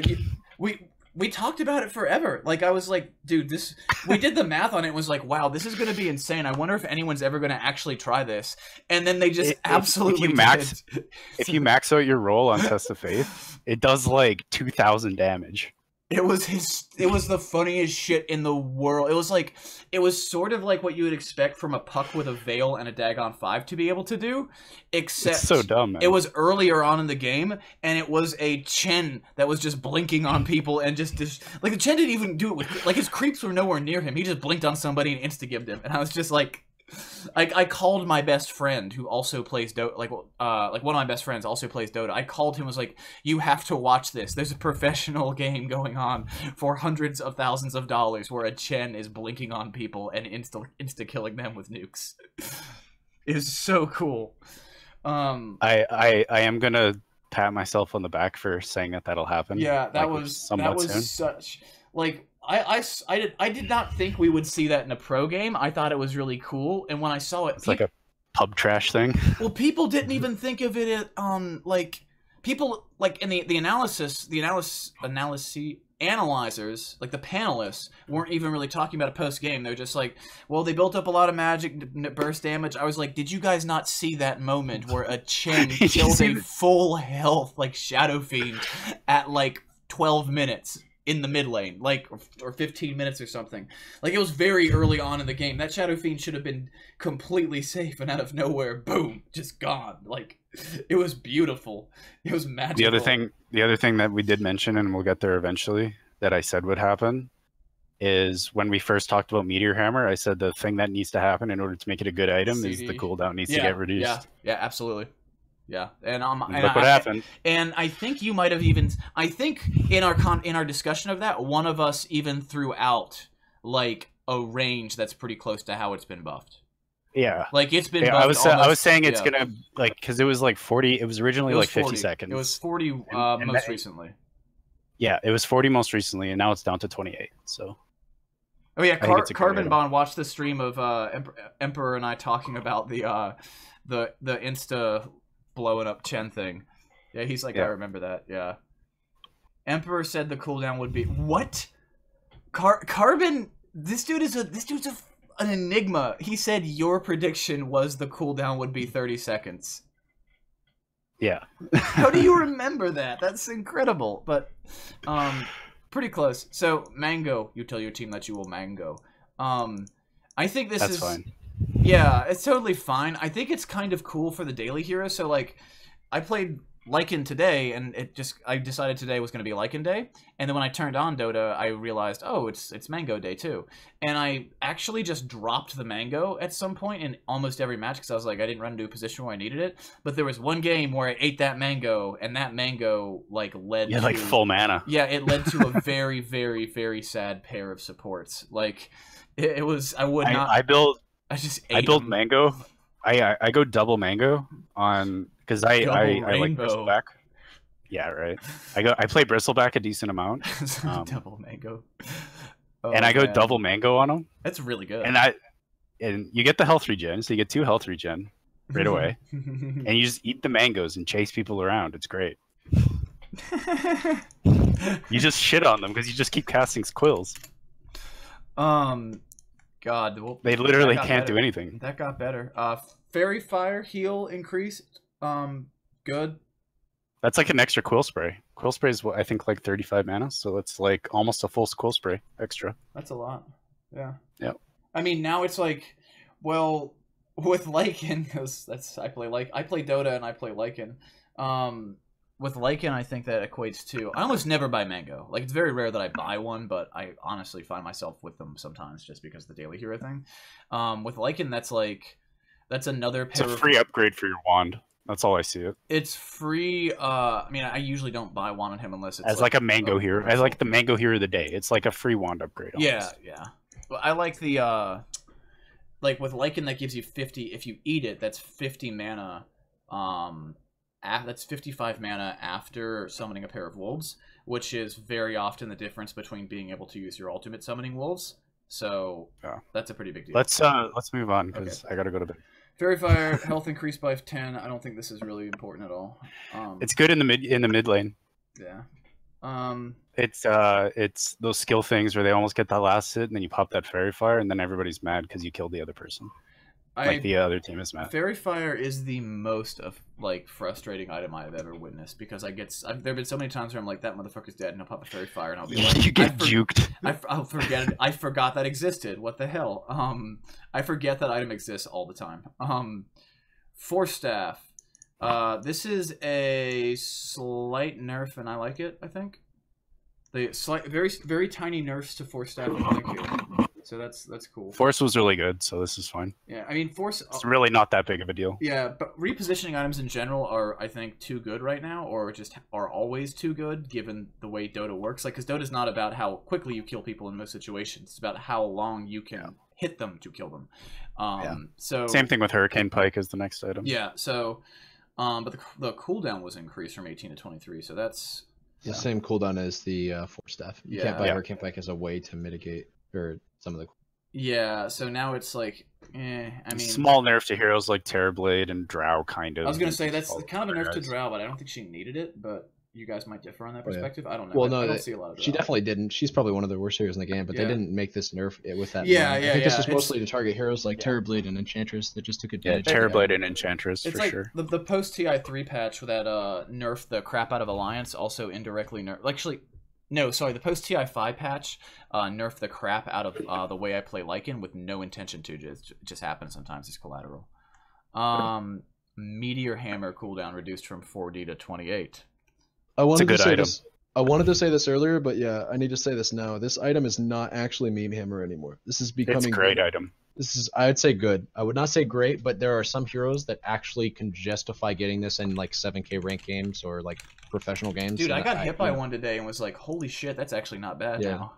we talked about it forever. Like, I was like, dude, we did the math on it and was like, wow, this is going to be insane. I wonder if anyone's ever going to actually try this. And then they just absolutely did. If you max out your roll on Test of Faith, it does like 2,000 damage. It was the funniest shit in the world. It was sort of like what you would expect from a Puck with a Veil and a Dagon 5 to be able to do, except it's so dumb, man. It was earlier on in the game, and it was a Chen that was just blinking on people and just like the Chen didn't even do it with like his creeps were nowhere near him. He just blinked on somebody and insta-gibbed him, and I was just like. I called my best friend who also plays Dota, like one of my best friends also plays Dota. I called him, was like, you have to watch this. There's a professional game going on for hundreds of thousands of dollars where a Chen is blinking on people and insta-killing them with nukes. It was so cool. I am gonna pat myself on the back for saying that'll happen. Yeah, that was such like. I did not think we would see that in a pro game. I thought it was really cool, and when I saw it, it's like a pub trash thing. Well, people didn't even think of it like people like in the analyzers, analyzers, like the panelists weren't even really talking about a post game. They're just like, well, they built up a lot of magic burst damage. I was like, did you guys not see that moment where a Chen killed a full health like Shadow Fiend at like 12 minutes? in the mid lane, like, or 15 minutes or something. Like, it was very early on in the game. That Shadow Fiend should have been completely safe, and out of nowhere, boom, just gone. Like, it was beautiful. It was magical. The other thing that we did mention, and we'll get there eventually, that I said would happen, is when we first talked about Meteor Hammer, I said the thing that needs to happen in order to make it a good item is the cooldown needs to get reduced. Yeah, absolutely. Yeah, and look what happened. And I think you might have even. I think in our discussion of that, one of us even threw out like a range that's pretty close to how it's been buffed. Yeah, like it's been. Yeah, buffed I was saying it's gonna like because it was like 40. It was originally like 50 seconds. It was 40 most recently. Yeah, it was 40 most recently, and now it's down to 28. So. Oh yeah, Carbon Bond watched the stream of Emperor and I talking about the Insta blowing up Chen thing. Yeah, he's like, I remember that. Yeah. Emperor said the cooldown would be what? Carbon. This dude's an enigma. He said your prediction was the cooldown would be 30 seconds. Yeah. How do you remember that? That's incredible. But pretty close. So, Mango, you tell your team that you will Mango. I think that's fine. Yeah, it's totally fine. I think it's kind of cool for the daily hero. So, like, I played Lycan today, and I decided today was going to be Lycan day. And then when I turned on Dota, I realized, oh, it's Mango day too. And I actually just dropped the Mango at some point in almost every match because I was like, I didn't run into a position where I needed it. But there was one game where I ate that Mango, and that Mango like led to like full mana. Yeah, it led to a very, very, very sad pair of supports. Like it was. I would not. I build them. Mango. I go double Mango on because I like Bristleback. Yeah, right. I play Bristleback a decent amount. Double Mango. And I go double Mango on them. That's really good. And you get the health regen, so you get 2 health regen right away. And you just eat the mangoes and chase people around. It's great. You just shit on them because you just keep casting squills. God, well, they literally can't do anything. That got better. Fairy Fire heal increased. Good. That's like an extra quill spray. Quill spray is I think like 35 mana, so it's like almost a full quill spray extra. That's a lot. Yeah. Yep. I mean, now it's like, well, with Lycan, because I play Dota and I play Lycan. With Lycan, I think that equates to I almost never buy Mango. Like it's very rare that I buy one, but I honestly find myself with them sometimes just because of the daily hero thing. With Lycan, that's another pair. It's a free upgrade for your wand. That's all I see it. It's free. I mean, I usually don't buy wand on him unless it's as like a mango hero. As like the mango hero of the day. It's like a free wand upgrade. Almost. Yeah. But I like the like with Lycan that gives you 50. If you eat it, that's 50 mana. That's 55 mana after summoning a pair of wolves, which is very often the difference between being able to use your ultimate summoning wolves. So that's a pretty big deal. Let's move on because I gotta go to bed. Fairy Fire health increased by 10. I don't think this is really important at all. It's good in the mid lane. Yeah. It's those skill things where they almost get that last hit and then you pop that Fairy Fire and then everybody's mad because you killed the other person. Like the other team is mad. Fairy Fire is the most frustrating item I've ever witnessed because there have been so many times where I'm like, that motherfucker's dead, and I'll pop a Fairy Fire and I'll be like, you get juked. I'll forget it. I forgot that existed. What the hell? I forget that item exists all the time. Force Staff. This is a slight nerf, and I like it. I think the very very tiny nerfs to Force Staff. Thank you. So that's cool. Force was really good, so this is fine. Yeah, I mean Force. It's really not that big of a deal. Yeah, but repositioning items in general are, I think, too good right now, or just are always too good given the way Dota works. Like, because Dota's not about how quickly you kill people in most situations; it's about how long you can hit them to kill them. So same thing with Hurricane Pike as the next item. Yeah. So, but the cooldown was increased from 18 to 23, so that's the same cooldown as the Force Staff. You can't buy Hurricane Pike as a way to mitigate or some of the. Yeah, so now it's like, I mean, small nerf to heroes like Terrorblade and Drow, kind of. I was gonna say that's kind of a nerf to Drow, but I don't think she needed it. But you guys might differ on that perspective. I don't know. Well, no, I don't see a lot of Drow. She definitely didn't. She's probably one of the worst heroes in the game, but they didn't make this nerf with that. Yeah, I think this was mostly to target heroes like Terrorblade and Enchantress that just took advantage. Yeah, Terrorblade and Enchantress it's for like sure. The post TI3 patch that nerfed the crap out of Alliance also indirectly nerfed. Actually, No, sorry, the post TI5 patch nerfed the crap out of the way I play Lycan with no intention to. It just happens sometimes. It's collateral. Meteor Hammer cooldown reduced from 4D to 28. I wanted to say this earlier, but yeah, I need to say this now. This item is not actually Meme Hammer anymore. This is becoming. It's a great item. This is, I'd say, good. I would not say great, but there are some heroes that actually can justify getting this in like 7K ranked games or like professional games. Dude, I got hit by one today and was like, "Holy shit, that's actually not bad now."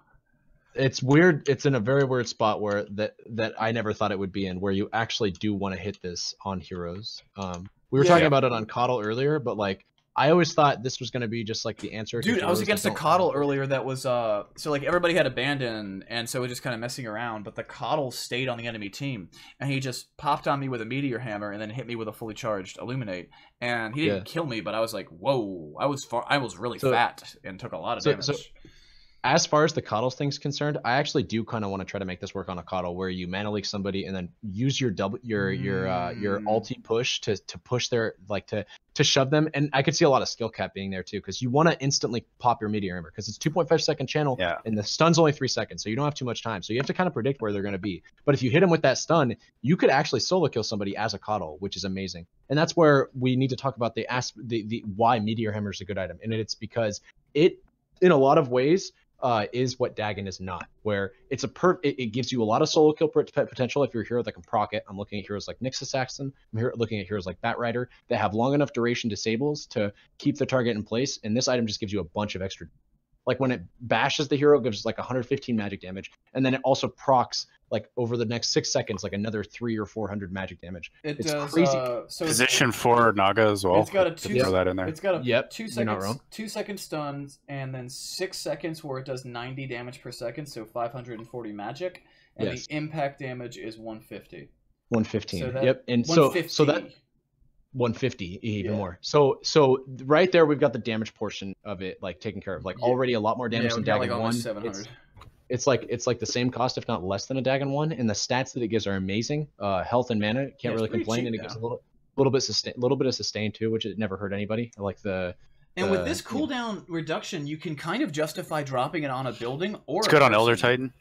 It's weird. It's in a very weird spot where that I never thought it would be in, where you actually do want to hit this on heroes. We were talking about it on Coddle earlier, but like I always thought this was going to be just like the answer. Dude, I was against a Coddle earlier that was so like everybody had Abandon, and so it was just kind of messing around, but the Coddle stayed on the enemy team, and he just popped on me with a Meteor Hammer and then hit me with a fully charged Illuminate, and he didn't kill me, but I was like, whoa, I was really fat and took a lot of damage. As far as the Coddle thing's concerned, I actually do kind of want to try to make this work on a Coddle where you mana leak somebody and then use your ulti push to push their to shove them. And I could see a lot of skill cap being there too, because you want to instantly pop your Meteor Hammer because it's 2.5-second channel and the stun's only 3 seconds, so you don't have too much time. So you have to kind of predict where they're going to be. But if you hit them with that stun, you could actually solo kill somebody as a Coddle, which is amazing. And that's where we need to talk about the why Meteor Hammer is a good item, and it's because it, in a lot of ways, is what Dagon is not, where it's it gives you a lot of solo kill potential if you're a hero that can proc it. I'm looking at heroes like Nyx Assassin. I'm looking at heroes like Batrider that have long enough duration disables to keep the target in place, and this item just gives you a bunch of extra. Like when it bashes the hero, it gives like 115 magic damage, and then it also procs like over the next 6 seconds like another 300 or 400 magic damage. It's crazy. So Position 4 Naga as well. It's got a throw that in there. It's got a 2-second stuns, and then 6 seconds where it does 90 damage per second, so 540 magic, and the impact damage is 150. 115. So that, yep, and so that 150 even more. So right there we've got the damage portion of it like taken care of. Like already a lot more damage than Dagon like 1. 700. It's like the same cost, if not less than a Dagon 1, and the stats that it gives are amazing. Health and mana, can't really complain, and it gives a little bit of sustain too, which it never hurt anybody. I like with this cooldown reduction, you can kind of justify dropping it on a building or it's good on Elder Titan.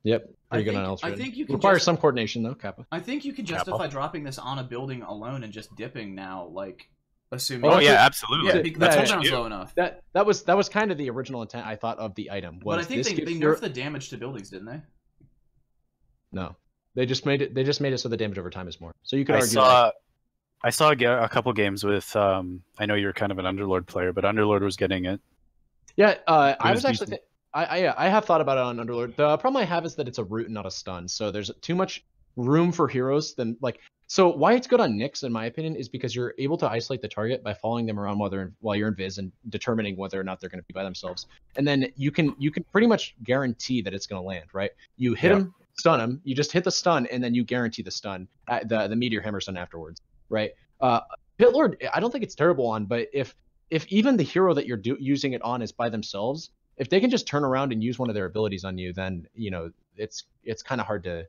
Yep. Pretty good on Elder Titan. I think you can requires some coordination though, Kappa. I think you can justify dropping this on a building alone and just dipping now, like assuming. Oh yeah, absolutely. Yeah, that's cooldown's low enough. That was kind of the original intent I thought of the item. But I think they nerfed the damage to buildings, didn't they? No, they just made it so the damage over time is more. So you could argue. I saw a couple games with. I know you're kind of an Underlord player, but Underlord was getting it. Yeah, I was actually. I have thought about it on Underlord. The problem I have is that it's a root and not a stun, so there's too much room for heroes. So why it's good on Nyx, in my opinion, is because you're able to isolate the target by following them around while you're in Viz and determining whether or not they're going to be by themselves. And then you can pretty much guarantee that it's going to land, right? You hit them, stun them, you just hit the stun, and then you guarantee the stun, the Meteor Hammer stun afterwards, right? Pitlord, I don't think it's terrible on, but if even the hero that you're using it on is by themselves, if they can just turn around and use one of their abilities on you, then it's kind of hard to.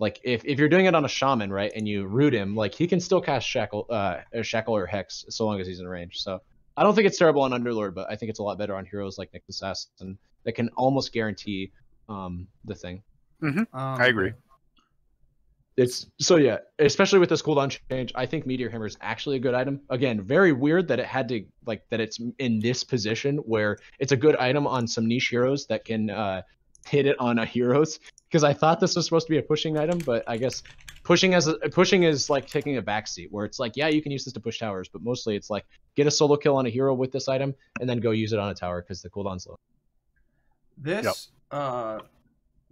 Like if you're doing it on a shaman, right, and you root him, like he can still cast shackle or hex so long as he's in range. So I don't think it's terrible on Underlord, but I think it's a lot better on heroes like Nyx Assassin that can almost guarantee the thing. I agree. Especially with this cooldown change, I think Meteor Hammer is actually a good item. Again, very weird that it had to that it's in this position where it's a good item on some niche heroes that can hit it on a heroes. Because I thought this was supposed to be a pushing item, but I guess pushing is like taking a backseat, where it's like, yeah, you can use this to push towers, but mostly it's like get a solo kill on a hero with this item and then go use it on a tower because the cooldown's low. This, I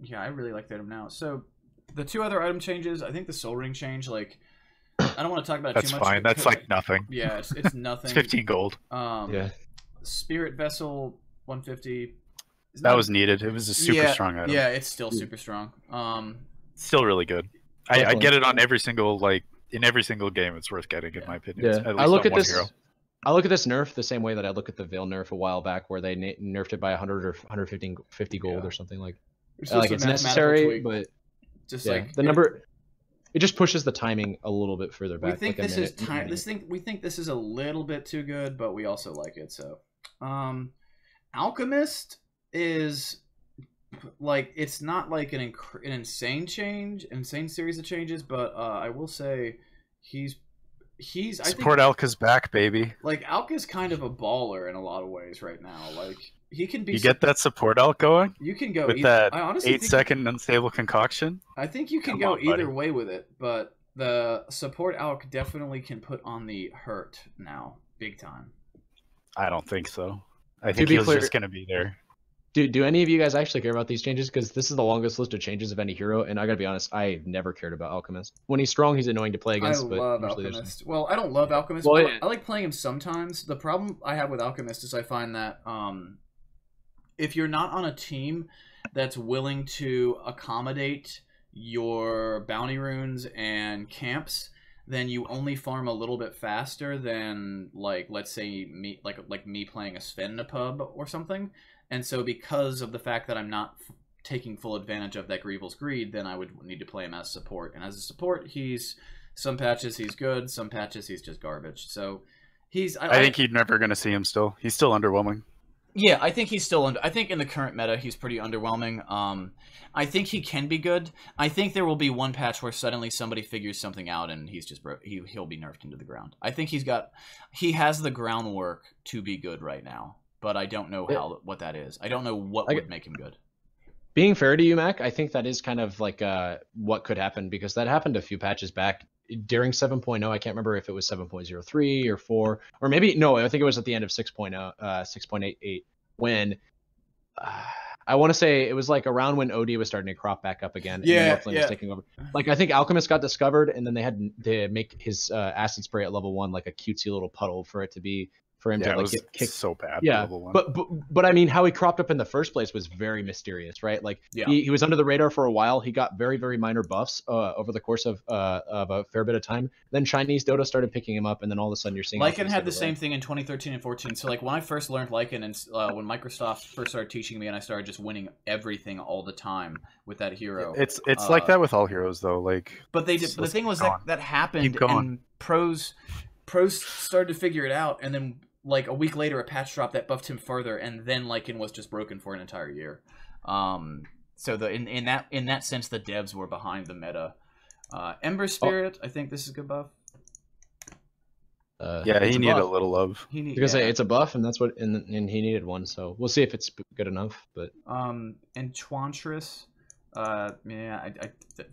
really like the item now. So the two other item changes, I think the Soul Ring change, like, I don't want to talk about it too much. That's fine. That's like nothing. Yeah, it's nothing. It's 15 gold. Spirit Vessel 150. That was needed. It was a super strong item. Yeah, it's still super strong. Still really good. I get it on every single in every single game. It's worth getting, in my opinion. Yeah. I look at this nerf the same way that I look at the Veil nerf a while back, where they nerfed it by 100 or 150 gold or something like. Like it's necessary, but just the number. It just pushes the timing a little bit further back. We think this is We think this is a little bit too good, but we also like it. So, Alchemist is like, it's not like an insane series of changes, but I will say he's support Alka's back, baby. Like, Alka's kind of a baller in a lot of ways right now. Like, he can be. You get that support Alk going. You can go with that 8-second unstable concoction. I think you can go either way with it, but the support Alk definitely can put on the hurt now, big time. I don't think so. I think he's just going to be there. Do any of you guys actually care about these changes? Because this is the longest list of changes of any hero, and I gotta be honest, I never cared about Alchemist. When he's strong, he's annoying to play against. I love Alchemist. Well, I don't love Alchemist. Well, I like playing him sometimes. The problem I have with Alchemist is I find that if you're not on a team that's willing to accommodate your bounty runes and camps, then you only farm a little bit faster than, like, let's say me, like me playing a Sven in a pub or something. And so because of the fact that I'm not taking full advantage of that Grievel's Greed, then I would need to play him as support. And as a support, some patches he's good, some patches he's just garbage. So I think you're never going to see him still. He's still underwhelming. Yeah, I think he's still I think in the current meta he's pretty underwhelming. I think he can be good. I think there will be one patch where suddenly somebody figures something out and he's just he'll be nerfed into the ground. I think he has the groundwork to be good right now. But I don't know what that is. I don't know what would make him good. Being fair to you, Mac, I think that is kind of like what could happen, because that happened a few patches back during 7.0. I can't remember if it was 7.03 or 4, or maybe no. I think it was at the end of 6.0, 6.88, when I want to say it was like around when OD was starting to crop back up again. Yeah, and was taking over. Like, I think Alchemist got discovered, and then they had to make his acid spray at level 1 like a cutesy little puddle for it to be. For him to like get kicked so bad. Yeah, but I mean, how he cropped up in the first place was very mysterious, right? Like, he was under the radar for a while. He got very, very minor buffs over the course of a fair bit of time. Then Chinese Dota started picking him up, and then all of a sudden you're seeing Lycan had the same thing in 2013 and 14. So like when I first learned Lycan, and when Microsoft first started teaching me, and I started just winning everything all the time with that hero. It's like that with all heroes though. Like, but the thing was that happened, and pros started to figure it out, and then. Like a week later, a patch drop that buffed him further, and then Lycan was just broken for an entire year. So in that sense, the devs were behind the meta. Ember Spirit, I think this is a good buff. Yeah, he needed a little love. It's a buff, and that's what, and he needed one. So we'll see if it's good enough. But Enchantress,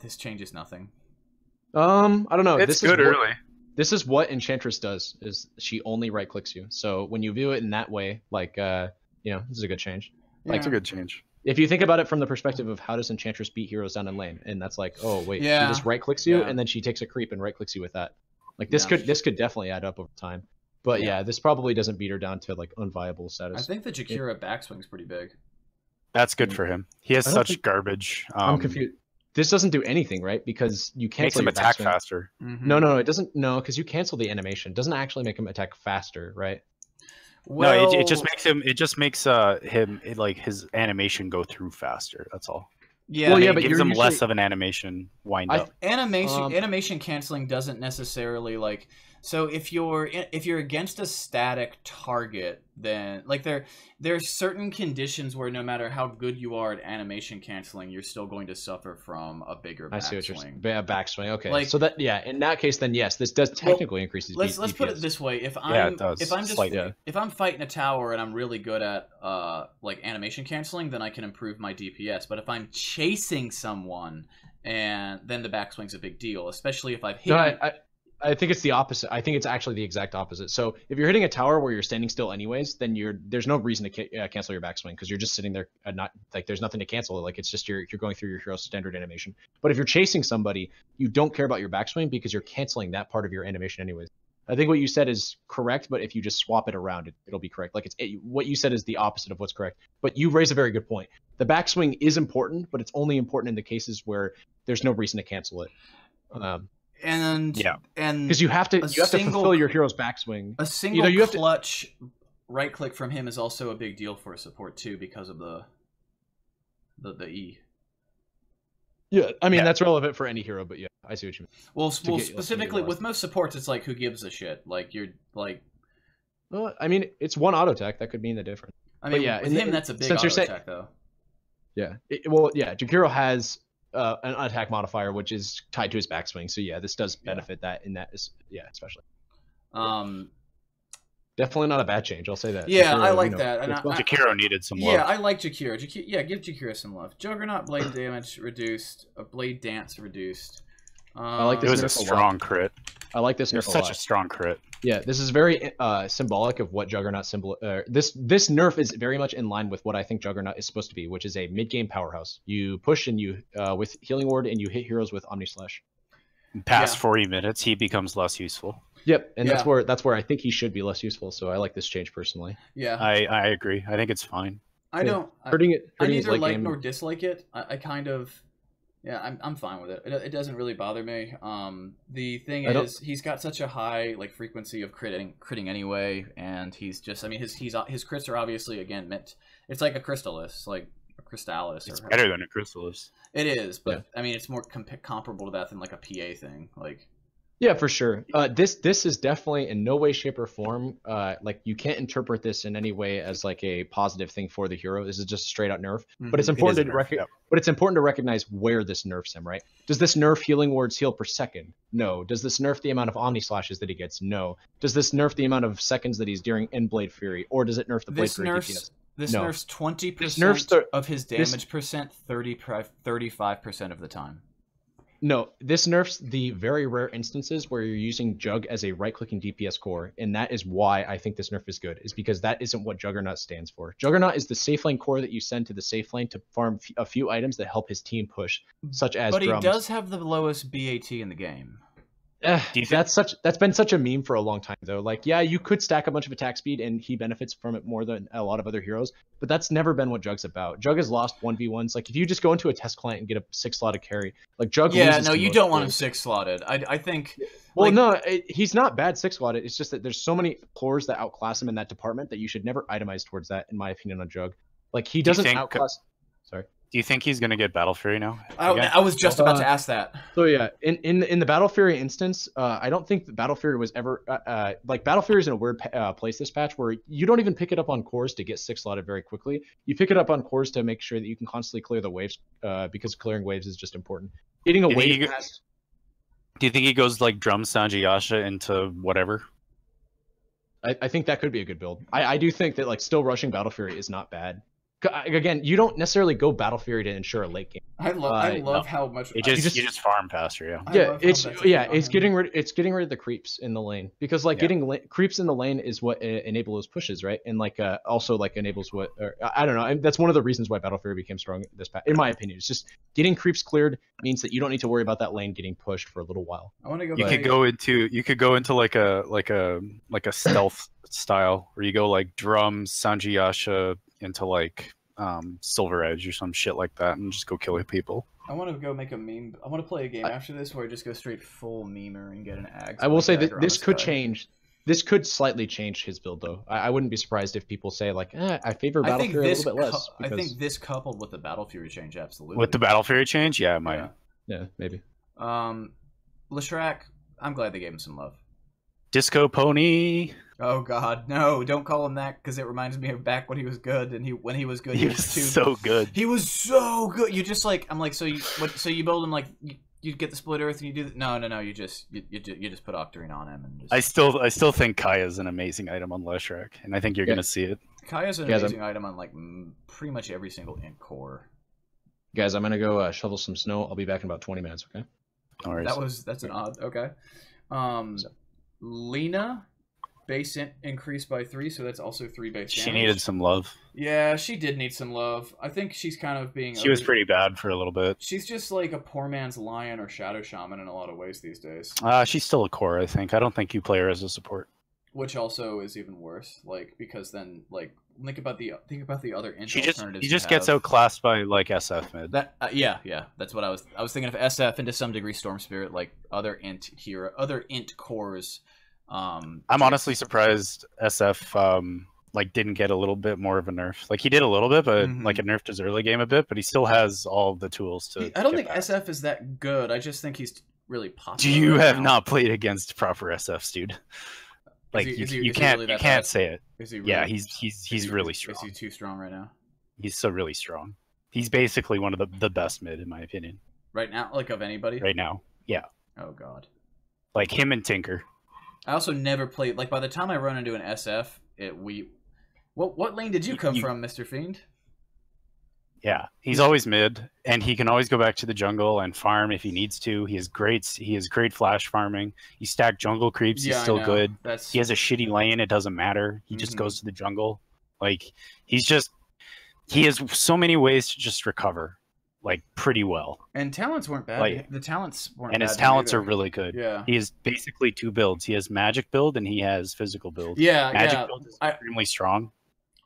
this changes nothing. I don't know. It's good early. This is what Enchantress does, is she only right-clicks you. So when you view it in that way, like, this is a good change. Like, it's a good change. If you think about it from the perspective of how does Enchantress beat heroes down in lane, and that's like, oh, wait, she just right-clicks you, and then she takes a creep and right-clicks you with that. Like, this could definitely add up over time. But this probably doesn't beat her down to, like, unviable status. I think the Jakira backswing's pretty big. That's good for him. He has such garbage. I'm confused. This doesn't do anything, right? Because you cancel makes him attack faster. Mm-hmm. No, it doesn't. No, because you cancel the animation. It doesn't actually make him attack faster, right? Well, no, it just makes him. It just makes like his animation go through faster. That's all. Yeah, but it gives him less of an animation wind up. Animation canceling doesn't necessarily like. So if you're against a static target, then like there's certain conditions where no matter how good you are at animation canceling, you're still going to suffer from a bigger backswing. I see what you're saying. Backswing. Okay. Like, so that in that case, then yes, this does technically increase his let's put it this way: if I'm fighting a tower and I'm really good at like animation canceling, then I can improve my DPS. But if I'm chasing someone, and then the backswing's a big deal, especially if I've hit. No, I think it's the opposite. I think it's actually the exact opposite. So if you're hitting a tower where you're standing still anyways, then there's no reason to cancel your backswing, because you're just sitting there, not like there's nothing to cancel. Like, it's just you're going through your hero's standard animation. But if you're chasing somebody, you don't care about your backswing because you're canceling that part of your animation anyways. I think what you said is correct, but if you just swap it around, it'll be correct. Like, what you said is the opposite of what's correct. But you raise a very good point. The backswing is important, but it's only important in the cases where there's no reason to cancel it. And because you have to fulfill your hero's backswing. A single clutch right click from him is also a big deal for a support too, because of the E. Yeah, I mean that's relevant for any hero, but yeah, I see what you mean. Well, specifically with most supports, it's like, who gives a shit? Like, you're like, well, I mean, it's one auto attack that could mean the difference. I mean, yeah, with him, that's a big since auto attack, though. Yeah. Jakiro has an attack modifier, which is tied to his backswing. So, yeah, this does benefit that in that. Especially. Definitely not a bad change. I'll say that. Yeah, Jakiro, I like that. And Jakiro needed some love. Yeah, I like Jakiro. Yeah, give Jakiro some love. Juggernaut blade damage reduced. Blade dance reduced. I like this. It was a strong crit. I like this. It's such a strong crit. Yeah, this is very symbolic of what Juggernaut this nerf is very much in line with what I think Juggernaut is supposed to be, which is a mid-game powerhouse. You push and you with Healing Ward and you hit heroes with Omni Slash. Past 40 minutes, he becomes less useful. Yep, and that's where I think he should be less useful. So I like this change personally. Yeah, I agree. I think it's fine. I neither like nor dislike it. I kind of. Yeah, I'm fine with it. It doesn't really bother me. The thing is, he's got such a high frequency of critting anyway, and he's just, I mean, his crits are obviously again meant. It's like a Crystallis, like a Crystalis. It's better than a Crystallis. It is, but I mean, it's more comparable to that than like a PA thing, like. Yeah, for sure. This is definitely in no way, shape, or form. You can't interpret this in any way as like a positive thing for the hero. This is just straight out nerf. But it's important But it's important to recognize where this nerfs him. Right? Does this nerf Healing Wards heal per second? No. Does this nerf the amount of Omni Slashes that he gets? No. Does this nerf the amount of seconds that he's during in Blade Fury, or does it nerf the Blade Fury DPS? This nerfs 20% of his damage percent, 35% of the time. No, this nerfs the very rare instances where you're using Jug as a right-clicking DPS core, and that is why I think this nerf is good, is because that isn't what Juggernaut stands for. Juggernaut is the safe lane core that you send to the safe lane to farm a few items that help his team push, such as drums. But he does have the lowest BAT in the game. That's been such a meme for a long time though. Like, yeah, you could stack a bunch of attack speed and he benefits from it more than a lot of other heroes, but that's never been what Jug's about. Jug has lost 1v1s. Like, if you just go into a test client and get a 6-slotted carry, like Jug. Yeah, no, you don't want him 6-slotted. I think. Well, no, he's not bad 6-slotted. It's just that there's so many cores that outclass him in that department that you should never itemize towards that, in my opinion, on Jug. Like, he doesn't outclass. Sorry. Do you think he's gonna get Battle Fury now? I was just about to ask that. So yeah, in the Battle Fury instance, I don't think the Battle Fury was ever Battle Fury is in a weird place this patch where you don't even pick it up on cores to get 6-slotted very quickly. You pick it up on cores to make sure that you can constantly clear the waves because clearing waves is just important. Getting a wave past. Do you think he goes like Drum Sanjayasha into whatever? I think that could be a good build. I do think that still rushing Battle Fury is not bad. Again, you don't necessarily go Battle Fury to ensure a late game. I love how much you just farm faster. It's getting rid of the creeps in the lane, because getting creeps in the lane is what enables pushes, right? And also enables what, or I don't know. That's one of the reasons why Battle Fury became strong this patch, in my opinion. It's just getting creeps cleared means that you don't need to worry about that lane getting pushed for a little while. I want to go. You could go into like a stealth style where you go like Drum Sanjayasha into Silver Edge or some shit like that, and just go kill people. I want to go make a meme. I want to play a game after this where I just go straight full memer and get an ag. I will say that this could change. This could slightly change his build, though. I wouldn't be surprised if people say I favor Battle Fury a little bit less. I think this coupled with the Battle Fury change, absolutely. With the Battle Fury change, yeah, it might. Yeah, maybe. Leshrac, I'm glad they gave him some love. Disco Pony. Oh God, no! Don't call him that, because it reminds me of back when he was good, and when he was good, he was so good. He was so good. You just so you build him you get the split earth and you do no. You just put Octarine on him and just. I still think Kaya's an amazing item on Leshrac, and I think you're gonna see it. Kaya's an amazing item on pretty much every single int core. Guys, I'm gonna go shovel some snow. I'll be back in about 20 minutes. Okay. All right. That's an odd. Okay. Lena. Base int increased by 3, so that's also 3 base damage. She needed some love. Yeah, she did need some love. I think she's kind of being... She was pretty bad for a little bit. She's just like a poor man's Lion or Shadow Shaman in a lot of ways these days. She's still a core, I think. I don't think you play her as a support. Which also is even worse, because then, think about the other int alternatives. She just gets outclassed by, SF mid. Yeah. That's what I was thinking of SF and to some degree Storm Spirit, other int cores... I'm honestly surprised SF didn't get a little bit more of a nerf. He did a little bit, but it nerfed his early game a bit. But he still has all the tools to. I don't think SF is that good. I just think he's really popular. You have not played against proper SFs, dude. Like you can't say it. Is he really, yeah, he's really strong. Is he too strong right now? He's so really strong. He's basically one of the best mid in my opinion. Right now, like of anybody. Right now, yeah. Oh god. Like him and Tinker. I also never played. Like by the time I run into an SF, what lane did you come from, Mr. Fiend? Yeah, he's always mid, and he can always go back to the jungle and farm if he needs to. He has great flash farming. You stack jungle creeps, he's still good. He has a shitty lane, it doesn't matter. He just goes to the jungle. Like he has so many ways to just recover, like pretty well. And talents weren't bad. Like, the talents weren't. And bad his talents either. are really good. Yeah. He has basically 2 builds. He has magic build and he has physical build. Yeah, magic build is extremely strong.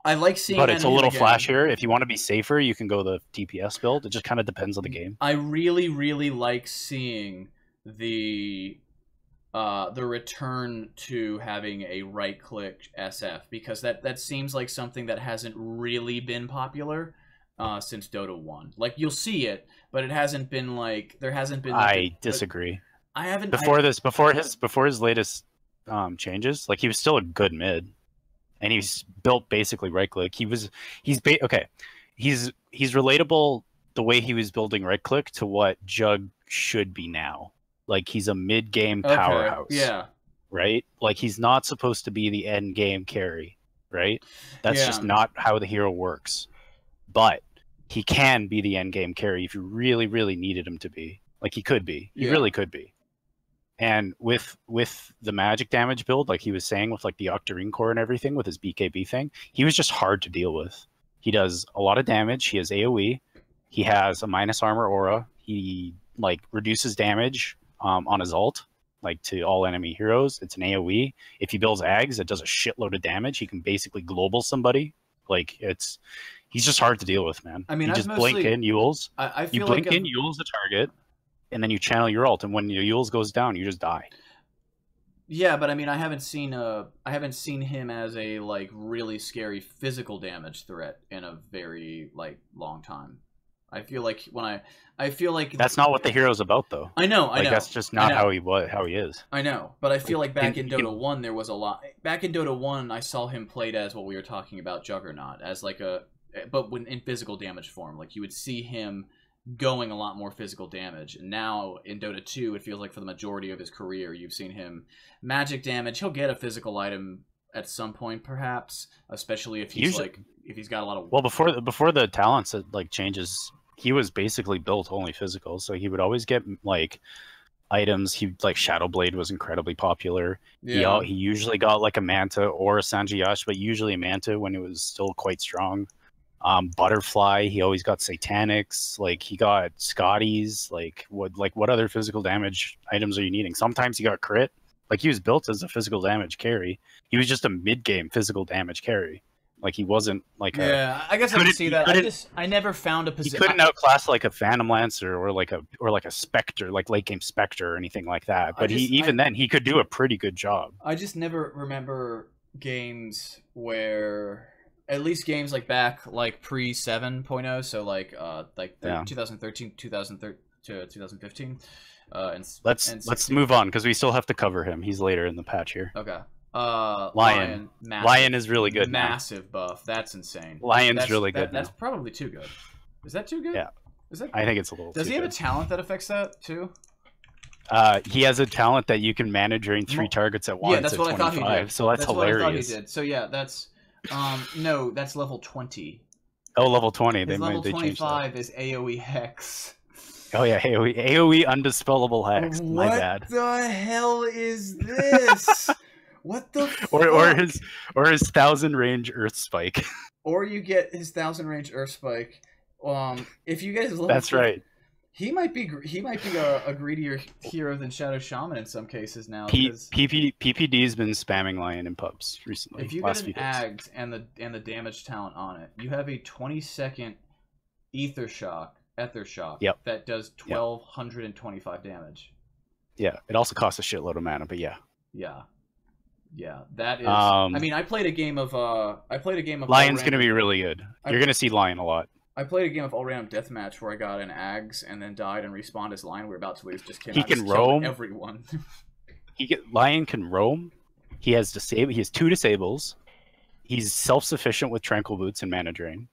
I like seeing, but it's a little flashier. If you want to be safer, you can go the DPS build. It just kind of depends on the game. I really, really like seeing the return to having a right-click SF, because that seems like something that hasn't really been popular since Dota 1. Like you'll see it, but it hasn't been like there hasn't been. I disagree. I haven't before his latest changes. Like he was still a good mid. And he's built basically right click. He's relatable the way he was building right click to what Jug should be now. Like he's a mid game powerhouse. Yeah. Right? Like he's not supposed to be the end game carry, right? That's just not how the hero works. But he can be the end game carry if you really, really needed him to be. Like he could be. He really could be. And with the magic damage build, like he was saying, with like the Octarine core and everything, with his BKB thing, he was just hard to deal with. He does a lot of damage. He has AoE. He has a minus armor aura. He like reduces damage on his ult, like to all enemy heroes. It's an AoE. If he builds Ags, it does a shitload of damage. He can basically global somebody. Like he's just hard to deal with, man. I mean, you just blink in Yules. I feel you blink in Yules the target. And then you channel your ult, and when your Yules goes down, you just die. Yeah, but I mean, I haven't seen him as a like really scary physical damage threat in a very like long time. I feel like that's not what the hero's about, though. I know. That's just not how he is. I know, but I feel like back in Dota 1 there was a lot. Back in Dota 1, I saw him played as what we were talking about, Juggernaut, as like but when in physical damage form, like you would see him going a lot more physical damage. And now in Dota 2, it feels like for the majority of his career, you've seen him magic damage. He'll get a physical item at some point, perhaps, especially if he's if he's got a lot of. Well, before the talents like changes, he was basically built only physical, so he would always get like items. He like Shadowblade was incredibly popular. Yeah. He usually got like a Manta or a Sanjiyash, but usually a Manta when it was still quite strong. Butterfly, he always got Satanics, like he got Scotties, like what other physical damage items are you needing? Sometimes he got crit. Like he was built as a physical damage carry. He was just a mid-game physical damage carry. Like he wasn't like I guess I can see that. I never found a position. He couldn't outclass like a Phantom Lancer or like a Spectre, like late game Spectre or anything like that. But then he could do a pretty good job. I just never remember games where, at least games like back like pre 7.0, so like 2013 to 2015. Let's move on because we still have to cover him. He's later in the patch here. Okay. Lion is really good. Massive buff. That's insane. Lion's really good. That's probably too good. Is that too good? Yeah. Is that? I think it's a little. Does he have a talent that affects that too? He has a talent that you can manage during 3 targets at once. Yeah, that's what I thought he did. So that's hilarious. What I thought he did. So yeah, that's no, that's level 20. Oh, level 20. Level 25 is AoE Hex. Oh yeah, AoE Undispellable Hex. My bad. What the hell is this? What the fuck? Or his 1000 range Earth Spike. Or you get his 1000 range Earth Spike. If you guys look, that's right. He might be a greedier hero than Shadow Shaman in some cases now. PPD's been spamming Lion in pubs recently. If you get an Ags and the damage talent on it, you have a 20-second Ether Shock that does 1225 damage. Yeah, it also costs a shitload of mana, but yeah. Yeah, that is. I mean, I played a game of. Lion's gonna be really good. You're gonna see Lion a lot. I played a game of all-round deathmatch where I got an Ags and then died and respawned as Lion. We were about to lose. Just came he out, can roam. Everyone. Lion can roam, He has 2 disables. He's self-sufficient with Tranquil Boots and Mana Drain.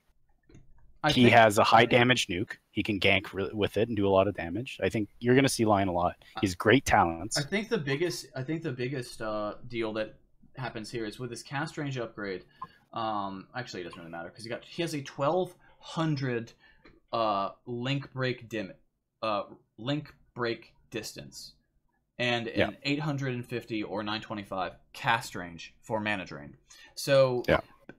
He has a high damage nuke. He can gank with it and do a lot of damage. I think you're going to see Lion a lot. He's great talents. I think the biggest deal that happens here is with his cast range upgrade. Actually, it doesn't really matter because he has a 1200 link break distance and an 850 or 925 cast range for Mana Drain. So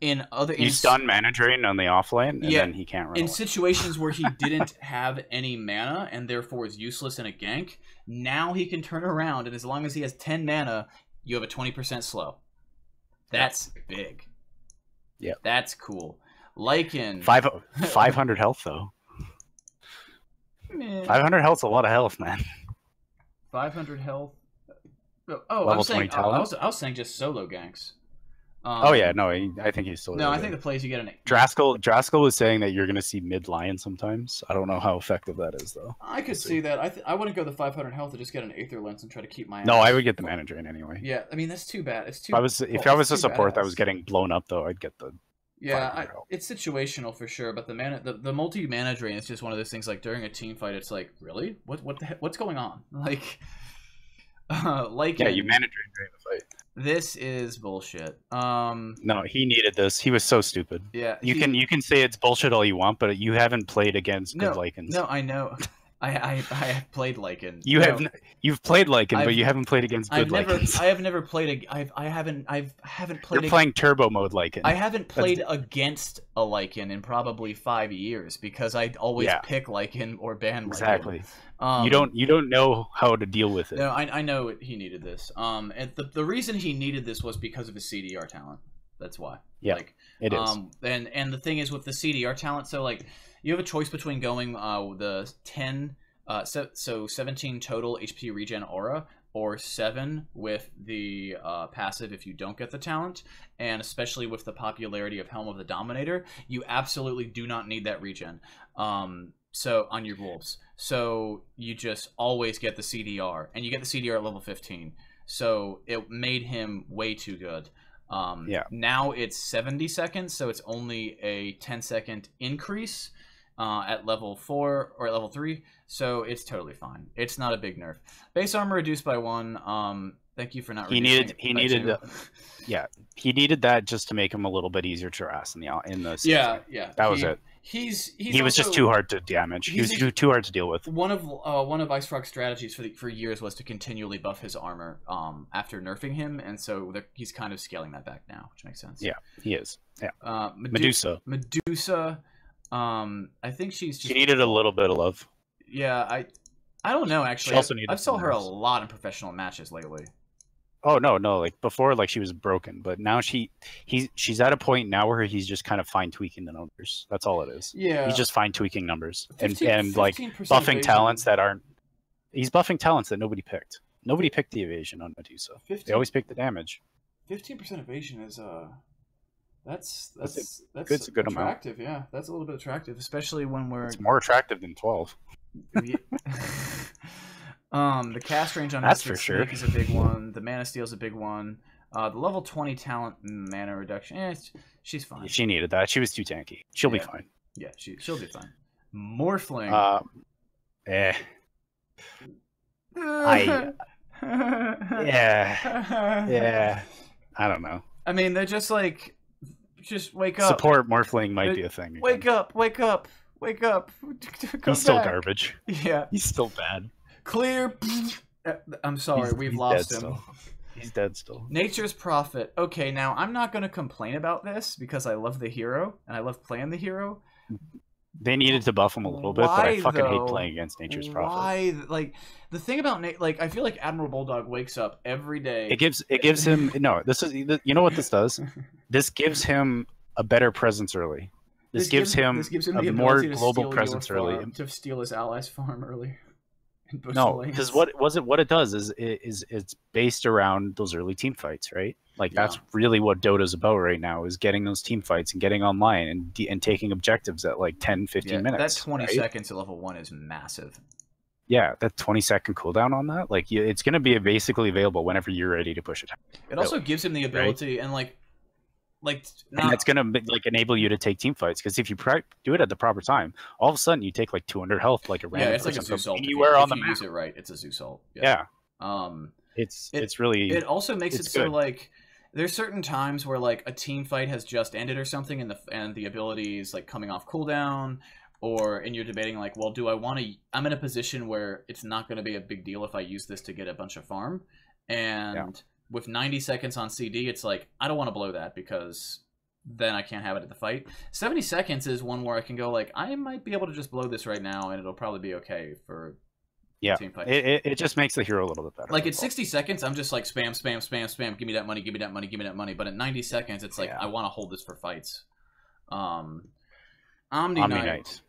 he's done Mana Drain on the offlane, and then he can't run in away. Situations where he didn't have any mana and therefore is useless in a gank, now he can turn around, and as long as he has 10 mana, you have a 20% slow. That's big. Yeah, that's cool. Lycan 500 health though. 500 health's a lot of health, man. 500 health. Level I was 20 saying, talent? I was saying just solo ganks. I think he's still. No, I think the plays you get an. Draskell was saying that you're going to see mid Lion sometimes. I don't know how effective that is though. I could see that. I wouldn't go the 500 health to just get an Aether Lens and try to keep my. No, I would get the Mana Drain anyway. Yeah, I mean that's too bad. It's too. If I was a support that was getting blown up though, I'd get the. Yeah, it's situational for sure, but the multi Mana Drain is just one of those things. Like during a team fight, it's like really what the heck, what's going on? Like, you Mana Drain during the fight. This is bullshit. No, he needed this. He was so stupid. Yeah, you can say it's bullshit all you want, but you haven't played against good Lycans. No, I know. I have played Lycan. You've played Lycan, but you haven't played against good Lycans. I have never played I haven't played. You're playing turbo mode Lycan. I haven't played against a Lycan in probably 5 years because I always pick Lycan or ban Lycan. Exactly. You don't know how to deal with it. No, I know he needed this. And the reason he needed this was because of his CDR talent. That's why. Yeah, it is. And the thing is with the CDR talent, so like you have a choice between going the 10, so 17 total HP regen aura, or 7 with the passive if you don't get the talent, and especially with the popularity of Helm of the Dominator, you absolutely do not need that regen. So on your wolves, so you just always get the CDR, and you get the CDR at level 15. So it made him way too good. Now it's 70 seconds, so it's only a 10-second increase at level 4 or at level 3, so it's totally fine. It's not a big nerf. Base armor reduced by 1. Thank you for not. He needed that just to make him a little bit easier to harass in the yeah. That was it. He was just too hard to damage. He was too hard to deal with. One of Ice Frog's strategies for years was to continually buff his armor after nerfing him, and so he's kind of scaling that back now, which makes sense. Yeah, he is. Yeah. Medusa. I think she needed a little bit of love. Yeah, I don't know actually. I've saw her a lot in professional matches lately. Oh no, like before, like she was broken, but now she's at a point now where he's just kind of fine tweaking the numbers. That's all it is. Yeah, he's just fine tweaking numbers and like buffing talents that aren't. He's buffing talents that nobody picked. Nobody picked the evasion on Medusa. They always picked the damage. 15% evasion is that's a good attractive. amount. Yeah, that's a little bit attractive, especially when we're. It's more attractive than 12. The cast range on that's for sure is a big one. The mana steal is a big one. The level 20 talent mana reduction. She's fine. Yeah, she needed that. She was too tanky. She'll be fine. Yeah, she'll be fine. Morphling. Yeah. I don't know. I mean, they're just like, just wake up. Support Morphling might be a thing. Wake up. He's still garbage. Yeah. He's still bad. Clear. I'm sorry, we've lost him. Still. He's dead still. Nature's Prophet. Okay, now I'm not going to complain about this because I love the hero and I love playing the hero. They needed to buff him a little bit, but I fucking hate playing against Nature's Prophet. Why? Like the thing about like I feel like Admiral Bulldog wakes up every day. It gives him no. This is you know what this does. This gives him a better presence early. This gives him a more global presence early. To steal his allies' farm early. No, because what it does is it's based around those early team fights, right? Like that's really what Dota's about right now, is getting those team fights and getting online and taking objectives at like 10, 15 minutes. That 20 seconds at level 1 is massive. Yeah, that 20-second cooldown on that, like it's gonna be basically available whenever you're ready to push it. It also gives him the ability, and and it's gonna like enable you to take team fights, because if you do it at the proper time, all of a sudden you take like 200 health, like a random it's like a Zeus ult. Anywhere on the map. Use it right, it's a Zeus ult. Yeah. It's really. It also makes it so good. like there's certain times where like a team fight has just ended or something, and the ability is like coming off cooldown, and you're debating like, well, do I want to? I'm in a position where it's not going to be a big deal if I use this to get a bunch of farm, and with 90 seconds on CD, it's like I don't want to blow that because then I can't have it at the fight. 70 seconds is one where I can go like I might be able to just blow this right now, and it'll probably be okay for. Yeah, it just makes the hero a little bit better. Like at 60 seconds, I'm just like spam, spam, spam, spam. Give me that money, give me that money, give me that money. But at 90 seconds, it's like I want to hold this for fights. Omni Knight.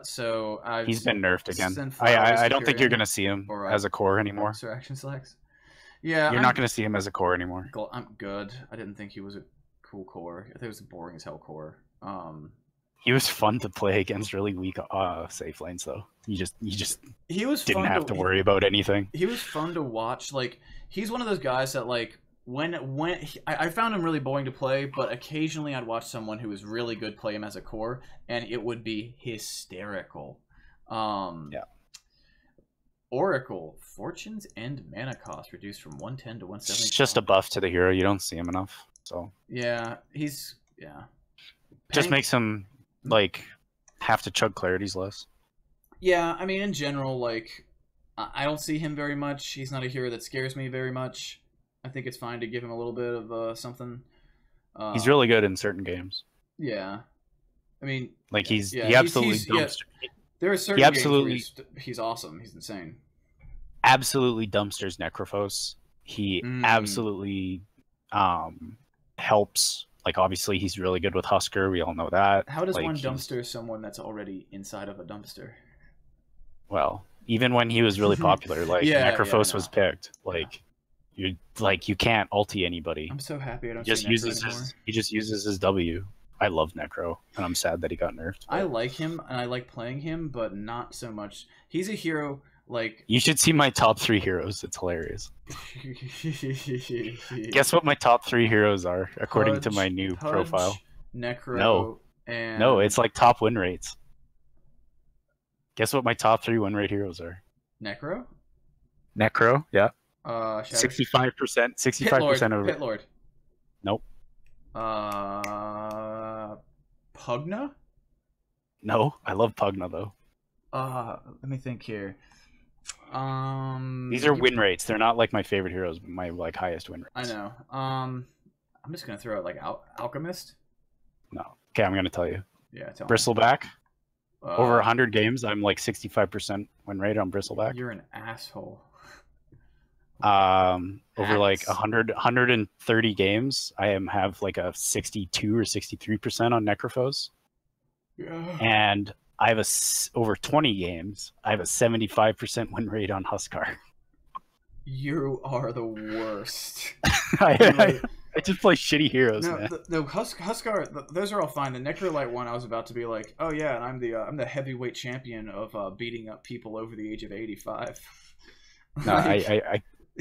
So he's been nerfed again. I don't think you're gonna see him as a core anymore. Action selects. Yeah, you're not gonna see him as a core anymore. I'm good. I didn't think he was a cool core. I think it was a boring as hell core. He was fun to play against really weak safe lanes though. He didn't have to worry about anything. He was fun to watch. Like he's one of those guys that like I found him really boring to play, but occasionally I'd watch someone who was really good play him as a core, and it would be hysterical. Oracle, fortunes and mana cost reduced from 110 to 170. It's just a buff to the hero. You don't see him enough, so yeah, just makes him like have to chug clarities less. Yeah, I mean in general, like I don't see him very much. He's not a hero that scares me very much. I think it's fine to give him a little bit of something. He's really good in certain games. Yeah, I mean, like he absolutely dumpster. There are certain games where he's awesome. He's insane. Absolutely dumpsters Necrophos. He absolutely helps. Like obviously he's really good with Husker. We all know that. How does one dumpster someone that's already inside of a dumpster? Well, even when he was really popular, like Necrophos was picked. Like you can't ulti anybody. I'm so happy I don't. He just uses his W. I love Necro, and I'm sad that he got nerfed. But I like him, and I like playing him, but not so much. He's a hero. Like you should see my top 3 heroes. It's hilarious. Guess what my top 3 heroes are according to my new profile. Necro. No, it's like top win rates. Guess what my top 3 win rate heroes are? Necro, yeah. 65%. 65% of Pit Lord. Nope. Pugna? No, I love Pugna though. Let me think here. These are win rates. They're not like my favorite heroes, but my like highest win rates. I know. I'm just gonna throw out like Alchemist. No. Okay, I'm gonna tell you. Yeah, tell Bristleback. Over 100 games, I'm like 65% win rate on Bristleback. You're an asshole. Over like 130 games, I have like a 62 or 63% on Necrophos. Yeah. And I have over 20 games, I have a 75% win rate on Huskar. You are the worst. I just play shitty heroes, man. No, Huskar, those are all fine. The Necrolite one, I was about to be like, oh yeah, and I'm the heavyweight champion of beating up people over the age of 85. No,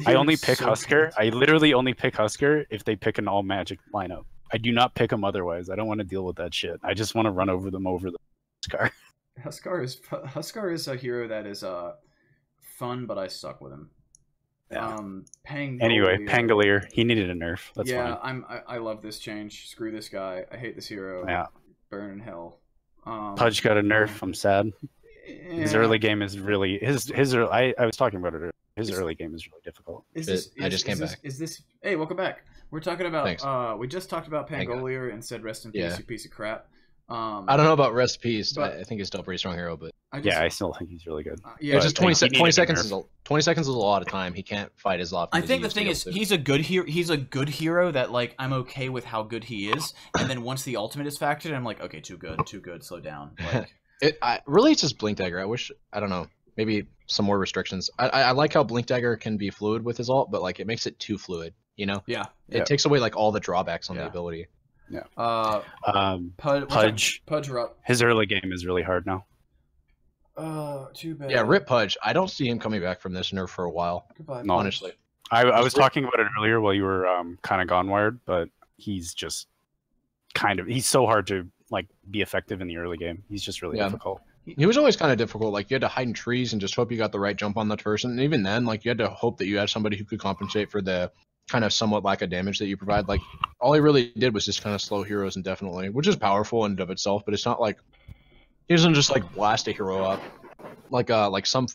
I only pick Husker. I literally only pick Husker if they pick an all magic lineup. I do not pick them otherwise. I don't want to deal with that shit. I just want to run over them over the Huskar. Huskar is a hero that is fun, but I suck with him. Yeah. Anyway, Pangolier, he needed a nerf. That's fine. I love this change. Screw this guy. I hate this hero. Yeah. Burn in hell. Pudge got a nerf. I'm sad. Yeah. His early game is really I was talking about it earlier. His early game is really difficult. I just came back. Hey, welcome back. We're talking about Thanks. We just talked about Pangolier and said rest in peace, you piece of crap. I don't know about rest peace. I think he's still a pretty strong hero, but I still think he's really good. It's just 20 seconds is a lot of time. He can't fight as often. I think the thing is he's a good hero. He's a good hero that like I'm okay with how good he is, and then once the ultimate is factored, I'm like, okay, too good, slow down. Like, really it's just Blink Dagger. I don't know, maybe some more restrictions. I like how Blink Dagger can be fluid with his ult, but like it makes it too fluid. You know? Yeah. It takes away like all the drawbacks on the ability. Yeah. Pudge. Pudge. His early game is really hard now. Too bad. Yeah, Rip Pudge. I don't see him coming back from this nerf for a while. Goodbye. No. Honestly. I was talking about it earlier while you were kind of gone wired, but he's just he's so hard to like be effective in the early game. He's just really difficult. He was always kind of difficult. Like you had to hide in trees and just hope you got the right jump on that person. And even then, like you had to hope that you had somebody who could compensate for the kind of somewhat lack of damage that you provide. Like all he really did was just kind of slow heroes indefinitely, which is powerful in and of itself. But it's not like he doesn't just like blast a hero up. Like some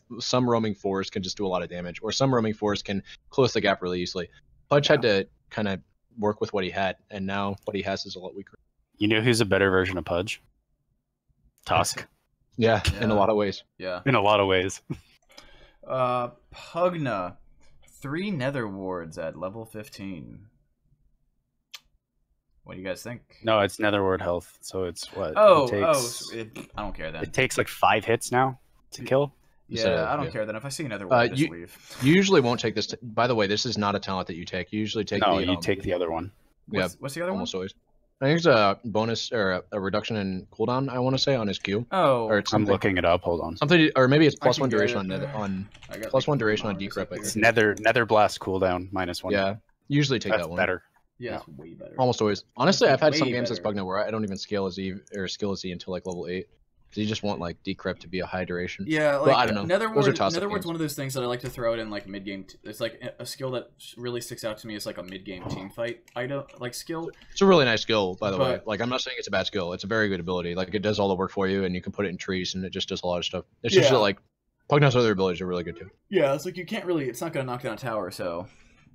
roaming fours can just do a lot of damage, or some roaming fours can close the gap really easily. Pudge had to kind of work with what he had, and now what he has is a lot weaker. You know who's a better version of Pudge? Tusk. Yeah, in a lot of ways. Yeah. In a lot of ways. Pugna. 3 Nether Wards at level 15. What do you guys think? No, it's Nether Ward health, so it's what? I don't care then. It takes like 5 hits now to kill. Yeah, I don't care then. If I see Nether Ward, just leave. You usually won't take this. By the way, this is not a talent that you take. You usually take you take the other one. What's the other almost one? Always. I think it's a bonus or a reduction in cooldown. I want to say on his Q. Oh, or it's I'm looking it up. Hold on. Something, or maybe it's +1 duration on +1 duration on decrypt. It's Nether Blast cooldown -1. Yeah, usually take that one. Better. Yeah, it's way better. Almost always. Honestly, I've had some games as Pugna where I don't even scale as E or skill as E until like level 8. Because you just want like decrypt to be a high duration. Yeah, like well, I don't know. Nether Ward's one of those things that I like to throw out in like mid game. It's like a skill that really sticks out to me. Is like a mid game team fight item like skill. It's a really nice skill, by the way. Like I'm not saying it's a bad skill. It's a very good ability. Like it does all the work for you, and you can put it in trees, and it just does a lot of stuff. It's just that, like Pugna's other abilities are really good too. Yeah, it's like you can't really. It's not gonna knock down a tower, so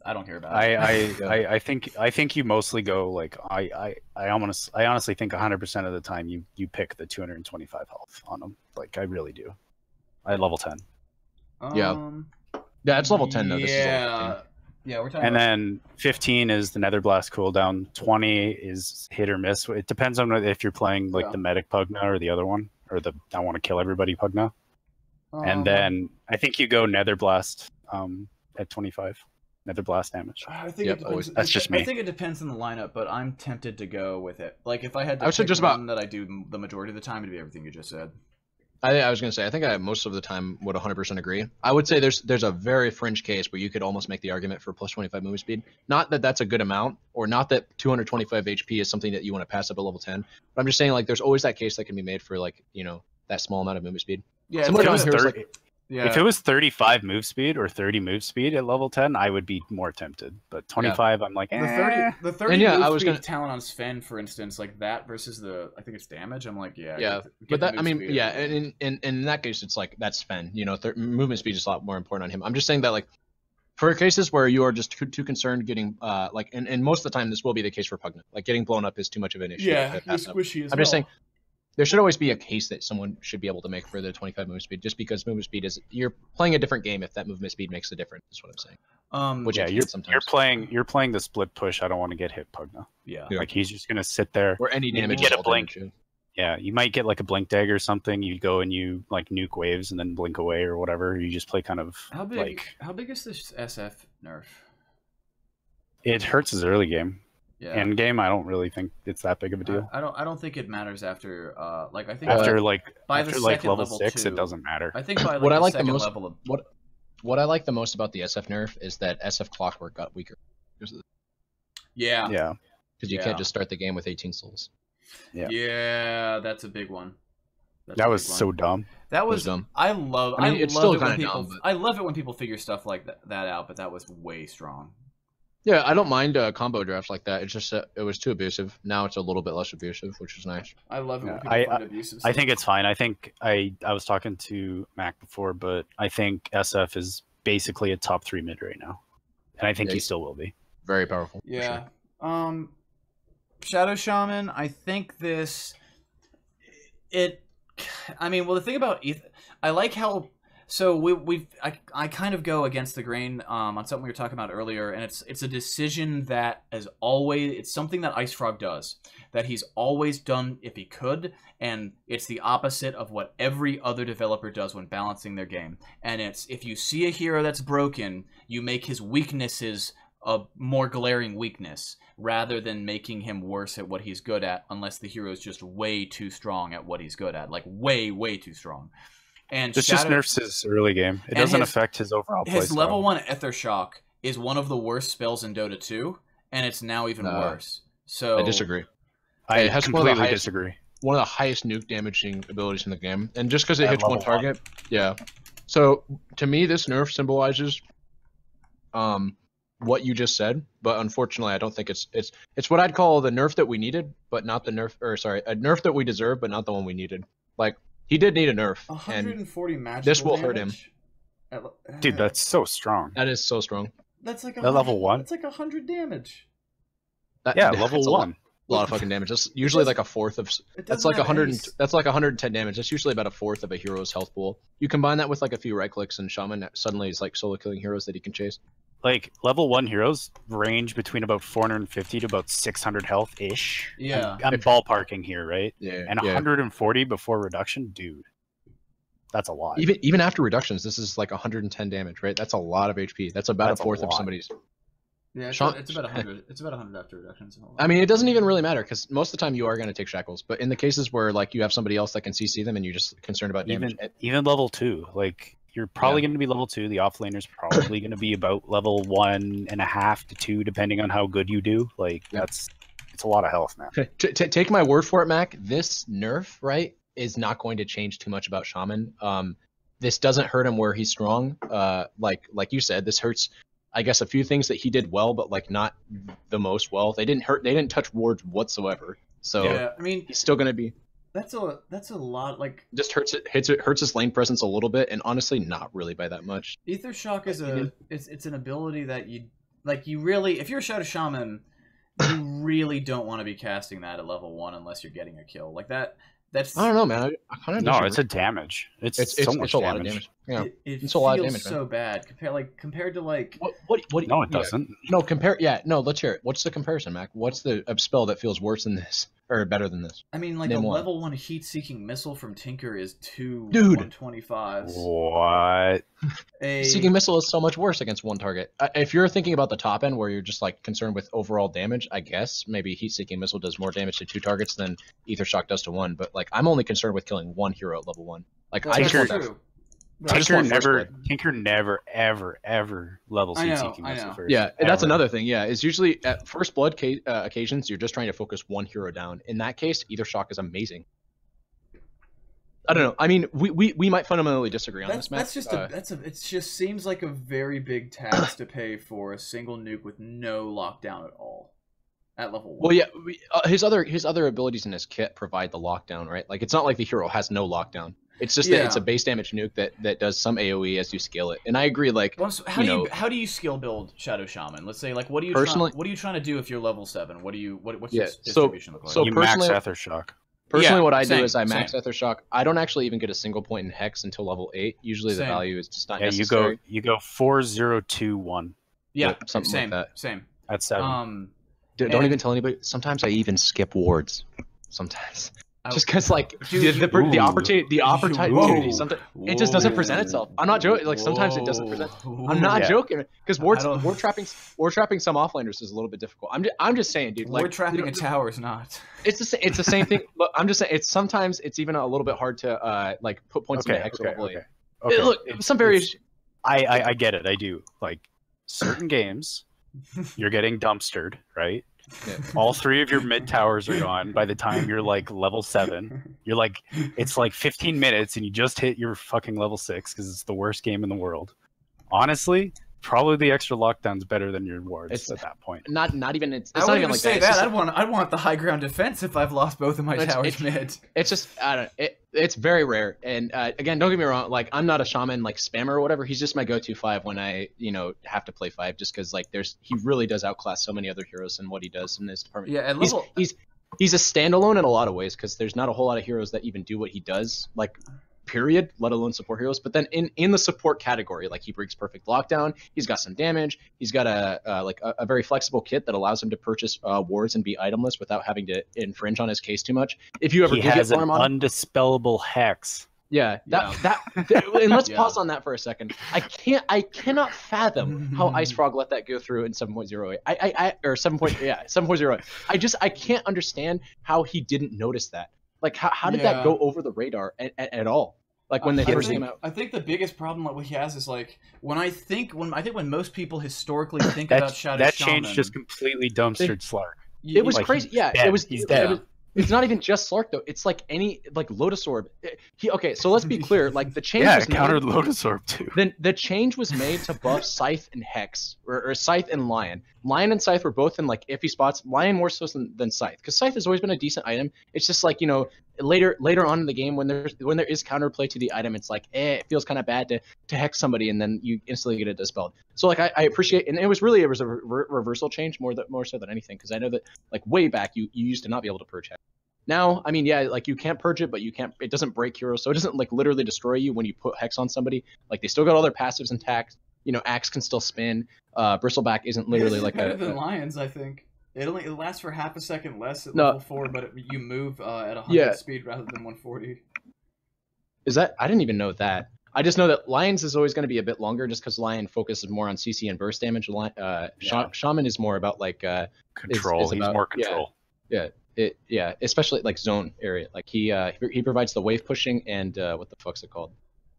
I don't care about it. I think you mostly go like I honestly think 100% of the time you pick the 225 health on them. Like I really do. I level 10. Yeah, it's level 10 though. This is level 15. Yeah, we're talking. And then 15 is the Nether Blast cooldown. 20 is hit or miss. It depends on if you're playing like the medic Pugna or the other one, or the I want to kill everybody Pugna. And then I think you go Nether Blast at 25. Nether Blast damage. I think it depends. That's just me. I think it depends on the lineup, but I'm tempted to go with it. Like if I had to pick just one that I do the majority of the time, it'd be everything you just said. I was gonna say I think I most of the time would 100% agree. I would say there's a very fringe case where you could almost make the argument for +25 movement speed. Not that that's a good amount, or not that 225 HP is something that you want to pass up at level 10. But I'm just saying like there's always that case that can be made for like that small amount of movement speed. Yeah, if it was 35 move speed or 30 move speed at level 10, I would be more tempted. But 25, I'm like, the 30 move speed talent on Sven, for instance, like that versus I think it's damage. I'm like, get but that and in that case, it's like that's Sven. Movement speed is a lot more important on him. I'm just saying that like for cases where you are just too concerned getting and most of the time this will be the case for Pugna. Like getting blown up is too much of an issue. Yeah, he's squishy as well. I'm just saying. There should always be a case that someone should be able to make for the 25 movement speed, just because movement speed is you're playing a different game if that movement speed makes a difference. Is what I'm saying. Which you're playing the split push. I don't want to get hit Pugna. Yeah, like he's just gonna sit there. Or any damage. You get a blink. Yeah, you might get like a blink dagger or something. You go and you like nuke waves and then blink away or whatever. You just play kind of how big is this SF nerf? It hurts his early game. Yeah. End game, I don't really think it's that big of a deal. I don't think it matters after I think after level 6 2, it doesn't matter. I think by what I like the most level of... what I like the most about the SF nerf is that SF Clockwork got weaker. Yeah. Because you can't just start the game with 18 souls. Yeah, that's a big one. That was so dumb. That was dumb. I love it when people figure stuff like that out, but that was way strong. Yeah, I don't mind combo drafts like that. It's just that it was too abusive. Now it's a little bit less abusive, which is nice. I love it when people find abusive stuff. I think it's fine. I think I was talking to Mac before, but I think SF is basically a top 3 mid right now. And I think he still will be. Very powerful. Yeah. Sure. Shadow Shaman, I think the thing about I like how so I kind of go against the grain on something we were talking about earlier, and it's a decision that as always it's something that Ice Frog does, that he's always done if he could, and it's the opposite of what every other developer does when balancing their game. And it's if you see a hero that's broken, you make his weaknesses a more glaring weakness rather than making him worse at what he's good at, unless the hero is just way too strong at what he's good at, like way too strong. And this just nerfs his early game. It doesn't affect his overall play. His level 1 Ether Shock is one of the worst spells in Dota 2, and it's now even worse. So I disagree. I completely disagree. One of the highest nuke damaging abilities in the game, and just because it hits one target, yeah. So to me, this nerf symbolizes what you just said, but unfortunately, I don't think it's what I'd call the nerf that we needed, but not the nerf, or sorry, a nerf that we deserve, but not the one we needed. Like he did need a nerf, 140 magical this will hurt him. Dude, that's so strong. That is so strong. That's like level 1. That's like 100 damage. Level 1. A lot of fucking damage. That's usually like a fourth of. That's like 100. That's like 110 damage. That's usually about a fourth of a hero's health pool. You combine that with like a few right clicks, and Shaman suddenly is like solo killing heroes that he can chase. Like level 1 heroes range between about 450 to about 600 health ish. Yeah, I'm ballparking here, right? Yeah. And 140 before reduction, dude. That's a lot. Even after reductions, this is like 110 damage, right? That's a lot of HP. That's about a fourth of somebody's. Yeah, it's about 100. It's about 100 after reductions. I mean, it doesn't even really matter because most of the time you are going to take shackles, but in the cases where like you have somebody else that can CC them and you're just concerned about damage, even level 2, like you're probably going to be level 2. The offlaner's probably going to be about level 1.5 to 2, depending on how good you do. Like it's a lot of health, man. Take my word for it, Mac. This nerf, right, is not going to change too much about Shaman. This doesn't hurt him where he's strong. Like you said, this hurts. I guess a few things that he did well, but like not the most well. They didn't touch wards whatsoever. So yeah, I mean, he's still gonna be. That's a lot. Like just hurts his lane presence a little bit, and honestly, not really by that much. Ether Shock is it's an ability that you really, if you're a Shadow Shaman, you really don't want to be casting that at level 1 unless you're getting a kill like that. That's I don't know, man. I kind of it's a damage. It's so much a damage. lot of damage. Yeah, it's a lot of damage. So bad compared to like what? No, it doesn't. No, compare. Yeah, no. Let's hear it. What's the comparison, Mac? What's the spell that feels worse than this or better than this? I mean, like a level 1 heat-seeking missile from Tinker is 125s. What? Seeking missile is so much worse against one target. If you're thinking about the top end, where you're just like concerned with overall damage, I guess maybe heat-seeking missile does more damage to 2 targets than Ether Shock does to 1. But like, I'm only concerned with killing 1 hero at level 1. Like, Tinker never ever levels heat-seeking missile first. Yeah, and that's another thing. Yeah, it's usually at first blood occasions you're just trying to focus 1 hero down. In that case, Ether Shock is amazing. I don't know. I mean, we might fundamentally disagree on this, Matt. It just seems like a very big tax to pay for a single nuke with no lockdown at all at level 1. Well, yeah, his other abilities in his kit provide the lockdown, right? Like, it's not like the hero has no lockdown. It's just that it's a base damage nuke that does some AoE as you scale it. And I agree, like, how do you skill build Shadow Shaman? Let's say, like, what are you trying to do if you're level 7? What's your distribution look like? So you max Ether Shock. Personally, what I do is I max Ether Shock. I don't actually even get a single point in Hex until level 8. Usually the value is just not necessary. You go 4-0-2-1. Yeah, something like that. Same. At 7. Don't even tell anybody. Sometimes I even skip wards. Sometimes. Just because, like, the opportunity, sometimes it just doesn't present itself. I'm not joking. Like, sometimes it doesn't present. I'm not joking, because ward trapping some offlanders is a little bit difficult. I'm just saying, dude. Like, ward trapping a tower is not. It's the same thing. But I'm just saying, sometimes it's even a little bit hard to like put points in the Hex level 8. Okay. Look, some variation. I get it. I do. Like, certain games, you're getting dumpstered, right? Yeah. All 3 of your mid towers are gone by the time you're like level 7. You're like, it's like 15 minutes and you just hit your fucking level 6 because it's the worst game in the world. Honestly, probably the extra lockdown's better than your wards at that point. Not even. It's I not wouldn't even like say that. I'd want the high ground defense if I've lost both of my towers mid. It's just it's very rare. And again, don't get me wrong. Like, I'm not a Shaman like spammer or whatever. He's just my go-to 5 when I have to play 5, just because like he really does outclass so many other heroes in what he does in this department. Yeah, he's a standalone in a lot of ways, because there's not a whole lot of heroes that even do what he does. Like, period, let alone support heroes. But then in the support category, like, he brings perfect lockdown, he's got some damage, he's got a very flexible kit that allows him to purchase wards and be itemless without having to infringe on his case too much. If you ever he has an undispellable Hex. Yeah, and let's pause on that for a second. I cannot fathom how Ice Frog let that go through in 7.08. Or 7.08. I can't understand how he didn't notice that. Like, how did that go over the radar at all? Like when they first came out. I think the biggest problem that he has is like when most people historically think about Shadow Shaman, change just completely dumpstered Slark. It was crazy. He's dead. It's not even just Slark though. It's like any Lotus Orb. Okay, so let's be clear. Like the change was countered Lotus Orb too. Then the change was made to buff Scythe and Hex, or Scythe and Lion. Lion and Scythe were both in like iffy spots. Lion more so than Scythe, because Scythe has always been a decent item. It's just like later on in the game when there is counterplay to the item, it's like it feels kind of bad to hex somebody and then you instantly get it dispelled. So like I appreciate, and it was a reversal change more so than anything, because I know that like way back you used to not be able to purge hex. Now, I mean, yeah, like you can't purge it, but it doesn't break heroes, so it doesn't like literally destroy you when you put hex on somebody. Like they still got all their passives intact. Axe can still spin. Bristleback isn't literally like better than Lions, I think. It lasts for half a second less at level 4, but you move at 100 speed rather than 140. Is that? I didn't even know that. I just know that Lions is always going to be a bit longer, just because Lion focuses more on CC and burst damage. Shaman is more about like control. He's more control. Yeah, especially like zone area. Like he provides the wave pushing and what the fuck's it called?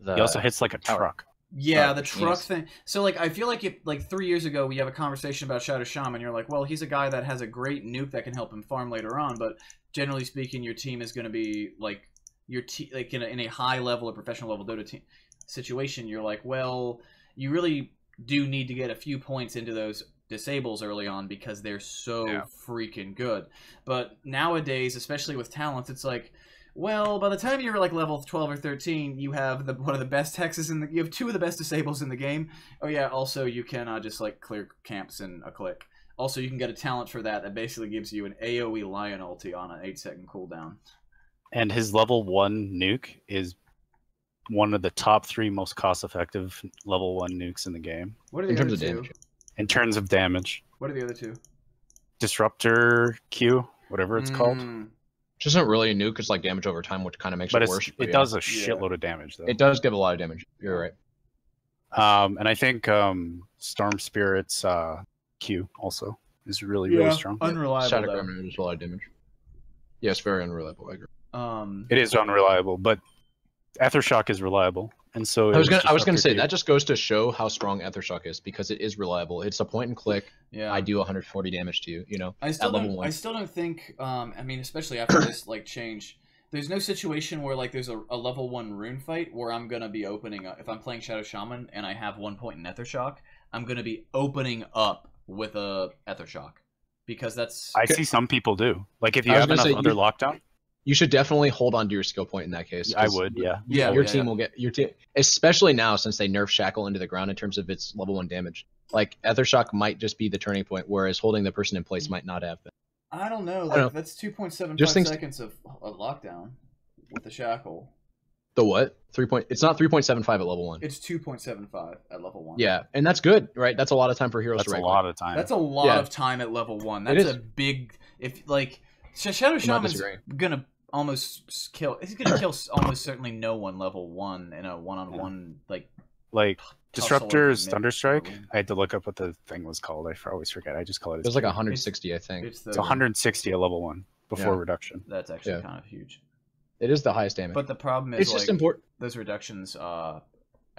He also hits like a truck. Yeah, the truck thing. So, like, I feel like 3 years ago, we have a conversation about Shadow Shaman. You're like, well, he's a guy that has a great nuke that can help him farm later on, but generally speaking, your team is going to be, like, in a high level or professional level Dota situation, you're like, well, you really do need to get a few points into those disables early on because they're so freaking good. But nowadays, especially with talents, it's like, well, by the time you're like level 12 or 13, you have one of the best hexes you have 2 of the best disables in the game. Oh yeah, also you can just like clear camps in a click. Also, you can get a talent for that basically gives you an AoE Lion ulti on an 8-second cooldown. And his level 1 nuke is one of the top 3 most cost-effective level 1 nukes in the game. What are the other 2? In terms of damage. What are the other 2? Disruptor Q, whatever it's called. Which isn't really a nuke, it's like damage over time, which kind of makes it worse. It does a shitload of damage, though. It does give a lot of damage. You're right. And I think Storm Spirit's Q also is really strong. Unreliable. Static Remnant does a lot of damage. Yeah, it's very unreliable. I agree. It is unreliable, but Aethershock is reliable. And so I was gonna say that just goes to show how strong Aethershock is, because it is reliable. It's a point and click. Yeah. I do 140 damage to you. I still don't think. I mean, especially after this like change, there's no situation where like there's a level 1 rune fight where I'm gonna be opening up. If I'm playing Shadow Shaman and I have 1 point in Aethershock, I'm gonna be opening up with a Aethershock, because that's. I see some people do. Like if you have enough other lockdown. You should definitely hold on to your skill point in that case. I would, yeah. Your team will get your team, especially now since they nerf Shackle into the ground in terms of its level 1 damage. Like Aethershock might just be the turning point, whereas holding the person in place might not have been. I don't know. Like, that's 2.75 seconds of lockdown with the Shackle. The what? It's not 3.75 at level 1. It's 2.75 at level 1. Yeah, and that's good, right? That's a lot of time for heroes to That's a lot of time. That's a lot of time at level 1. That's a big. If like Shadow Shaman's gonna almost kill. He's gonna kill almost certainly no one level 1 in a one-on-one like Disruptor's Thunderstrike. I had to look up what the thing was called. I always forget. I just call it. It was like 160, I think. It's 160 at level 1 before reduction. That's actually kind of huge. It is the highest damage. But the problem is, it's just important. Those reductions. I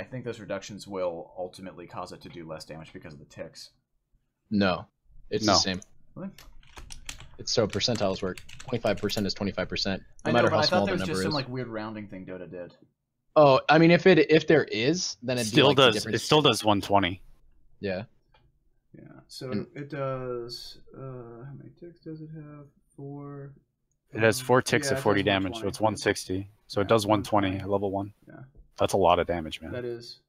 think those reductions will ultimately cause it to do less damage because of the ticks. No, it's the same. Really? It's so percentiles work. 25% is 25%. No matter how small the number is. I thought there was just some like weird rounding thing Dota did. Oh, I mean, if there is, then it still does. It still does 120. Yeah. Yeah. So it does. How many ticks does it have? 4. It has 4 ticks of 40 damage, so it's 160. So it does 120 at level 1. Yeah. That's a lot of damage, man. That is.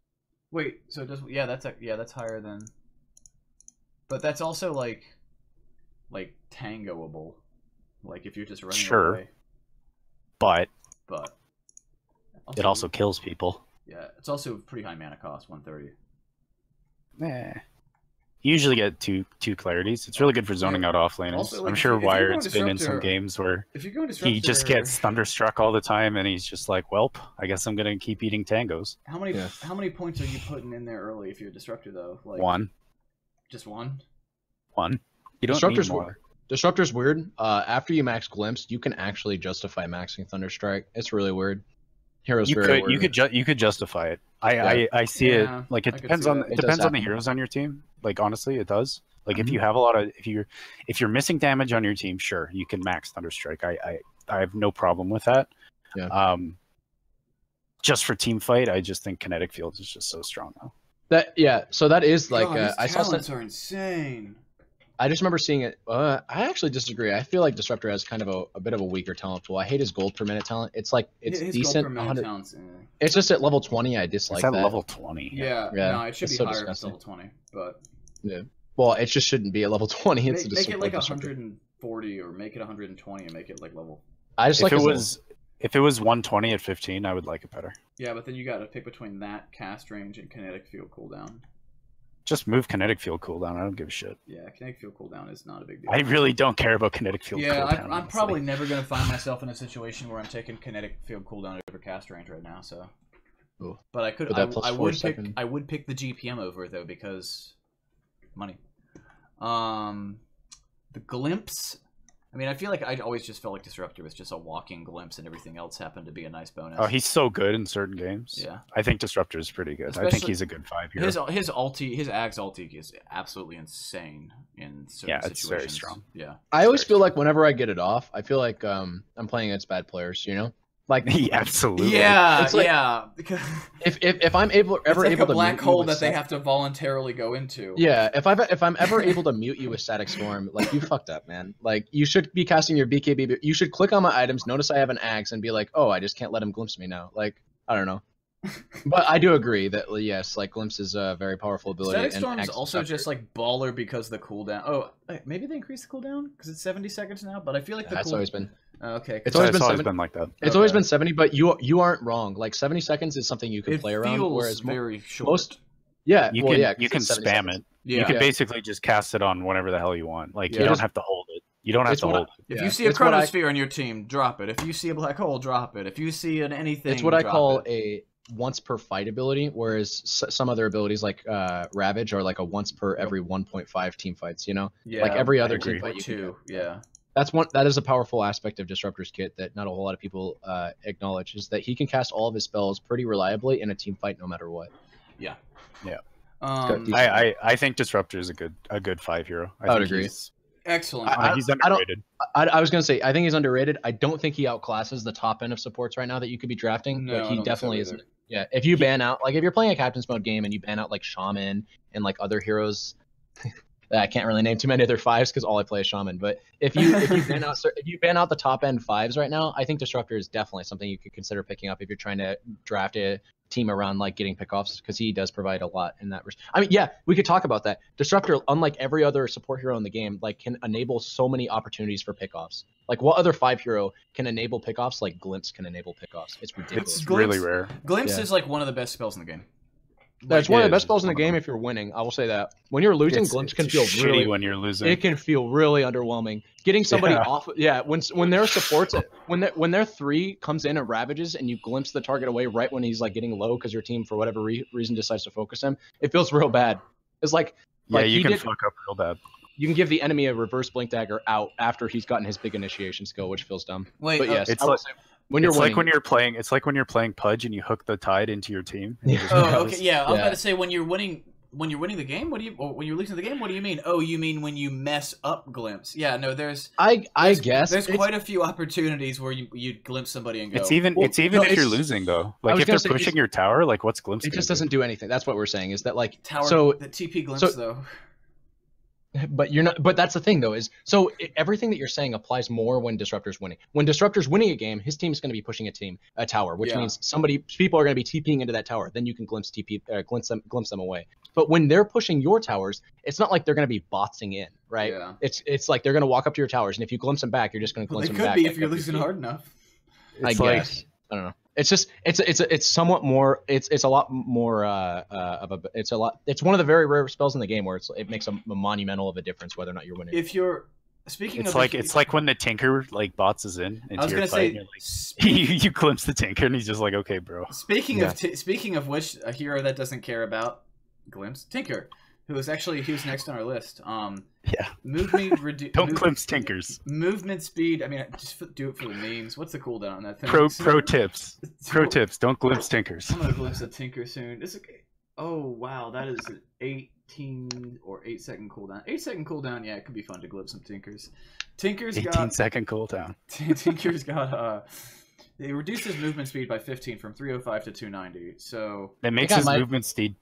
Wait. So it does. Yeah. That's higher than. But that's also like tangoable, like if you're just running away. But also, it also kills people. Yeah, it's also pretty high mana cost, 130. You usually get two clarities. It's really good for zoning out off laners. Also, like, I'm sure Wired's been in some games where he just gets thunderstruck all the time, and he's just like, "Welp, I guess I'm gonna keep eating tangos." How many points are you putting in there early if you're a disruptor though? Like 1. Just 1. 1. You don't need more. Disruptor's weird. After you max Glimpse, you can actually justify maxing Thunderstrike. It's really weird. heroes. You could justify it. I see it. Like it depends on the heroes on your team. Like honestly, it does. Like if you have a lot of if you're missing damage on your team, sure, you can max Thunderstrike. I have no problem with that. Yeah. Just for team fight, I just think Kinetic Field is just so strong now. So that is like I saw talents are insane. I just remember seeing it. I actually disagree. I feel like Disruptor has kind of a bit of a weaker talent pool. I hate his gold per minute talent. It's like it's decent. It's just at level 20. I dislike that. Level 20. Yeah. No, it should be higher at level 20. But yeah. Well, it just shouldn't be at level 20. Make it like 140 or make it 120 and make it like level. I just if it was 120 at 15, I would like it better. Yeah, but then you got to pick between that cast range and kinetic field cooldown. Just move kinetic field cooldown. I don't give a shit. Yeah, kinetic field cooldown is not a big deal. I really don't care about kinetic field cooldown. Yeah, I'm probably never going to find myself in a situation where I'm taking kinetic field cooldown over cast range right now. So, but I could. I would pick the GPM over it though because money. The glimpse. I mean, I feel like I always just felt like Disruptor was just a walking glimpse, and everything else happened to be a nice bonus. Oh, he's so good in certain games. Yeah, I think Disruptor is pretty good. I think he's a good 5 hero. His Ags ulti is absolutely insane in certain situations. It's very strong. Yeah, I always feel like whenever I get it off, I feel like I'm playing against bad players. You know. Like absolutely, yeah, it's like, yeah. Because if I'm able it's like a black hole that they have to voluntarily go into. Yeah, if I'm ever able to mute you with Static Storm, like you fucked up, man. Like you should be casting your BKB. You should click on my items, notice I have an axe, and be like, oh, I just can't let him glimpse me now. Like I don't know. But I do agree that yes, like glimpse is a very powerful ability. Static Storm is also just like baller because the cooldown. Oh, maybe they increased the cooldown because it's 70 seconds now. But I feel like that's always been. Okay, it's always been like that. It's always been 70, but you aren't wrong. Like 70 seconds is something you can play around. Whereas very short. You can spam it. Yeah. You can basically just cast it on whenever the hell you want. Like you don't have to hold it. You don't have to hold it. If you see a Chronosphere on your team, drop it. If you see a black hole, drop it. If you see an anything, it's what I call a once per fight ability, whereas some other abilities like Ravage are like a once per every 1.5 team fights. You know, like every other team fight. Yeah. That is a powerful aspect of Disruptor's kit that not a whole lot of people acknowledge, is that he can cast all of his spells pretty reliably in a team fight no matter what. Yeah. I think Disruptor is a good 5 hero. I would agree. Excellent. He's underrated. I was gonna say I think he's underrated. I don't think he outclasses the top end of supports right now that you could be drafting. No, but he definitely isn't. Yeah, if you ban out, like if you're playing a captain's mode game and you ban out like Shaman and like other heroes. I can't really name too many other 5s because all I play is Shaman. But if you ban out the top end 5s right now, I think Disruptor is definitely something you could consider picking up if you're trying to draft a team around like getting pickoffs, because he does provide a lot in that. I mean, yeah, we could talk about that. Disruptor, unlike every other support hero in the game, like can enable so many opportunities for pickoffs. Like what other 5 hero can enable pickoffs? Like Glimpse can enable pickoffs. It's ridiculous. It's really rare. Glimpse is like one of the best spells in the game. That's one of the best spells in the game if you're winning. I will say that. When you're losing, Glimpse can feel really when you're losing. It can feel really underwhelming. Getting somebody off, when their supports, when their 3 comes in and ravages, and you glimpse the target away right when he's like getting low because your team for whatever reason decides to focus him, it feels real bad. It's like you can fuck up real bad. You can give the enemy a reverse blink dagger out after he's gotten his big initiation skill, which feels dumb. Wait, but yes, it's like when you're playing Pudge and you hook the Tide into your team. Okay, yeah. I was about to say when you're winning the game, when you're losing the game, what do you mean? Oh, you mean when you mess up Glimpse? Yeah, no, there's quite a few opportunities where you glimpse somebody and go. It's even if you're losing though. Like if they're pushing your tower, like what's Glimpse? It just doesn't do anything. That's what we're saying, is that like tower. So the TP Glimpse though. But you're not. But that's the thing, though, is everything that you're saying applies more when Disruptor's winning. When Disruptor's winning a game, his team's going to be pushing a tower, which means people are going to be TPing into that tower. Then you can glimpse them away. But when they're pushing your towers, it's not like they're going to be botsing in, right? Yeah. It's like they're going to walk up to your towers, and if you glimpse them back, you're just going to glimpse them back. It could be if you're losing hard enough. I guess. I don't know. It's just it's somewhat more it's a lot more it's one of the very rare spells in the game where it makes a monumental of a difference whether or not you're winning. If you're it's like when the Tinker like bots is in into your fight, you glimpse the Tinker and he's just like, okay, bro. Speaking of which, a hero that doesn't care about glimpse, Tinker. who was actually he was next on our list. Yeah. Don't glimpse Tinkers. Movement speed. I mean, just do it for the memes. What's the cooldown on that thing? Pro tips. Pro tips. Don't glimpse Tinkers. I'm gonna glimpse a Tinker soon. Oh wow, that is an 18 or 8-second cooldown. 8-second cooldown. Yeah, it could be fun to glimpse some Tinkers. Tinker's got 18-second cooldown. Tinker's got They reduced his movement speed by 15 from 305 to 290. So that makes his movement speed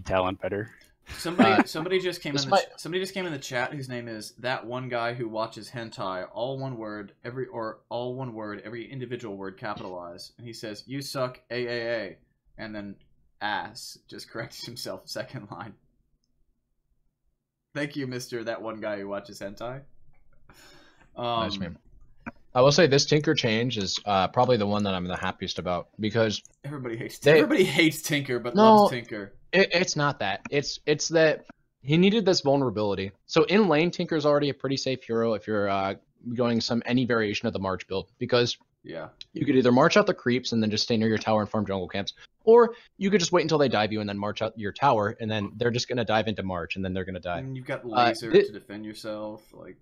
talent better. Somebody just came in. Somebody just came in the chat whose name is that one guy who watches hentai. All one word, every individual word capitalized. And he says, "You suck, AAA," and then ass just corrects himself. Second line. Thank you, Mister. That one guy who watches hentai. Nice meme. I will say this Tinker change is probably the one that I'm the happiest about because everybody hates Tinker, but loves Tinker. It's not that. It's that he needed this vulnerability. So in lane, Tinker's already a pretty safe hero if you're going any variation of the March build because you could either march out the creeps and then just stay near your tower and farm jungle camps, or you could just wait until they dive you and then march out your tower and then they're just gonna dive into March and then they're gonna die. And you've got laser to defend yourself, like.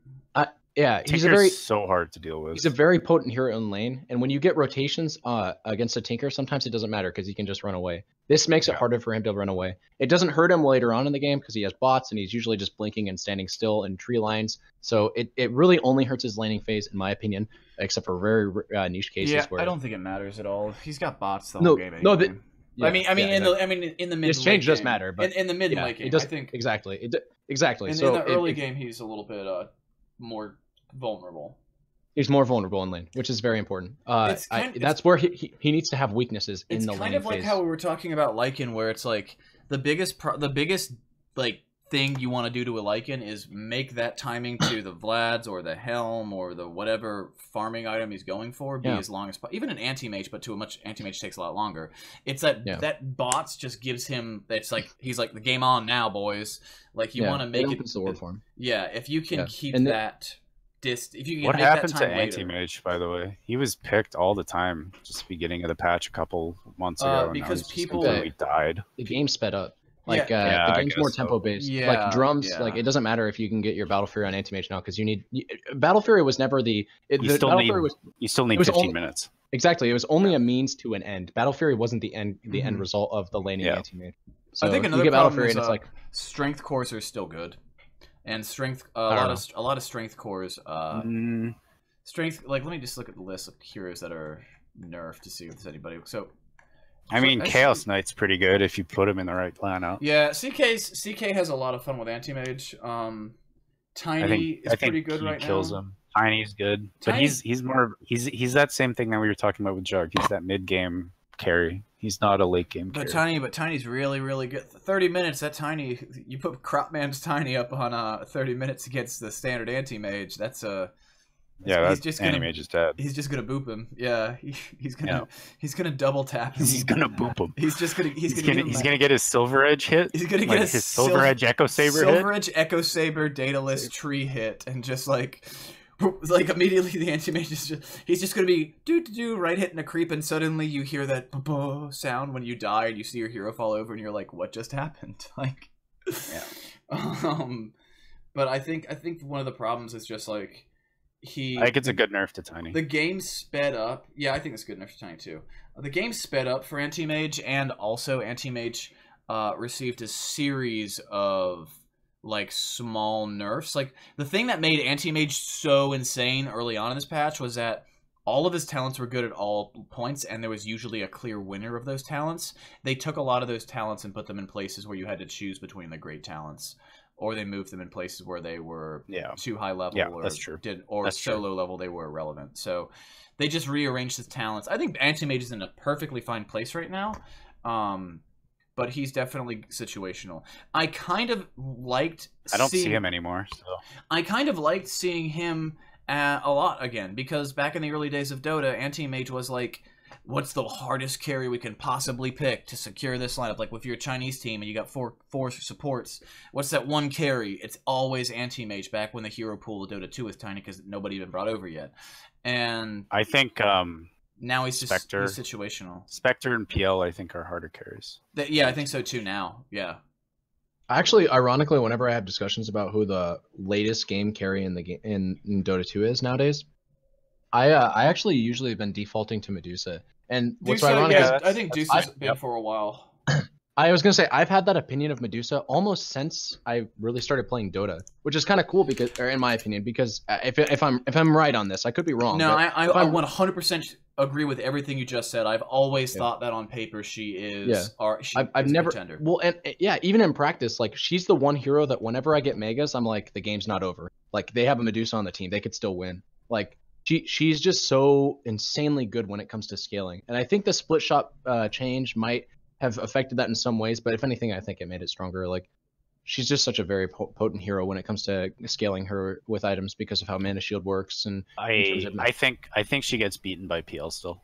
Yeah, Tinker's so hard to deal with. He's a very potent hero in lane, and when you get rotations against a Tinker, sometimes it doesn't matter because he can just run away. This makes it harder for him to run away. It doesn't hurt him later on in the game because he has bots, and he's usually just blinking and standing still in tree lines. So it really only hurts his laning phase, in my opinion, except for very niche cases. Yeah, where I don't think it matters at all. He's got bots the whole game. Anyway. Yeah, in the mid. This change does matter, but in the mid and late game, I think exactly. In the early game, he's a little bit more vulnerable. He's more vulnerable in lane, which is very important. That's where he needs to have weaknesses in the lane phase. It's kind of like how we were talking about Lycan, where it's like the biggest like thing you want to do to a Lycan is make that timing to the Vlads or the Helm or the whatever farming item he's going for be as long as possible. Even an anti-mage, but anti-mage takes a lot longer. It's that bots just gives him. It's like he's like the game on now, boys. Like you want to make it. The word for him. Yeah, if you can keep that. What happened to Anti-Mage, by the way? He was picked all the time just the beginning of the patch a couple months ago. Because people died. The game sped up. Like the game's more tempo based. Yeah, like drums, like it doesn't matter if you can get your Battle Fury on Anti-Mage now because you need Battle Fury was never you still need 15 minutes. Exactly, it was only a means to an end. Battle Fury wasn't the end result of the laning Anti-Mage. So I think another you get problem Battle Fury is and it's like strength cores are still good. And strength, a lot of strength cores. Strength, like let me just look at the list of heroes that are nerfed to see if there's anybody. So, I mean, Chaos Knight's pretty good if you put him in the right lineup. Yeah, CK has a lot of fun with Anti-Mage. Tiny is pretty good right now. Kills him. Tiny's good, but he's that same thing that we were talking about with Jug. He's that mid game carry. He's not a late game carry. But Tiny's really, really good. 30 minutes, that Tiny, you put Cropman's Tiny up on 30 minutes against the standard Anti-Mage. That's Anti-Mage is dead. He's just gonna boop him. Yeah, he's gonna double tap him. He's gonna boop him. He's gonna get his Silver Edge hit. He's gonna get his Silver Edge Echo Saber hit. Silver Edge Echo Saber Daedalus tree hit, and just like immediately the Anti-Mage he's just gonna be do right hitting a creep, and suddenly you hear that sound when you die and you see your hero fall over and you're like, what just happened? Like, but I think one of the problems is just like I think it's a good nerf to Tiny. The game sped up. Yeah, I think it's a good nerf to Tiny too. The game sped up for Anti-Mage, and also Anti-Mage received a series of like small nerfs. Like the thing that made Anti-Mage so insane early on in this patch was that all of his talents were good at all points, and there was usually a clear winner of those talents. They took a lot of those talents and put them in places where you had to choose between the great talents, or they moved them in places where they were too high level, so low level they were irrelevant. So they just rearranged his talents. I think Anti-Mage is in a perfectly fine place right now. But he's definitely situational. I kind of liked. I don't see him anymore. So. I kind of liked seeing him a lot again, because back in the early days of Dota, Anti-Mage was like, what's the hardest carry we can possibly pick to secure this lineup? Like with your Chinese team and you got four supports, what's that one carry? It's always Anti-Mage. Back when the hero pool of Dota 2 was tiny because nobody even brought over yet, and I think. Now he's situational. Spectre and PL, I think, are harder carries. Yeah, I think so too now. Yeah. Actually, ironically, whenever I have discussions about who the latest game carry in the game in Dota 2 is nowadays, I actually usually have been defaulting to Medusa. And what's ironic is I think Deuce's been for a while. I was gonna say I've had that opinion of Medusa almost since I really started playing Dota, which is kind of cool because, or in my opinion, because if I'm right on this, I could be wrong. No, I 100% agree with everything you just said. I've always thought that on paper she is. Yeah. I've never. Contender. Well, and yeah, even in practice, like she's the one hero that whenever I get megas, I'm like the game's not over. Like they have a Medusa on the team, they could still win. Like she's just so insanely good when it comes to scaling, and I think the split shot change might have affected that in some ways, but if anything, I think it made it stronger. Like she's just such a very potent hero when it comes to scaling her with items because of how Mana Shield works. And I think she gets beaten by PL still,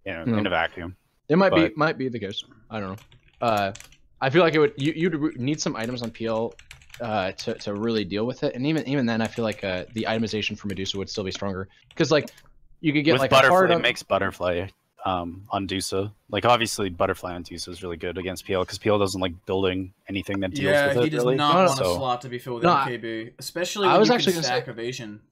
in a vacuum. It might be the case. I don't know. I feel like you'd need some items on PL to really deal with it, and even then, I feel like the itemization for Medusa would still be stronger because like you could get with like Butterfly. It makes Butterfly on Dusa. Like obviously Butterfly on Dusa is really good against PL because PL doesn't like building anything that deals with it. He does not want a slot to be filled with MKB, especially when you can stack evasion.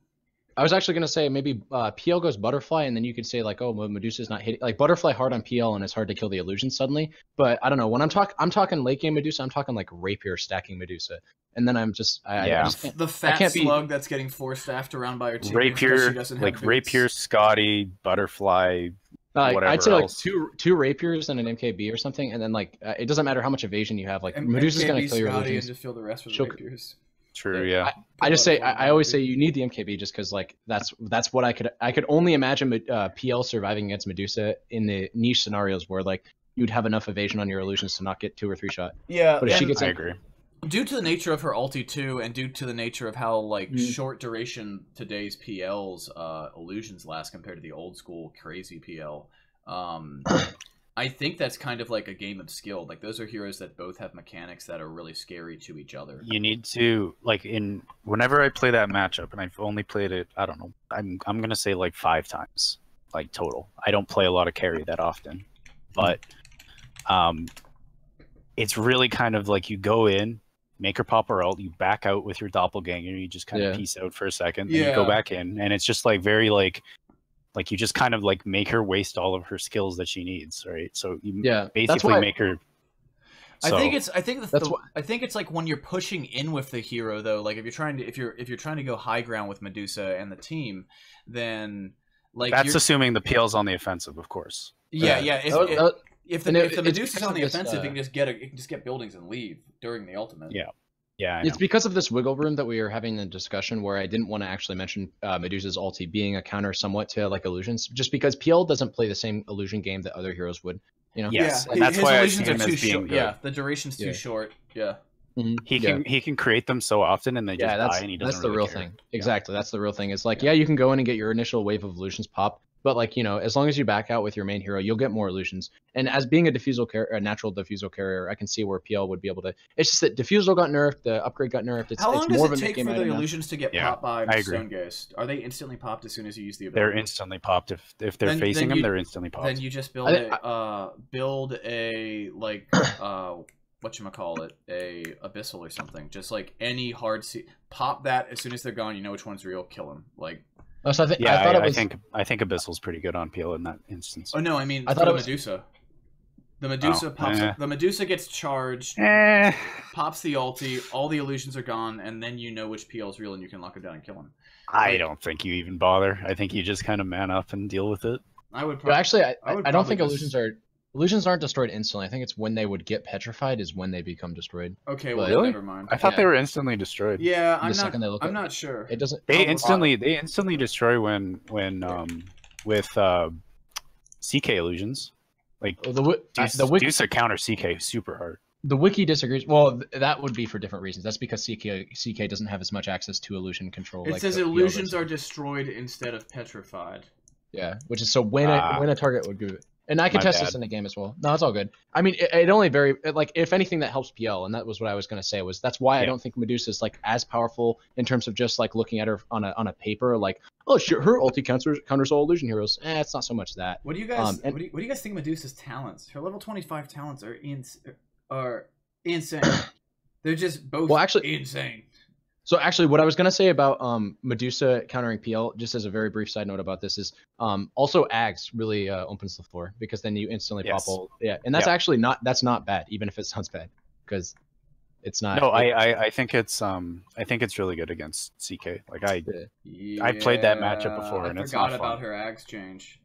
I was actually gonna say maybe PL goes Butterfly, and then you could say like, oh, Medusa's not hitting like Butterfly hard on PL, and it's hard to kill the illusion suddenly. But I don't know when I'm talking late game Medusa, I'm talking like Rapier stacking Medusa, and then I'm just I just can't, the fat slug that's getting 4-staffed around by her team. Rapier, like Rapier, Scotty, Butterfly. I'd say else. like two Rapiers and an MKB or something, and then like it doesn't matter how much evasion you have. Like Medusa's gonna kill your illusions. And just fill the rest with Rapiers. True, yeah. I just say I always say you need the MKB just because like that's what I could only imagine PL surviving against Medusa in the niche scenarios where like you'd have enough evasion on your illusions to not get 2 or 3 shot. Yeah, but if she gets, I agree. Due to the nature of her ulti too, and due to the nature of how like short duration today's PL's illusions last compared to the old school crazy PL, I think that's kind of like a game of skill. Like those are heroes that both have mechanics that are really scary to each other. You need to like whenever I play that matchup, and I've only played it, I don't know, I'm gonna say like 5 times, like total. I don't play a lot of carry that often, but it's really kind of like you go in, make her pop her ult, you back out with your doppelganger, you just kind of peace out for a second, then you go back in, and it's just like very like you just kind of like make her waste all of her skills that she needs, right? So you basically make her. So, I think it's like when you're pushing in with the hero though. Like if you're trying to go high ground with Medusa and the team, then like that's assuming the PL's on the offensive, of course. Yeah. If the Medusa's on the offensive, it can just get buildings and leave during the ultimate. Yeah, it's because of this wiggle room that we are having a discussion where I didn't want to actually mention Medusa's ulti being a counter somewhat to like illusions, just because PL doesn't play the same illusion game that other heroes would. Yes, and that's why I see him as being good. Yeah, the duration's too short. Yeah. Mm-hmm. He can create them so often and they just die and he doesn't. That's the really real care. thing. Exactly, that's the real thing. It's like you can go in and get your initial wave of illusions pop. But like as long as you back out with your main hero, you'll get more illusions. And as being a natural diffusal carrier, I can see where PL would be able to. It's just that diffusal got nerfed, the upgrade got nerfed. How long does it take for the illusions to get popped by Stonegeist? Are they instantly popped as soon as you use the ability? They're instantly popped if they're facing them. They're instantly popped. Then you just build a like whatchamacallit, a abyssal or something. Just like any hard pop that as soon as they're gone. You know which one's real. Kill them. Like. So I think Abyssal's pretty good on PL in that instance. Oh no, I mean Medusa. The Medusa pops. The Medusa gets charged, pops the ulti, all the illusions are gone, and then you know which PL is real, and you can lock him down and kill him. I don't think you even bother. I think you just kind of man up and deal with it. I would. I don't think illusions aren't destroyed instantly. I think it's when they would get petrified is when they become destroyed. Okay, well, really? Never mind. I thought they were instantly destroyed. Yeah, I'm not sure. It doesn't. They instantly destroy when with CK illusions. Like the Dusa counter CK super hard. The wiki disagrees. Well, that would be for different reasons. That's because CK doesn't have as much access to illusion control. It says illusions are destroyed instead of petrified. Yeah, which is so when a target would do it. And I can test this in the game as well. No, it's all good. I mean, it only like if anything that helps PL, and that was what I was gonna say was that's why I don't think Medusa is like as powerful in terms of just like looking at her on a paper like sure her ulti counters all illusion heroes. It's not so much that. What do you guys what do you guys think of Medusa's talents? Her level 25 talents are insane. They're just both insane. So actually, what I was gonna say about Medusa countering PL, just as a very brief side note about this, is also Ags really opens the floor, because then you instantly pop all and that's actually not bad, even if it sounds bad, because it's not. No, I think it's really good against CK. Like I played that matchup before, and it's not fun. I forgot about her Ags change.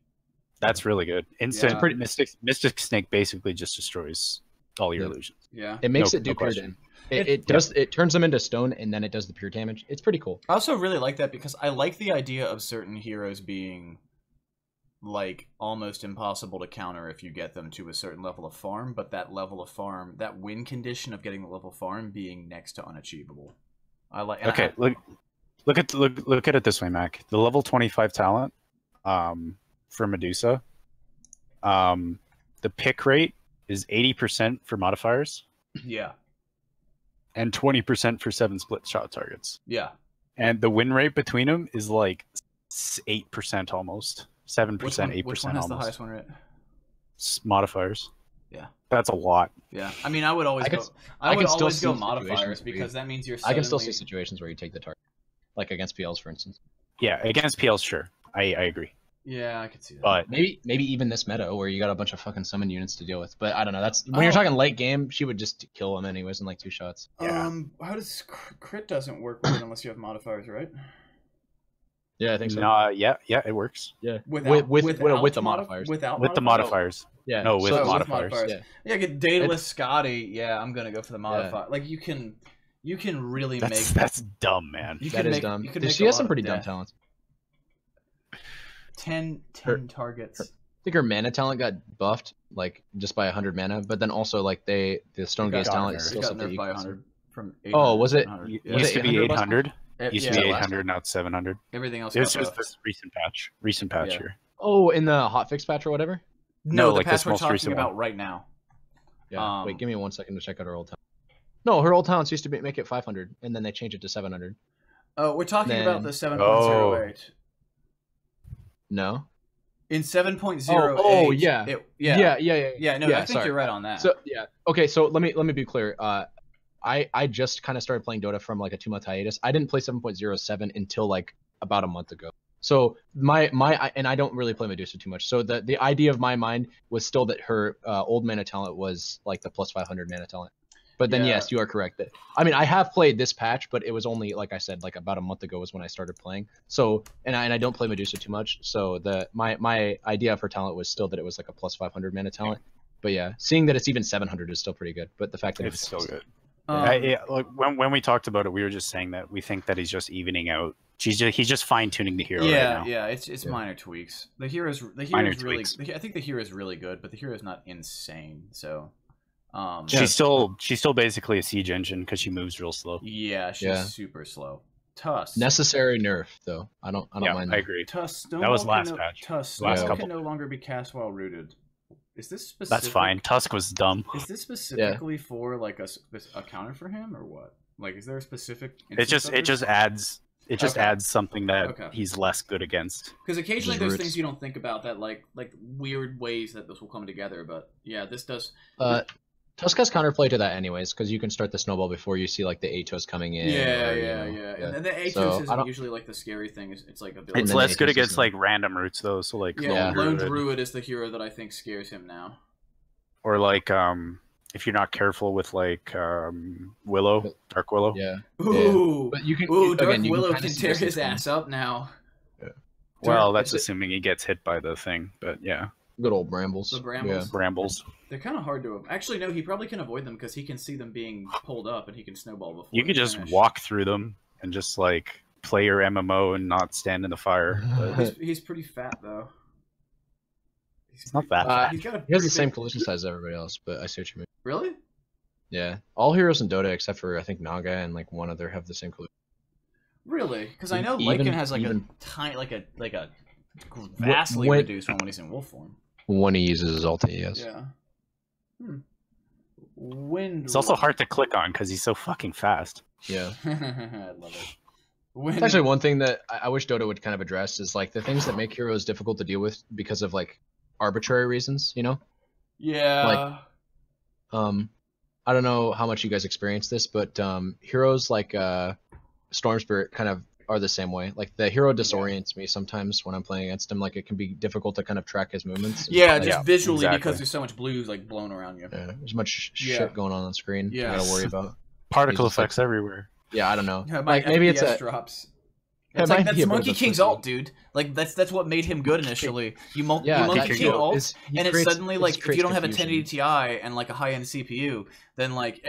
That's really good. Instant Mystic Snake basically just destroys all your illusions. Yeah, it makes it do pure damage. It turns them into stone, and then it does the pure damage. It's pretty cool. I also really like that, because I like the idea of certain heroes being like almost impossible to counter if you get them to a certain level of farm, but that level of farm, that win condition of getting the level farm being next to unachievable. I like. Okay, look at it this way, Mac. The level 25 talent, for Medusa, the pick rate is 80% for modifiers. Yeah. And 20% for 7 split shot targets. Yeah. And the win rate between them is like 8% almost. 7%, 8% Which one has the highest win rate? Modifiers. Yeah. That's a lot. Yeah. I mean, I would always go modifiers, because that means you're suddenly... I can still see situations where you take the target. Like against PLs, for instance. Yeah, against PLs, sure. I agree. Yeah, I could see that. But maybe even this meta where you got a bunch of fucking summon units to deal with. But I don't know. That's when you're talking late game, she would just kill them anyways in like 2 shots. Yeah. How does crit doesn't work with it unless you have modifiers, right? Yeah, I think so. Yeah, it works. Yeah, with the modifiers. With the modifiers. Yeah. No, with modifiers. Yeah, get Daedalus Scotty. Yeah, I'm gonna go for the modifier. Like you can really make. That's dumb, man. That is dumb. She has some pretty dumb talents. 10 targets. I think her mana talent got buffed, like just by 100 mana, but then also like the Stone Gaze talent is still something. By 100 from 800. Oh, was it? It used to be 800. It used to be 800. Now it's 700. Everything else. This was this recent patch here. Oh, in the hotfix patch or whatever. No, the patch we're talking about right now. Yeah. Wait, give me 1 second to check out her old talent. No, her old talents used to make it 500, and then they changed it to 700. Oh, we're talking about the 7.08. No. In 7.08. Oh yeah. Yeah. No, I think you're right on that. So yeah. Okay, so let me be clear. I just kind of started playing Dota from like a 2-month hiatus. I didn't play 7.07 until like about a month ago. So my and I don't really play Medusa too much. So the idea of my mind was still that her old mana talent was like the plus 500 mana talent. But then yes, you are correct. That I mean, I have played this patch, but it was only, like I said, like about a month ago was when I started playing. So and I don't play Medusa too much. So my idea of her talent was still that it was like a plus 500 mana talent. But yeah, seeing that it's even 700 is still pretty good. But the fact that it's still good. Like when we talked about it, we were just saying that we think that he's just evening out. He's just fine tuning the hero. Yeah, right now. yeah, it's minor tweaks. The hero's really. I think the hero is really good, but the hero is not insane. So. She's still basically a siege engine because she moves real slow. Yeah, she's super slow. Tusk. Necessary nerf though. I don't mind. I agree. Tusk. That was last patch. Tusk can no longer be cast while rooted. Is this specific? That's fine. Tusk was dumb. Is this specifically for like a counter for him or what? Like, is there a specific? It just adds something that he's less good against. Because occasionally there's things you don't think about that like weird ways that this will come together. But yeah, this does. Tusk has counterplay to that anyways, because you can start the snowball before you see like the Atos coming in. Yeah. And the Atos isn't usually like the scary thing. It's like a it's less good against like random roots though. So like Lone Druid is the hero that I think scares him now. Or like if you're not careful with like Willow, Dark Willow. Yeah. Ooh. But you can. Dark Willow can tear his ass up now. Yeah. Well, that's assuming he gets hit by the thing, but yeah. Good old brambles. The brambles. Yeah. Brambles. They're kind of hard to... Actually, no, he probably can avoid them because he can see them being pulled up and he can snowball before you could just walk through them and just, like, play your MMO and not stand in the fire. He's pretty fat, though. He's not that fat. He has the same collision size as everybody else, but I see what you mean. Really? Yeah. All heroes in Dota, except for, I think, Naga and, like, one other have the same collision. Really? Because I know Lycan has, like, a tiny... Like a vastly reduced one when he's in wolf form. When he uses his ulti, yes. Yeah. It's also hard to click on because he's so fucking fast. Yeah. I love it. It's actually one thing that I wish Dota would kind of address is like the things that make heroes difficult to deal with because of like arbitrary reasons, you know? Yeah. Like, I don't know how much you guys experience this, but heroes like Storm Spirit kind of are the same way. Like the hero disorients me sometimes when I'm playing against him. Like it can be difficult to kind of track his movements. Yeah, like, just visually because there's so much blue like blown around you. Yeah, there's much shit going on screen. Yeah, you gotta worry about particle effects everywhere. Yeah, I don't know. Yeah, like maybe it's a drops. It's like that's Monkey King's ult, dude. Like that's what made him good initially. You Monkey King ult, and it's suddenly like if you don't have a 1080 Ti and like a high end CPU, then like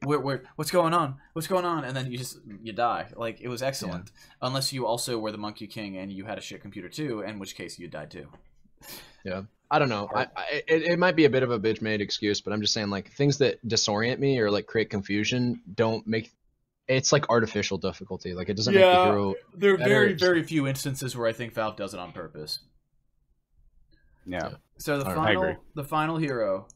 what's going on? What's going on? And then you die. Like it was excellent, unless you also were the Monkey King and you had a shit computer too, in which case you died too. Yeah, I don't know. It might be a bit of a bitch made excuse, but I'm just saying like things that disorient me or like create confusion don't make. It's like artificial difficulty. Like it doesn't make the hero. There are very few instances where I think Valve does it on purpose. Yeah. So the final hero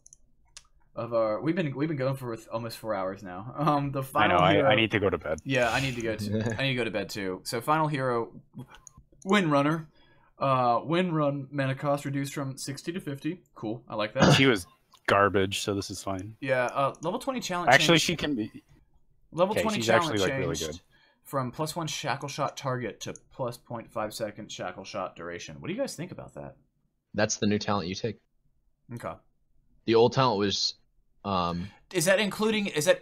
of our we've been going for almost 4 hours now. The final hero, I need to go to bed. Yeah, I need to go to bed too. So final hero, Windrunner. Win run mana cost reduced from 60 to 50. Cool, I like that. She was garbage, so this is fine. Yeah. Level 20 challenge. Actually, she can be. Level 20 challenge actually, changed really good. from +1 shackle shot target to plus 0.5 second shackle shot duration. What do you guys think about that? That's the new talent you take. Okay. The old talent was. Is that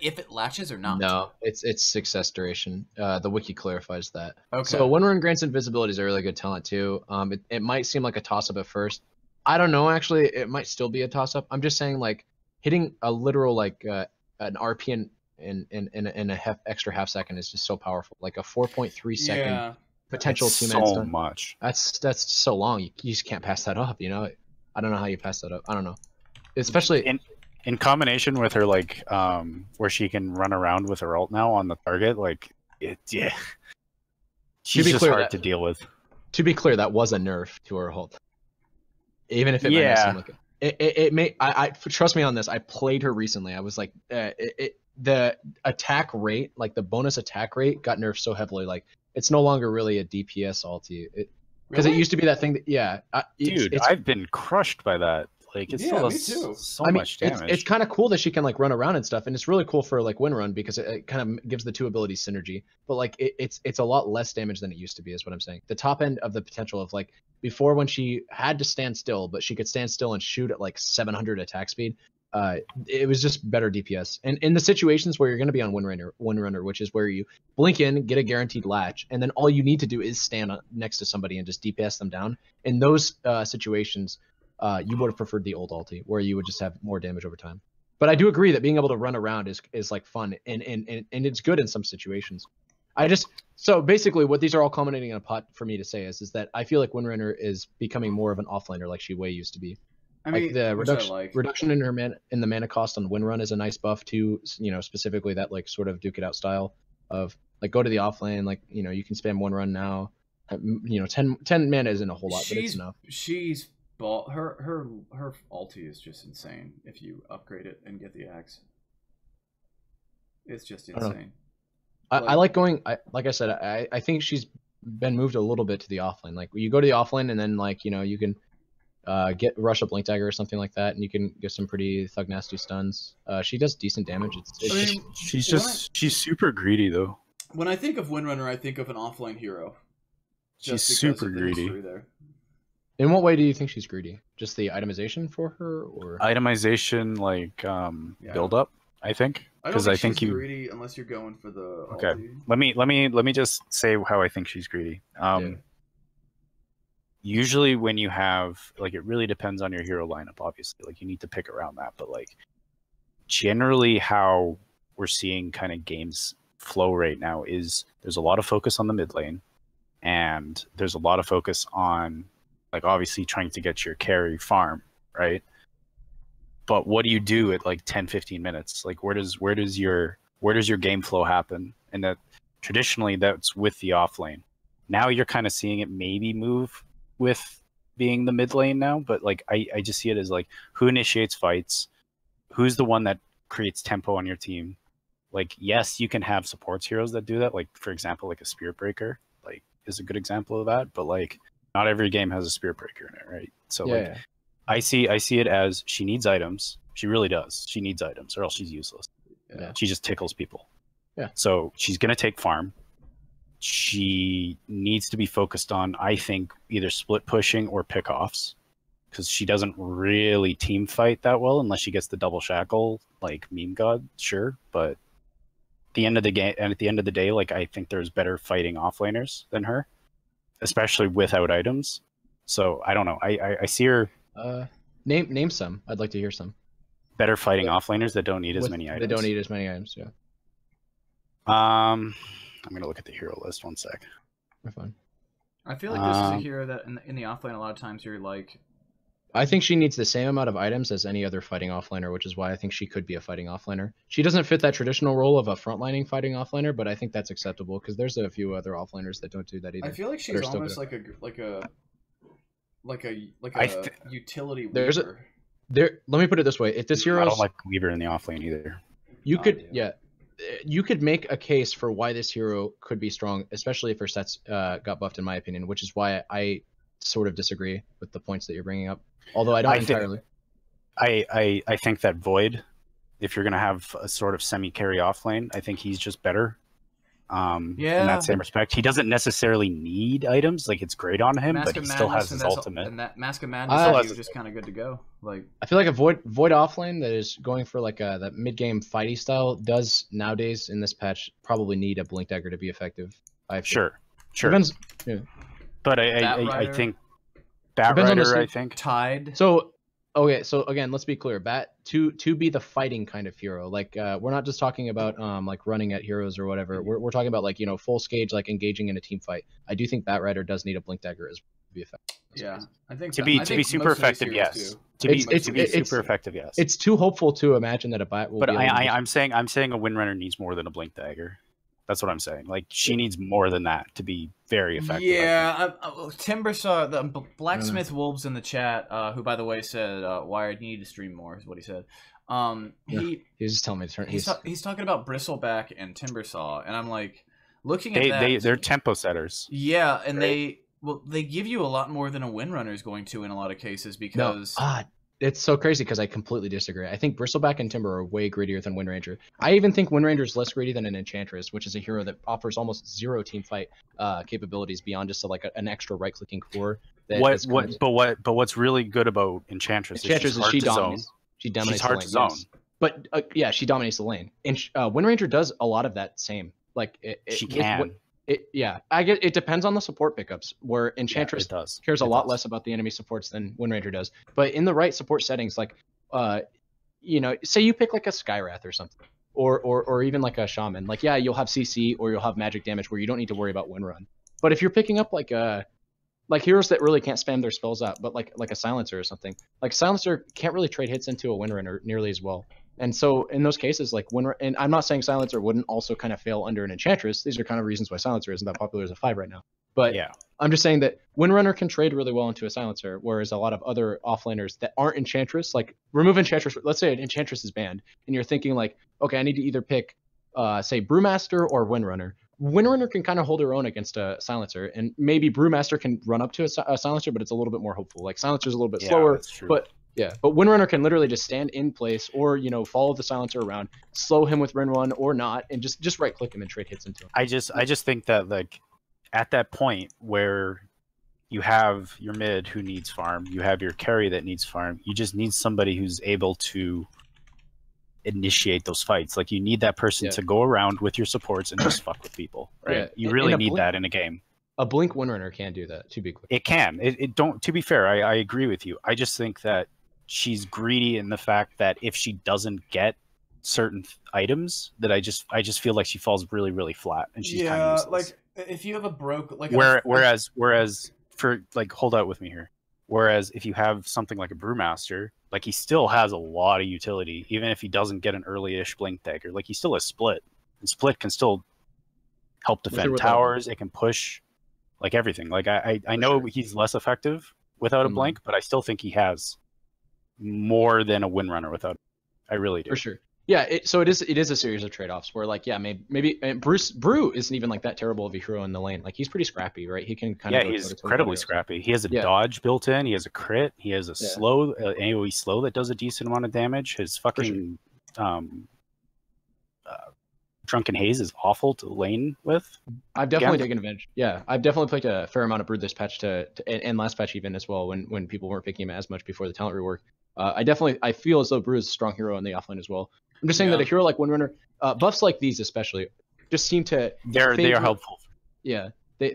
if it latches or not? No, it's success duration. The wiki clarifies that. Okay. So Windrunner grants invisibility is a really good talent too. It might seem like a toss up at first. I don't know. Actually, it might still be a toss up. I'm just saying like hitting a literal like an RP in a extra half second is just so powerful. Like a 4.3 second potential 2-man stun. So much. That's so long. You just can't pass that up. You know. I don't know how you pass that up. I don't know. Especially in combination with her like where she can run around with her ult now on the target. Like she's just hard to deal with. To be clear, that was a nerf to her ult. Even if it might not seem like it may. I trust me on this. I played her recently. I was like the attack rate, like the bonus attack rate, got nerfed so heavily. Like it's no longer really a DPS ulti. Because it used to be that thing that dude, I've been crushed by that. Like it still does so much damage. It's kind of cool that she can like run around and stuff, and it's really cool for like Windrun because it kind of gives the two abilities synergy. But like it's a lot less damage than it used to be, is what I'm saying. The top end of the potential of like before when she had to stand still, but she could stand still and shoot at like 700 attack speed. It was just better DPS. And in the situations where you're going to be on Windrunner, which is where you blink in, get a guaranteed latch, and then all you need to do is stand next to somebody and just DPS them down. In those situations, you would have preferred the old ulti, where you would just have more damage over time. But I do agree that being able to run around is like fun, and it's good in some situations. So basically what these are all culminating in a pot for me to say is that I feel like Windrunner is becoming more of an offlaner like she way used to be. I mean, like the reduction in the mana cost on Windrun is a nice buff too. You know, specifically that like sort of duke it out style of like go to the offlane, like you know you can spam Windrun now. You know, 10 mana isn't a whole lot, but it's enough. Her ulti is just insane if you upgrade it and get the axe. It's just insane. I like going. Like I said, I think she's been moved a little bit to the offlane. Like you go to the offlane and then like you know you can get rush up Blink Dagger or something like that, and you can get some pretty thug nasty stuns. She does decent damage. She's super greedy though. When I think of Windrunner, I think of an offlane hero. She's super greedy. In what way do you think she's greedy? Just the itemization for her, or itemization like build up? I think because I think she's greedy unless you're going for the. Okay, ulti. Let me just say how I think she's greedy. Usually when you have like it really depends on your hero lineup. Obviously, like you need to pick around that, but like generally how we're seeing kind of games flow right now is there's a lot of focus on the mid lane, and there's a lot of focus on like obviously trying to get your carry farm, right? But what do you do at like 10-15 minutes? Like where does your game flow happen? And that traditionally that's with the off lane. Now you're kind of seeing it maybe move with being the mid lane now, but like I just see it as like who initiates fights, who's the one that creates tempo on your team. Like yes, you can have supports heroes that do that, like for example like a Spirit Breaker like is a good example of that, but like not every game has a Spirit Breaker in it, right? So I see it as she needs items, She really does. She needs items, or else she's useless. Yeah. She just tickles people. Yeah. So she's gonna take farm. She needs to be focused on, I think, either split pushing or pickoffs, because she doesn't really team fight that well unless she gets the double shackle, like meme god, sure. But at the end of the game, and at the end of the day, like I think there's better fighting offlaners than her, especially without items. So I don't know. I see her. Name some. I'd like to hear some. Better fighting offlaners that don't need as many items. They don't need as many items. Yeah. I'm gonna look at the hero list. One sec. We're fine. I feel like this is a hero that in the offlane a lot of times you're like. I think she needs the same amount of items as any other fighting offlaner, which is why I think she could be a fighting offlaner. She doesn't fit that traditional role of a frontlining fighting offlaner, but I think that's acceptable because there's a few other offlaners that don't do that either. I feel like she's almost like a utility weaver. Let me put it this way: if this hero, I don't like Weaver in the offlane either. You could make a case for why this hero could be strong, especially if her sets got buffed, in my opinion, which is why I sort of disagree with the points that you're bringing up. Although I don't entirely. I think that Void, if you're gonna have a sort of semi-carry offlane, I think he's just better. In that same respect, he doesn't necessarily need items. Like it's great on him, but he still has his ultimate. And that Mask of Madness is just kind of good to go. Like I feel like a void offlane that is going for like that mid game fighty style does nowadays in this patch probably need a blink dagger to be effective. Sure. Depends, yeah. But I think Batrider, I think Tide. So okay, so again, let's be clear. To be the fighting kind of hero. Like we're not just talking about like running at heroes or whatever. We're talking about like full stage, like engaging in a team fight. I do think Batrider does need a blink dagger as to be effective. Yeah, I think to be super effective, yes. To be super effective, yes. It's too hopeful to imagine that a Bat will. But I'm saying a Windrunner needs more than a blink dagger. That's what I'm saying. Like she needs more than that to be very effective. Yeah, Timber saw the Blacksmith Wolves in the chat, who by the way said, "Wired, you need to stream more," is what he said. He was just telling me to turn. He's talking about Bristleback and Timbersaw, and I'm like, looking at that. They're tempo setters. Yeah, and they give you a lot more than a Windrunner is going to in a lot of cases because. It's so crazy because I completely disagree. I think Bristleback and Timber are way greedier than Windranger. I even think Windranger is less greedy than an Enchantress, which is a hero that offers almost zero team fight capabilities beyond just like an extra right-clicking core. But what's really good about Enchantress is she dominates. She dominates. She's hard to zone. Yes. But yeah, she dominates the lane. And Windranger does a lot of that same. Like she can. I get it depends on the support pickups. Where Enchantress cares a lot less about the enemy supports than Windranger does. But in the right support settings, like say you pick like a Skywrath or something, or even like a Shaman. Like you'll have CC or you'll have magic damage where you don't need to worry about Windrun. But if you're picking up like heroes that really can't spam their spells out, but like a Silencer or something, like Silencer can't really trade hits into a Windrunner nearly as well. And so in those cases, like and I'm not saying Silencer wouldn't also kind of fail under an Enchantress. These are kind of reasons why Silencer isn't that popular as a 5 right now. But yeah, I'm just saying that Windrunner can trade really well into a Silencer, whereas a lot of other offlaners that aren't Enchantress, like remove Enchantress. Let's say an Enchantress is banned, and you're thinking like, okay, I need to either pick, say Brewmaster or Windrunner. Windrunner can kind of hold her own against a Silencer, and maybe Brewmaster can run up to a Silencer, but it's a little bit more hopeful. Like Silencer's a little bit slower, but Windrunner can literally just stand in place or, follow the Silencer around, slow him with Rin 1 or not, and just right-click him and trade hits into him. I just think that, like, at that point where you have your mid who needs farm, you have your carry that needs farm, you just need somebody who's able to initiate those fights. Like, you need that person to go around with your supports and just fuck with people, right? Yeah. You really need that in a game. A Blink Windrunner can do that, to be clear. It can. It don't. To be fair, I agree with you. I just think that she's greedy in the fact that if she doesn't get certain items, that I just feel like she falls really, really flat, and she's kind of useless. Like if you have a broke like whereas for like hold out with me here. Whereas if you have something like a Brewmaster, like he still has a lot of utility, even if he doesn't get an early-ish Blink Dagger. Like he still has Split, and Split can still help defend towers. It can push, like everything. Like I know he's less effective without a Blink, but I still think he has more than a Windrunner without it. I really do. For sure. Yeah, so it is a series of trade-offs where like maybe Brew isn't even like that terrible of a hero in the lane. Like he's pretty scrappy, right? He can kind of he's incredibly scrappy. He has a dodge built in. He has a crit. He has a slow AoE slow that does a decent amount of damage. His fucking Drunken Haze is awful to lane with. I've definitely taken advantage. Yeah, I've definitely played a fair amount of Brood this patch and last patch even as well when people weren't picking him as much before the talent rework. I feel as though Brew is a strong hero in the offlane as well. I'm just saying that a hero like Windrunner, buffs like these especially, just seem to they are helpful. Yeah, I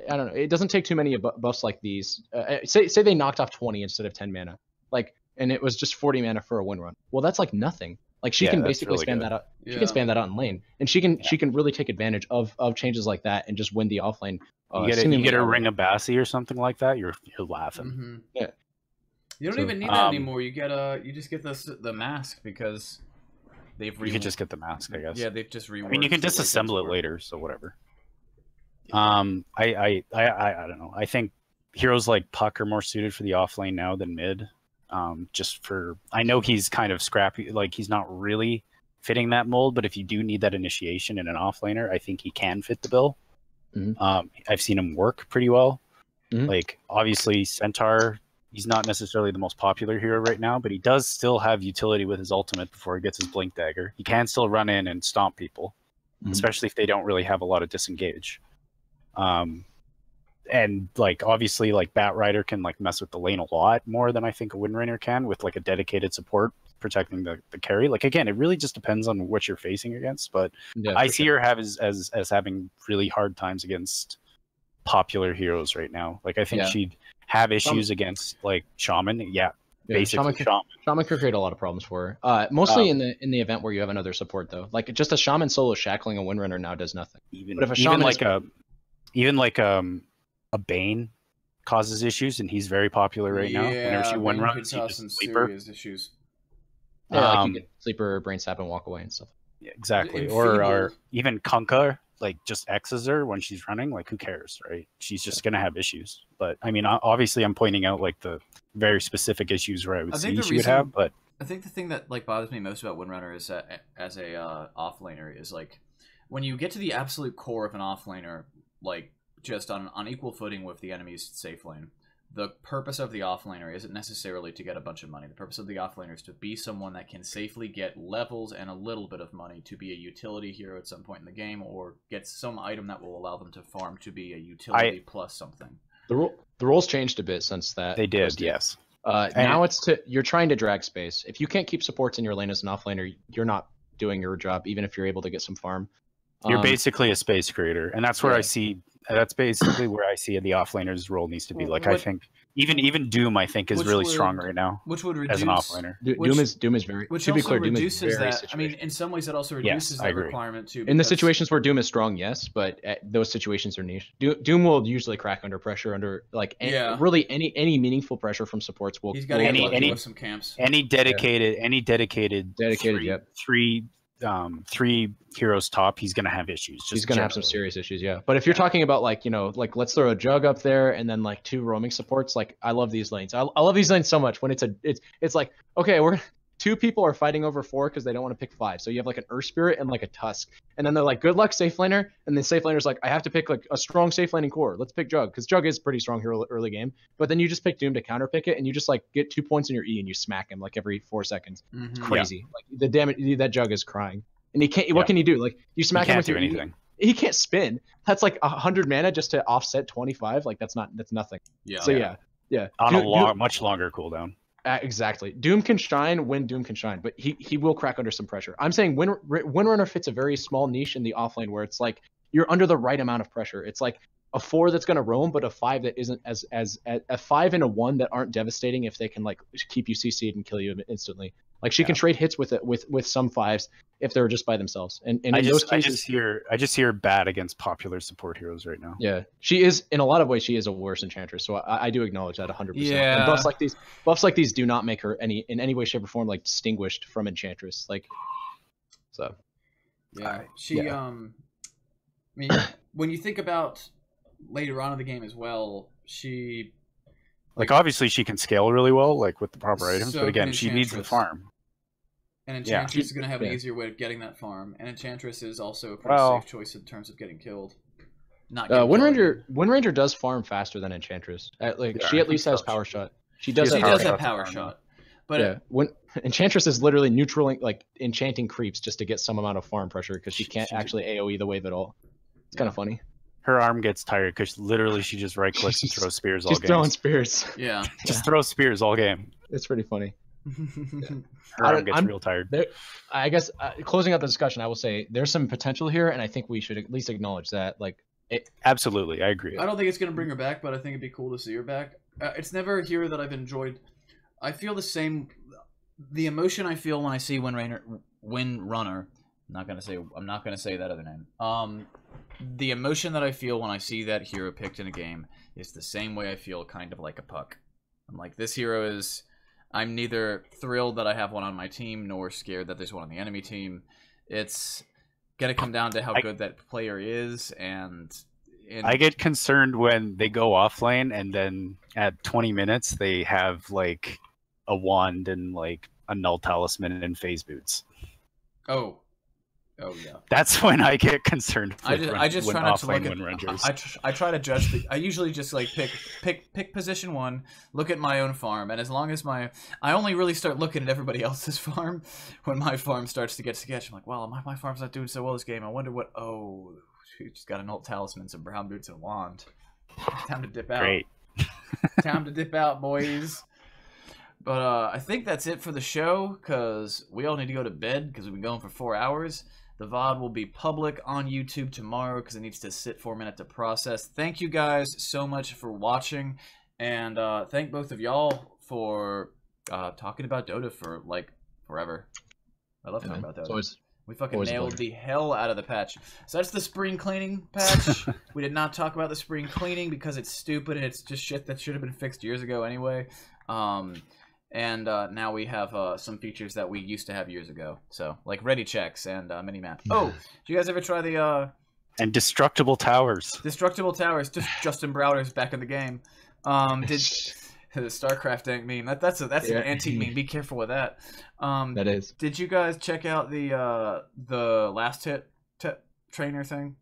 don't know. It doesn't take too many buffs like these. Say they knocked off 20 instead of 10 mana, like, and it was just 40 mana for a Windrun. Well, that's like nothing. Like she can basically spam that out. She can spam that out in lane, and she can really take advantage of changes like that and just win the offlane. You get a Ring of Bassi or something like that. You're laughing. Mm-hmm. Yeah. You don't even need that anymore. You just get the mask because they've. You can just get the mask, I guess. Yeah, they've just reworked. I mean, you can disassemble it later, so whatever. I don't know. I think heroes like Puck are more suited for the offlane now than mid. I know he's kind of scrappy, like he's not really fitting that mold, but if you do need that initiation in an offlaner, I think he can fit the bill. Mm-hmm. I've seen him work pretty well. Mm-hmm. Like obviously Centaur, he's not necessarily the most popular hero right now, but he does still have utility with his ultimate before he gets his Blink Dagger. He can still run in and stomp people, especially if they don't really have a lot of disengage. And like obviously like Batrider can like mess with the lane a lot more than I think a Windrunner can with like a dedicated support protecting the carry. Like again, it really just depends on what you're facing against, but I see her as having really hard times against popular heroes right now. Like I think she'd have issues against like Shaman. Basically Shaman could create a lot of problems for her. Mostly in the event where you have another support though. Like just a Shaman solo shackling a Windrunner now does nothing. But if a Shaman a Bane causes issues, and he's very popular right now. Whenever she one runs, he just sleeper issues. Like you get sleeper, brain sap, and walk away and stuff. Yeah, exactly. Or even Kunkka, like just X's her when she's running. Like who cares, right? She's just gonna have issues. But I mean, obviously, I'm pointing out like the very specific issues where I would see she would have. But I think the thing that like bothers me most about Windrunner is that as a offlaner is like when you get to the absolute core of an offlaner, like just on equal footing with the enemy's safe lane. The purpose of the offlaner isn't necessarily to get a bunch of money. The purpose of the offlaner is to be someone that can safely get levels and a little bit of money to be a utility hero at some point in the game, or get some item that will allow them to farm to be a utility plus something. The rules changed a bit since that. They did, yes. Now you're trying to drag space. If you can't keep supports in your lane as an offlaner, you're not doing your job, even if you're able to get some farm. You're basically a space creator, and that's where I see. That's basically where I see the offlaner's role needs to be. Like I think even Doom, I think, is really strong right now. Which would reduce as an offlaner. Doom is very. Which to be also clear, reduces Doom is very that. I mean, in some ways, that also reduces that requirement too. In the situations where Doom is strong, yes, but those situations are niche. Doom will usually crack under pressure, really any meaningful pressure from supports will. He's got to get with some camps. Any dedicated three heroes top, he's gonna have issues. He's gonna have some serious issues, yeah. But if you're talking about like let's throw a Jug up there and then like 2 roaming supports, like I love these lanes. I love these lanes so much when it's like okay, 2 people are fighting over 4 because they don't want to pick 5. So you have like an Earth Spirit and like a Tusk, and then they're like, good luck safe laner, and the safe laner's like, I have to pick like a strong safe laning core. Let's pick Jug because Jug is pretty strong here early game. But then you just pick Doom to counter pick it, and you just like get 2 points in your E and you smack him like every 4 seconds. Mm-hmm. It's crazy. Like the damage that Jug is crying, and he can't. What can he do? Like you smack him with your anything. He can't spin. That's like 100 mana just to offset 25. Like that's nothing. Yeah. So yeah. On a much longer cooldown. Exactly. Doom can shine when Doom can shine, but he will crack under some pressure. I'm saying Windrunner fits a very small niche in the offlane where it's like you're under the right amount of pressure. It's like a 4 that's going to roam, but a 5 that isn't as a 5 and a 1 that aren't devastating if they can like keep you CC'd and kill you instantly. Like she can trade hits with some 5s if they're just by themselves. And in those cases, I just hear bad against popular support heroes right now. Yeah, she is in a lot of ways. She is a worse enchantress, so I do acknowledge that 100%. Yeah. And buffs like these do not make her in any way, shape, or form like distinguished from enchantress. Like, so. Yeah, she. I mean, when you think about later on in the game as well, she. Like obviously she can scale really well, like with the proper items, but again, she needs the farm. And Enchantress is going to have an easier way of getting that farm. And Enchantress is also a pretty safe choice in terms of getting killed. Not Wind Ranger does farm faster than Enchantress. She at least has power shot. She does have power shot. But when Enchantress is literally neutral, like enchanting creeps just to get some amount of farm pressure because she can't actually AoE the wave at all. It's kind of funny. Her arm gets tired because literally she just right clicks and throws spears all game. Just throwing spears. Yeah. Just throw spears all game. It's pretty funny. Her arm gets real tired. I guess closing out the discussion, I will say there's some potential here, and I think we should at least acknowledge that. Absolutely, I agree. I don't think it's going to bring her back, but I think it'd be cool to see her back. It's never a hero that I've enjoyed. I feel the same. The emotion I feel when I see Wind Runner. I'm not gonna say that other name. The emotion that I feel when I see that hero picked in a game is the same way I feel kind of like a Puck. I'm like, this hero is. I'm neither thrilled that I have one on my team nor scared that there's one on the enemy team. It's gonna come down to how good that player is, and I get concerned when they go off lane and then at 20 minutes they have like a wand and like a null talisman and phase boots. Oh yeah. That's when I get concerned. I just try not to look at. I try to judge I usually just like pick position 1, look at my own farm, and as long as I only really start looking at everybody else's farm when my farm starts to get sketchy. I'm like, well, my farm's not doing so well this game. I wonder what. Oh, she just got an old talisman, some brown boots, and a wand. Time to dip out. Great. Time to dip out, boys. But I think that's it for the show, because we all need to go to bed because we've been going for 4 hours. The VOD will be public on YouTube tomorrow because it needs to sit for a minute to process. Thank you guys so much for watching, and thank both of y'all for talking about Dota for, like, forever. I love talking about Dota. We fucking nailed the hell out of the patch. So that's the spring cleaning patch. We did not talk about the spring cleaning because it's stupid and it's just shit that should have been fixed years ago anyway. And now we have some features that we used to have years ago. So, like ready checks and mini-map. Oh, did you guys ever try the... And destructible towers. Destructible towers. Just Justin Browder's back in the game. Did... The StarCraft meme. That's an antique meme. Be careful with that. That is. Did you guys check out the last hit trainer thing?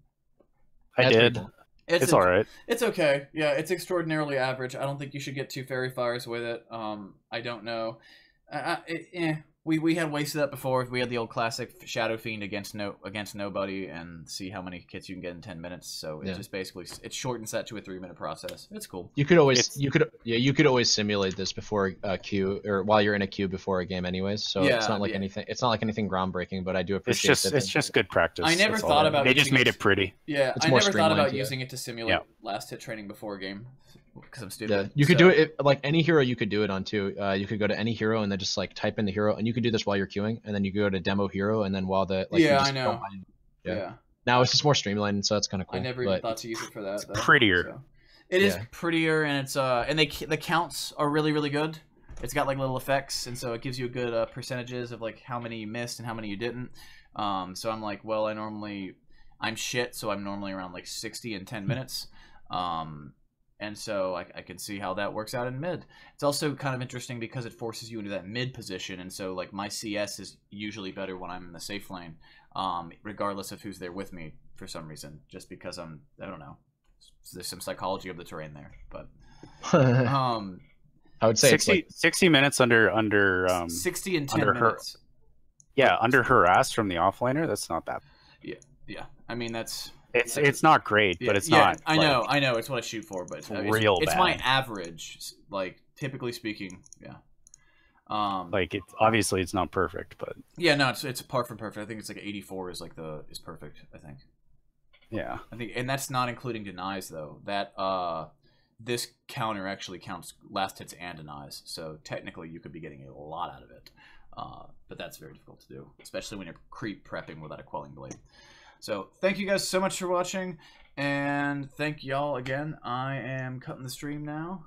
I did. It's all right. It's okay. Yeah, it's extraordinarily average. I don't think you should get too fairy fires with it. I don't know. We had wasted that before. We had the old classic Shadow Fiend against nobody and see how many kits you can get in 10 minutes. So it just basically it shortens that to a 3-minute process. It's cool. You could always simulate this before a queue or while you're in a queue before a game, anyways. So it's not like anything. It's not like anything groundbreaking, but I do appreciate it. It's just good practice. I never thought about. They just made it pretty. Yeah, I never thought about using it to simulate last hit training before a game. Because I'm stupid. You could do it like any hero. You could do it on too. You could go to any hero and then just like type in the hero, and you could do this while you're queuing, and then you go to demo hero, and then while the I know. Yeah. Now it's just more streamlined, so that's kind of cool. I never even thought to use it for that. It's prettier. So. It is prettier, and it's and the counts are really good. It's got like little effects, and so it gives you a good percentages of like how many you missed and how many you didn't. So I'm like, well, I'm shit, so I'm normally around like 60 in 10 minutes. And so I can see how that works out in mid. It's also kind of interesting because it forces you into that mid position, and so like my CS is usually better when I'm in the safe lane, regardless of who's there with me for some reason. Just because I don't know, there's some psychology of the terrain there. But I would say 60 minutes under 60 and 10 minutes. Under harass from the offlaner. That's not bad. Yeah. I mean that's. It's not great, but it's not. I know. It's what I shoot for, but it's real bad. It's my average, like typically speaking. Yeah. Like obviously it's not perfect, but yeah, no, it's apart from perfect. I think it's like 84 is like is perfect. I think. Yeah. I think, and that's not including denies though. That this counter actually counts last hits and denies, so technically you could be getting a lot out of it. But that's very difficult to do, especially when you're creep prepping without a quelling blade. So thank you guys so much for watching, and thank y'all again. I am cutting the stream now.